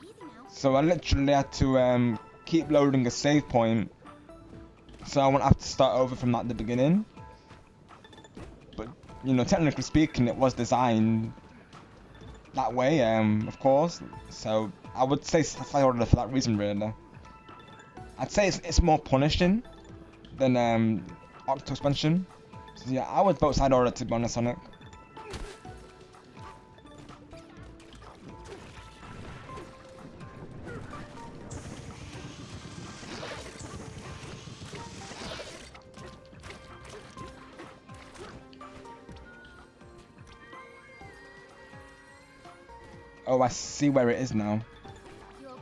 Speaker 3: Easy now.
Speaker 2: So I literally had to keep loading a save point, so I won't have to start over from like the beginning. But you know, technically speaking, it was designed that way, of course. So I would say side order for that reason, really. I'd say it's more punishing than Octo expansion. So yeah, I would vote side order to be honest, Sonic. Oh, I see where it is now.
Speaker 3: You okay?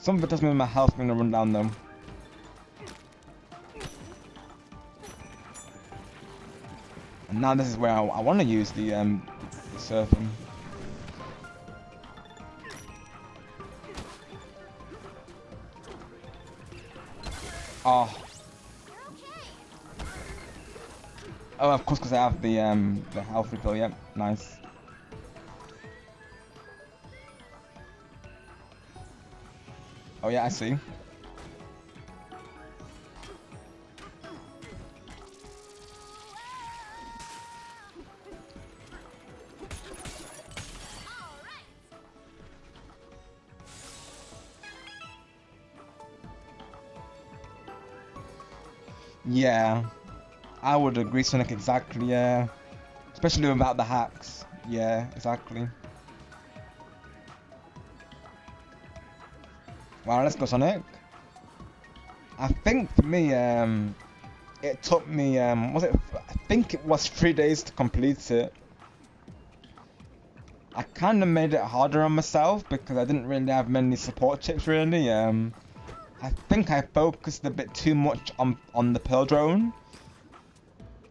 Speaker 2: Some of it does mean my health's gonna run down though. And now this is where I want to use the surfing. Oh.
Speaker 3: You're okay.
Speaker 2: Oh, of course, because I have the health refill. Yep, nice. Oh yeah, I see. Yeah, I would agree, Sonic, exactly, yeah. Especially without the hacks. Yeah, exactly. Wow, let's go, Sonic. I think for me, it took me, I think it was 3 days to complete it. I kind of made it harder on myself because I didn't really have many support chips, really. I think I focused a bit too much on the Pearl Drone.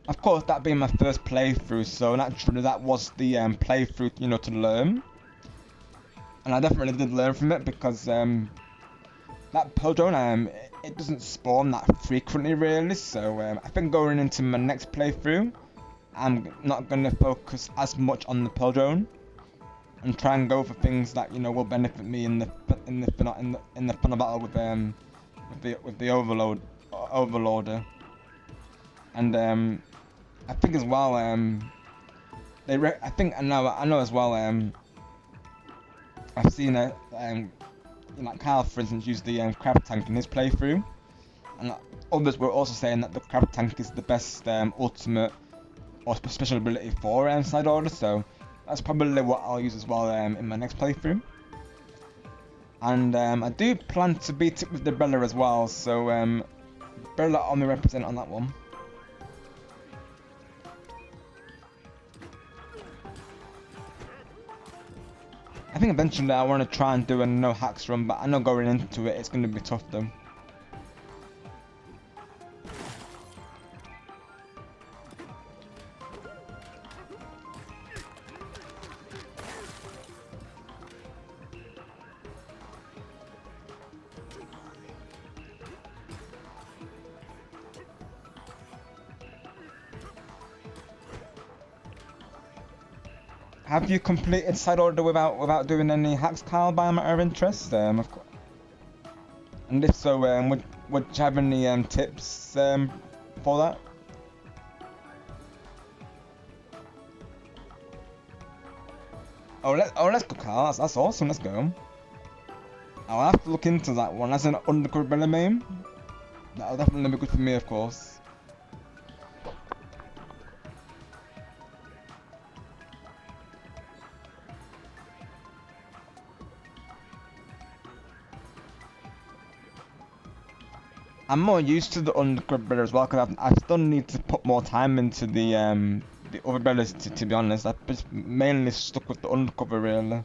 Speaker 2: Of course, that being my first playthrough, so naturally that was the playthrough, you know, to learn. And I definitely did learn from it because that Pearl Drone, it doesn't spawn that frequently, really. So I think going into my next playthrough, I'm not going to focus as much on the Pearl Drone and try and go for things that, you know, will benefit me in the final battle with the overloader. And I think as well, I think I know as well. I've seen like Kyle, for instance, use the crab tank in his playthrough, and others were also saying that the crab tank is the best ultimate or special ability for side order. So that's probably what I'll use as well in my next playthrough. And I do plan to beat it with the Bella as well. So Bella on the represent on that one. I think eventually I want to try and do a no hacks run, but I know going into it, it's going to be tough though. Have you completed side order without doing any hacks, Kyle, by matter of interest? Of course. And if so, would you have any tips for that? Let's go, Kyle. That's awesome. Let's go. I'll have to look into that one as an undercover main. That'll definitely be good for me, of course. I'm more used to the undercover as well because I still need to put more time into the overbreaders to be honest. I've just mainly stuck with the undercover really.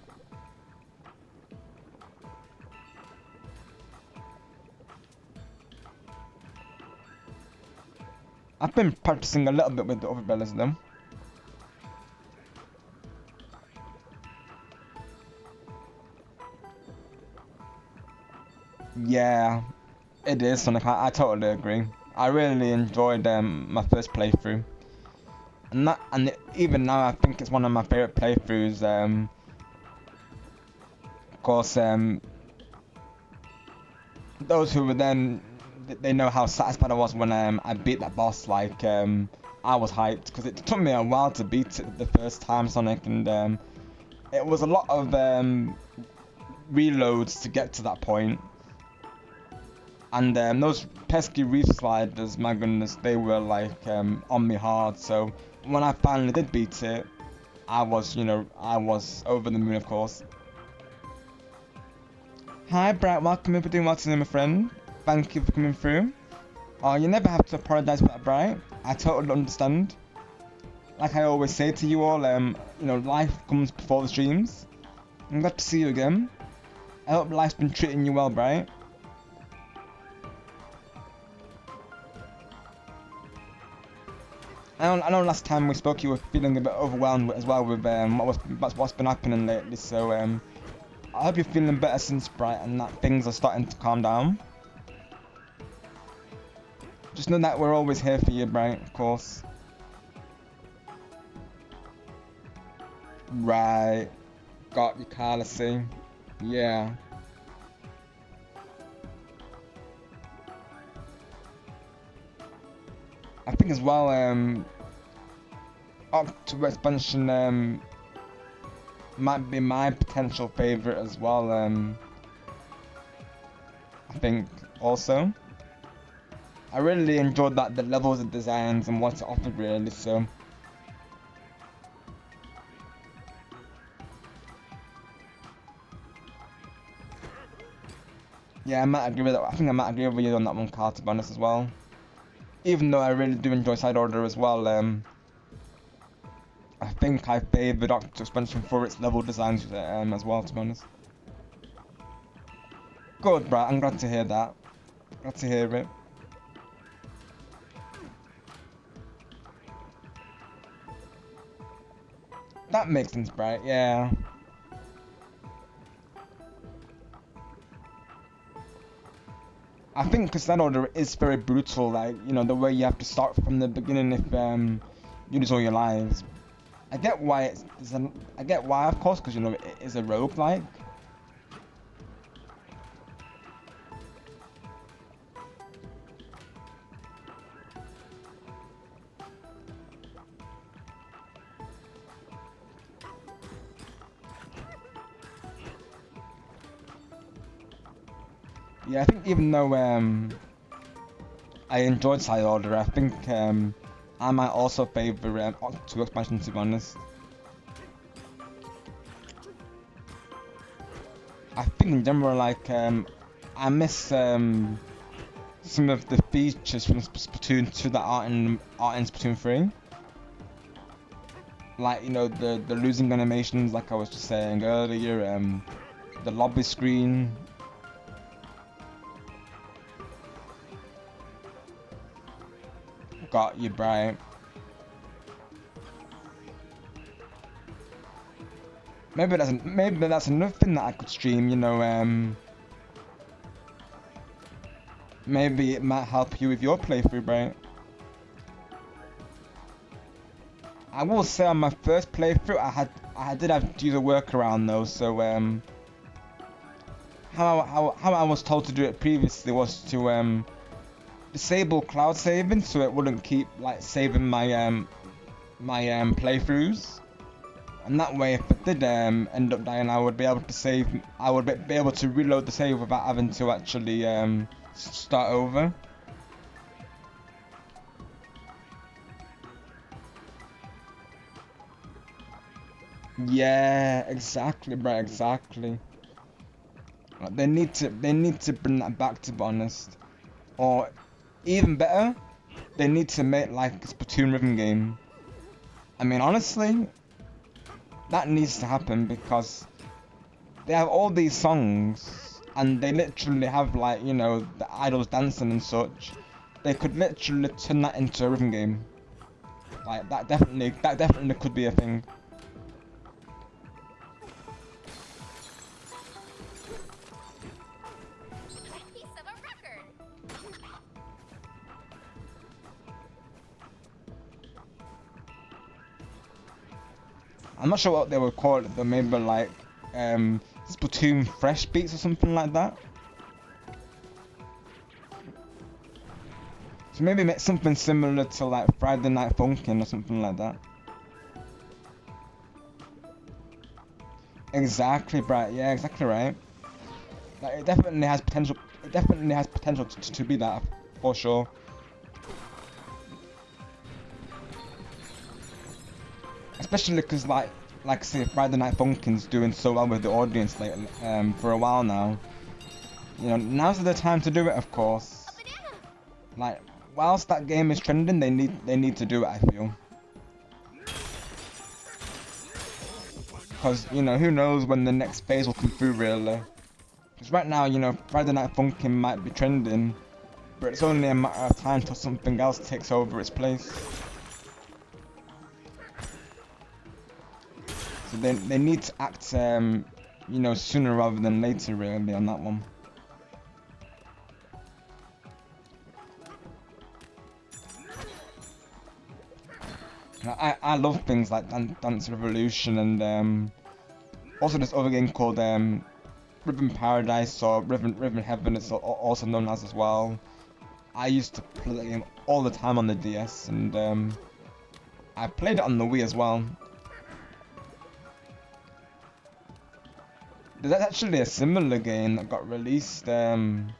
Speaker 2: I've been practicing a little bit with the overbreaders though. Yeah, it is Sonic. I totally agree. I really enjoyed my first playthrough, and even now I think it's one of my favorite playthroughs. Of course, those who were then they know how satisfied I was when I beat that boss. Like I was hyped because it took me a while to beat it the first time Sonic, and it was a lot of reloads to get to that point. And those pesky reef sliders, my goodness, they were like on me hard. So when I finally did beat it, I was over the moon, of course. Hi, Bright. Welcome in for doing well today, my friend. Thank you for coming through. Oh, you never have to apologize for that, Bright. I totally understand. Like I always say to you all, life comes before the streams. I'm glad to see you again. I hope life's been treating you well, Bright. I know last time we spoke you were feeling a bit overwhelmed as well with what's been happening lately, so I hope you're feeling better since Bright and that things are starting to calm down. Just know that we're always here for you, Bright, of course. Right. Got you, Carla, see. Yeah. I think as well, October expansion might be my potential favorite as well. I think also. I really enjoyed the levels of designs and what it offered really. So. Yeah, I might agree with that. I think I might agree with you on that one, Carl, to be honest as well. Even though I really do enjoy Side Order as well, I think I favour Octo Expansion for its level designs as well, to be honest. Good, Brad. I'm glad to hear that. Glad to hear it. That makes sense, Bright. Yeah. I think because that order is very brutal, like, the way you have to start from the beginning if you lose all your lives. I get why I get why, of course, because it is a roguelike. Yeah, I think even though I enjoyed Side Order, I think I might also favour Octo Expansion, to be honest. I think in general, like, I miss some of the features from Splatoon 2 that aren't in Splatoon 3. Like, the losing animations, like I was just saying earlier, the lobby screen. Got you, Bright. Maybe that's another thing that I could stream. Maybe it might help you with your playthrough, Bright. I will say on my first playthrough, I did have to use a workaround though. So how I was told to do it previously was to disable cloud saving, so it wouldn't keep like saving my my playthroughs. And that way, if it did end up dying, I would be able to save. I would be able to reload the save without having to actually start over. Yeah, exactly, bro. Exactly. Like, they need to bring that back, to be honest. Or even better, they need to make like a Splatoon rhythm game. I mean, honestly, that needs to happen because they have all these songs and they literally have like, you know, the idols dancing and such. They could literally turn that into a rhythm game. Like that definitely could be a thing.
Speaker 3: Piece of a record.
Speaker 2: I'm not sure what they would call it, but maybe like Splatoon fresh beats or something like that. So maybe make something similar to like Friday Night Funkin' or something like that. Exactly, right. Yeah, exactly right. Like it definitely has potential. It definitely has potential to be that for sure. Especially because like I say, Friday Night Funkin's doing so well with the audience like for a while now. You know, now's the time to do it, of course.
Speaker 3: A banana.
Speaker 2: Like whilst that game is trending, they need to do it. I feel. Because you know, who knows when the next phase will come through really. Because right now, you know, Friday Night Funkin' might be trending, but it's only a matter of time till something else takes over its place. So they need to act, you know, sooner rather than later, really, on that one. I love things like Dance Revolution and also this other game called Rhythm Paradise or Rhythm Heaven. It's also known as well. I used to play that game all the time on the DS, and I played it on the Wii as well. There's actually a similar game that got released on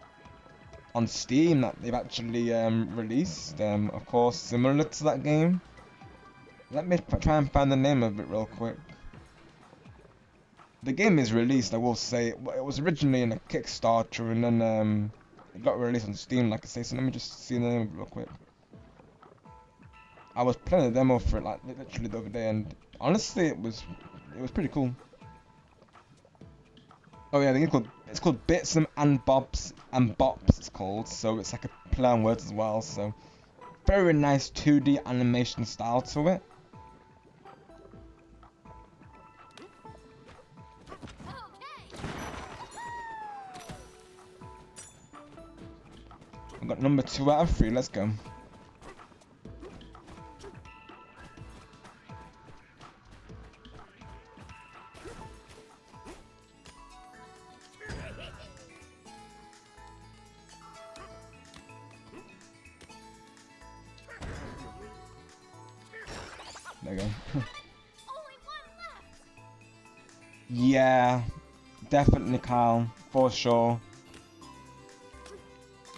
Speaker 2: Steam that they've actually released. Of course, similar to that game. Let me try and find the name of it real quick. The game is released, I will say. It was originally in a Kickstarter and then it got released on Steam, like I say. So let me just see the name of it real quick. I was playing a demo for it like literally the other day, and honestly, it was pretty cool. Oh yeah, it's called Bits and Bobs and Bops. It's called, so it's like a play on words as well. So very nice 2D animation style to it. I've got number 2 out of 3. Let's go. There you go.
Speaker 3: Only one left.
Speaker 2: Yeah, definitely, Kyle, for sure.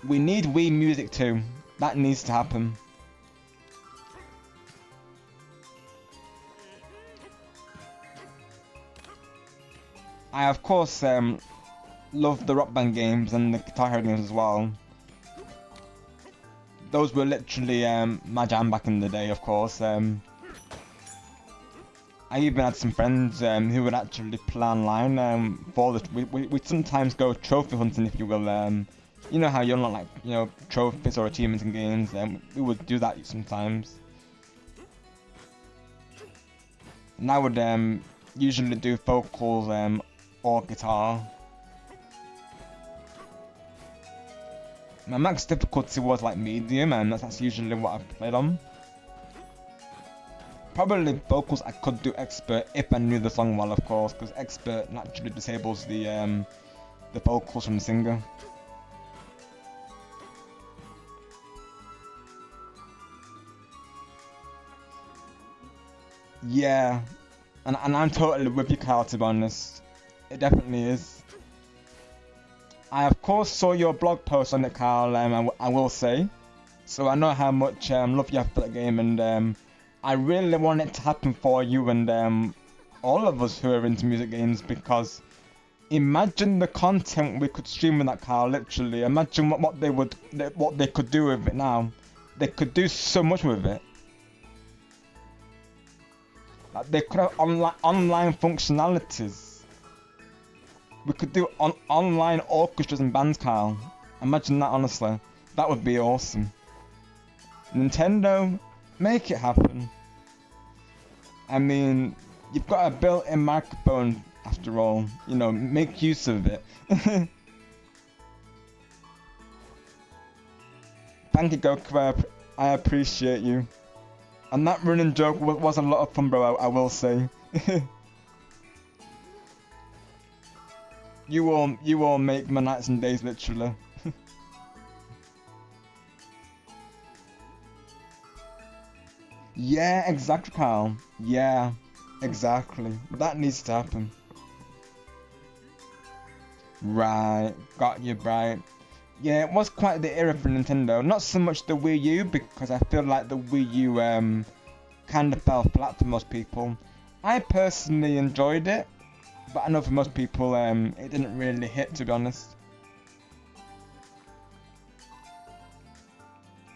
Speaker 2: We need Wii music too. That needs to happen. I of course love the Rock Band games and the Guitar Hero games as well. Those were literally my jam back in the day, of course. I even had some friends who would actually play online for this. We'd sometimes go trophy hunting, if you will. You know how you unlock like, you know, trophies or achievements in games, and we would do that sometimes. And I would usually do vocals or guitar. My max difficulty was like medium, and that's usually what I've played on. Probably vocals I could do expert if I knew the song well, of course, because expert naturally disables the vocals from the singer. Yeah, and I'm totally with you, Kyle, to be honest. It definitely is. I of course saw your blog post on it, Kyle, I will say. So I know how much love you have for that game, and I really want it to happen for you and all of us who are into music games, because imagine the content we could stream with that, Kyle, literally. Imagine what they could do with it now. They could do so much with it. Like they could have online functionalities. We could do online orchestras and bands, Kyle. Imagine that, honestly. That would be awesome. Nintendo, make it happen. I mean, you've got a built-in microphone after all. You know, make use of it. Thank you, Goku. I appreciate you. And that running joke was a lot of fun, bro, I will say. You all make my nights and days, literally. Yeah, exactly, Kyle. Yeah, exactly. That needs to happen. Right, got you, right. Yeah, it was quite the era for Nintendo. Not so much the Wii U, because I feel like the Wii U kind of fell flat for most people. I personally enjoyed it, but I know for most people it didn't really hit, to be honest.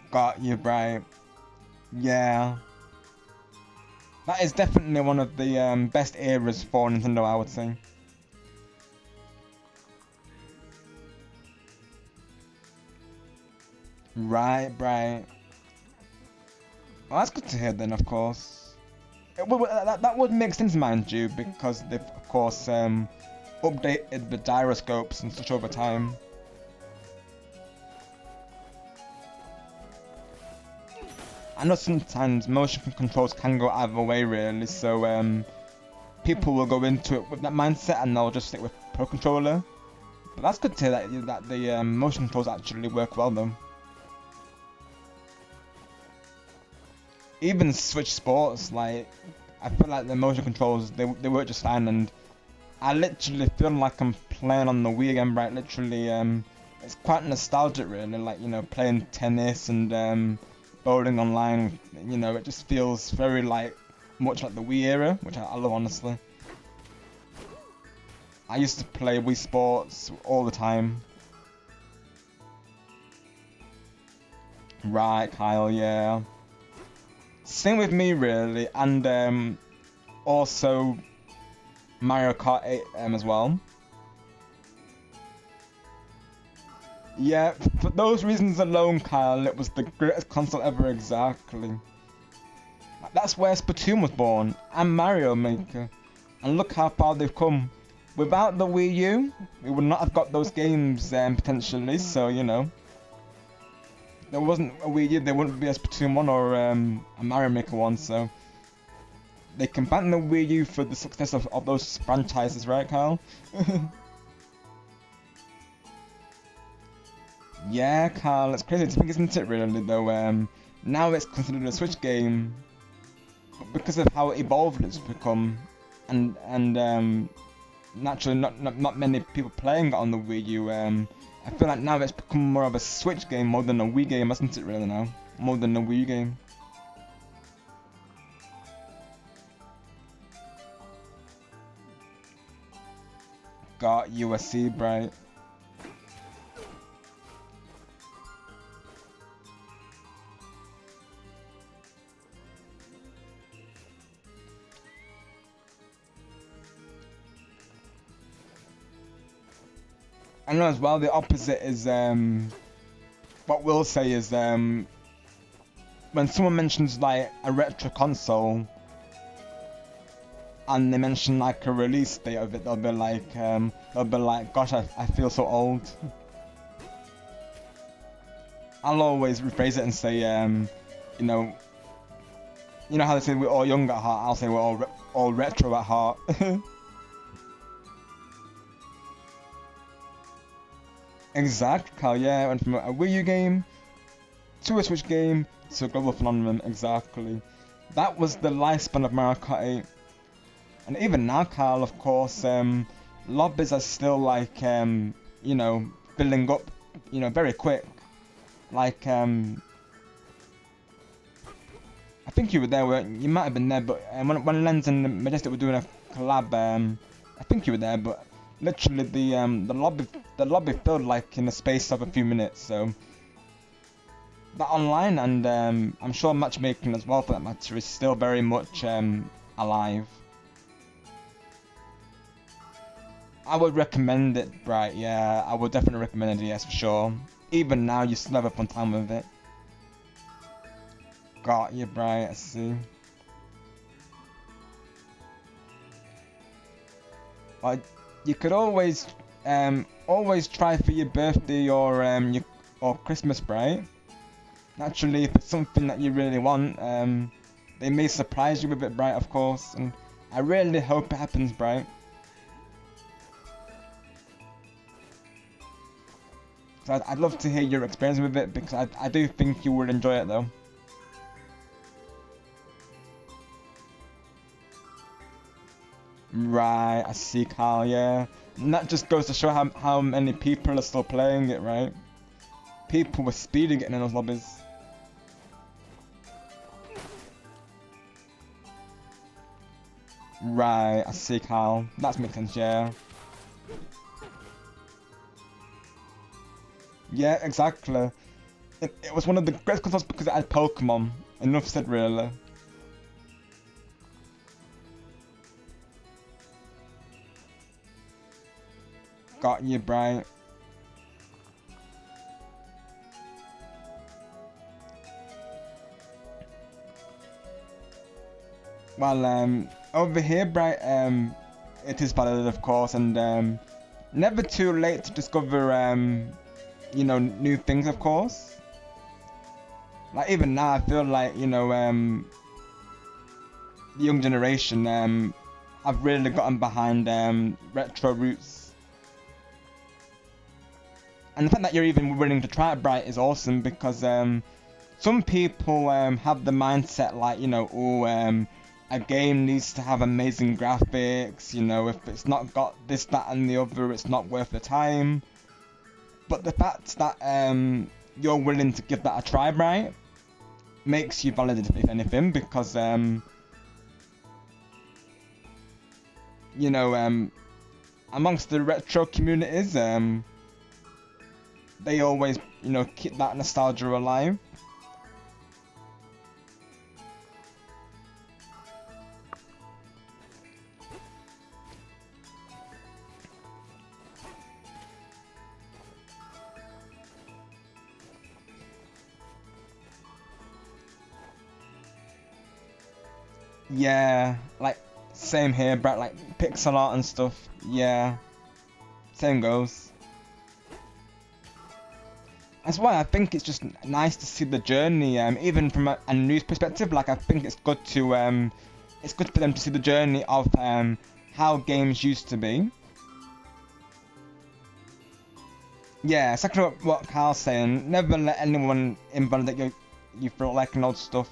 Speaker 2: Got you, right. Yeah. That is definitely one of the best eras for Nintendo, I would say. Right. Well, that's good to hear then, of course. That would make sense, mind you, because they've, of course, updated the gyroscopes and such over time. I know sometimes motion controls can go either way, really, so people will go into it with that mindset and they'll just stick with Pro Controller. But that's good to hear that the motion controls actually work well, though. Even Switch Sports, like, I feel like the motion controls, they work just fine, and I literally feel like I'm playing on the Wii again, right? Literally, it's quite nostalgic, really, like, you know, playing tennis and bowling online, you know, it just feels very, like, much like the Wii era, which I love, honestly. I used to play Wii Sports all the time. Right, Kyle, yeah. Same with me, really, and also Mario Kart 8 as well. Yeah, for those reasons alone, Kyle, it was the greatest console ever, exactly. That's where Splatoon was born, and Mario Maker. And look how far they've come. Without the Wii U, we would not have got those games potentially, so, you know. There wasn't a Wii U, there wouldn't be a Splatoon 1 or a Mario Maker 1, so they can thank the Wii U for the success of those franchises, right, Kyle? Yeah, Kyle, it's crazy to think, isn't it, really, though? Now it's considered a Switch game, but because of how evolved it's become, and naturally not many people playing it on the Wii U, I feel like now it's become more of a Switch game more than a Wii game, hasn't it, really, now? More than a Wii game. Got USC, bright. I know as well, the opposite is, what we'll say is, when someone mentions, like, a retro console, and they mention, like, a release date of it, they'll be like, gosh, I feel so old. I'll always rephrase it and say, you know, You know how they say we're all young at heart? I'll say we're all retro at heart. Exactly, Carl, yeah. Went from a Wii U game to a Switch game to a global phenomenon, exactly. That was the lifespan of Mario Kart 8. And even now, Carl, of course, lobbies are still like, you know, building up, you know, very quick. Like, I think you were there, you might have been there, but when Lens and Majestic were doing a collab, I think you were there, but literally the lobby filled like in the space of a few minutes, so that online and I'm sure matchmaking as well for that matter is still very much alive. I would recommend it, Bright, yeah, I would definitely recommend it, yes, for sure. Even now, you still have a fun time with it. Got you, Bright, I see. But you could always try for your birthday or Christmas, Bright. Naturally, if it's something that you really want, they may surprise you with it, Bright, of course, and I really hope it happens, Bright. So I'd love to hear your experience with it, because I do think you would enjoy it, though. Right, I see, Carl, yeah. And that just goes to show how many people are still playing it, right? People were speeding getting in those lobbies. Right, I see, Carl. That makes sense, yeah. Yeah, exactly. It was one of the greatest consoles because it had Pokemon. Enough said, really. Got you, Bright. Well, over here, Bright, it is valid, of course, and never too late to discover, you know, new things, of course. Like, even now, I feel like, you know, the young generation, have really gotten behind, retro roots. And the fact that you're even willing to try it, Bright, is awesome, because, some people, have the mindset, like, you know, oh, a game needs to have amazing graphics, you know, if it's not got this, that, and the other, it's not worth the time. But the fact that you're willing to give that a try, Bright, makes you valid, if anything, because you know, amongst the retro communities, they always, you know, keep that nostalgia alive. Yeah, like, same here, Brett, like, pixel art and stuff, yeah, same goes. That's why I think it's just nice to see the journey, even from a news perspective, like, I think it's good for them to see the journey of, how games used to be. Yeah, exactly what Carl's saying, never let anyone invalidate you for liking old stuff.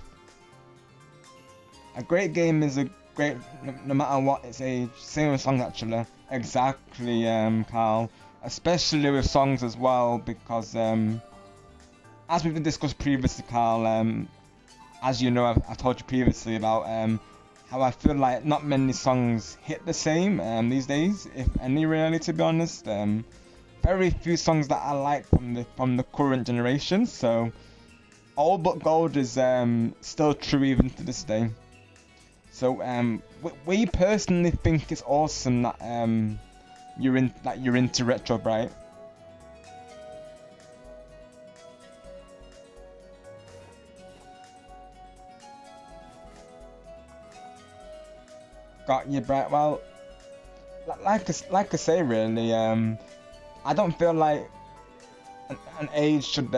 Speaker 2: A great game is a great, no matter what its age. Same with songs, actually. Exactly, Carl. Especially with songs as well, because as we've discussed previously, Carl, as you know, I've told you previously about how I feel like not many songs hit the same these days, if any, really, to be honest. Very few songs that I like from the current generation. So, All But Gold is still true even to this day. So we personally think it's awesome that you're into retro, Bright. Got you, Bright. Well, like I say, really, I don't feel like an age should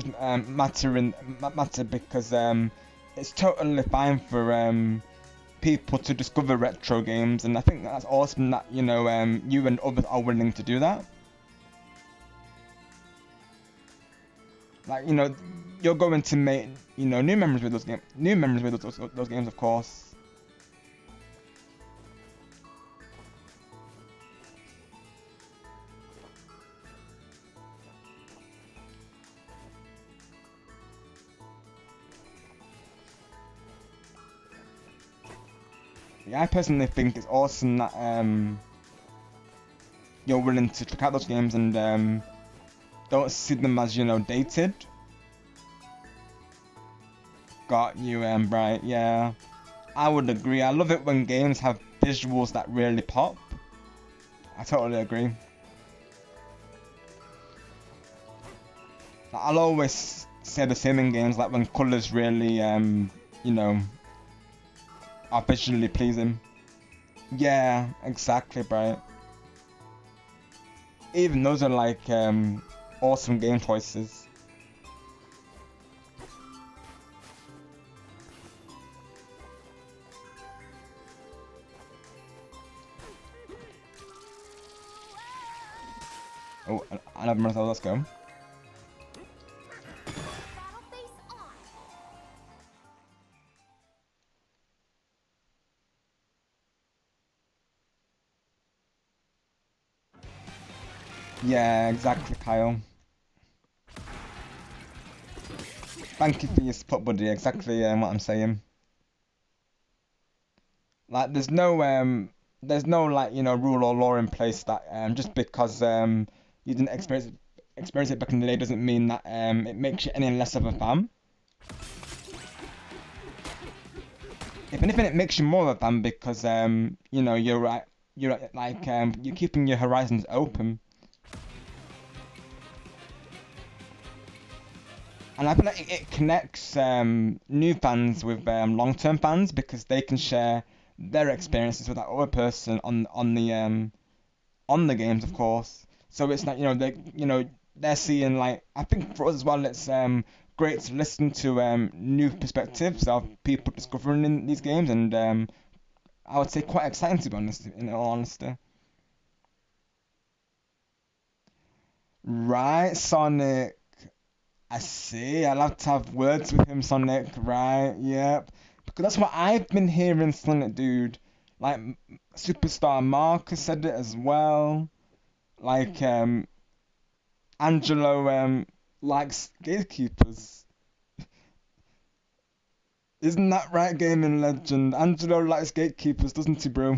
Speaker 2: should matter because it's totally fine for people to discover retro games, and I think that's awesome that you and others are willing to do that. Like you're going to make new memories with those games, of course. Yeah, I personally think it's awesome that you're willing to check out those games and don't see them as dated. Got you, right? Yeah, I would agree. I love it when games have visuals that really pop. I totally agree. Like, I'll always say the same in games, like when colours really are visually pleasing. Yeah, exactly, right. Even those are like awesome game choices. Oh, another Bananza, let's go.
Speaker 3: Battle face on.
Speaker 2: Yeah, exactly, Kyle. Thank you for your support, buddy. Exactly what I'm saying. Like, there's no like rule or law in place that just because you didn't experience it back in the day doesn't mean that it makes you any less of a fan. If anything, it makes you more of a fan because you're keeping your horizons open. And I feel like it connects new fans with long-term fans because they can share their experiences with that other person on the games, of course. So it's like they're seeing, like, I think for us as well, it's great to listen to new perspectives of people discovering in these games, and I would say quite exciting, to be honest. In all honesty, right, Sonic. I see. I'll have to have words with him, Sonic. Right? Yep. Because that's what I've been hearing, Sonic, dude. Like Superstar Marcus said it as well. Like Angelo likes gatekeepers. Isn't that right, gaming legend? Angelo likes gatekeepers, doesn't he, bro?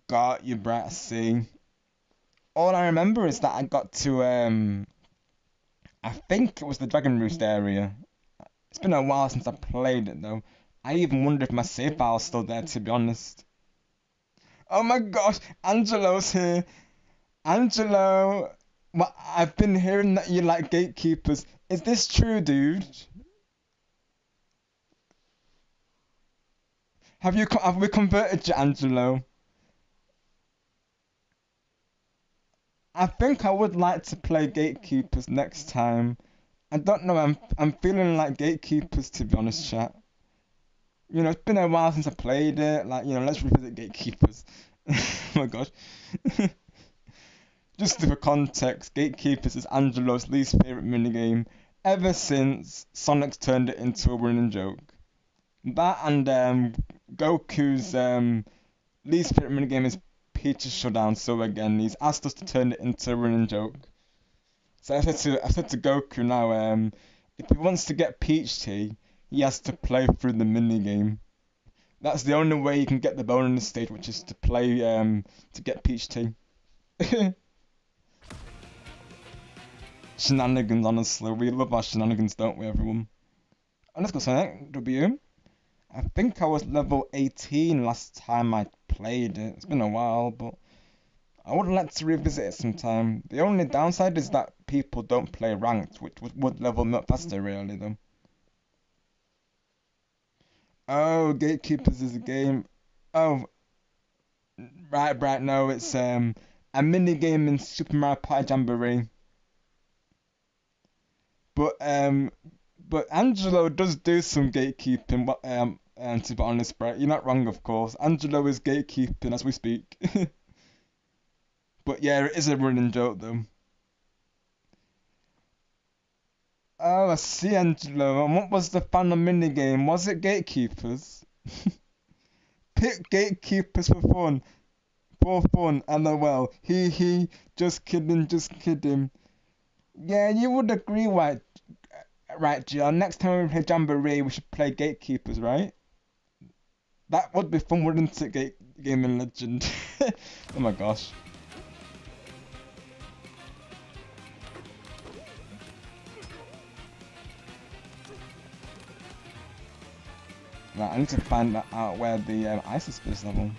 Speaker 2: Got you, brat. I see. All I remember is that I got to I think it was the Dragon Roost area. It's been a while since I played it though. I even wonder if my save file's still there, to be honest. Oh my gosh, Angelo's here. Angelo, I've been hearing that you like gatekeepers. Is this true, dude? Have we converted you, Angelo? I think I would like to play gatekeepers next time. I don't know. I'm feeling like gatekeepers, to be honest, chat. It's been a while since I played it. Like, let's revisit gatekeepers. Oh my gosh. Just for context, Gatekeepers is Angelo's least favourite minigame ever since Sonic's turned it into a running joke. That and Goku's least favourite minigame is Peach's Showdown, so again, he's asked us to turn it into a running joke. So I said to Goku now, if he wants to get Peach Tea, he has to play through the minigame. That's the only way you can get the bonus stage, which is to play to get Peach Tea. Shenanigans, honestly. We love our shenanigans, don't we, everyone? And let's go, Sonic. W. I think I was level 18 last time I played it. It's been a while, but I would like to revisit it sometime. The only downside is that people don't play ranked, which would level me up faster, really, though. Oh, Gatekeepers is a game. Oh, right, no, it's a a mini game in Super Mario Party Jamboree. But Angelo does do some gatekeeping. To be honest, right, you're not wrong, of course. Angelo is gatekeeping as we speak. But yeah, it is a running joke though. Oh, I see, Angelo. And what was the final mini game? Was it gatekeepers? Pick gatekeepers for fun. For fun, LOL. He. Just kidding, just kidding. Yeah, you would agree, right, Jill. Next time we play Jamboree, we should play gatekeepers, right? That would be fun, wouldn't it, Gaming Legend? Oh my gosh. Right, I need to find out where the ice is for this level.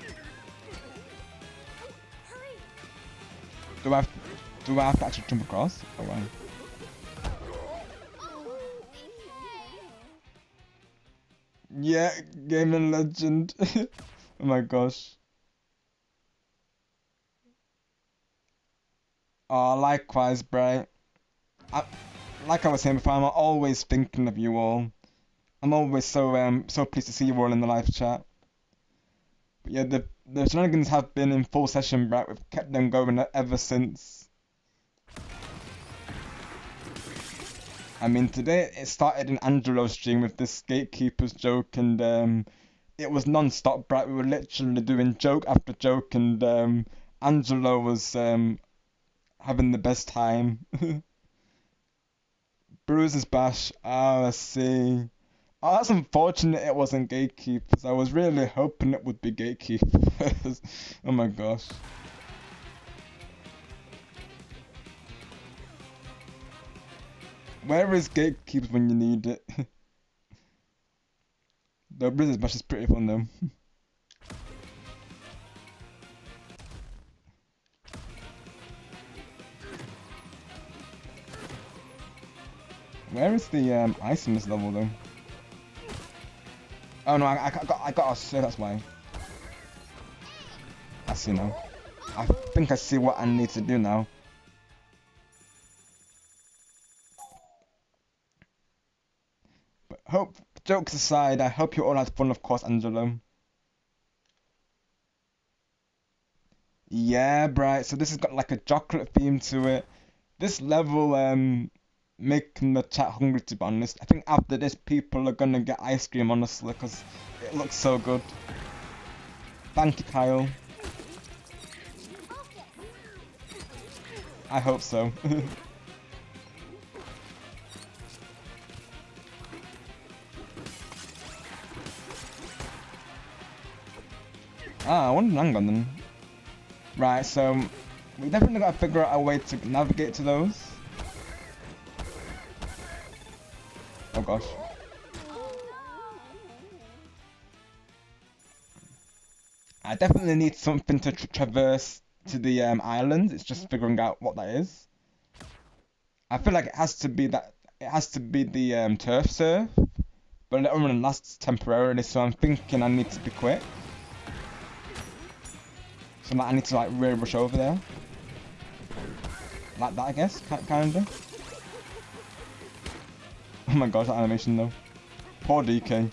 Speaker 2: Do I have to actually jump across? Oh wow. Yeah, Gaming Legend. Oh my gosh. Oh, likewise, Bray. Like I was saying before, I'm always thinking of you all. I'm always so pleased to see you all in the live chat. But yeah, the shenanigans have been in full session, right? We've kept them going ever since. I mean, today it started in Angelo's stream with this gatekeepers joke, and it was non-stop, right? We were literally doing joke after joke, and Angelo was having the best time. Bruises Bash, oh, I see. Oh, that's unfortunate it wasn't Gatekeepers. I was really hoping it would be Gatekeepers. Oh my gosh. Where is Gatekeepers when you need it? The Bruises Bash is pretty fun though. Where is the ice in this level though? Oh no, I got a sir, that's why. I see now. I think I see what I need to do now. But jokes aside, I hope you all had fun, of course, Angelo. Yeah, bright. So this has got like a chocolate theme to it. This level, making the chat hungry, to be honest. I think after this, people are gonna get ice cream, honestly, because it looks so good. Thank you, Kyle. I hope so. I wonder, hang on then. Right, so we definitely gotta figure out a way to navigate to those. Oh gosh. I definitely need something to traverse to the island. It's just figuring out what that is. I feel like it has to be the turf surf, but it only lasts temporarily. So I'm thinking I need to be quick. So I need to like really rush over there, like that, I guess, kinda. Oh my gosh, that animation though. Poor DK.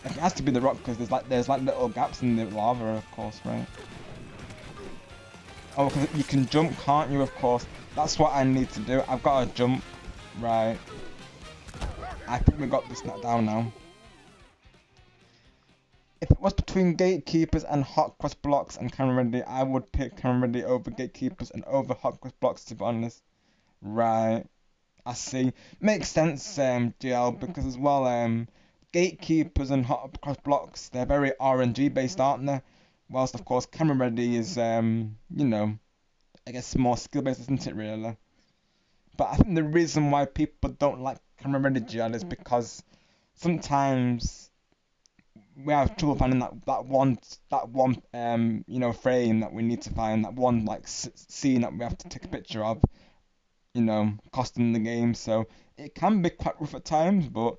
Speaker 2: It has to be the rock because there's like little gaps in the lava, of course, right? Oh, because you can jump, can't you? Of course. That's what I need to do. I've got to jump, right? I think we got this down now. If it was between gatekeepers and hot cross blocks and camera ready, I would pick camera ready over gatekeepers and over hot cross blocks, to be honest. Right. I see. Makes sense, GL, because as well, gatekeepers and hot cross blocks, they're very RNG based, aren't they? Whilst of course camera ready is, you know, I guess more skill based, isn't it really? But I think the reason why people don't like camera ready GL is because sometimes we have trouble finding that one you know, frame that we need to find, that one like scene that we have to take a picture of, you know, costing the game. So it can be quite rough at times, but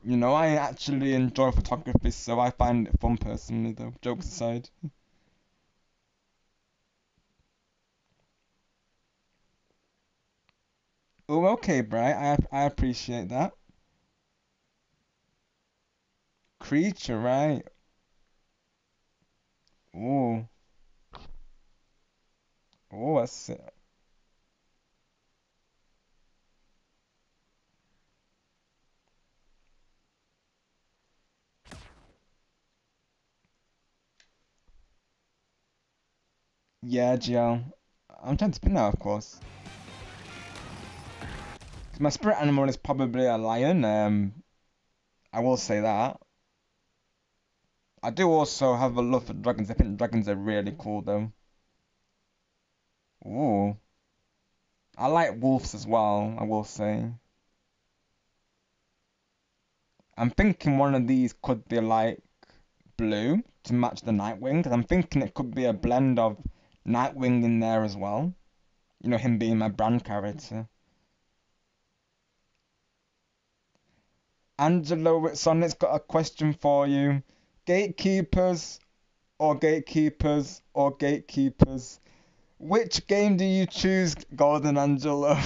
Speaker 2: You know, I actually enjoy photography, so I find it fun personally, though. Jokes aside. Oh, okay, Bright. I appreciate that. Creature, right? Oh, oh, that's it. Yeah, GL. I'm trying to spin now, of course. My spirit animal is probably a lion. I will say that. I do also have a love for dragons. I think dragons are really cool, though. Ooh. I like wolves as well, I will say. I'm thinking one of these could be like blue to match the Nightwing. And I'm thinking it could be a blend of Nightwing in there as well. You know, him being my brand character. Angelo It's got a question for you. Gatekeepers or gatekeepers or gatekeepers? Which game do you choose, Golden Angelo?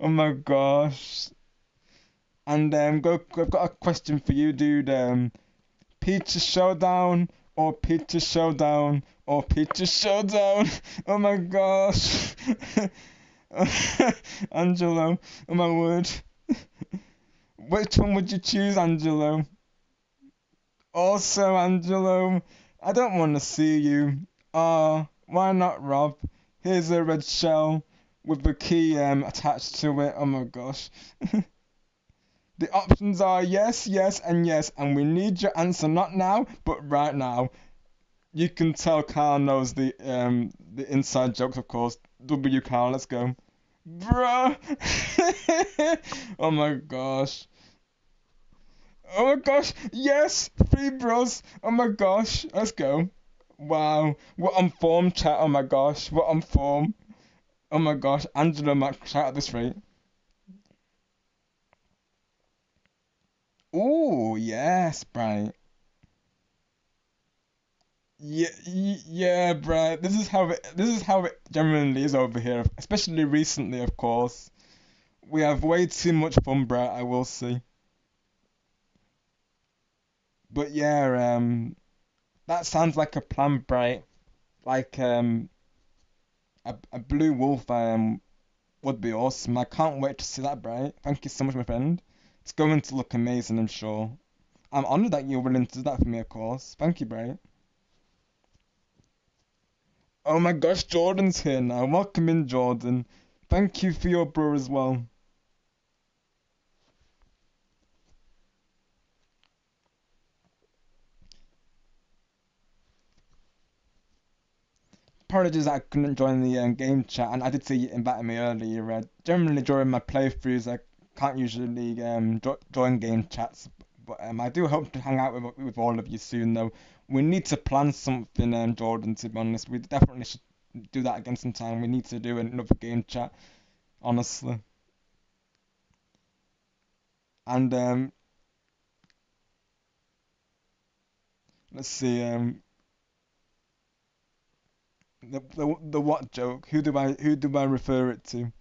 Speaker 2: Oh my gosh. And I've got a question for you, dude. Pizza Showdown or Pizza Showdown or Pizza Showdown? Oh my gosh. Angelo, oh my word. Which one would you choose, Angelo? Also, Angelo, I don't want to see you. Why not, Rob? Here's a red shell with the key attached to it. Oh my gosh. The options are yes, yes, and yes, and we need your answer not now, but right now. You can tell Carl knows the inside jokes, of course. W Carl, let's go. Bruh. Oh my gosh. Oh my gosh, yes! Three bros! Oh my gosh, let's go. Wow, what on form, chat, oh my gosh, what on form. Oh my gosh, Angela Mac, shout at this rate. Ooh, yes, Bright. Yeah, yeah, Bright. This is how it generally is over here, especially recently, of course. We have way too much fun, Bright, I will say. But yeah, that sounds like a plan, Bright. Like a blue wolf would be awesome. I can't wait to see that, Bright. Thank you so much, my friend. It's going to look amazing, I'm sure. I'm honored that you're willing to do that for me, of course. Thank you, Bright. Oh my gosh, Jordan's here now. Welcome in, Jordan. Thank you for your bro as well. Apologies that I couldn't join the game chat, and I did see you invited me earlier. Generally during my playthroughs, I can't usually join game chats, but I do hope to hang out with all of you soon. Though we need to plan something, Jordan. To be honest, we definitely should do that again sometime. We need to do another game chat, honestly. And let's see, the what joke? Who do I refer it to?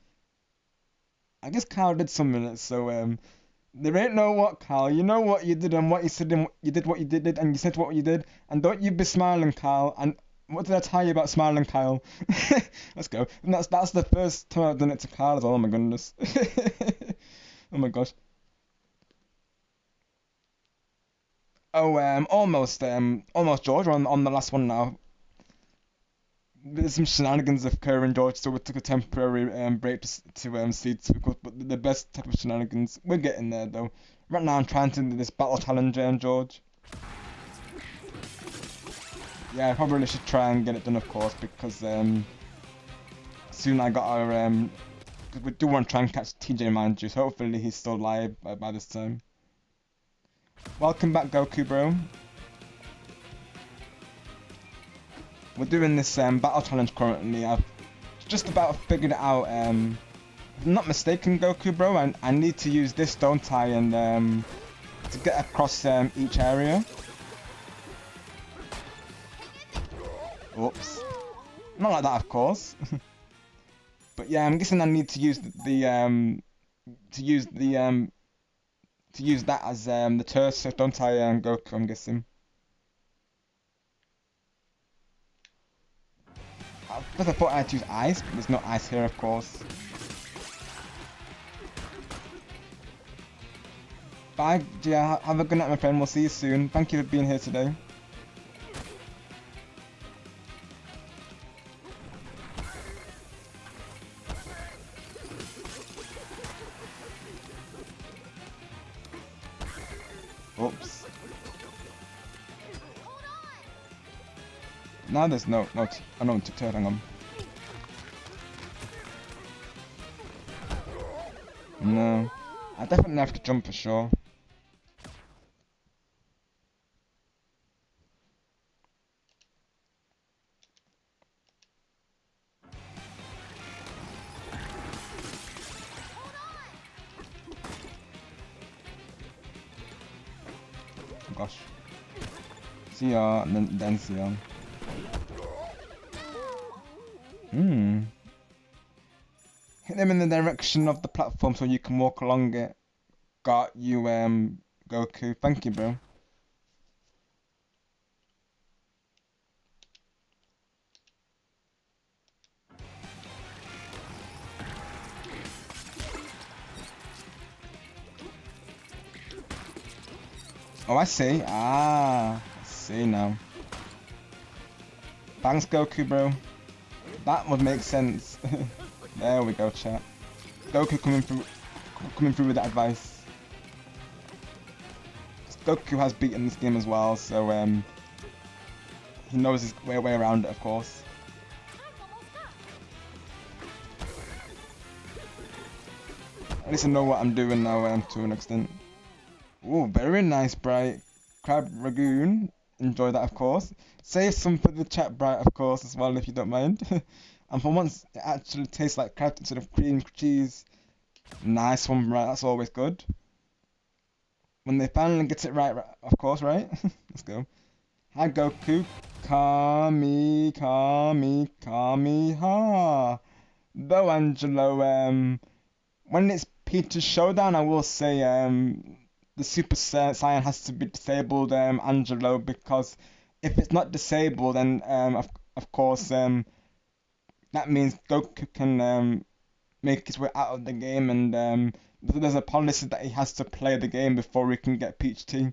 Speaker 2: I guess Kyle did some minutes, so there ain't no what, Kyle. You know what you did and what you said and you did what you did and you said what you did. And don't you be smiling, Kyle. And what did I tell you about smiling, Kyle? Let's go. And that's the first time I've done it to Kyle as well. Oh my goodness. Oh my gosh. Oh, almost George. We're on the last one now. There's some shenanigans occurring, George, so we took a temporary break to see to but the best type of shenanigans. We're getting there though. Right now I'm trying to do this battle challenge, George. Yeah, I probably should try and get it done, of course, because soon I got our 'cause we do want to try and catch TJ, mind you. So hopefully he's still live by this time. Welcome back, Goku, bro. We're doing this battle challenge currently. I've just about figured it out. If I'm not mistaken, Goku, bro, I need to use this, don't I? And to get across each area. Oops. Not like that, of course. But yeah, I'm guessing I need to use to use that as the turret, don't I, Goku? I'm guessing. First I thought I had to use ice, but there's no ice here, of course. Bye, Gia. Have a good night, my friend. We'll see you soon. Thank you for being here today. Oops. Now there's no to turn on. No. I definitely have to jump for sure. Oh gosh. See ya, and then see ya. Hit them in the direction of the platform so you can walk along it. Got you, Goku. Thank you, bro. Oh, I see. Ah, I see now. Thanks, Goku, bro. That would make sense. There we go, chat. Goku coming through with that advice. Goku has beaten this game as well, so he knows his way around it, of course. At least I know what I'm doing now, to an extent. Ooh, very nice, Bright. Crab Ragoon. Enjoy that, of course. Save some for the chat, Bright, of course, as well, if you don't mind. And for once, it actually tastes like crab instead of cream cheese. Nice one, Bright. That's always good. When they finally get it right, of course, right? Let's go. Hi, Goku. Kami, ha. Though, Angelo, when it's Peter's showdown, I will say, the Super Saiyan has to be disabled, Angelo, because if it's not disabled, then, of course, that means Goku can, make his way out of the game, and, there's a policy that he has to play the game before he can get Peach Tea.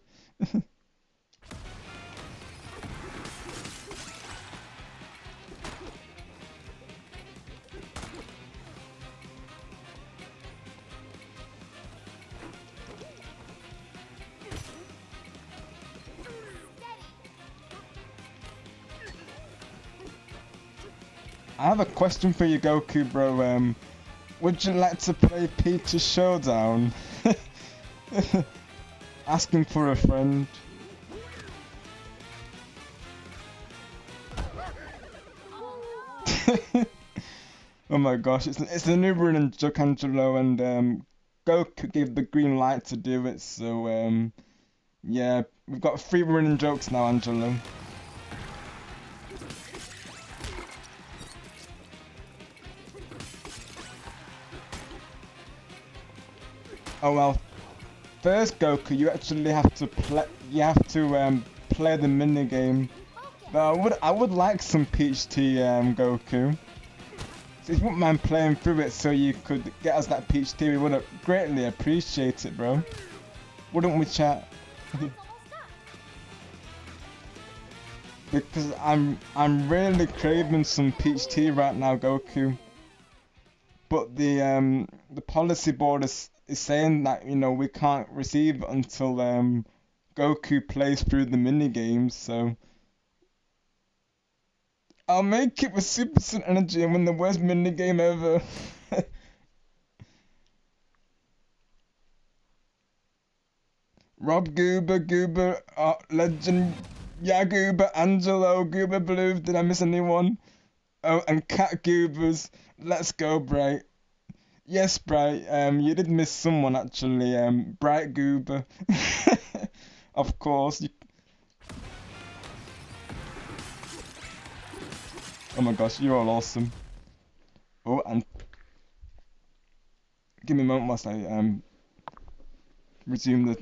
Speaker 2: I have a question for you, Goku, bro. Would you like to play Peter's Showdown? Asking for a friend. Oh my gosh, it's the new running joke, Angelo, and Goku gave the green light to do it, so yeah, we've got 3 running jokes now, Angelo. Oh well. First, Goku, you actually have to play. You have to play the mini game. But I would like some Peach Tea, Goku. So if you wouldn't mind playing through it, so you could get us that Peach Tea, we would greatly appreciate it, bro. Wouldn't we, chat? Because I'm really craving some Peach Tea right now, Goku. But the policy board is saying that, you know, we can't receive it until Goku plays through the mini games, so I'll make it with Super Saiyan Energy and win the worst mini game ever. Rob Goober, Legend, Goober, Angelo, Goober Blue, did I miss anyone? Oh, and Cat Goobers, let's go, Bright. Yes, Bright, you did miss someone actually, Bright Goober. Of course. Oh my gosh, you're all awesome. Oh, and give me a moment whilst I resume the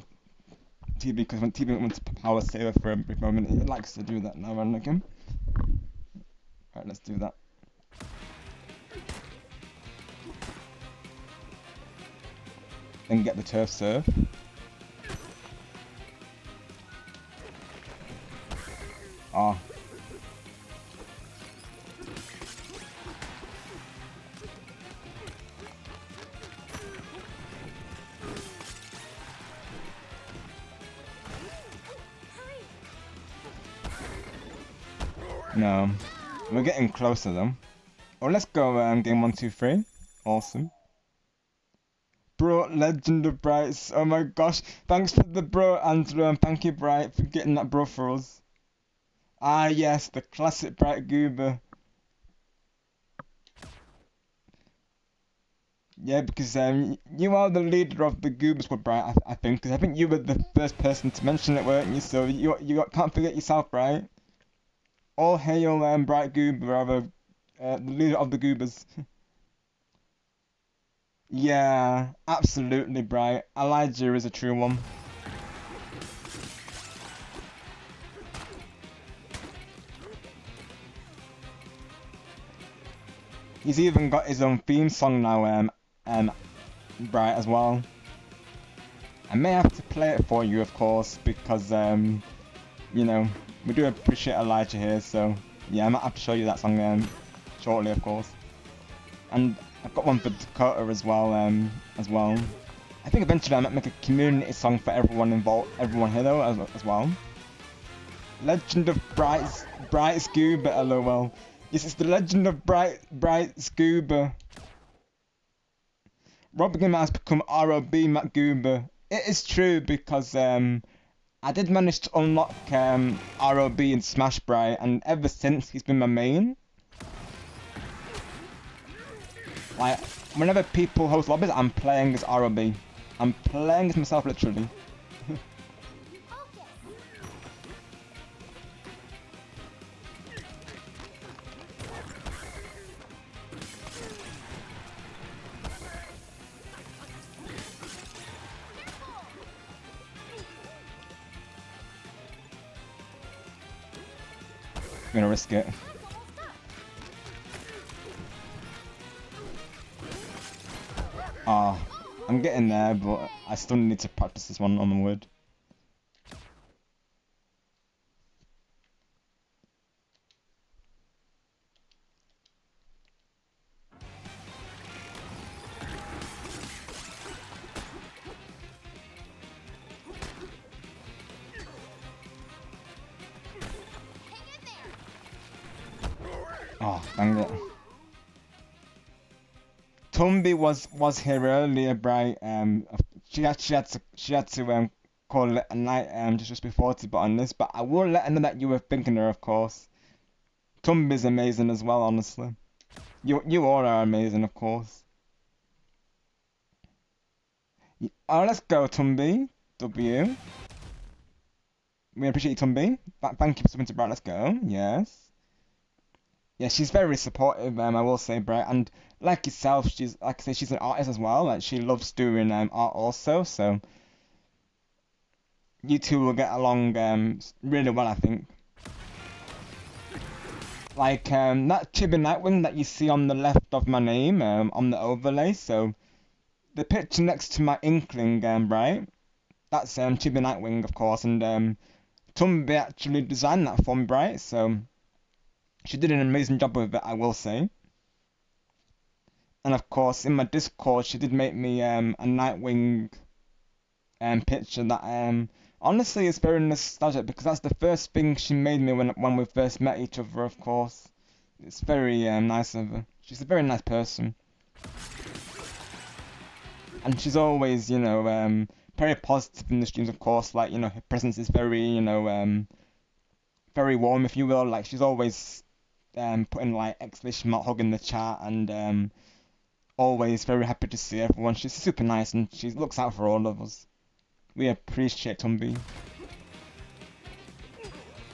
Speaker 2: TV, because when TV went to power saver for a brief moment, it likes to do that now and again. Alright, let's do that. Then get the turf serve. Ah. No. We're getting closer though. Oh, let's go game 1, 2, 3. Awesome. Bro, Legend of Brights. Oh my gosh. Thanks for the bro, Angela, and thank you, Bright, for getting that bro for us. Ah, yes, the classic Bright Goober. Yeah, because you are the leader of the Goober Squad, Bright, I think, because I think you were the first person to mention it, weren't you? So you can't forget yourself, Bright. All hail Bright Goober, the leader of the Goobers. Yeah, absolutely, Bright. Elijah is a true one. He's even got his own theme song now, Bright, as well. I may have to play it for you, of course, because, you know, we do appreciate Elijah here, so yeah, I might have to show you that song shortly, of course. And I've got one for Dakota as well, I think eventually I might make a community song for everyone involved, everyone here though, as well. Legend of Bright Scuba, lol. Yes, it's the Legend of Bright Scuba. Rob Game has become ROB Matt Goober. It is true because I did manage to unlock ROB in Smash Bright, and ever since he's been my main. Like, whenever people host lobbies, I'm playing as ROB. I'm playing as myself, literally. I'm gonna risk it. Ah, I'm getting there, but I still need to practice this one on the wood. Oh, dang it. Tumby was here earlier, Bright. She had to call it a night just before to put on this, but I will let her know that you were thinking her, of course. Tumby's amazing as well, honestly. You all are amazing, of course. Oh, let's go, Tumby. W. We appreciate you, Tumby. Thank you for something to Bright. Let's go. Yes. Yeah, she's very supportive, I will say, Brett. And like yourself, she's, like I say, she's an artist as well. Like, she loves doing art also. So you two will get along really well, I think. Like that Chibi Nightwing that you see on the left of my name, on the overlay. So the picture next to my Inkling, right? That's Chibi Nightwing, of course. And Tumby actually designed that for me, right? So she did an amazing job with it, I will say. And of course, in my Discord, she did make me a Nightwing picture that honestly is very nostalgic, because that's the first thing she made me when we first met each other. Of course, it's very nice of her. She's a very nice person, and she's always, you know, very positive in the streams. Of course, like, you know, her presence is very, you know, very warm, if you will. Like, she's always putting like exclamation mark hug in the chat, and always very happy to see everyone. She's super nice, and she looks out for all of us. We appreciate Tumby.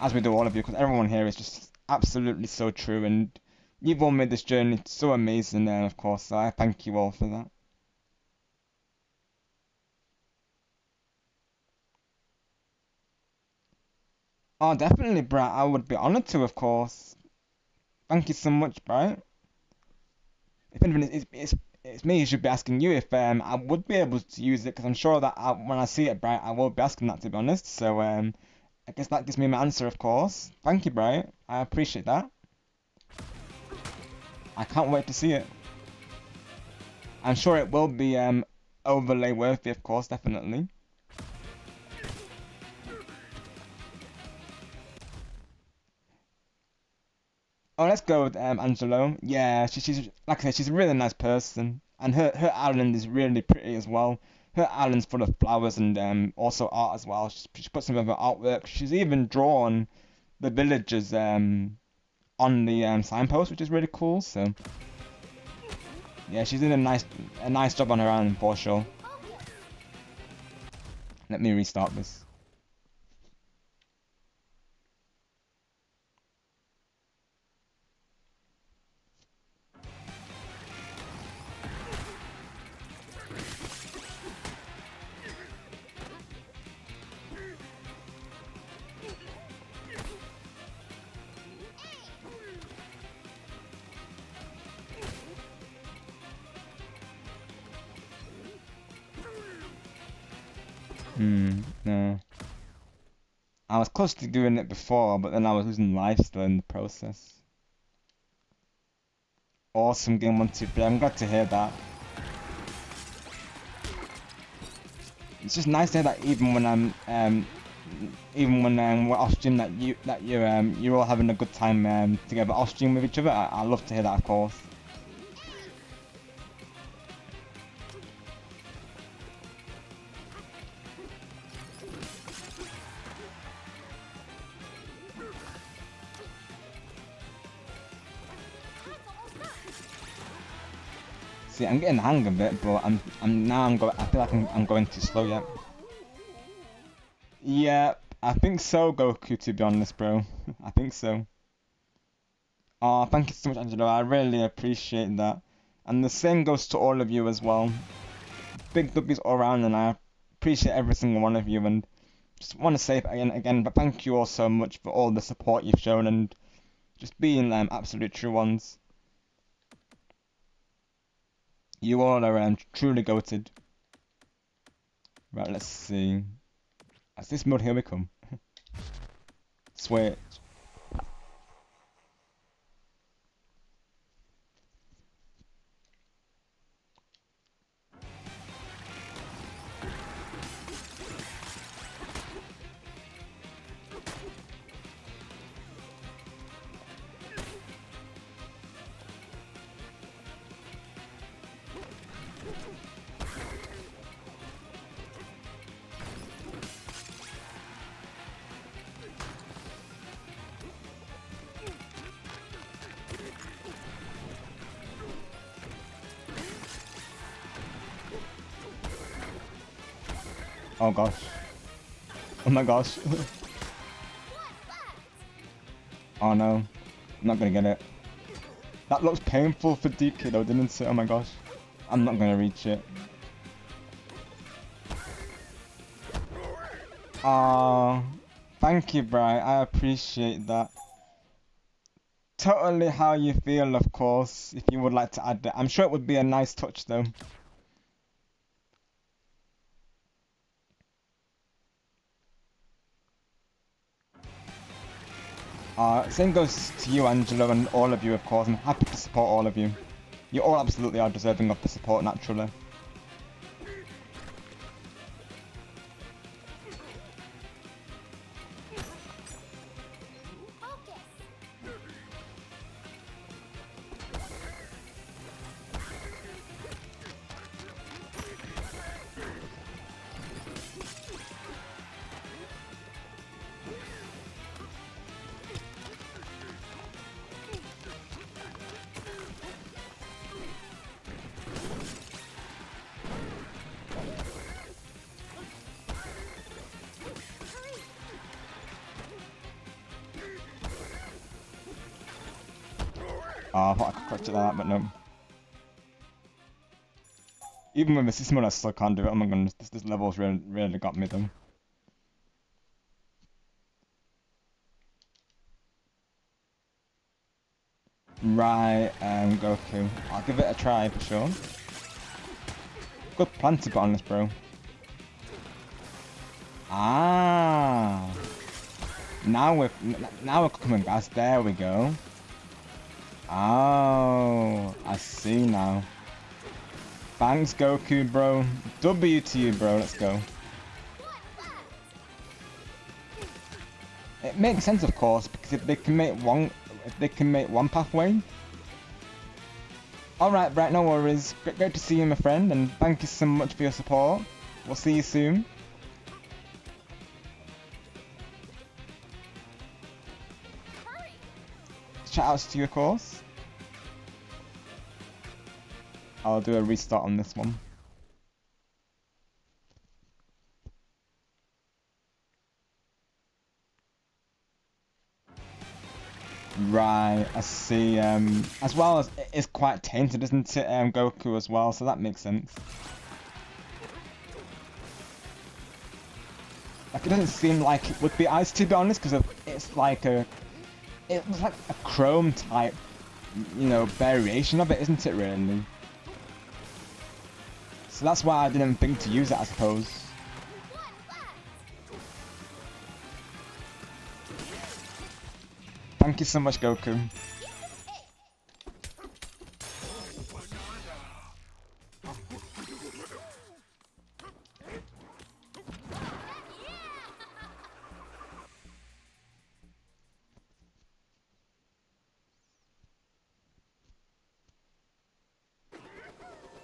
Speaker 2: as we do all of you, because everyone here is just absolutely so true, and you've all made this journey so amazing, and of course, so I thank you all for that. Oh, definitely, Brat. I would be honored to, of course. Thank you so much, Brat. If anything, it's me who should be asking you if I would be able to use it, because I'm sure that when I see it, Brat, I will be asking that, to be honest. So I guess that gives me my answer, of course. Thank you, Brat. I appreciate that. I can't wait to see it. I'm sure it will be overlay worthy, of course, definitely. Oh, let's go with Angelo. Yeah, she's like I said, she's a really nice person, and her island is really pretty as well. Her island's full of flowers and also art as well. She put some of her artwork. She's even drawn the villagers on the signpost, which is really cool. So yeah, she's doing a nice job on her island for sure. Let me restart this. No. I was close to doing it before, but then I was losing life still in the process. Awesome game 1, 2, 3. I'm glad to hear that. It's just nice to hear that even when even when we're off stream that you're all having a good time together off stream with each other. I love to hear that, of course. See, I'm getting the hang of it, but I feel like I'm going too slow yet. Yeah, I think so, Goku. To be honest, bro, I think so. Oh, thank you so much, Angelo. I really appreciate that, and the same goes to all of you as well. Big dubbies all around, and I appreciate every single one of you. And just want to say it again, but thank you all so much for all the support you've shown and just being absolute true ones. You all are truly goated. Right, let's see. As this mode, here we come. Switch. Oh gosh. Oh my gosh. Oh no. I'm not gonna get it. That looks painful for DK though, didn't it? Oh my gosh. I'm not gonna reach it. Ah, thank you, Bri. I appreciate that. Totally how you feel, of course, if you would like to add it. I'm sure it would be a nice touch though. Same goes to you, Angelo, and all of you, of course. I'm happy to support all of you. You all absolutely are deserving of the support, naturally. Oh, I thought I could clutch it like that, but no. Even with the system mode, I still can't do it. Oh my goodness, this level's really got me though. Right, Goku. I'll give it a try for sure. Good plan to be honest, bro. Ah. Now we're cooking gas. There we go. Oh, I see now. Thanks, Goku, bro. W to you, bro. Let's go. It makes sense, of course, because if they can make one pathway. All right, no worries. Great to see you, my friend, and thank you so much for your support. We'll see you soon. Shoutouts to you, of course. I'll do a restart on this one. Right, I see. As well as it's quite tainted, isn't it, Goku as well? So that makes sense. Like it doesn't seem like it would be ice, to be honest, because it's like a chrome type, you know, variation of it, isn't it? Really. So that's why I didn't think to use it, I suppose. Thank you so much, Goku.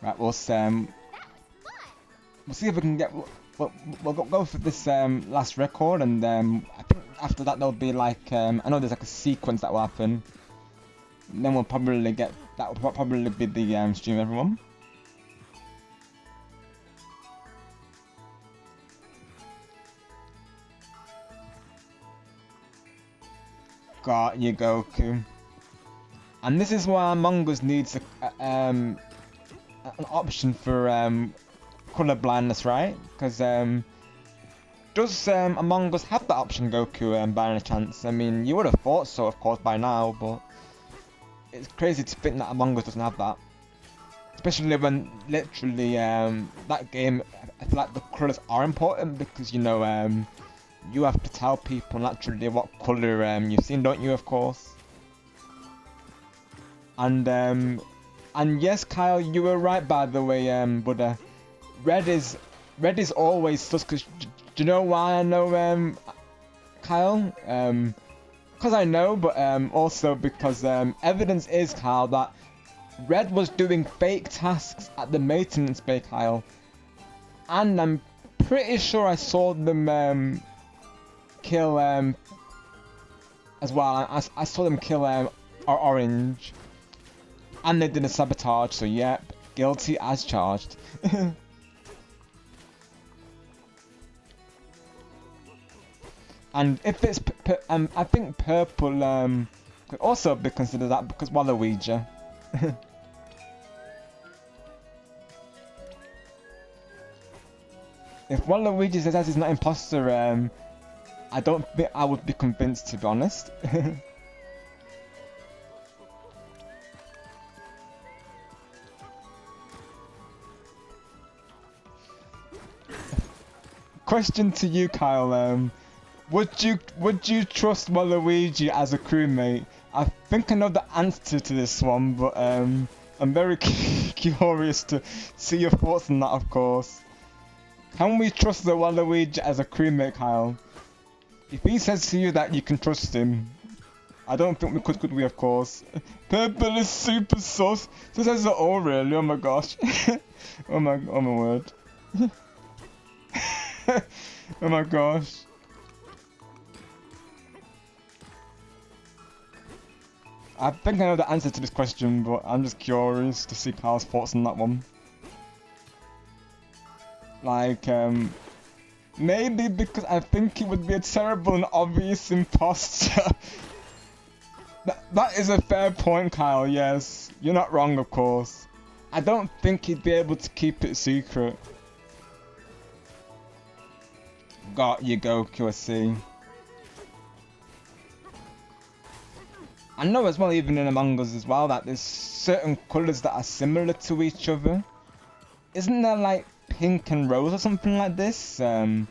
Speaker 2: Right, we'll see if we can get. We'll go for this last record, and I think after that there'll be like I know there's like a sequence that will happen. And then we'll probably get that will probably be the stream, everyone. Got you, Goku. And this is why Among Us needs an option for color blindness, right? Because does Among Us have that option, Goku, by any chance? I mean, you would have thought so, of course, by now, but it's crazy to think that Among Us doesn't have that. Especially when literally that game, I feel like the colours are important because, you know, you have to tell people naturally what colour you've seen, don't you, of course? And yes, Kyle, you were right, by the way, but red is always sus, because do you know why I know, Kyle? Because I know, but also because evidence is, Kyle, that Red was doing fake tasks at the maintenance bay, Kyle. And I'm pretty sure I saw them kill as well. I saw them kill Orange. And they did a sabotage, so yep, guilty as charged. And if it's I think purple could also be considered that because Waluigi. If Waluigi says he's not imposter, I don't think I would be convinced, to be honest. Question to you, Kyle. Would you trust Waluigi as a crewmate? I think I know the answer to this one, but I'm very curious to see your thoughts on that, of course. Can we trust the Waluigi as a crewmate, Kyle? If he says to you that you can trust him, I don't think we could we, of course? Purple is super sus. This is all really. Oh my gosh. oh my word. oh my gosh. I think I know the answer to this question, but I'm just curious to see Kyle's thoughts on that one. Like, maybe because I think he would be a terrible and obvious imposter. That is a fair point, Kyle, yes. You're not wrong, of course. I don't think he'd be able to keep it secret. Got you, Goku, I see. I know as well, even in Among Us as well, that there's certain colours that are similar to each other. Isn't there like pink and rose or something like this? And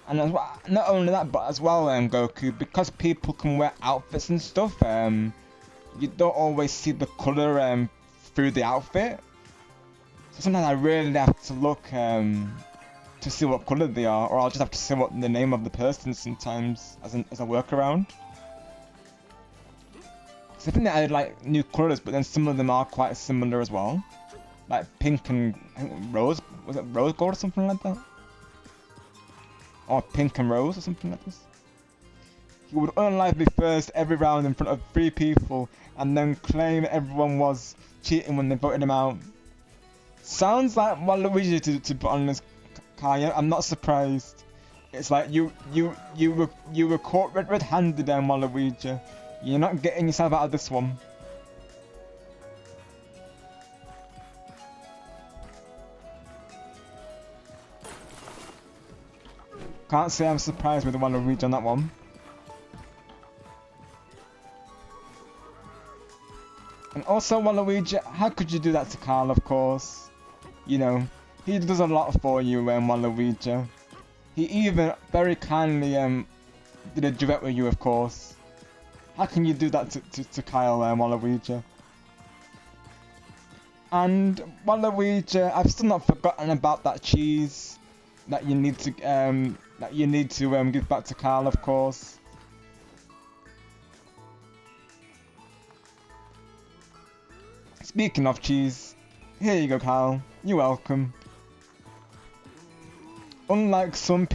Speaker 2: as well, not only that, but as well, Goku, because people can wear outfits and stuff, you don't always see the colour through the outfit. So sometimes I really have to look to see what colour they are, or I'll just have to see what the name of the person sometimes as a workaround. So I think they added like new colours, but then some of them are quite similar as well. Like pink and I think rose, was it rose gold or something like that? Or pink and rose or something like this. He would unlive me first every round in front of 3 people and then claim everyone was cheating when they voted him out. Sounds like Waluigi to put on this Kaya. I'm not surprised. It's like you were caught red-handed then, Waluigi. You're not getting yourself out of this one. Can't say I'm surprised with the Waluigi on that one. And also Waluigi, how could you do that to Carl, of course? You know, he does a lot for you, Waluigi. He even very kindly did a duet with you, of course. How can you do that to Kyle, Waluigi? And Waluigi, I've still not forgotten about that cheese that you need to give back to Kyle, of course. Speaking of cheese, here you go, Kyle. You're welcome. Unlike some,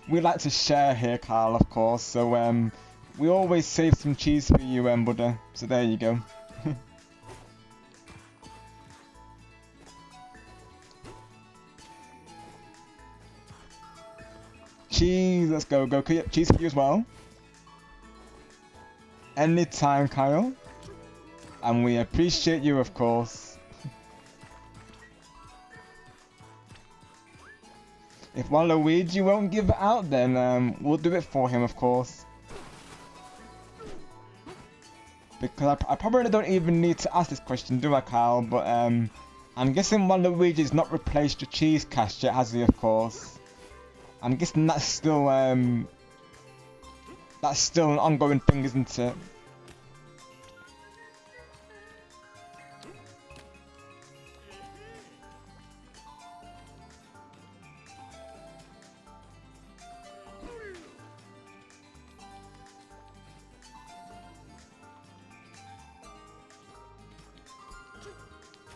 Speaker 2: we like to share here, Kyle, of course. So we always save some cheese for you, buddy. So there you go. Cheese, let's go, Goku. Yep, cheese for you as well. Anytime, Kyle. And we appreciate you, of course. If Waluigi won't give it out, then we'll do it for him, of course. Because I probably don't even need to ask this question, do I, Kyle? But I'm guessing Waluigi's not replaced the cheese cache yet, has he, of course? I'm guessing that's still an ongoing thing, isn't it?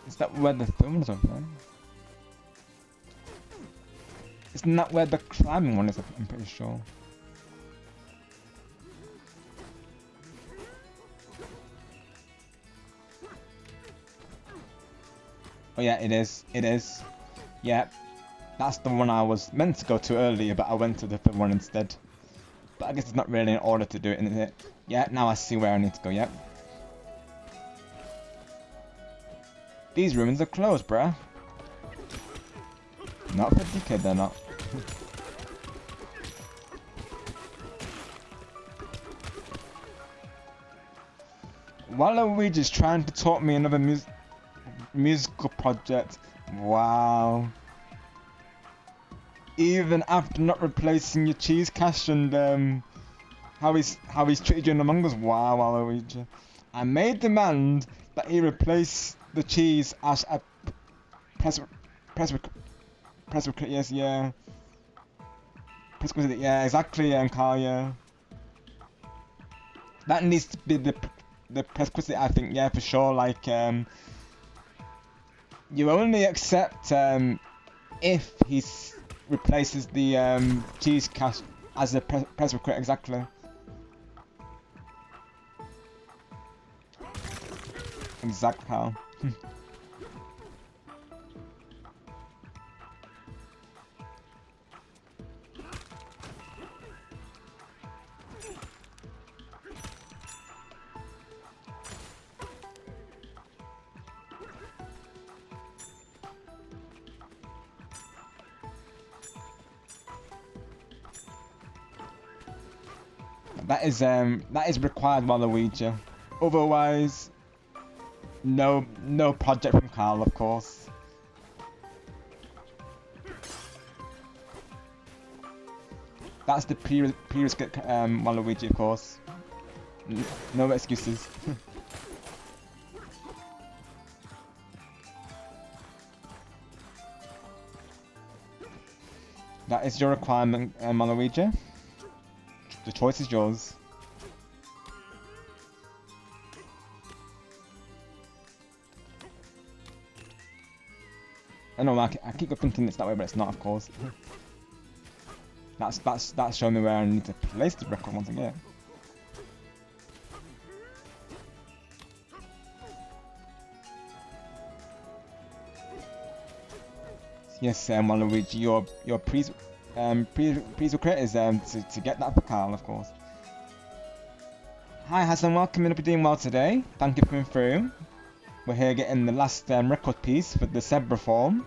Speaker 2: Is that where the film is over? Isn't that where the climbing one is? I'm pretty sure. Oh yeah, it is. It is. Yep. That's the one I was meant to go to earlier, but I went to the third one instead. But I guess it's not really in order to do it, is it? Yeah, now I see where I need to go, yep. These rooms are closed, bruh. Not for DK, they're not. Waluigi's trying to talk me another musical project. Wow. Even after not replacing your cheese cache and how he's treated you in Among Us. Wow, Waluigi. I may demand that he replace the cheese as a yes, yeah. Yeah, exactly, Carl, yeah. That needs to be the prerequisite, I think, yeah, for sure. Like, you only accept if he replaces the cheese cache as a prerequisite, exactly. Exact, Carl. That is required, Waluigi. Otherwise, no project from Carl, of course. That's the prerequisite Waluigi, of course. No excuses. That is your requirement, Waluigi. The choice is yours. I know, I keep thinking it's that way, but it's not, of course. That's showing me where I need to place the record once again. Yes, Waluigi, your prerequisite is to get that for Carl, of course. Hi Hassan, welcome in. Hope you're doing well today. Thank you for coming through. We're here getting the last record piece for the zebra form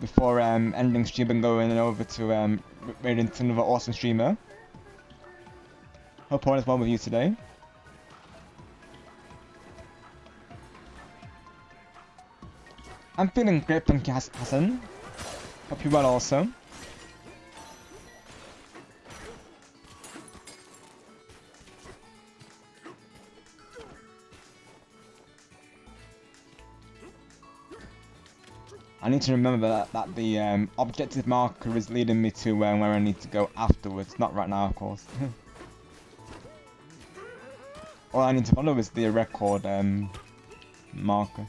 Speaker 2: before ending stream and going over to raiding to another awesome streamer. Hope all is well with you today. I'm feeling great, thank you, Hassan. Hope you're well also. I need to remember that the objective marker is leading me to where I need to go afterwards, not right now, of course. All I need to follow is the record marker.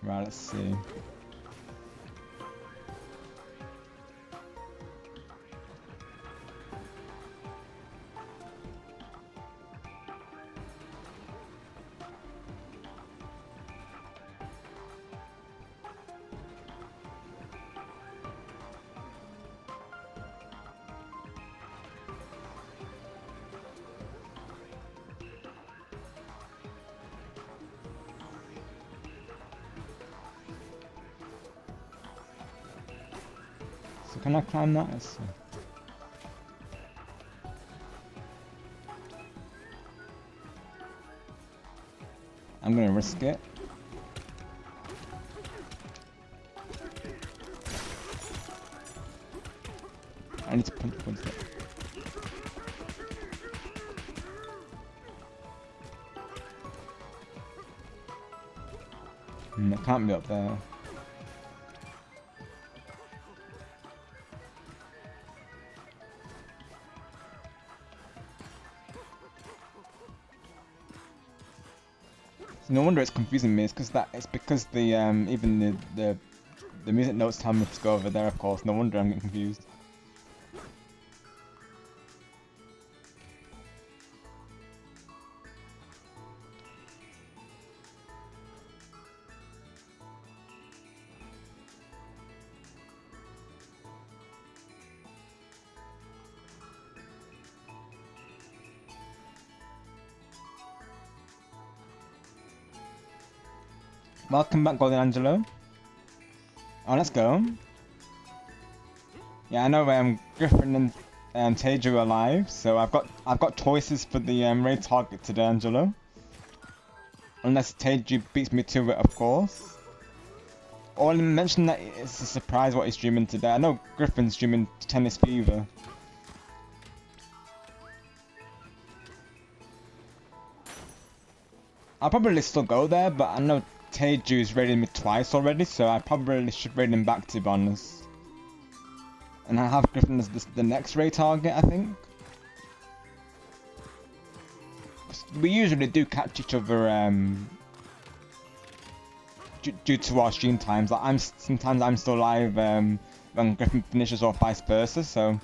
Speaker 2: Right, let's see. So can I climb that? Let's see. I'm gonna risk it. I need to punch it. I can't be up there. No wonder it's confusing me. It's because the even the music notes tell me to go over there. Of course, no wonder I'm getting confused. Welcome back, Golden Angelo. Oh, let's go. Yeah, I know Griffin and Teju are alive, so I've got choices for the raid target today, Angelo. Unless Teju beats me to it, of course. Or mention that it's a surprise what he's streaming today. I know Griffin's streaming Tennis Fever. I'll probably still go there, but I know Teju's raided me twice already, so I probably should raid him back, to be honest. And I have Griffin as the next raid target, I think. course, we usually do catch each other due to our stream times. Like sometimes I'm still live when Griffin finishes or vice versa. So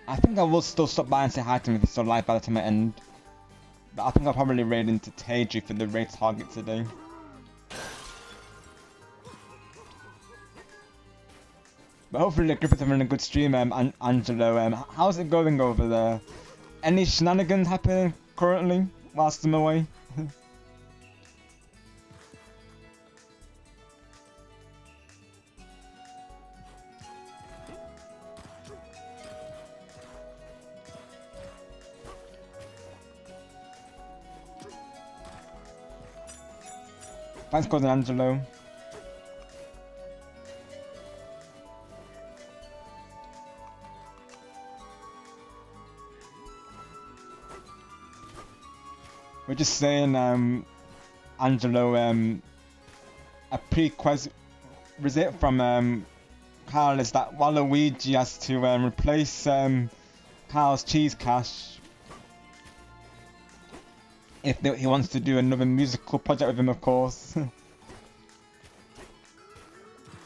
Speaker 2: I think I will still stop by and say hi to him if he's still live by the time I end. But I think I'll probably raid into Teju for the raid target today. But hopefully Griffith's having a good stream, Angelo. How's it going over there? Any shenanigans happening currently whilst I'm away? Thanks, Cousin Angelo. We're just saying, Angelo, a prerequisite from Carl is that Waluigi has to replace Carl's cheese cache if he wants to do another musical project with him, of course.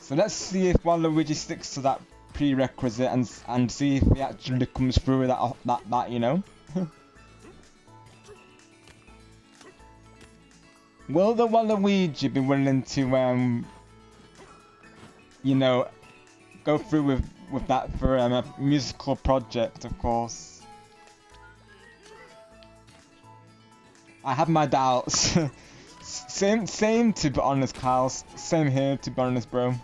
Speaker 2: So let's see if Waluigi sticks to that prerequisite and see if he actually comes through with that you know. Will the Waluigi be willing to you know, go through with that for a musical project, of course? I have my doubts. same to be honest, Kyle. Same here, to be honest, bro.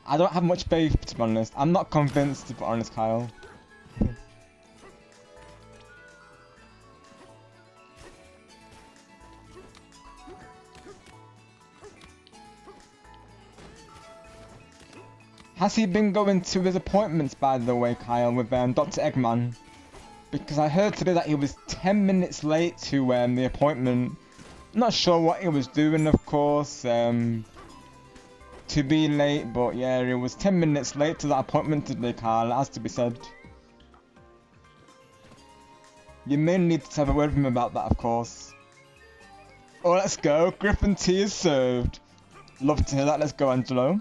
Speaker 2: I don't have much faith, to be honest. I'm not convinced, to be honest, Kyle. Has he been going to his appointments, by the way, Kyle, with Dr. Eggman? Because I heard today that he was 10 minutes late to the appointment. Not sure what he was doing, of course, to be late, but yeah, he was 10 minutes late to that appointment today, Kyle, it has to be said. You may need to have a word with him about that, of course. Oh, let's go. Griffin tea is served. Love to hear that. Let's go, Angelo.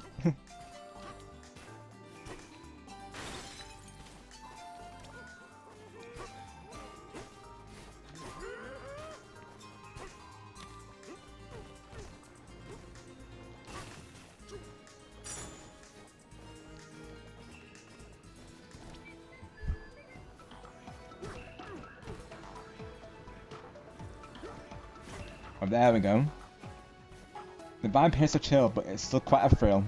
Speaker 2: Oh, there we go. The vibe here is so chill, but it's still quite a thrill.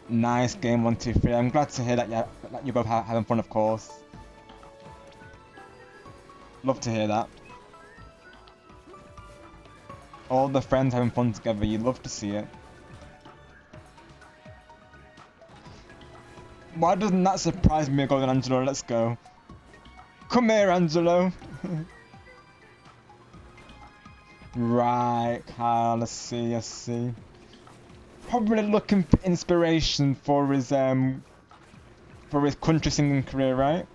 Speaker 2: Nice game, 1, 2, 3. I'm glad to hear that you're both having fun, of course. Love to hear that. All the friends having fun together, you love to see it. Why doesn't that surprise me, Golden Angelo? Let's go. Come here, Angelo. Right, Kyle, let's see. Probably looking for inspiration for his country singing career, right?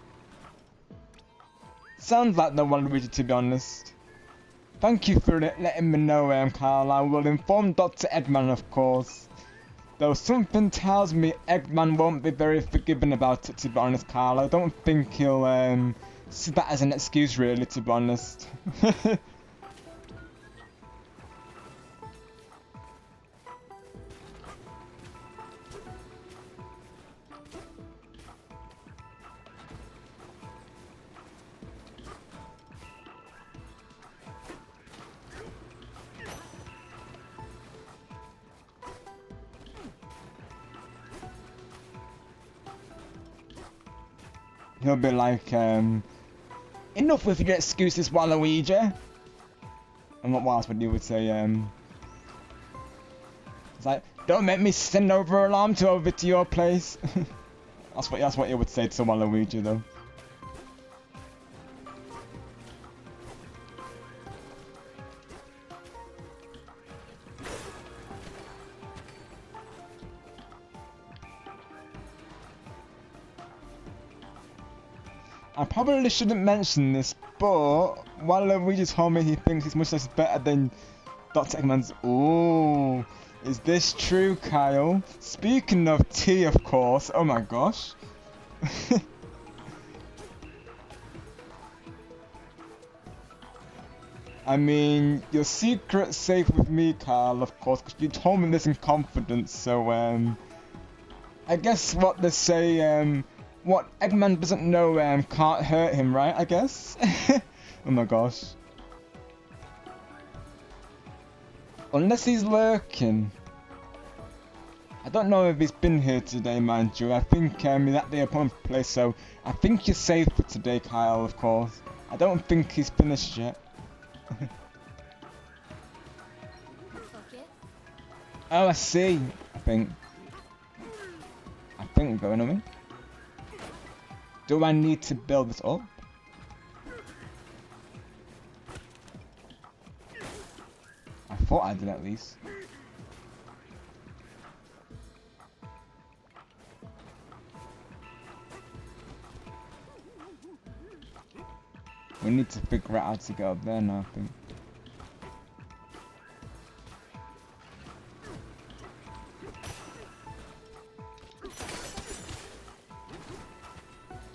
Speaker 2: Sounds like the one, Luigi, to be honest. Thank you for letting me know, Kyle. I will inform Dr. Eggman, of course. Though something tells me Eggman won't be very forgiving about it, to be honest, Kyle. I don't think he'll see that as an excuse, really, to be honest. He'll be like, enough with your excuses, Waluigi. And what else would you would say, it's like, don't make me send over alarm to over to your place. that's what he would say to Waluigi, though. I probably shouldn't mention this, but while Luigi told me he thinks his mustache is better than Dr. Eggman's. Ooh, is this true, Kyle? Speaking of tea, of course. Oh my gosh. I mean, your secret's safe with me, Kyle, of course, because you told me this in confidence, so, I guess what they say, what Eggman doesn't know, can't hurt him, right, I guess? Oh my gosh. Unless he's lurking. I don't know if he's been here today, mind you. I think, he's at the appointment place, so I think you're safe for today, Kyle, of course. I don't think he's finished yet. Oh, I see. I think we're going on. Do I need to build this up? I thought I did at least. We need to figure out how to get up there now, I think.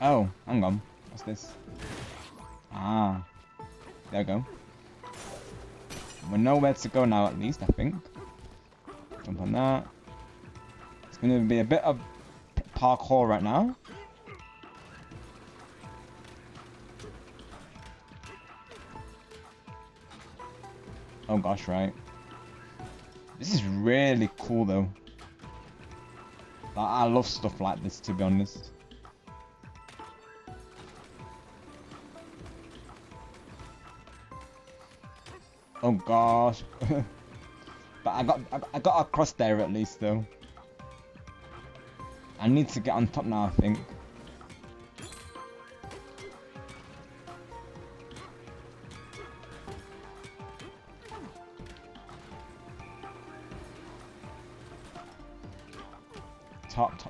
Speaker 2: Oh, hang on. What's this? Ah, there we go. We know where to go now, at least, I think. Jump on that. It's going to be a bit of parkour right now. Oh gosh, right. This is really cool, though. I love stuff like this, to be honest. Oh gosh. But I got across there at least though. I need to get on top now, I think.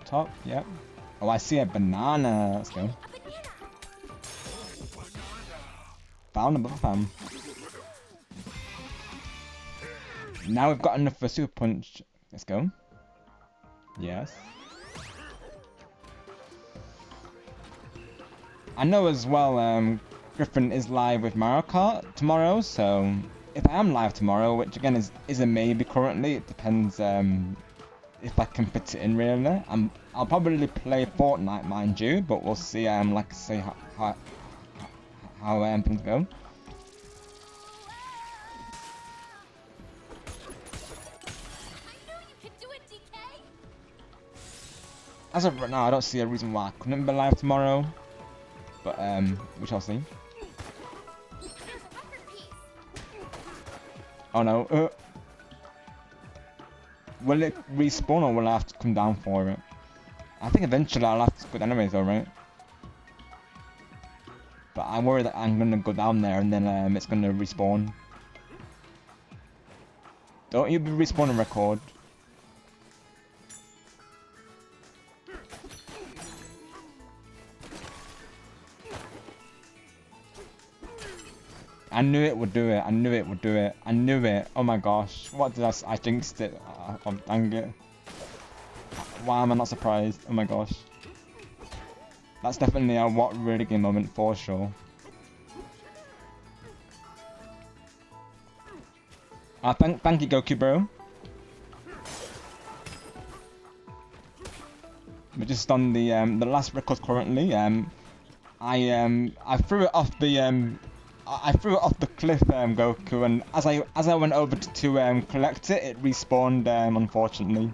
Speaker 2: Top, yep. Oh, I see a banana. Let's go. Found a fam. Now we've got enough for Super Punch. Let's go. Yes. I know as well, Griffin is live with Mario Kart tomorrow, so if I am live tomorrow, which again is a maybe currently, it depends if I can fit it in really. I'll probably play Fortnite, mind you, but we'll see. Like I say, how things go. As of right now, I don't see a reason why I couldn't be live tomorrow, but we shall see. Oh no! Will it respawn or will I have to come down for it? I think eventually I'll have to go down anyways, alright? But I worry that I'm gonna go down there and then it's gonna respawn. Don't you be respawning record? I knew it would do it. I knew it would do it. I knew it. Oh my gosh. What did I jinxed it. Oh, dang it. Why am I not surprised? Oh my gosh. That's definitely a what really game moment for sure. Thank you, Goku bro. We're just on the last record currently. I threw it off the I threw it off the cliff, Goku, and as I went over to collect it, it respawned, unfortunately.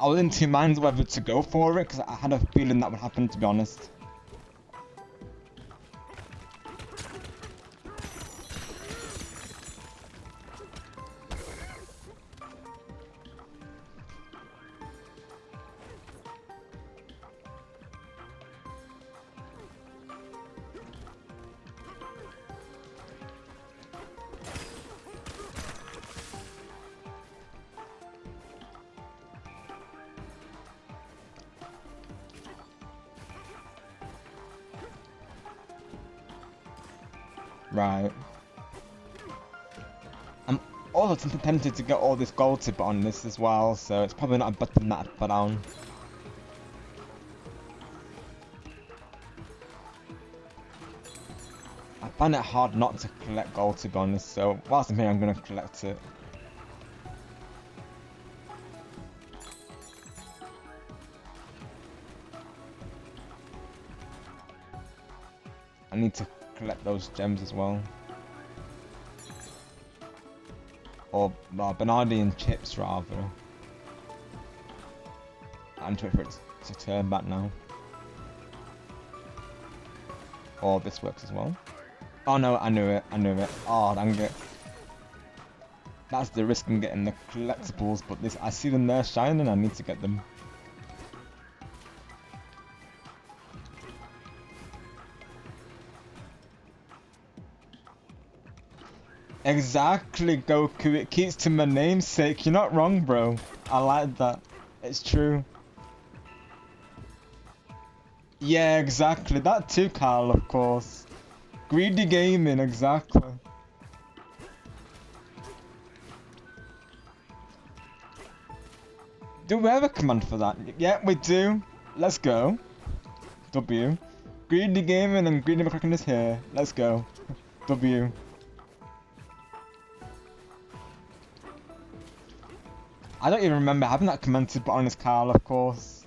Speaker 2: I was in two minds whether to go for it, because I had a feeling that would happen, to be honest. Right. I'm also tempted to get all this gold tip on this as well, so it's probably not a button that I put on. I find it hard not to collect gold, to be honest, so whilst I'm here I'm going to collect it. I need to collect those gems as well. Or Bananza chips rather. I need to wait for it to turn back now. Or this works as well. Oh no, I knew it. Oh, dang it. That's the risk in getting the collectibles, but this, I see them there shining, I need to get them. Exactly, Goku, it keeps to my namesake. You're not wrong, bro. I like that. It's true. Yeah, exactly. That too, Carl, of course. Greedy gaming, exactly. Do we have a command for that? Yeah, we do. Let's go. W. Greedy gaming and greedy McCracken is here. Let's go. W. I don't even remember having that command to put on his Carl, of course.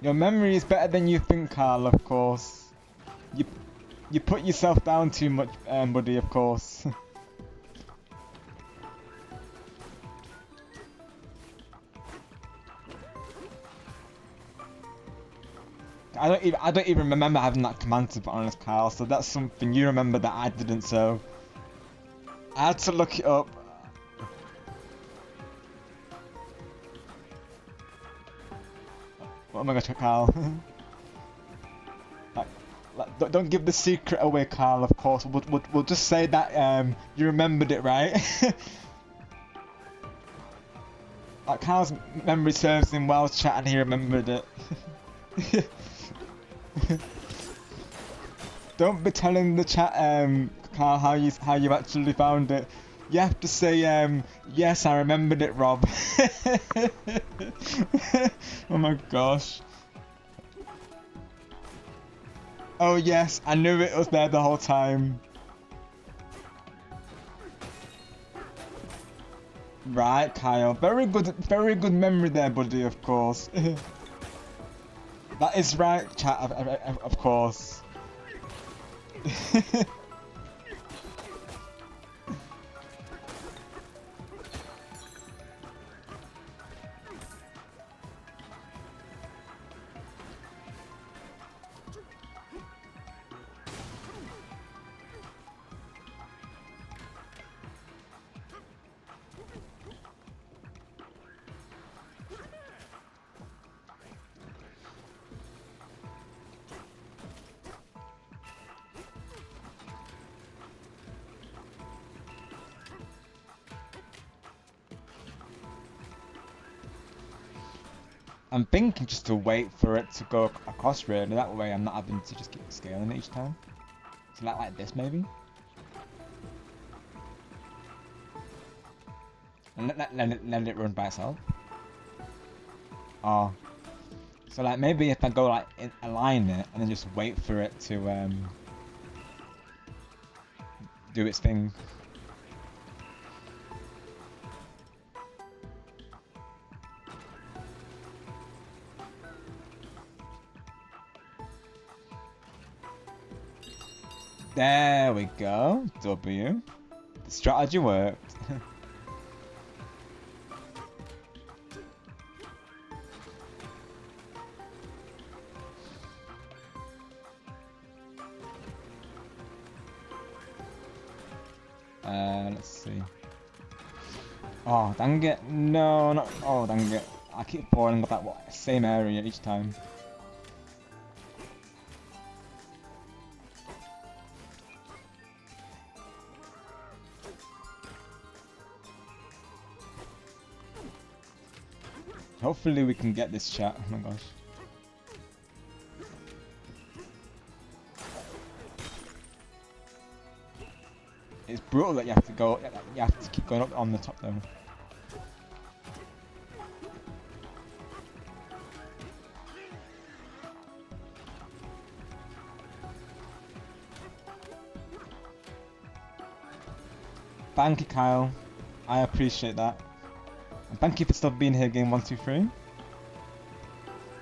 Speaker 2: Your memory is better than you think, Carl, of course. You put yourself down too much, buddy, of course. I don't even remember having that command to put on his Carl, so that's something you remember that I didn't, so I had to look it up. What am I gonna Carl? Don't give the secret away, Carl, of course. We'll just say that you remembered it, right? Like, Carl's memory serves him well, chat, and he remembered it. Don't be telling the chat, Carl, how you actually found it. You have to say, yes, I remembered it, Rob. Oh my gosh. Oh yes, I knew it was there the whole time. Right, Kyle. Very good memory there, buddy, of course. That is right, chat, of course. I'm thinking just to wait for it to go across really, that way I'm not having to just keep scaling it each time. So like this maybe? And let it run by itself. Oh. So like maybe if I go like align it and then just wait for it to do its thing. There we go. W. The strategy worked. Let's see. Oh, dang it. No, not. Oh, dang it. I keep falling with that same area each time. Hopefully we can get this chat. Oh my gosh. It's brutal that you have to go. You have to keep going up on the top though. Thank you, Kyle. I appreciate that. And thank you for still being here, game 123.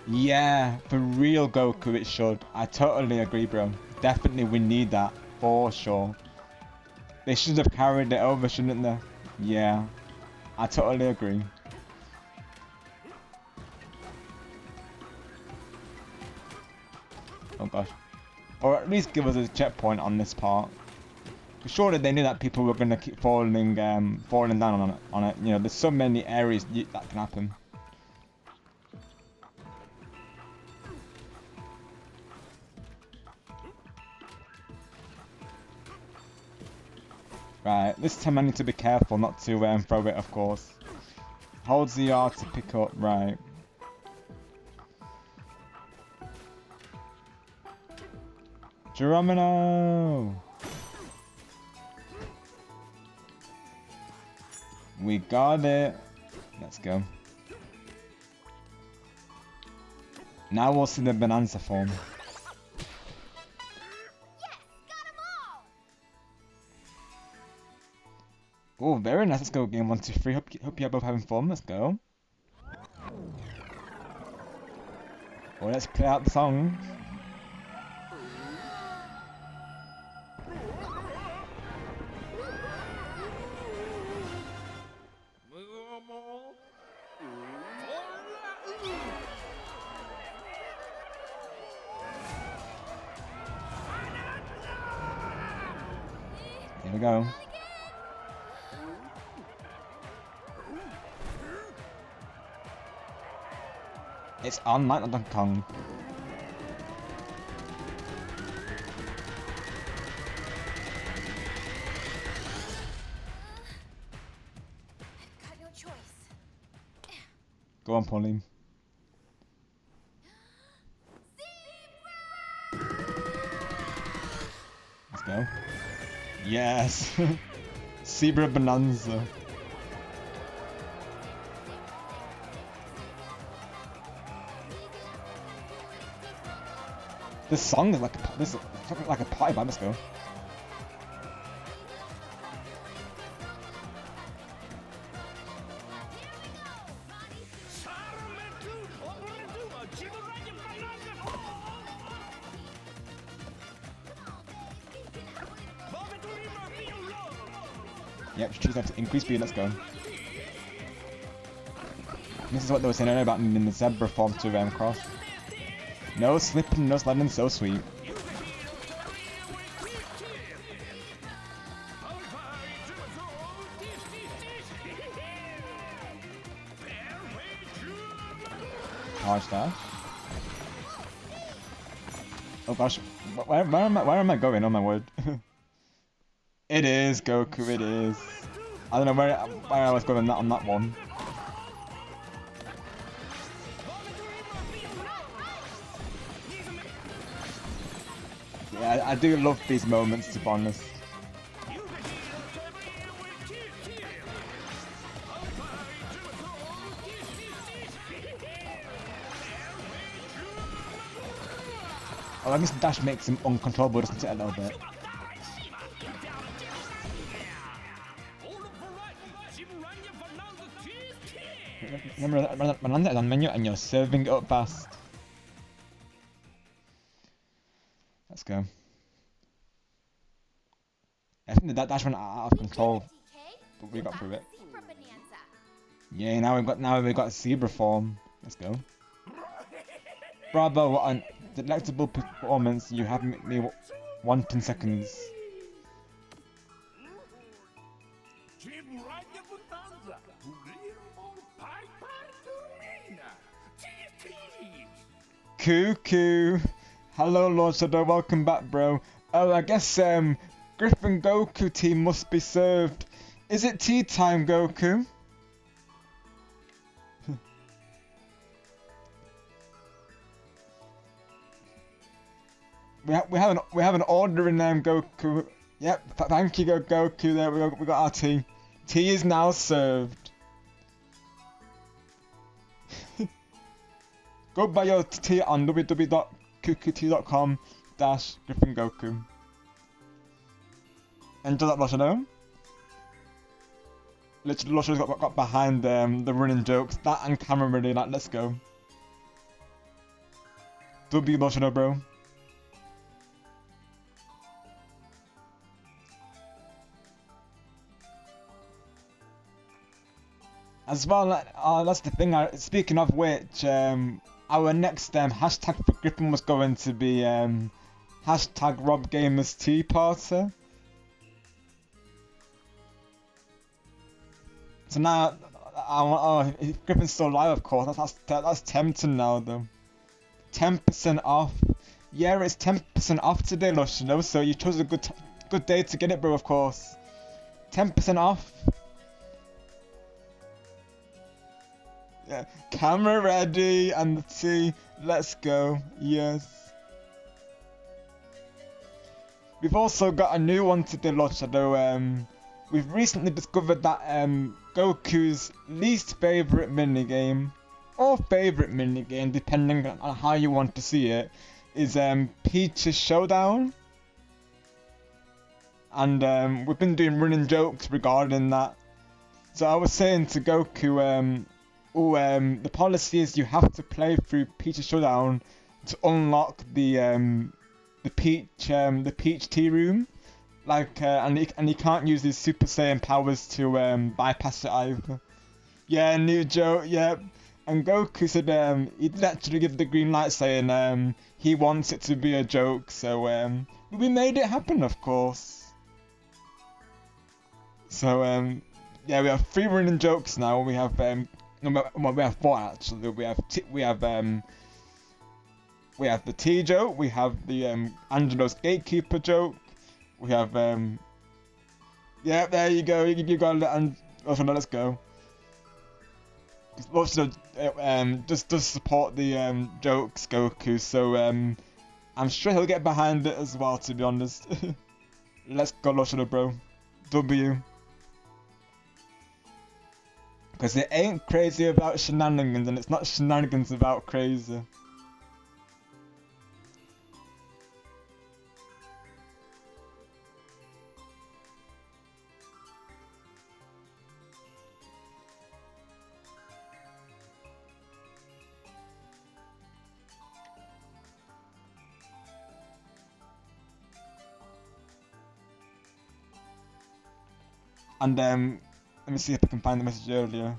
Speaker 2: Yeah, for real, Goku, it should. I totally agree, bro. Definitely, we need that for sure. They should have carried it over, shouldn't they? Yeah, I totally agree. Oh gosh. Or at least give us a checkpoint on this part. Surely they knew that people were gonna keep falling down on it. You know, there's so many areas that can happen. Right, this time I need to be careful not to throw it, of course. Hold ZR to pick up, right. Geronimo! We got it. Let's go. Now we'll see the Bananza form. Oh, very nice. Let's go game 1, 2, 3. Hope you're both having fun. Let's go. Well, let's play out the song. Here we go. It's on like Donkey Kong.
Speaker 3: I've got no choice.
Speaker 2: Go on, Pauline. Let's go. Yes! Zebra Bonanza. This song is like a party vibe. Let's go. Yep, choose to increase speed. Let's go. This is what they were saying earlier about needing the zebra form to cross. No slipping, no sliding, so sweet. Charge dash. Oh gosh, where am I going? Oh my word. It is Goku, it is. I don't know where I was going on that one. Yeah, I do love these moments, to be honest. Oh, I guess dash makes him uncontrollable, doesn't it, a little bit? Remember, Bananza is on menu and you're serving it up fast. Let's go. I think that dash went out of control, but we got through it. Yeah, now we've got zebra form. Let's go. Bravo! What an delectable performance! You have me wanting seconds. Cuckoo! Hello, Lord Shadow. Welcome back, bro. Oh, I guess Griffin Goku team must be served. Is it tea time, Goku? we have an order in Goku. Yep, thank you Goku. There we got our tea. Tea is now served. Go buy your tea on www.kukutea.com/GriffinGoku. Enjoy that, Loshino. Literally, Loshino's got behind the running jokes. That and camera ready, like, let's go. W Loshino, bro. As well, that's the thing. Speaking of which, our next hashtag for Griffin was going to be hashtag RobGamers Tea Party. So now, if Griffin's still alive, of course. That's tempting now, though. 10% off. Yeah, it's 10% off today, Lush. You know, so you chose a good day to get it, bro. Of course. 10% off. Yeah, camera ready and the tea. Let's go. Yes. We've also got a new one today, Lord Shadow. We've recently discovered that Goku's least favourite minigame, or favourite minigame, depending on how you want to see it, is Peach's Showdown. And we've been doing running jokes regarding that. So I was saying to Goku, the policy is you have to play through Peach's Showdown to unlock the Peach tea room, like and he can't use his Super Saiyan powers to bypass it either. Yeah, new joke. Yeah, and Goku said he did actually give the green light, saying he wants it to be a joke. So we made it happen, of course. So yeah, we have 3 running jokes now. We have well, we have 4 actually. We have the tea joke. We have the Angelo's gatekeeper joke. We have yeah, there you go. You got it. And also, let's go. Also, just does support the jokes, Goku. So I'm sure he'll get behind it as well. To be honest, let's go, Loshino, bro. W. Because it ain't crazy about shenanigans, and it's not shenanigans about crazy. And let me see if I can find the message earlier.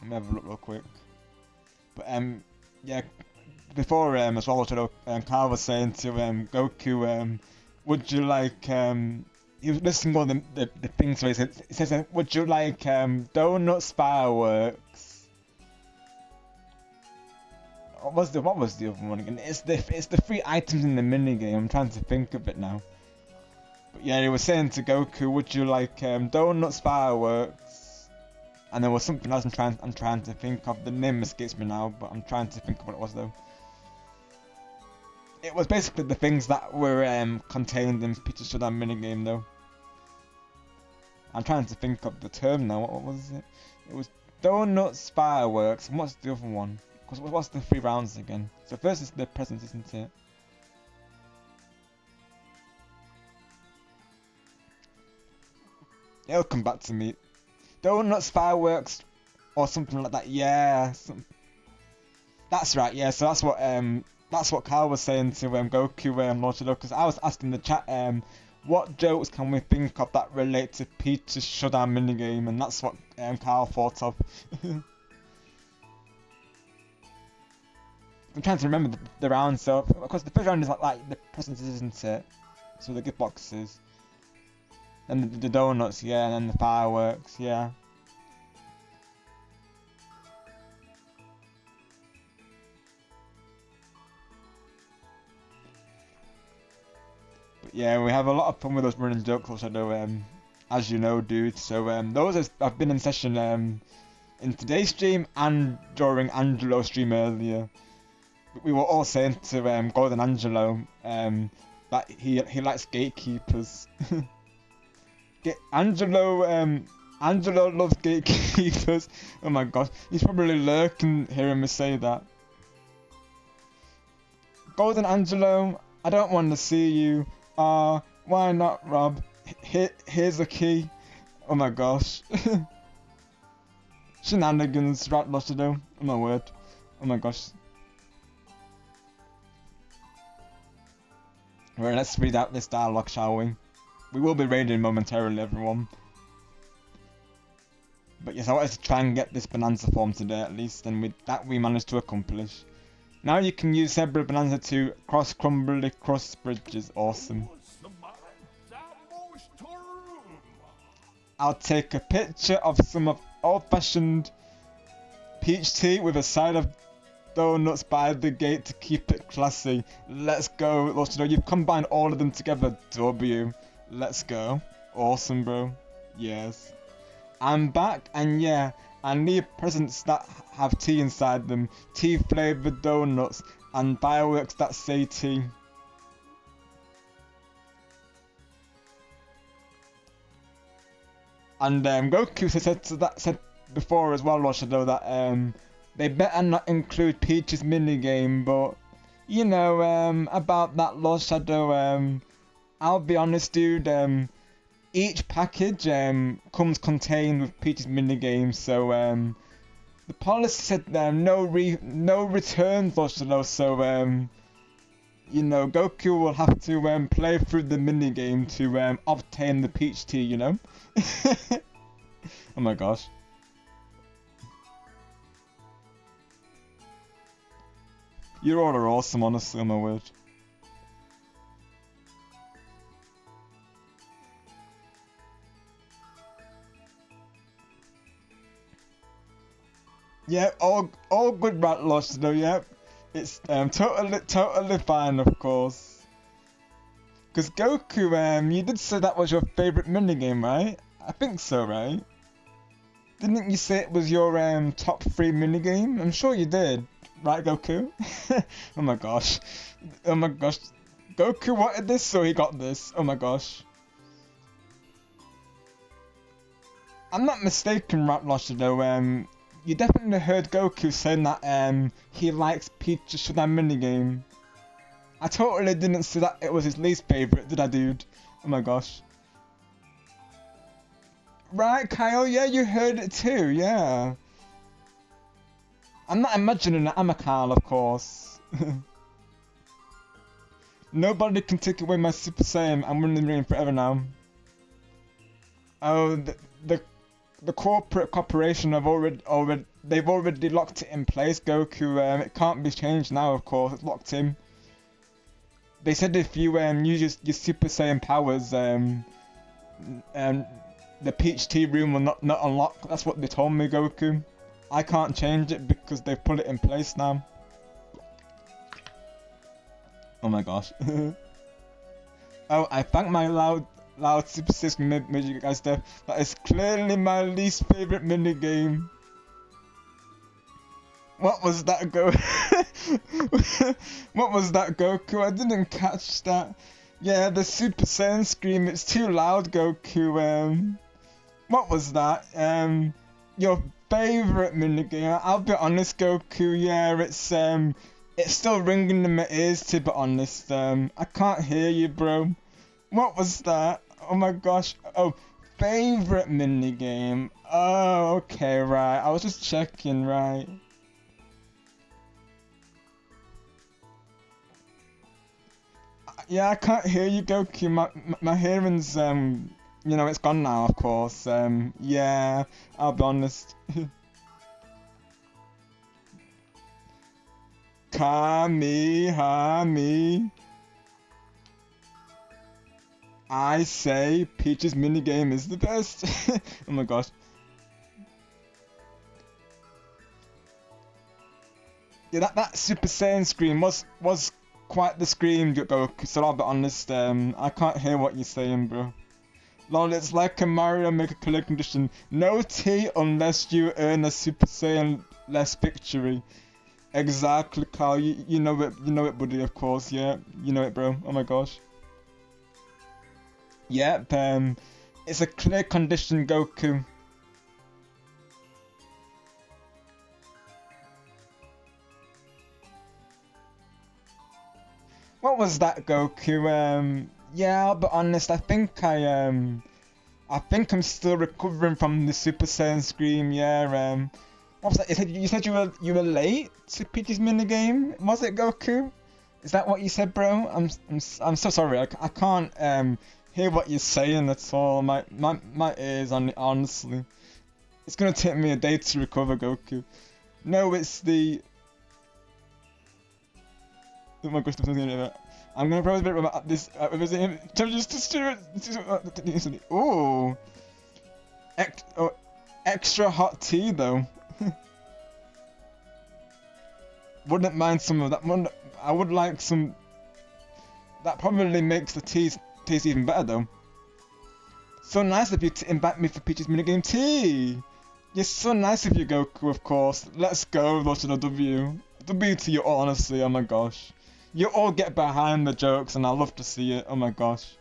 Speaker 2: Let me have a look real quick. But yeah, before as well, Carl was saying to Goku, would you like he was listing all the things where he says would you like donuts, fireworks? What was the other one again? It's the 3 items in the minigame. I'm trying to think of it now. But yeah, he was saying to Goku, would you like donuts, fireworks? And there was something else I'm trying to think of. The name escapes me now, but I'm trying to think of what it was though. It was basically the things that were contained in Peach's Showdown minigame though. I'm trying to think of the term now. What was it? It was donuts, fireworks, and what's the other one? Because what's the 3 rounds again? So first is the presents, isn't it? It'll come back to me. Donuts, fireworks, or something like that. Yeah, that's right. Yeah, so that's what Carl was saying to Goku, Lord Shadow, because I was asking the chat, what jokes can we think of that relate to Peach's Showdown minigame, and that's what Carl thought of. I'm trying to remember the round. So of course the first round is like the presents, isn't it? So the gift boxes. And the donuts, yeah, and then the fireworks, yeah. But yeah, we have a lot of fun with those running jokes, also, as you know, dude. So those have been in session in today's stream and during Angelo's stream earlier. we were all saying to Golden Angelo that he likes gatekeepers. Angelo loves gatekeepers. Oh my gosh, he's probably lurking hearing me say that. Golden Angelo, I don't want to see you. Why not, Rob? Here's a key. Oh my gosh. Shenanigans, right, lots to do. Oh my word. Oh my gosh. Right, let's read out this dialogue, shall we? We will be raiding momentarily, everyone. But yes, I wanted to try and get this Bananza form today at least, and with that we managed to accomplish. Now you can use Zebra Bananza to cross crumbly cross bridges. Awesome. I'll take a picture of some of old-fashioned peach tea with a side of donuts by the gate to keep it classy. Let's go. You've combined all of them together, W. Let's go. Awesome, bro. Yes. I'm back, and yeah, I need presents that have tea inside them. Tea flavoured donuts and fireworks that say tea. And Goku said before as well, Shadow, that they better not include Peach's minigame, but you know, about that, Lord Shadow, I'll be honest, dude, each package comes contained with Peach's minigame, so the policy said no returns, Lord Shadow, so you know, Goku will have to play through the minigame to obtain the Peach Tea, you know? Oh my gosh. You all are awesome, honestly, oh my word. Yeah, all good, Rat Lost, though, yeah. It's totally fine, of course. Because Goku, you did say that was your favourite minigame, right? I think so, right? Didn't you say it was your top 3 minigame? I'm sure you did, right, Goku? Oh my gosh. Oh my gosh. Goku wanted this, so he got this. Oh my gosh. I'm not mistaken, Rat Lost, though, you definitely heard Goku saying that he likes Peach's Shodan minigame. I totally didn't say that it was his least favourite, did I, dude? Oh my gosh. Right, Kyle? Yeah, you heard it too, yeah. I'm not imagining it, I'm a Kyle, of course. Nobody can take away my Super Saiyan. I'm winning the ring forever now. Oh, the corporate corporation have they've already locked it in place, Goku. It can't be changed now, of course. It's locked in. They said if you use your Super Saiyan powers, the Peach Tea room will not unlock. That's what they told me, Goku. I can't change it because they've put it in place now. Oh my gosh. Oh, I thank my loud Super System Magic guys there. That is clearly my least favourite minigame. What was that, What was that, Goku? I didn't catch that. Yeah, the Super Saiyan scream, it's too loud, Goku. What was that? Your favourite minigame? I'll be honest, Goku, yeah, it's still ringing in my ears, to be honest. I can't hear you, bro. What was that? Oh my gosh. Oh, favourite minigame. Oh, okay, right. I was just checking, right. Yeah, I can't hear you, Goku. My hearing's, you know, it's gone now, of course. Yeah, I'll be honest. Kami. I say Peach's minigame is the best. Oh my gosh. Yeah, that Super Saiyan scream was quite the scream, Goku, so I'll be honest, I can't hear what you're saying, bro. Lol, it's like a Mario Maker collect condition. No tea unless you earn a Super Saiyan less victory. Exactly, Kyle. You know it, buddy. Of course, yeah. You know it, bro. Oh my gosh. Yep. It's a clear condition, Goku. What was that, Goku? Yeah, I'll be honest. I think I'm still recovering from the Super Saiyan scream. Yeah. What was that? You said you were late to Peach's minigame. Was it, Goku? Is that what you said, bro? I'm so sorry. I can't hear what you're saying at all. My ears on it, honestly. It's gonna take me a day to recover, Goku. No, it's the. Oh my gosh, I'm gonna probably bit about this. Just to steer it. Ooh. Extra hot tea though. Wouldn't mind some of that one. I would like some. That probably makes the taste even better though. So nice of you to invite me for Peach's minigame tea. You're so nice of you, Goku, of course. Let's go, those to the W. W to you, honestly, oh my gosh. You all get behind the jokes and I love to see it, oh my gosh.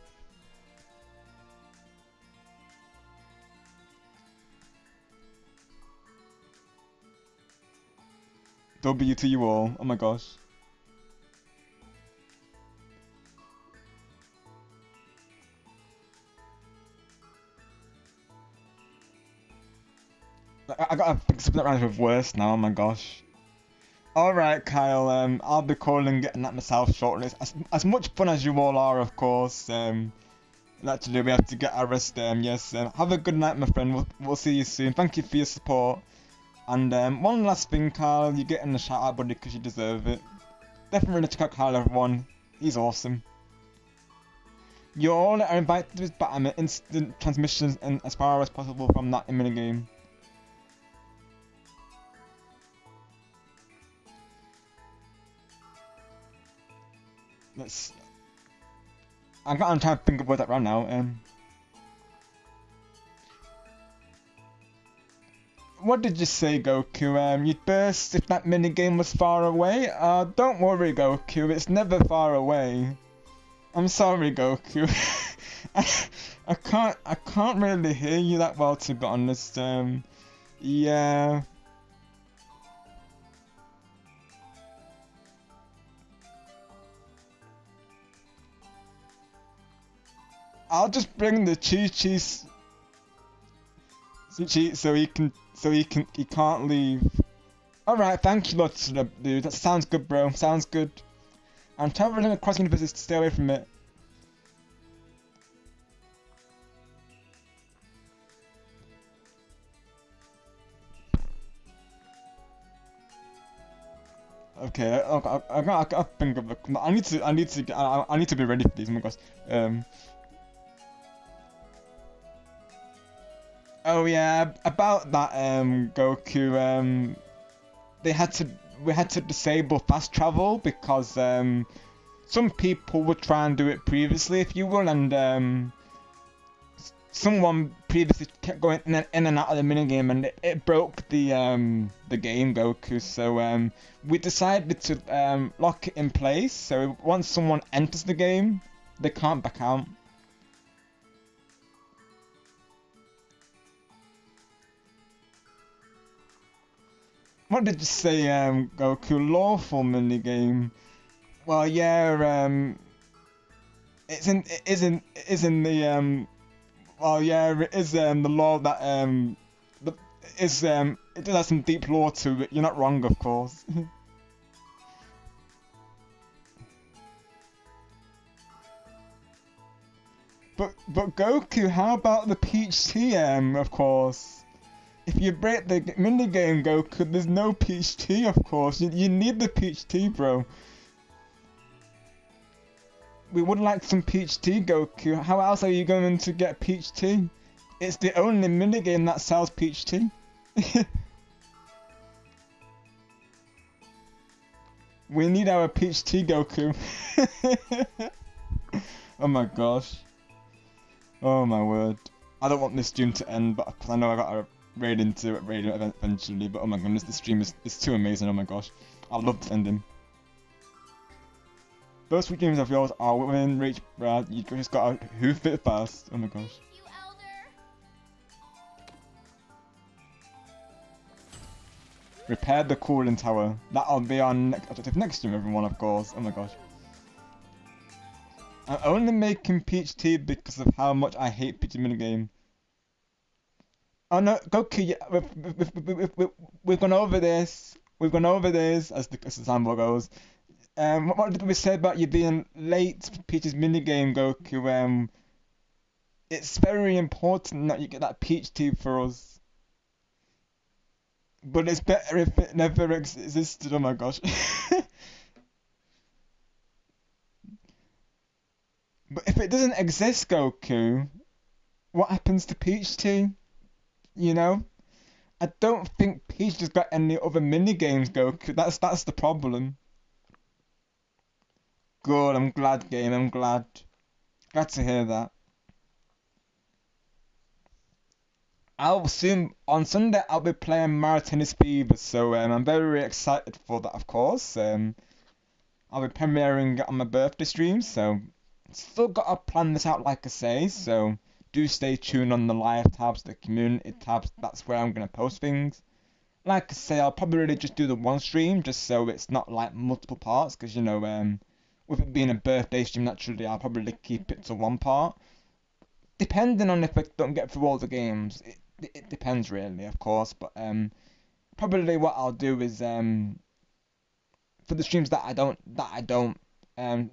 Speaker 2: W to you all, oh my gosh. I gotta pick something that rhymes with worse now, oh my gosh. Alright, Kyle, I'll be calling getting that myself shortly. As much fun as you all are, of course. Naturally, we have to get our rest, yes. Have a good night, my friend. We'll see you soon. Thank you for your support. And one last thing, Kyle, you're getting a shout out, buddy, because you deserve it. Definitely check out Kyle, everyone. He's awesome. You all are invited to his Batman instant transmissions and as far as possible from that minigame. I'm trying to think of word that right now. What did you say, Goku? You'd burst if that minigame was far away? Don't worry, Goku, it's never far away. I'm sorry, Goku. I can't really hear you that well, to be honest. Yeah. I'll just bring the cheese so he can't leave. Alright, thank you lots, dude. That sounds good, bro. Sounds good. I'm traveling across universes to stay away from it. Okay, I gotta think of it. I need to be ready for these. Oh my gosh. Oh yeah, about that Goku. We had to disable fast travel because some people would try and do it previously, if you will, and someone previously kept going in and out of the minigame, and it broke the game, Goku. So we decided to lock it in place. So once someone enters the game, they can't back out. What did you say, Goku? Lawful minigame? Well, yeah, it is in the well, yeah, it is the law that it does have some deep lore to it. You're not wrong, of course. but Goku, how about the Peach TM? Of course. If you break the minigame, Goku, there's no Peach tea, of course. You need the Peach tea, bro. We would like some Peach tea, Goku. How else are you going to get Peach tea? It's the only minigame that sells Peach tea. We need our Peach tea, Goku. Oh my gosh. Oh my word. I don't want this stream to end, but I know I got to raid into it eventually, but oh my goodness, this stream is too amazing, oh my gosh.
Speaker 4: I love this ending. Those three dreams of yours are within reach, Brad. You just gotta hoof it fast. Oh my gosh.
Speaker 3: You, Elder.
Speaker 4: Repair the cooling tower. That'll be our next objective next stream, everyone, of course. Oh my gosh. I'm only making peach tea because of how much I hate peach minigame. Oh no, Goku, yeah, we've gone over this. We've gone over this, as the sample goes. What did we say about you being late to Peach's minigame, Goku? It's very important that you get that peach tea for us. But it's better if it never existed, oh my gosh. But if it doesn't exist, Goku, what happens to peach tea? You know? I don't think Peach has got any other minigames, Goku. That's the problem. Good, I'm glad, game. I'm glad. Glad to hear that. I'll soon on Sunday. I'll be playing Mario Tennis Fever, so I'm very excited for that. Of course, I'll be premiering it on my birthday stream, so still gotta plan this out, like I say. So do stay tuned on the live tabs, the community tabs. That's where I'm gonna post things. Like I say, I'll probably really just do the one stream, just so it's not like multiple parts, because you know, with it being a birthday stream, naturally I'll probably keep it to one part. Depending on if I don't get through all the games, it depends really, of course. But probably what I'll do is for the streams that I don't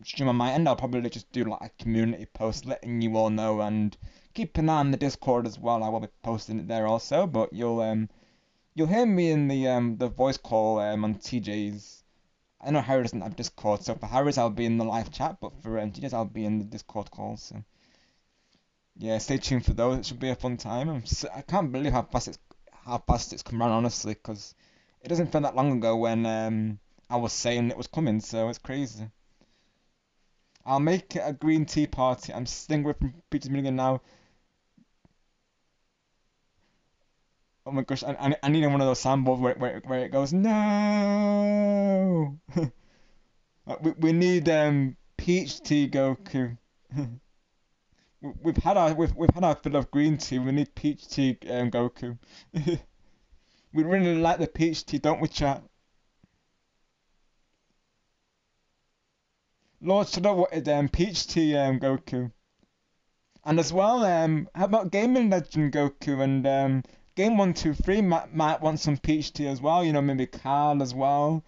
Speaker 4: stream on my end, I'll probably just do like a community post letting you all know, and keep an eye on the Discord as well. I will be posting it there also. But you'll hear me in the voice call on TJ's. I know Harry doesn't have Discord, so for Harry's I'll be in the live chat, but for TJ's I'll be in the Discord call. So yeah, stay tuned for those. It should be a fun time. I can't believe how fast it's come around, honestly, because it doesn't feel that long ago when I was saying it was coming. So it's crazy. I'll make it a green tea party. I'm staying away from Peter's Milligan now. Oh my gosh, I need one of those soundboards where it goes no. we need peach tea, Goku. We've had our fill of green tea. We need peach tea, Goku. We really like the peach tea, don't we, chat? Lord Shadow wanted peach tea, Goku. And as well, how about Gaming Legend, Goku? And Game 123 might want some peach tea as well. You know, maybe Carl as well.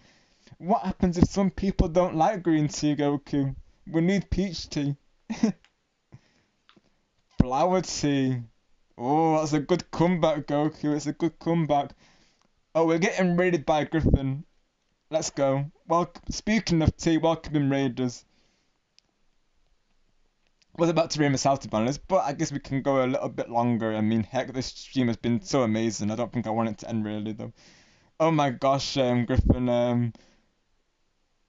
Speaker 4: What happens if some people don't like green tea, Goku? We need peach tea. Flower tea. Oh, that's a good comeback, Goku. It's a good comeback. Oh, we're getting raided by Griffin. Let's go. Well, speaking of tea, welcome Raiders. I was about to read myself, to be honest, but I guess we can go a little bit longer. I mean, heck, this stream has been so amazing. I don't think I want it to end really, though. Oh my gosh, Griffin.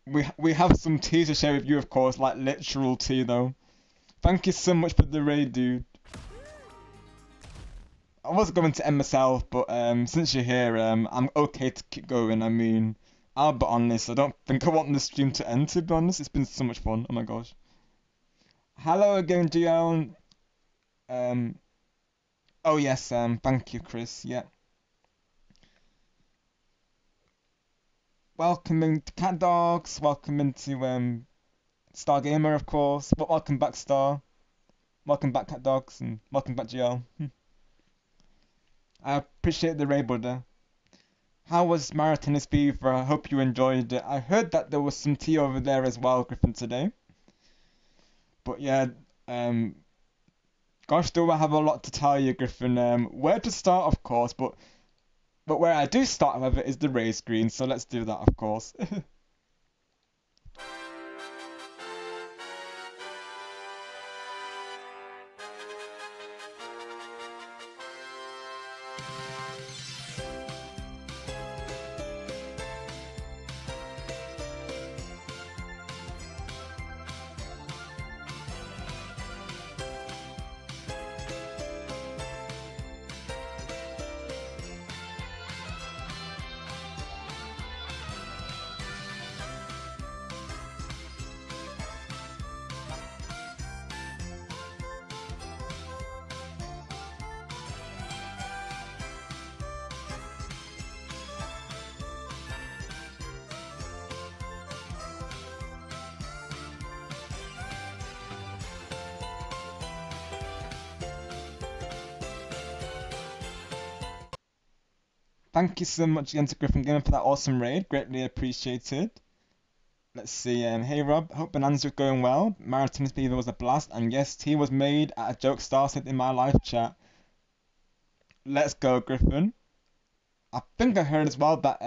Speaker 4: We have some tea to share with you, of course, like literal tea, though. Thank you so much for the raid, dude. I was going to end myself, but since you're here, I'm okay to keep going. I mean, I'll be honest, I don't think I want the stream to end, to be honest. It's been so much fun. Oh my gosh. Hello again, Gion. Oh yes, thank you, Chris. Yeah. Welcome into Cat Dogs. Welcome into Star Gamer, of course. But welcome back, Star. Welcome back, Cat Dogs, and welcome back, GL. I appreciate the raid, brother. How was Mario Tennis Fever? I hope you enjoyed it. I heard that there was some tea over there as well, Griffin, today. But yeah, gosh, do I have a lot to tell you, Griffin. Where to start, of course, but where I do start, however, is the raid screen. So let's do that, of course. Thank you so much again to Griffin Gamer for that awesome raid. Greatly appreciated. Let's see. Hey Rob, hope Bananza is going well. Marathon Fever was a blast, and yes, tea was made at a joke started in my live chat. Let's go, Griffin. I think I heard as well that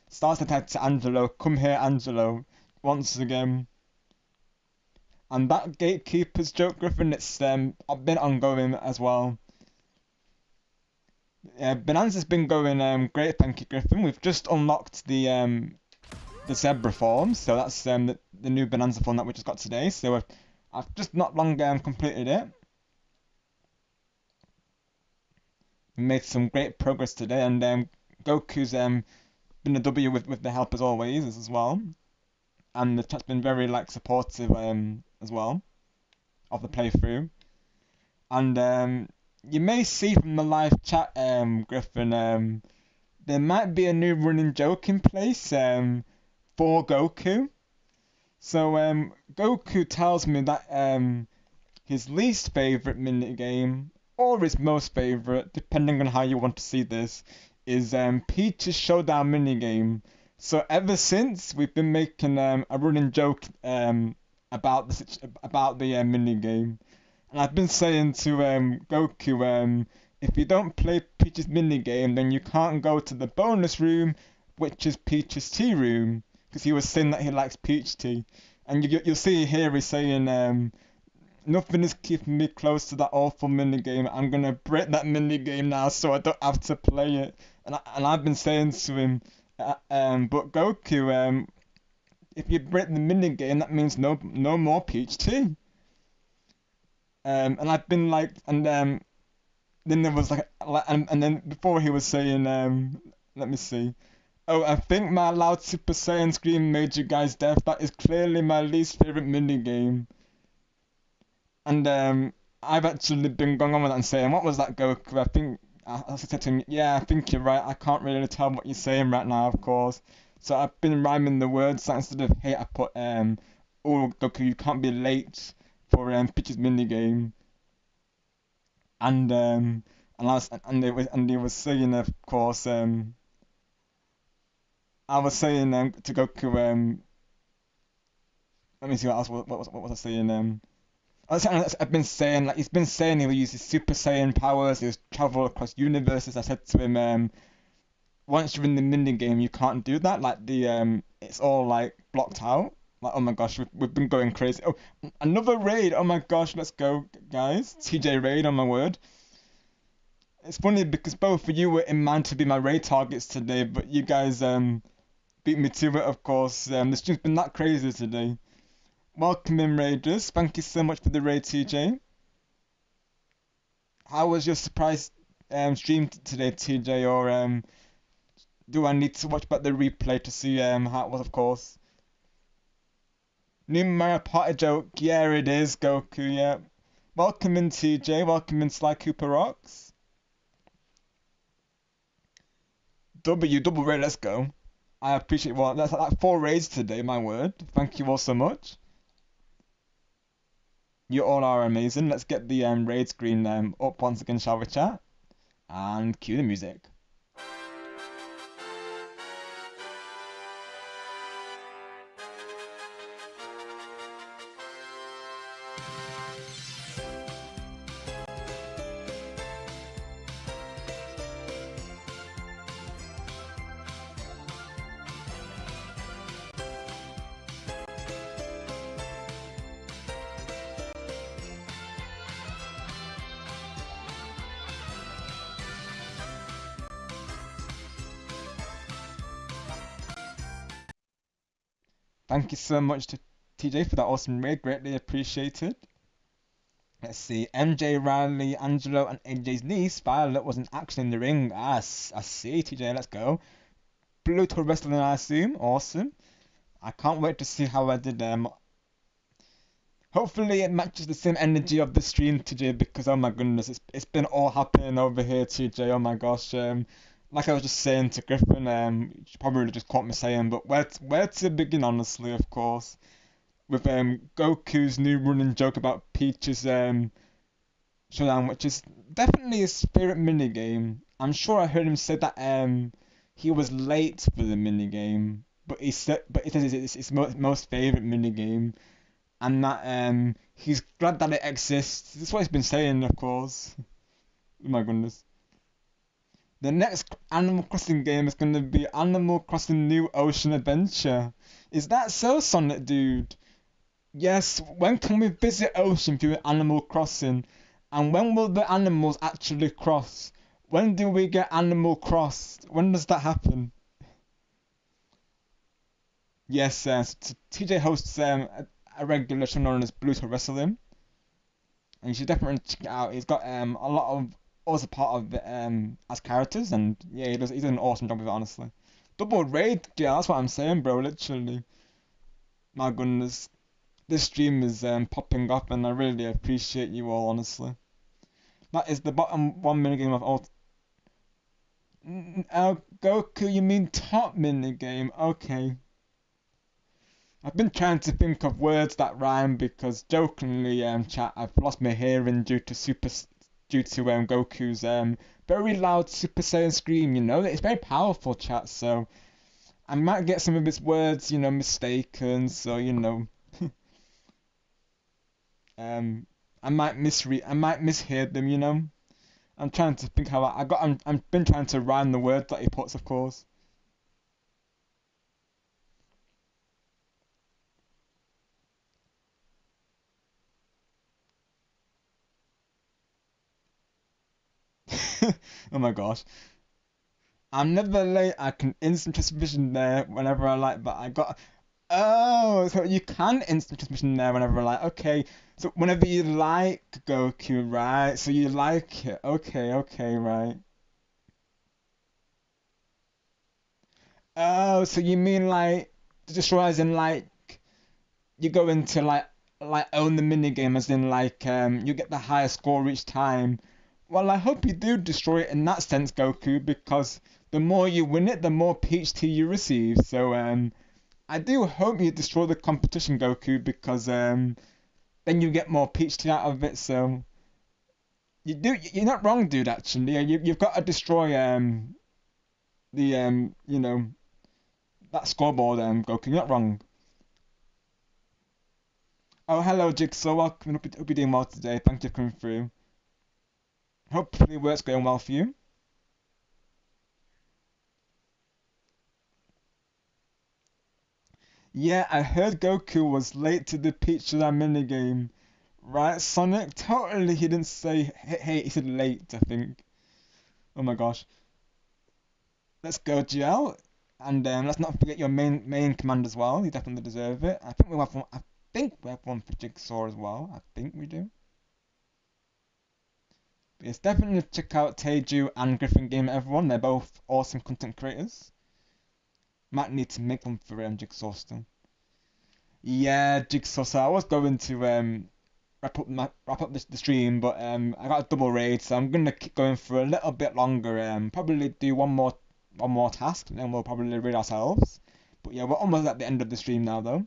Speaker 4: started to Angelo. Come here, Angelo. Once again. And that gatekeeper's joke, Griffin, it's been ongoing as well. Yeah, Bonanza's been going great, thank you, Griffin. We've just unlocked the zebra form, so that's the new Bonanza form that we just got today. So I've just not long completed it. We made some great progress today, and Goku's been a W with the help as always as well, and the chat's been very like supportive as well of the playthrough. And you may see from the live chat, Griffin, there might be a new running joke in place for Goku. So Goku tells me that his least favorite minigame, or his most favorite, depending on how you want to see this, is Peach's Showdown minigame. So ever since we've been making a running joke about the minigame, and I've been saying to Goku, if you don't play Peach's minigame, then you can't go to the bonus room, which is Peach's tea room, because he was saying that he likes peach tea. And you'll see here he's saying, nothing is keeping me close to that awful minigame. I'm going to break that minigame now so I don't have to play it. And I've been saying to him, but Goku, if you break the minigame, that means no more peach tea. And I've been like, and then there was like, and then before he was saying, let me see. Oh, I think my loud Super Saiyan scream made you guys deaf. That is clearly my least favorite minigame. And I've actually been going on with that and saying, what was that, Goku? I think, I said to him, yeah, I think you're right. I can't really tell what you're saying right now, of course. So I've been rhyming the words. So instead of hey, I put, oh, Goku, you can't be late for Peach's minigame. And he was saying, of course, I was saying to Goku, let me see what else. What was I saying? I've been saying like he's been saying he'll use his Super Saiyan powers. He'll travel across universes. I said to him, once you're in the mini game, you can't do that. Like it's all like blocked out. Like oh my gosh, we've been going crazy. Oh, another raid. Oh my gosh, let's go, guys. TJ raid on my word. It's funny because both of you were in mind to be my raid targets today, but you guys beat me to it, of course. The stream's been that crazy today. Welcome in, Raiders. Thank you so much for the raid, TJ. How was your surprise stream today, TJ? Or do I need to watch back the replay to see how it was, of course? New Mario Party joke. Yeah, it is, Goku, yeah. Welcome in, TJ. Welcome in, Sly Cooper Rocks. Double raid, let's go. I appreciate that's like 4 raids today, my word. Thank you all so much. You all are amazing. Let's get the raid screen up once again, shall we, chat? And cue the music. Thank you so much to TJ for that awesome raid, greatly appreciated. Let's see, MJ, Riley, Angelo, and AJ's niece, Violet, was in action in the ring. I see, TJ, let's go. Pluto Wrestling, I assume, awesome. I can't wait to see how I did. Hopefully it matches the same energy of the stream, TJ, because oh my goodness, it's been all happening over here, TJ, oh my gosh. Like I was just saying to Griffin, you probably just caught me saying, but where to begin, honestly, of course, with Goku's new running joke about Peach's showdown, which is definitely his favorite minigame. I'm sure I heard him say that he was late for the minigame, but he says it's his most favorite minigame, and that he's glad that it exists. That's what he's been saying, of course. Oh my goodness. The next Animal Crossing game is going to be Animal Crossing New Ocean Adventure. Is that so, Sonic Dude? Yes, when can we visit Ocean through Animal Crossing? And when will the animals actually cross? When do we get Animal Crossed? When does that happen? Yes, TJ hosts a regular show known as Blues for Wrestling, and you should definitely check it out. He's got a lot of us a part of it as characters, and yeah, he does an awesome job with it, honestly. Double raid, yeah, that's what I'm saying, bro. Literally, my goodness, this stream is popping up, and I really appreciate you all, honestly. That is the bottom one minigame of all. Goku, you mean top minigame? Okay. I've been trying to think of words that rhyme because jokingly, chat, I've lost my hearing due to Goku's very loud Super Saiyan scream. You know, it's very powerful, chat. So I might get some of his words, mistaken. So um, I might mishear them. I'm trying to think how I'm been trying to rhyme the words that he puts, of course. Oh my gosh. I'm never late. I can instant transmission there whenever I like, but I got. Oh, so you can instant transmission there whenever I like. Okay, so whenever you like Goku, right? So you like it. Okay, okay, right. Oh, so you mean like destroy as in like you go into like own the minigame as in like you get the higher score each time. Well, I hope you do destroy it in that sense, Goku, because the more you win it, the more Peach Tea you receive. So I do hope you destroy the competition, Goku, because then you get more Peach Tea out of it. So you're not wrong, dude. Actually, you've got to destroy the that scoreboard, Goku. You're not wrong. Oh, hello, Jigsaw. Welcome. Hope you're doing well today. Thank you for coming through. Hopefully, work's going well for you. Yeah, I heard Goku was late to the Peach Jam minigame. Right, Sonic? Totally, he didn't say hey, he said late, I think. Oh my gosh. Let's go, GL. And let's not forget your main command as well. You definitely deserve it. I think we have one. I think we have one for Jigsaw as well. I think we do. But yes, definitely check out Teju and Griffin Game, everyone. They're both awesome content creators. Might need to make one for Jigsaw still. Yeah, Jigsaw. So I was going to wrap up the stream, but I got a double raid, so I'm gonna keep going for a little bit longer. Probably do one more task, and then we'll probably raid ourselves. But yeah, we're almost at the end of the stream now, though.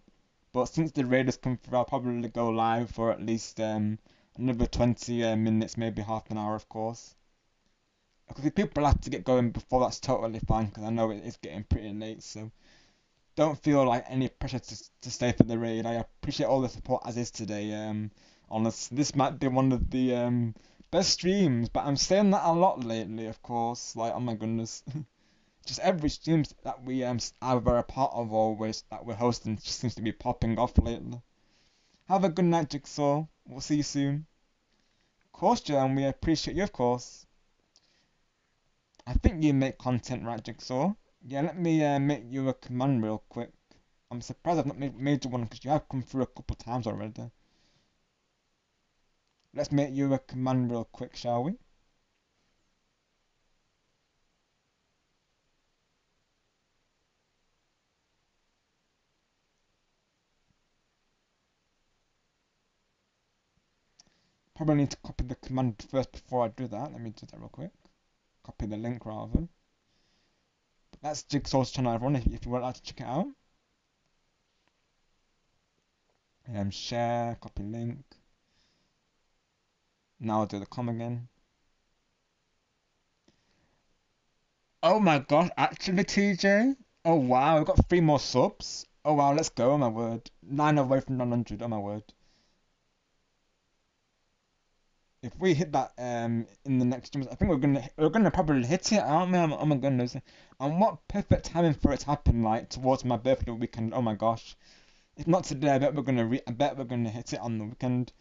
Speaker 4: But since the raid has come through, I'll probably go live for at least another 20 minutes, maybe half an hour, of course. Because if people have to get going before, that's totally fine, because I know it is getting pretty late, so don't feel like any pressure to stay for the raid. I appreciate all the support as is today. Honestly, this might be one of the best streams, but I'm saying that a lot lately, of course. Like, oh my goodness, just every stream that we either a part of or that we're hosting just seems to be popping off lately. Have a good night, Jigsaw. We'll see you soon. Of course, Joanne, we appreciate you, of course. I think you make content, right, Jigsaw? Yeah, let me make you a command real quick. I'm surprised I've not made you one because you have come through a couple times already. Let's make you a command real quick, shall we? Probably need to copy the command first before I do that. Let me do that real quick. Copy the link rather. But that's Jigsaw's channel, everyone, if you would like to check it out. Share, copy link. Now I'll do the com again. Oh my gosh, actually, TJ? Oh wow, we've got 3 more subs. Oh wow, let's go, oh my word. 9 away from 900, oh my word. If we hit that in the next gyms, I think we're gonna probably hit it, aren't we? Oh my goodness. And what perfect timing for it to happen, like towards my birthday weekend. Oh my gosh. If not today, I bet we're gonna hit it on the weekend.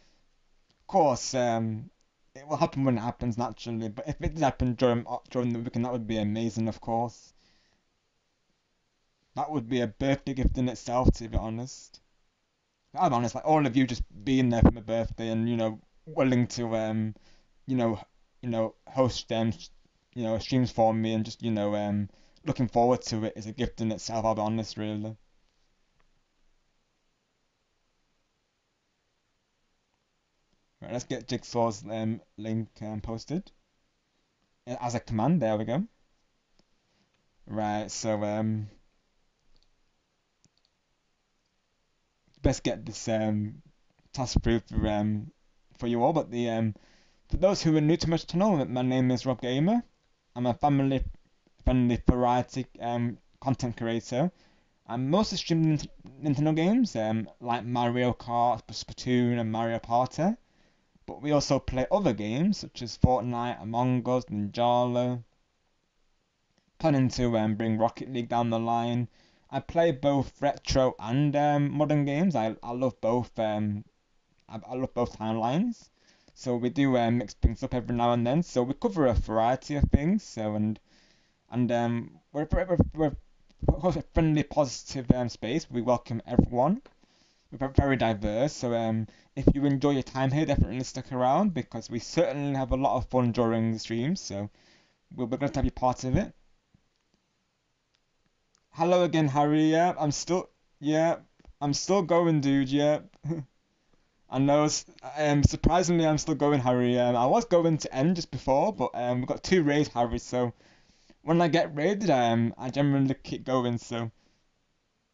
Speaker 4: Of course, it will happen when it happens naturally, but if it did happen during the weekend, that would be amazing, of course. That would be a birthday gift in itself, to be honest. I'll be honest, like all of you just being there for my birthday and willing to you know host streams for me and just looking forward to it is a gift in itself. I'll be honest, really. Right, let's get Jigsaw's link posted as a command. There we go. Right, so best get this task through for you all. But the for those who are new to my channel, my name is Rob Gamer. I'm a family-friendly variety content creator. I mostly stream Nintendo games like Mario Kart, Splatoon, and Mario Party. But we also play other games such as Fortnite, Among Us, Ninjala. Planning to bring Rocket League down the line. I play both retro and modern games. I love both. I love both timelines. So we do mix things up every now and then. So we cover a variety of things. So we're a friendly, positive space. We welcome everyone. We're very diverse. So if you enjoy your time here, definitely stick around because we certainly have a lot of fun during the streams. So we're glad to have you part of it. Hello again, Harry. Yeah, I'm still going, dude. Yeah. I know. Surprisingly, I'm still going, Harry. I was going to end just before, but we got 2 raids, Harry. So when I get raided, I generally keep going. So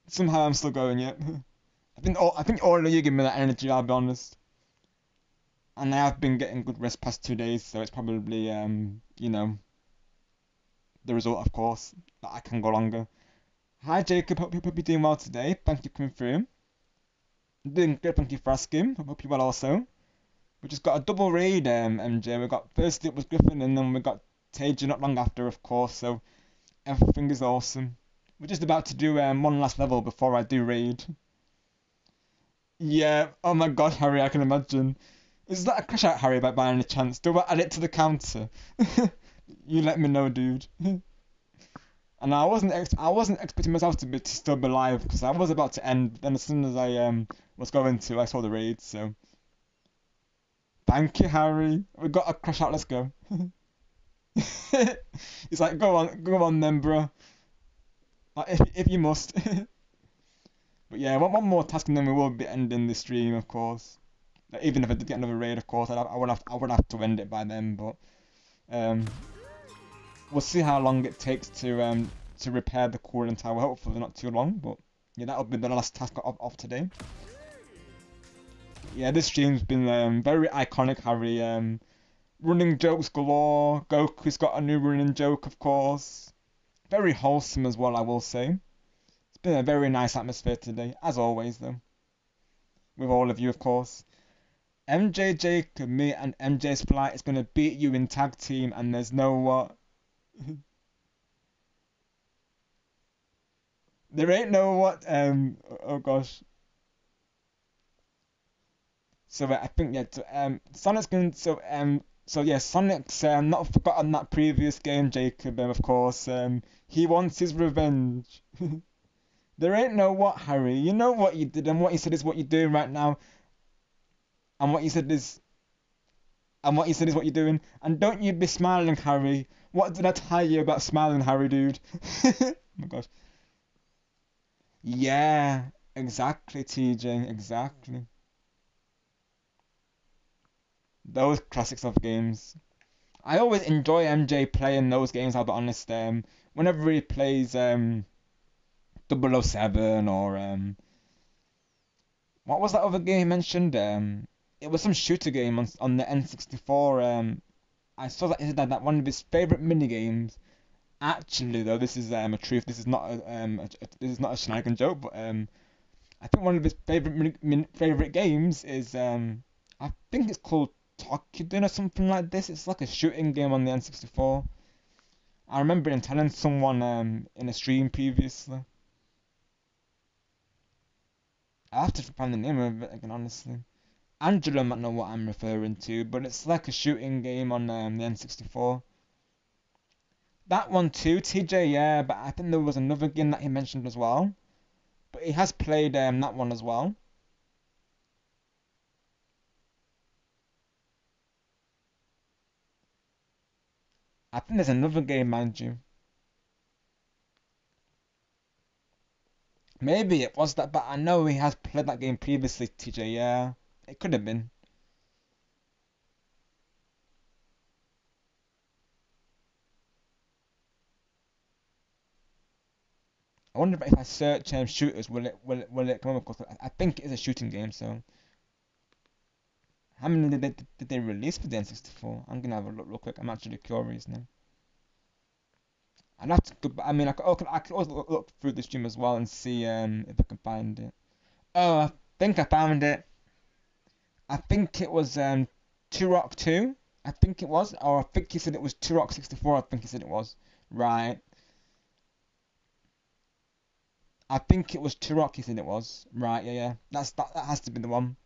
Speaker 4: somehow I'm still going. Yeah. I think all of you give me that energy. I'll be honest. And I have been getting good rest past 2 days, so it's probably the result, of course, that I can go longer. Hi Jacob, hope you're doing well today. Thank you for coming through. I'm doing good, thank you for asking. Hope you're well also. We just got a double raid, MJ. We got first it was Griffin and then we got Tager not long after, of course, so everything is awesome. We're just about to do one last level before I do raid. Yeah, oh my god, Harry, I can imagine. Is that a crash out, Harry, by any chance? Do I add it to the counter? You let me know, dude. And I wasn't expecting myself to still be live because I was about to end. Then as soon as I was going to, I saw the raid. So thank you, Harry. We got a crash out. Let's go. He's like, go on, then, bro. Like, if you must. But yeah, one more task and then we will be ending the stream, of course. Like, even if I did get another raid, of course, I would have to end it by then. But um, we'll see how long it takes to repair the cooling tower. Hopefully not too long, but yeah, that'll be the last task of today. Yeah, this stream's been very iconic, Harry. Running jokes galore. Goku's got a new running joke, of course. Very wholesome as well, I will say. It's been a very nice atmosphere today, as always, though. With all of you, of course. MJ Jacob, me and MJ's Flight is gonna beat you in tag team, and there's no what. There ain't no what. Oh gosh. So I think yeah. Sonic's going. So yeah. Sonic's not forgotten that previous game, Jacob. Of course. He wants his revenge. There ain't no what, Harry. You know what you did, and what you said is what you're doing right now, and what you said is. And what you said is what you're doing. And don't you be smiling, Harry. What did I tell you about smiling, Harry, dude? Oh my gosh. Yeah, exactly, TJ, exactly. Those classics of games. I always enjoy MJ playing those games, I'll be honest. Whenever he plays 007 or what was that other game he mentioned? it was some shooter game on the N64. I saw that he said that one of his favorite mini games. Actually, though, this is a truth. This is not this is not a Schneiden joke, but I think one of his favorite games is I think it's called Tokiden or something like this. It's like a shooting game on the N64. I remember him telling someone in a stream previously. I have to find the name of it again, honestly. Angela might know what I'm referring to, but it's like a shooting game on the N64. That one too, TJ, yeah, but I think there was another game that he mentioned as well. But he has played that one as well. I think there's another game, mind you. Maybe it was that, but I know he has played that game previously, TJ, yeah. It could have been. I wonder if I search shooters, will it come up? I think it is a shooting game, so. How many did they release for the N64? I'm gonna have a look real quick. I'm actually curious now. I'd have to go, I mean, I could also look through the stream as well and see if I can find it. Oh, I think I found it. I think it was Turok 2. I think it was, or I think he said it was Turok 64. I think he said it was. Right. I think it was Turok. He said it was. Right. Yeah, yeah. That has to be the one.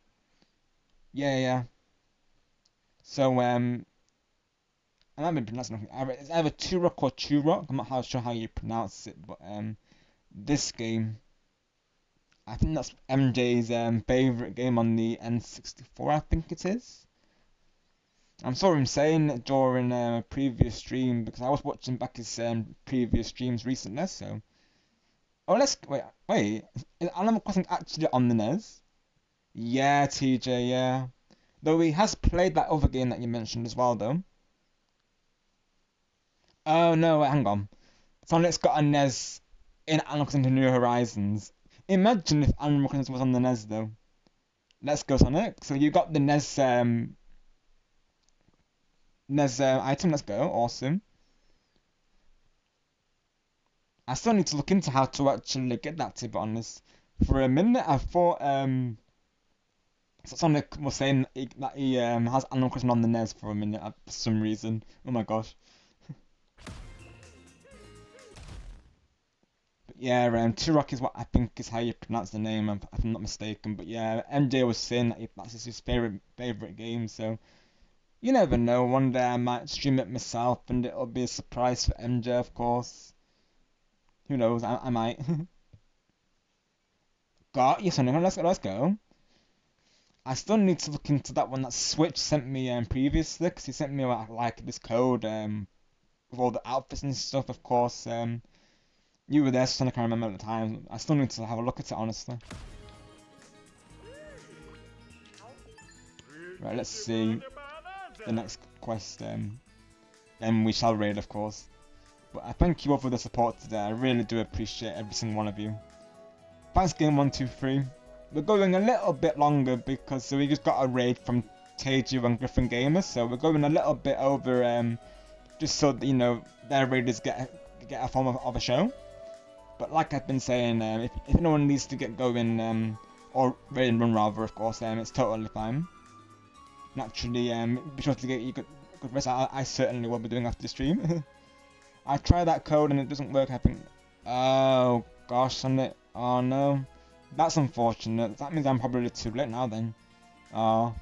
Speaker 4: Yeah, yeah. So I might be pronouncing it. It's either Turok or Turok. I'm not sure how you pronounce it, but this game, I think that's MJ's favorite game on the N64. I think it is. I saw him saying it during a previous stream because I was watching back his previous streams recently. So, oh, let's wait. Is Animal Crossing actually on the NES? Yeah, TJ. Yeah. Though he has played that other game that you mentioned as well, though. Oh no, wait, hang on. Sonic's got a NES in Animal Crossing New Horizons. Imagine if Animal Crossing was on the NES though. Let's go, Sonic. So you got the NES item. Let's go. Awesome. I still need to look into how to actually get that. To be honest, for a minute I thought Sonic was saying that he has Animal Crossing on the NES for a minute for some reason. Oh my gosh. Yeah, Turok is what I think is how you pronounce the name, if I'm not mistaken. But yeah, MJ was saying that that's his favorite game. So you never know. One day I might stream it myself, and it'll be a surprise for MJ, of course. Who knows? I might. Got you, Sonny. Let's go. I still need to look into that one that Switch sent me previously, because he sent me like this code with all the outfits and stuff. Of course, you were there, so I can't remember at the time. I still need to have a look at it, honestly. Right, let's see the next quest. Then we shall raid, of course. But I thank you all for the support today. I really do appreciate every single one of you. Thanks, Game 123. We're going a little bit longer because we just got a raid from Teju and Griffin Gamers, so we're going a little bit over, just so that, you know, their raiders get a form of a show. But like I've been saying, if anyone needs to get going, or raid and run rather, of course, it's totally fine. Naturally, be sure to get you good rest. I certainly will be doing after the stream. I tried that code and it doesn't work, I think. Oh gosh, oh no. That's unfortunate. That means I'm probably too late now then. Oh.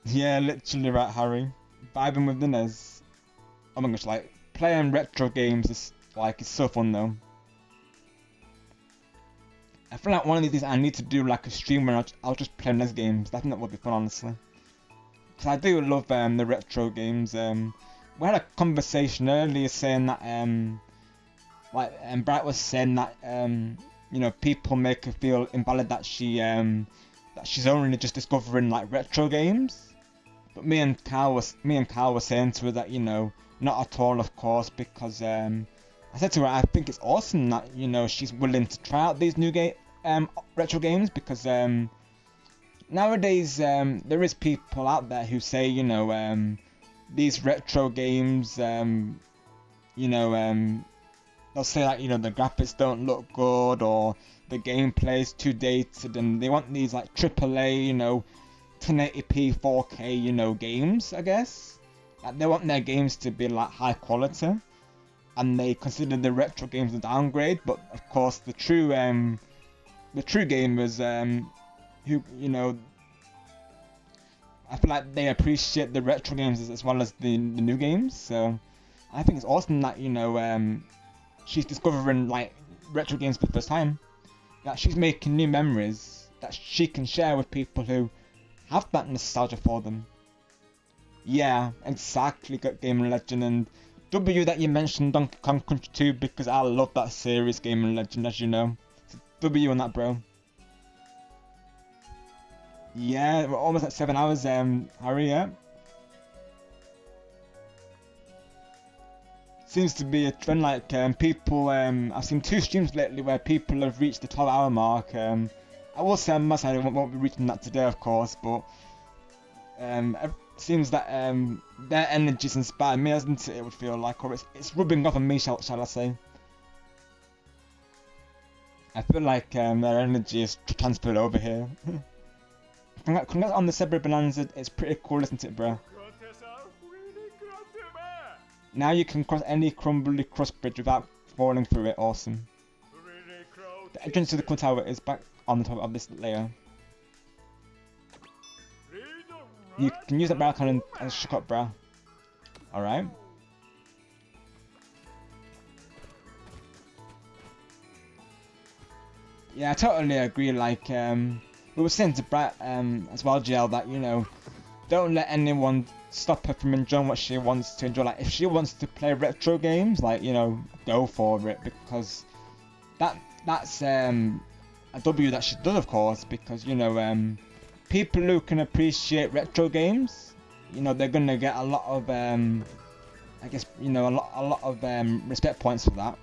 Speaker 4: Yeah, literally right, Harry. Vibing with the NES. Oh my gosh, like, playing retro games is, like, it's so fun though. I feel like one of these days I need to do like a stream where I'll just play NES games. I think that would be fun, honestly. Because I do love the retro games. We had a conversation earlier saying that Bright was saying that you know, people make her feel invalid that she's only just discovering like retro games. But me and Carl were saying to her that, you know, not at all, of course, because I said to her, I think it's awesome that, you know, she's willing to try out these new retro games, because nowadays there is people out there who say, you know, these retro games, you know, they'll say like, you know, the graphics don't look good, or the gameplay is too dated, and they want these like AAA, you know, 1080p 4K, you know, games, I guess. Like, they want their games to be like high quality, and they consider the retro games a downgrade. But of course, the true gamers, who, you know, I feel like they appreciate the retro games as well as the new games. So I think it's awesome that, you know, she's discovering like retro games for the first time. That she's making new memories that she can share with people who have that nostalgia for them. Yeah, exactly, Gaming Legend. And W, that you mentioned Donkey Kong Country 2, because I love that series, Gaming Legend, as you know. So W on that, bro. Yeah, we're almost at 7 hours, Harry, yeah. Seems to be a trend, like, people, I've seen 2 streams lately where people have reached the 12-hour mark. I will say on my side, I won't be reaching that today, of course, but it seems that their energy's inspired me, hasn't it? It would feel like, or it's rubbing off on me, shall I say? I feel like their energy is transferred over here. Congrats on the Zebra Bonanza, it's pretty cool, isn't it, bro? Now you can cross any crumbly cross bridge without falling through it. Awesome. The entrance to the cool tower is back on the top of this layer. You can use that barrel cannon as a shock up, bro. Alright. Yeah, I totally agree. Like, we were saying to Brett as well, GL, that, you know, don't let anyone stop her from enjoying what she wants to enjoy. Like, if she wants to play retro games, like, you know, go for it, because that's a W that she does, of course, because, you know, people who can appreciate retro games, you know, they're gonna get a lot of I guess, you know, a lot of respect points for that.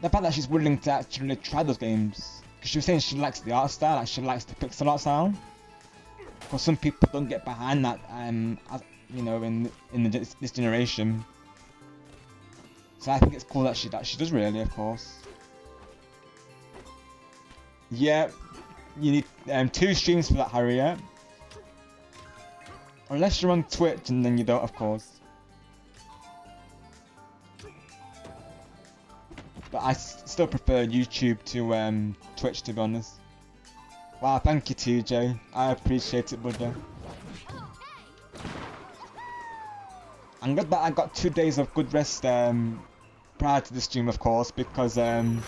Speaker 4: The fact that she's willing to actually try those games, because she was saying she likes the art style, like she likes the pixel art style. Because some people don't get behind that, as, you know, in this generation. So I think it's cool that she does, really, of course. Yeah, you need 2 streams for that, Harry. Yeah? Unless you're on Twitch, and then you don't, of course. But I still prefer YouTube to Twitch, to be honest. Wow, thank you, TJ. I appreciate it, brother. I'm glad that I got 2 days of good rest prior to the stream, of course, because the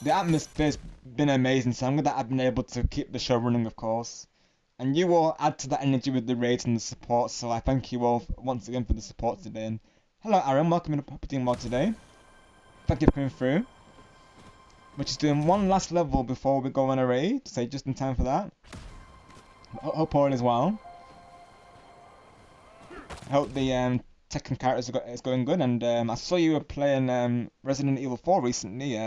Speaker 4: atmosphere's been amazing, so I'm glad that I've been able to keep the show running, of course. And you all add to that energy with the raids and the support, so I thank you all once again for the support today. And hello, Aaron, welcome to Property Mod today. Thank you for coming through. We're just doing one last level before we go on a raid, so just in time for that. Hope all is well. I hope the Tekken characters is going good, and I saw you were playing Resident Evil 4 recently.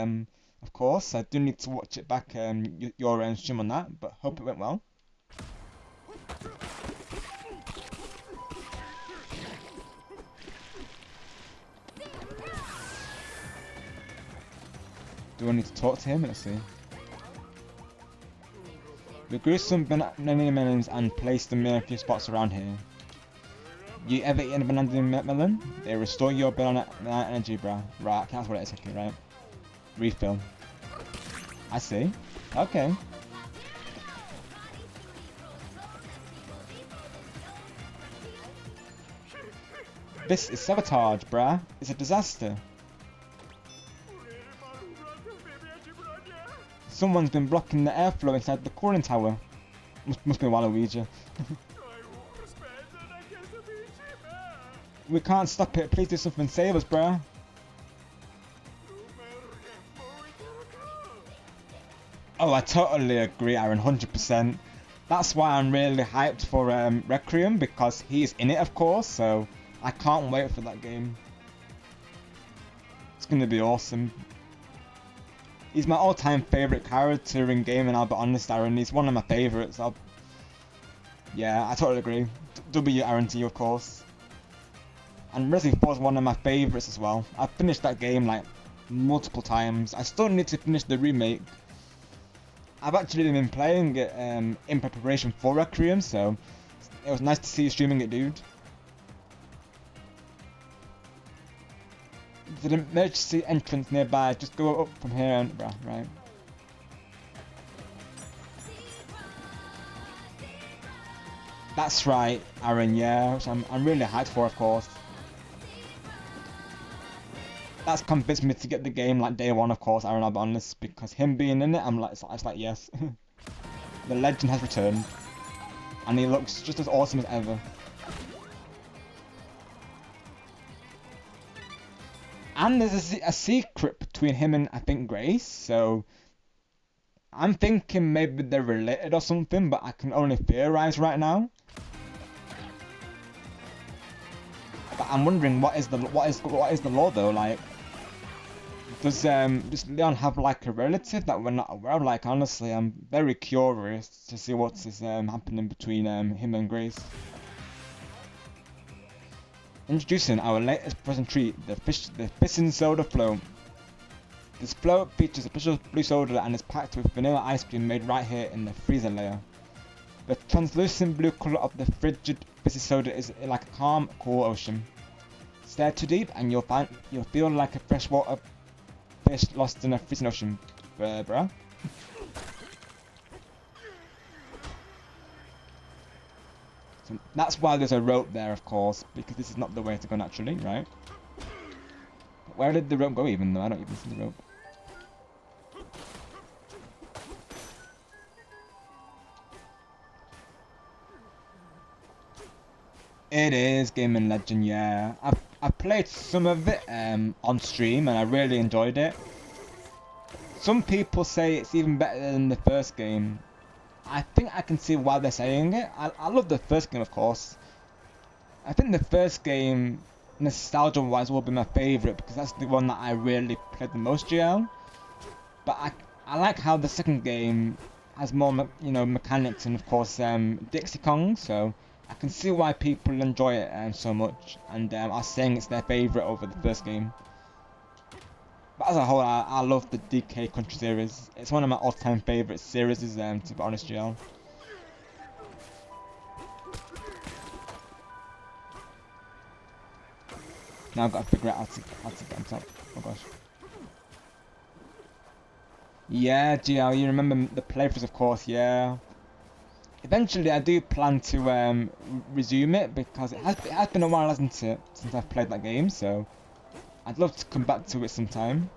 Speaker 4: Of course, I do need to watch it back, your stream on that, but hope it went well. Do I need to talk to him? Let's see. We grew some banana melons and placed them in a few spots around here. You ever eat a banana melon? They restore your banana energy, bro. Right, that's what it is, okay, right? Refill. I see. Okay. This is sabotage, bruh. It's a disaster. Someone's been blocking the airflow inside the cooling tower. Must be Waluigi. We can't stop it. Please do something. Save us, bruh. Oh, I totally agree, Aaron. 100%. That's why I'm really hyped for Requiem, because he's in it, of course, so I can't wait for that game. It's gonna be awesome. He's my all-time favourite character in game, and I'll be honest, Aaron, he's one of my favourites. Yeah, I totally agree. W Aaron to you, of course. And Resident 4 is one of my favourites as well. I've finished that game like multiple times. I still need to finish the remake. I've actually been playing it in preparation for Requiem, so it was nice to see you streaming it, dude. There's an emergency entrance nearby, just go up from here and right. That's right, Aaron, yeah, which I'm really hyped for, of course. That's convinced me to get the game like day one, of course, Aaron, I'll be honest, because him being in it, it's like yes. The legend has returned, and he looks just as awesome as ever. And there's a secret between him and, I think, Grace, so I'm thinking maybe they're related or something, but I can only theorize right now. But I'm wondering what is the law though? Like, does Leon have like a relative that we're not aware of? Like, honestly, I'm very curious to see what's happening between him and Grace. Introducing our latest present treat, the Fissin' Soda Float. This float features a special blue soda and is packed with vanilla ice cream made right here in the freezer layer. The translucent blue colour of the frigid fizzy soda is like a calm, cool ocean. Stare too deep and you'll feel like a freshwater fish lost in a freezing ocean, bruh. So that's why there's a rope there, of course, because this is not the way to go naturally, right? But where did the rope go even though? I don't even see the rope. It is Gaming Legend, yeah. I've played some of it on stream and I really enjoyed it. Some people say it's even better than the first game. I think I can see why they're saying it. I love the first game, of course. I think the first game, nostalgia-wise, will be my favourite because that's the one that I really played the most, GL. But I like how the second game has more, mechanics and, of course, Dixie Kong. So I can see why people enjoy it so much, and are saying it's their favourite over the first game. But as a whole, I love the DK Country series. It's one of my all-time favourite series, to be honest, GL. Now I've got to figure out how to get on top. Oh gosh. Yeah, GL, you remember the playthroughs, of course, yeah. Eventually, I do plan to resume it because it has been a while, hasn't it, since I've played that game. So I'd love to come back to it sometime.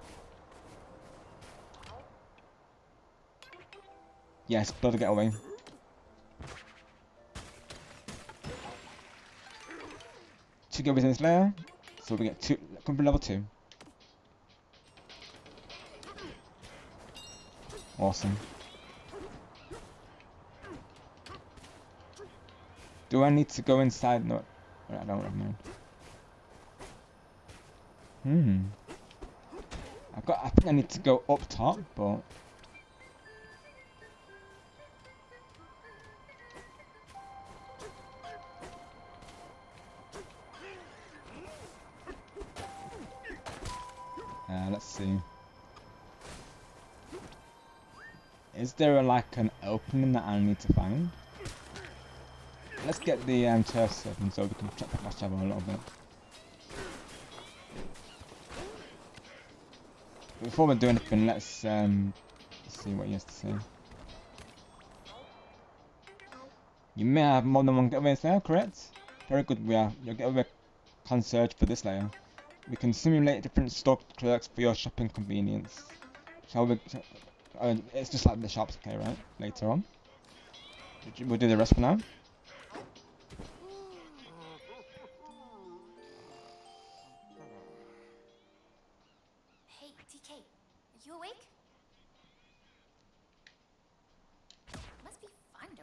Speaker 4: Yes, build a getaway. Two goes in this layer, so we get come from level 2. Awesome. Do I need to go inside? No, I don't know. I think I need to go up top, but let's see. Is there like an opening that I need to find? Let's get the turf surfing so we can check the flash travel a little bit. Before we do anything, let's see what he has to say. You may have more than one getaways there, correct? Very good, your getaway concierge for this layer. We can simulate different store clerks for your shopping convenience. Shall we? It's just like the shops, okay, right? Later on. We'll do the rest for now.
Speaker 3: Hey, DK, are you awake? Must be fun to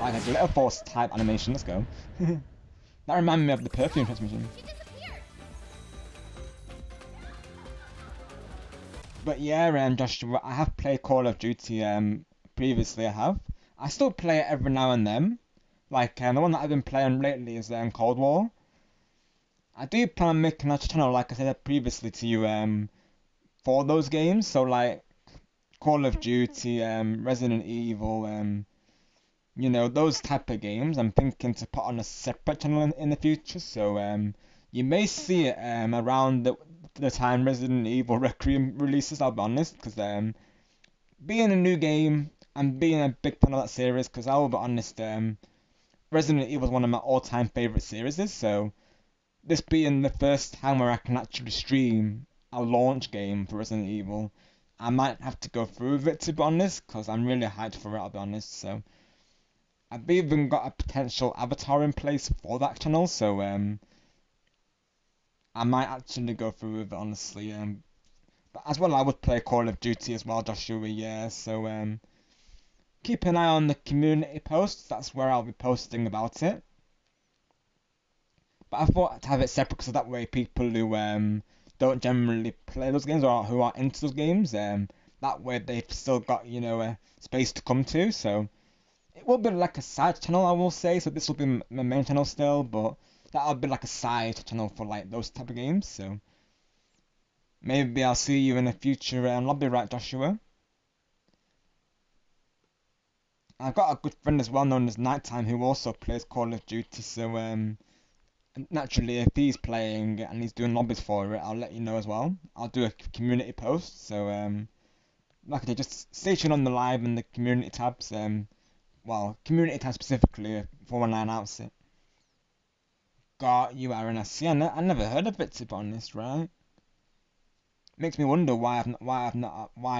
Speaker 4: Like a glitter force type animation, let's go. That reminded me of the perfume transmission.
Speaker 3: She disappeared.
Speaker 4: But yeah, Joshua, I have played Call of Duty previously. I still play it every now and then. Like the one that I've been playing lately is Cold War. I do plan on making a channel, like I said previously to you, for those games. So like Call of Duty, Resident Evil, you know, those type of games. I'm thinking to put on a separate channel in the future. So you may see it around the time Resident Evil Requiem releases. I'll be honest, because being a new game and being a big fan of that series, because I'll be honest, Resident Evil is one of my all-time favorite series. So this being the first time where I can actually stream a launch game for Resident Evil, I might have to go through with it, to be honest, because I'm really hyped for it, I'll be honest. So I've even got a potential avatar in place for that channel, so I might actually go through with it, honestly. But as well, I would play Call of Duty as well, Joshua, yeah. So keep an eye on the community posts. That's where I'll be posting about it. But I thought I'd have it separate, so that way people who don't generally play those games or who aren't into those games, that way they've still got, you know, a space to come to. So it will be like a side channel, I will say. So this will be my main channel still, but that'll be like a side channel for like those type of games. So maybe I'll see you in a future lobby, right, Joshua? I've got a good friend as well known as Nighttime who also plays Call of Duty. So naturally, if he's playing and he's doing lobbies for it, I'll let you know as well. I'll do a community post. So like I said, just stay tuned on the live and the community tabs. Well, community tab specifically for when I announce it. Got you, Aaron. I never heard of it, to be honest, right? Makes me wonder why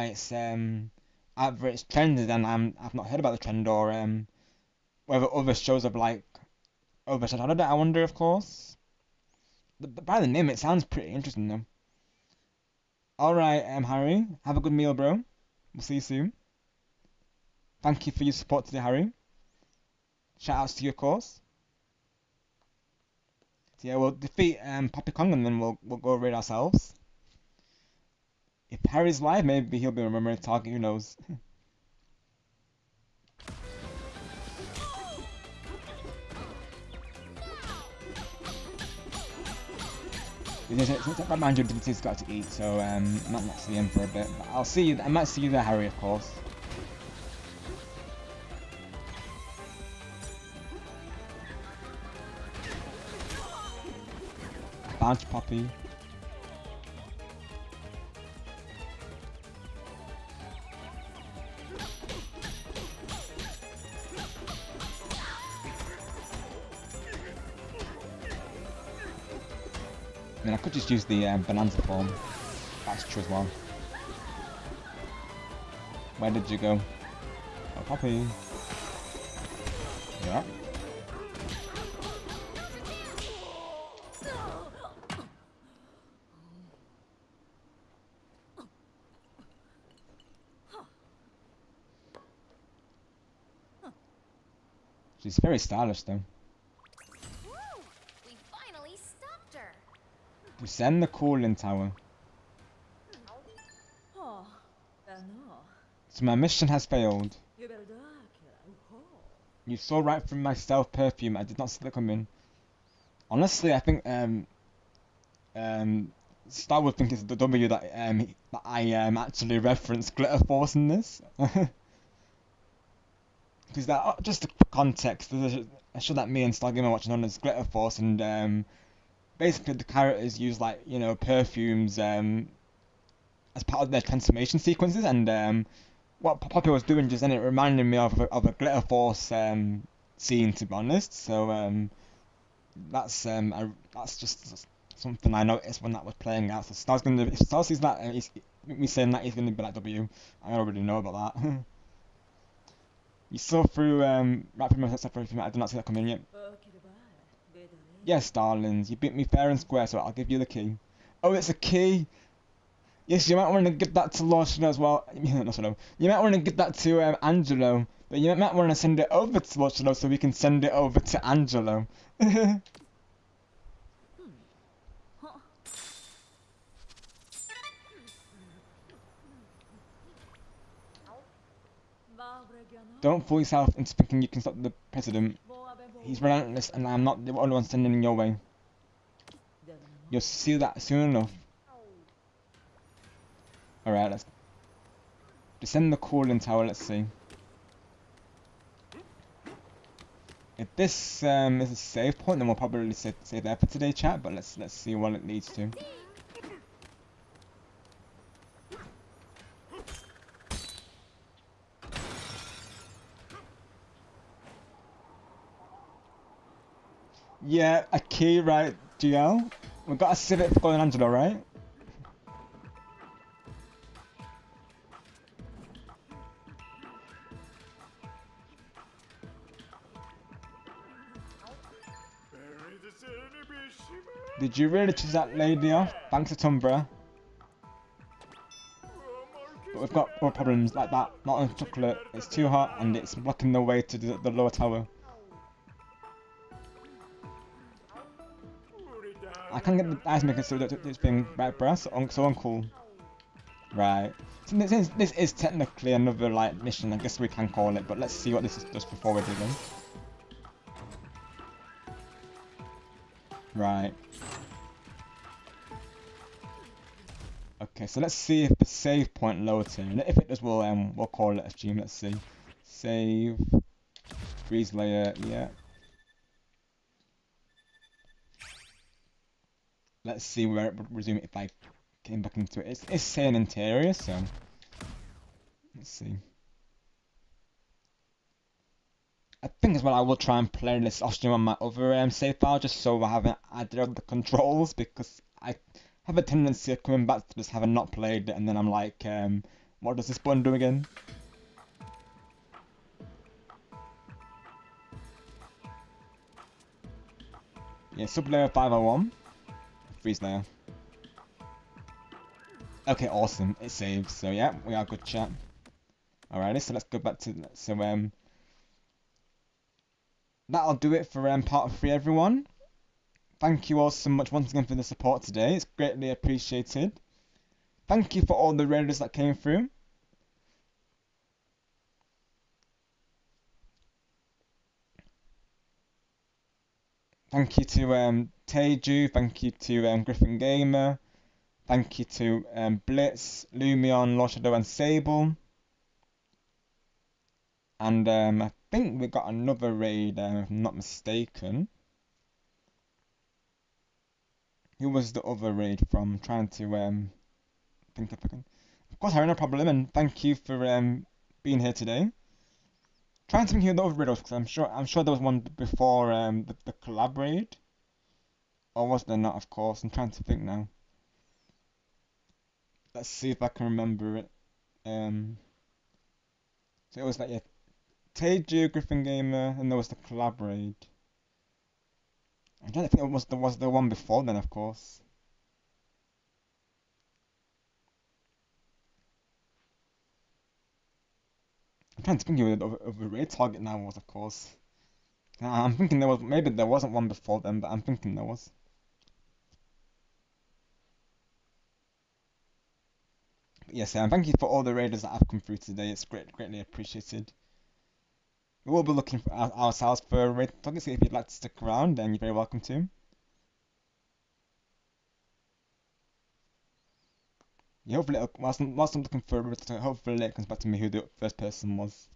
Speaker 4: it's either it's trended and I've not heard about the trend, or whether other shows have like overshadowed it. I wonder, of course. But by the name, it sounds pretty interesting though. All right, Harry, have a good meal, bro. We'll see you soon. Thank you for your support today, Harry. Shout outs to you, of course. So yeah, we'll defeat Poppy Kong and then we'll go raid ourselves. If Harry's live, maybe he'll be remembering to target, who knows. That man has got to eat, so I might not see him for a bit. But I'll see you. I might see you there, Harry, of course. Bounce Poppy. I mean, I could just use the Bananza form. That's true as well. Where did you go? Oh, Poppy. Yeah. She's very stylish though.
Speaker 3: Woo! We finally stopped her.
Speaker 4: Descend the cooling tower. So my mission has failed. You saw right through my stealth perfume. I did not see that coming. Honestly, I think Star would think it's the W that I actually referenced Glitter Force in this. Because that, just for context, there's a show that me and Stargamer watch known as Glitter Force, and basically the characters use like, you know, perfumes as part of their transformation sequences, and what Poppy was doing just then, it reminded me of a Glitter Force scene, to be honest. So that's just something I noticed when that was playing out. So if Star sees that, me saying that he's gonna be like W, I already know about that. You saw through right through my separation. I did not see that coming yet. Yes, darlings, you beat me fair and square, so I'll give you the key. Oh, it's a key. Yes, you might want to give that to Lord Snow as well. No, Snow. You might want to give that to Angelo. But you might want to send it over to Angelo so we can send it over to Angelo. Don't fool yourself into thinking you can stop the president. He's relentless and I'm not the only one standing in your way. You'll see that soon enough. Alright, let's descend the cooling tower, let's see. If this is a save point, then we'll probably save there for today, chat, but let's see what it leads to. Yeah, a key, right, GL? We've got a civic for going Angelo, right? Did you really choose that lady off? Thanks to Tumbra. But we've got more problems like that. Not on chocolate. It's too hot and it's blocking the way to the lower tower. I can't get the ice maker so that it's being right brass, so uncool. Right. So this is technically another like mission, I guess we can call it, but let's see what this does before we do them. Right. Okay, so let's see if the save point loads here. And if it does, we'll call it a stream. Let's see. Save. Freeze layer. Yeah. Let's see where it would resume if I came back into it. It's saying interior, so let's see. I think as well I will try and play this off stream on my other save file just so I haven't added all the controls because I have a tendency of coming back to just having not played it and then I'm like, what does this button do again? Yeah, sub layer 501. Freeze layer. Okay, awesome. It saves. So yeah, we are good, chat. Alrighty, so let's go back to that'll do it for part 3, everyone. Thank you all so much once again for the support today. It's greatly appreciated. Thank you for all the raiders that came through. Thank you to Teju. Thank you to Griffin Gamer. Thank you to Blitz, Lumion, Lord Shadow, and Sable. And I think we got another raid, if I'm not mistaken. Who was the other raid from? Trying to think if I can. Of course, Harry, no problem, and thank you for being here today. Trying to think who the other raid was, because I'm sure there was one before the collab raid. Or was there not? Of course, I'm trying to think now. Let's see if I can remember it. So it was like, yeah, Teju, Griffin Gamer, and there was the collab raid. I don't think it was the one before then, of course. I'm trying to think who the raid target now was, of course. I'm thinking maybe there wasn't one before then, but I'm thinking there was. But yes, thank you for all the raiders that have come through today. It's greatly appreciated. We will be looking for ourselves for raid targets. If you'd like to stick around, then you're very welcome to. Yeah, hopefully, whilst I'm looking for a raid target, hopefully it comes back to me who the first person was.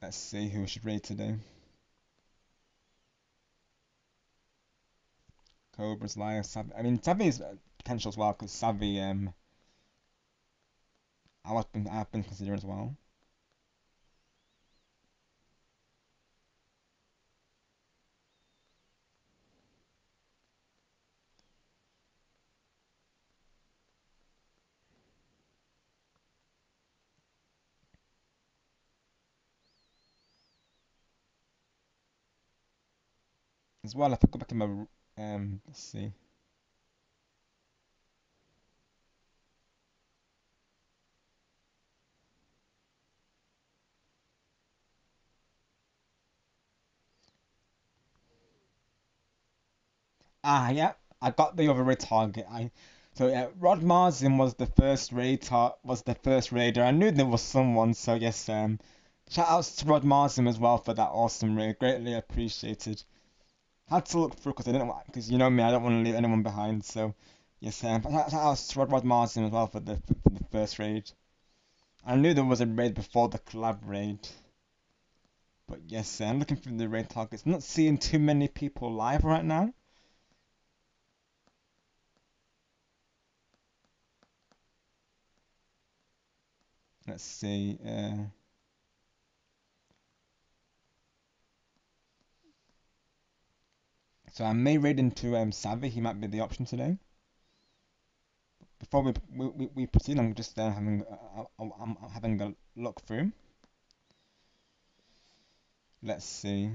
Speaker 4: Let's see who we should raid today. Cobra's Liar, Savvy. I mean, Savvy is potential as well, because Savvy, I've been considering as well. As well, if I go back to my, let's see. Yeah, I got the other raid target. So yeah, Rod Marzin was the first raider. I knew there was someone, so yes, shout outs to Rod Marzin as well for that awesome raid. Greatly appreciated. Had to look through because I didn't because you know me, I don't want to leave anyone behind. So yes, shout outs to Rod Marzin as well for the first raid. I knew there was a raid before the collab raid. But yes, I'm looking through the raid targets. Not seeing too many people live right now. Let's see. So I may raid into Savvy. He might be the option today. Before we proceed, I'm just I'm having a look through. Let's see.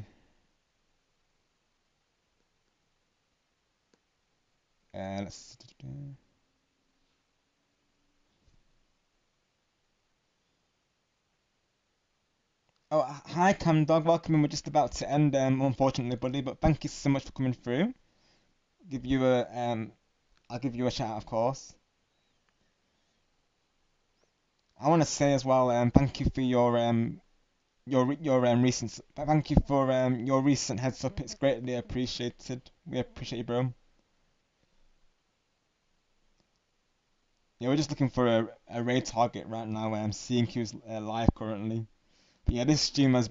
Speaker 4: Let's. Oh, hi Cam Dog. Welcome in. We're just about to end, unfortunately, buddy. But thank you so much for coming through. Give you a I'll give you a shout out, of course. I want to say as well, thank you for your recent thank you for your recent heads up. It's greatly appreciated. We appreciate you, bro. Yeah, we're just looking for a raid target right now. CNQ's live currently. But yeah, this stream has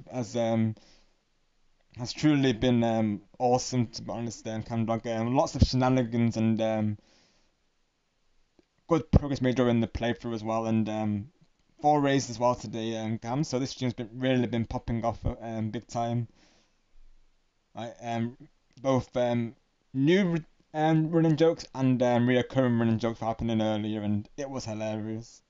Speaker 4: truly been awesome, to be honest. Kind of like lots of shenanigans and good progress made during the playthrough as well, and 4 raids as well today, Cam. So this stream's been really been popping off big time. Right, both new running jokes and reoccurring running jokes were happening earlier, and it was hilarious.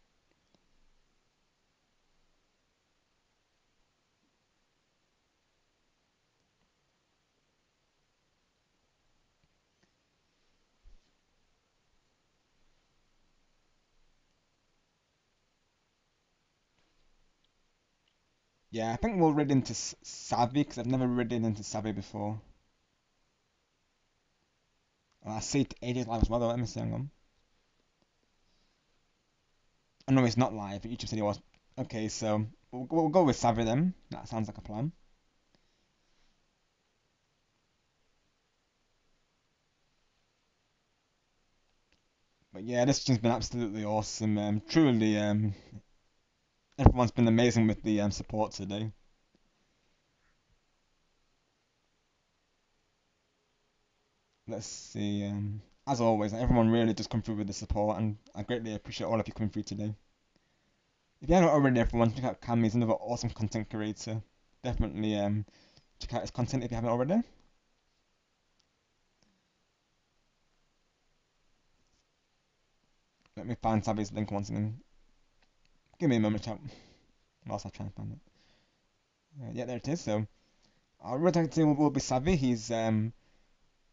Speaker 4: Yeah, I think we'll read into Savvy because I've never read into Savvy before. Oh, I see AJ's live as well though. Let me see. Hang on. Oh no, he's not live. YouTube said he was. Okay, so we'll go with Savvy then. That sounds like a plan. But yeah, this stream's been absolutely awesome. Truly, everyone's been amazing with the support today. Let's see. As always, everyone really just come through with the support, and I greatly appreciate all of you coming through today. If you haven't already, everyone, check out Cam. He's another awesome content creator. Definitely check out his content if you haven't already. Let me find Savvy's link once again. Give me a moment, chat. Whilst I try and find it. Yeah, there it is. So our rotating team will be Savvy. He's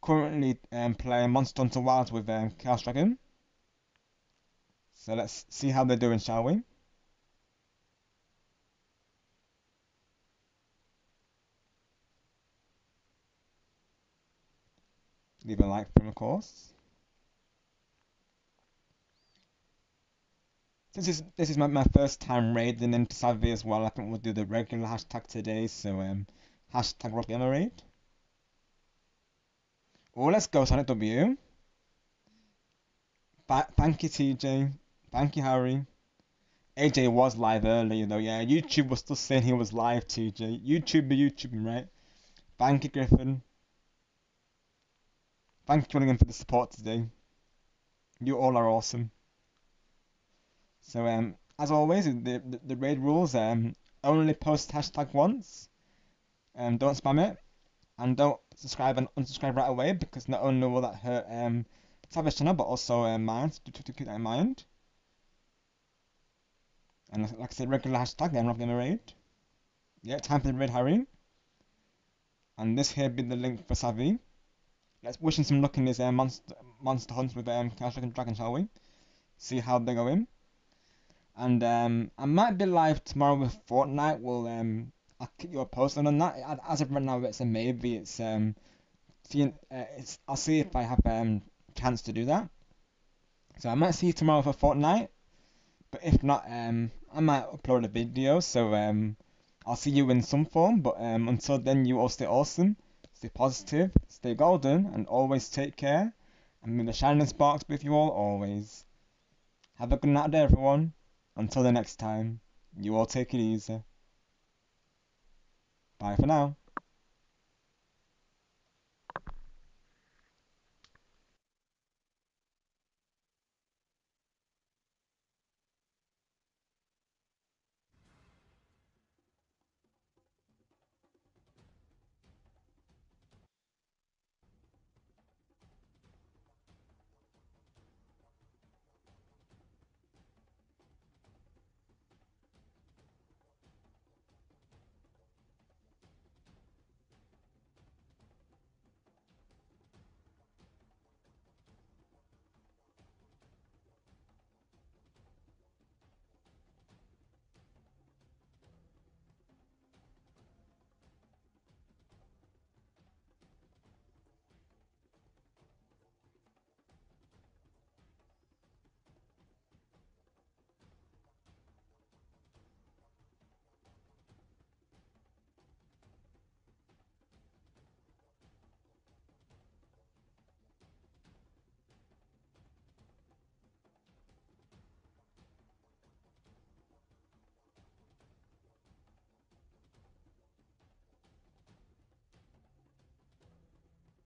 Speaker 4: currently playing Monster Hunter Wilds with Chaos Dragon. So let's see how they're doing, shall we? Leave a like for him, of course. Since this is my first time raiding into Savvy as well, I think we'll do the regular hashtag today. So hashtag Rocky on a raid. Oh, let's go Sonic W. Thank you, TJ. Thank you, Harry. AJ was live earlier though. Yeah, YouTube was still saying he was live. TJ, YouTubing, right? Thank you, Griffin. Thank you again for the support today. You all are awesome. So as always, the raid rules only post hashtag once. Don't spam it, and don't subscribe and unsubscribe right away because not only will that hurt Savage channel but also mine. So to keep that in mind. And like I said, regular hashtag. I'm not gonna raid. Yeah, time for the raid, Harry. And this here be the link for Savvy. Let's wish him some luck in his monster hunts with Chaos Dragon, shall we? See how they go in. And I might be live tomorrow with Fortnite. I'll keep you posted on that. As of right now, it's a maybe. It's I'll see if I have chance to do that. So I might see you tomorrow for Fortnite, but if not, I might upload a video. So I'll see you in some form. But until then, you all stay awesome, stay positive, stay golden, and always take care. And may the shining sparks be with you all always. Have a good night, everyone. Until the next time, you all take it easy. Bye for now.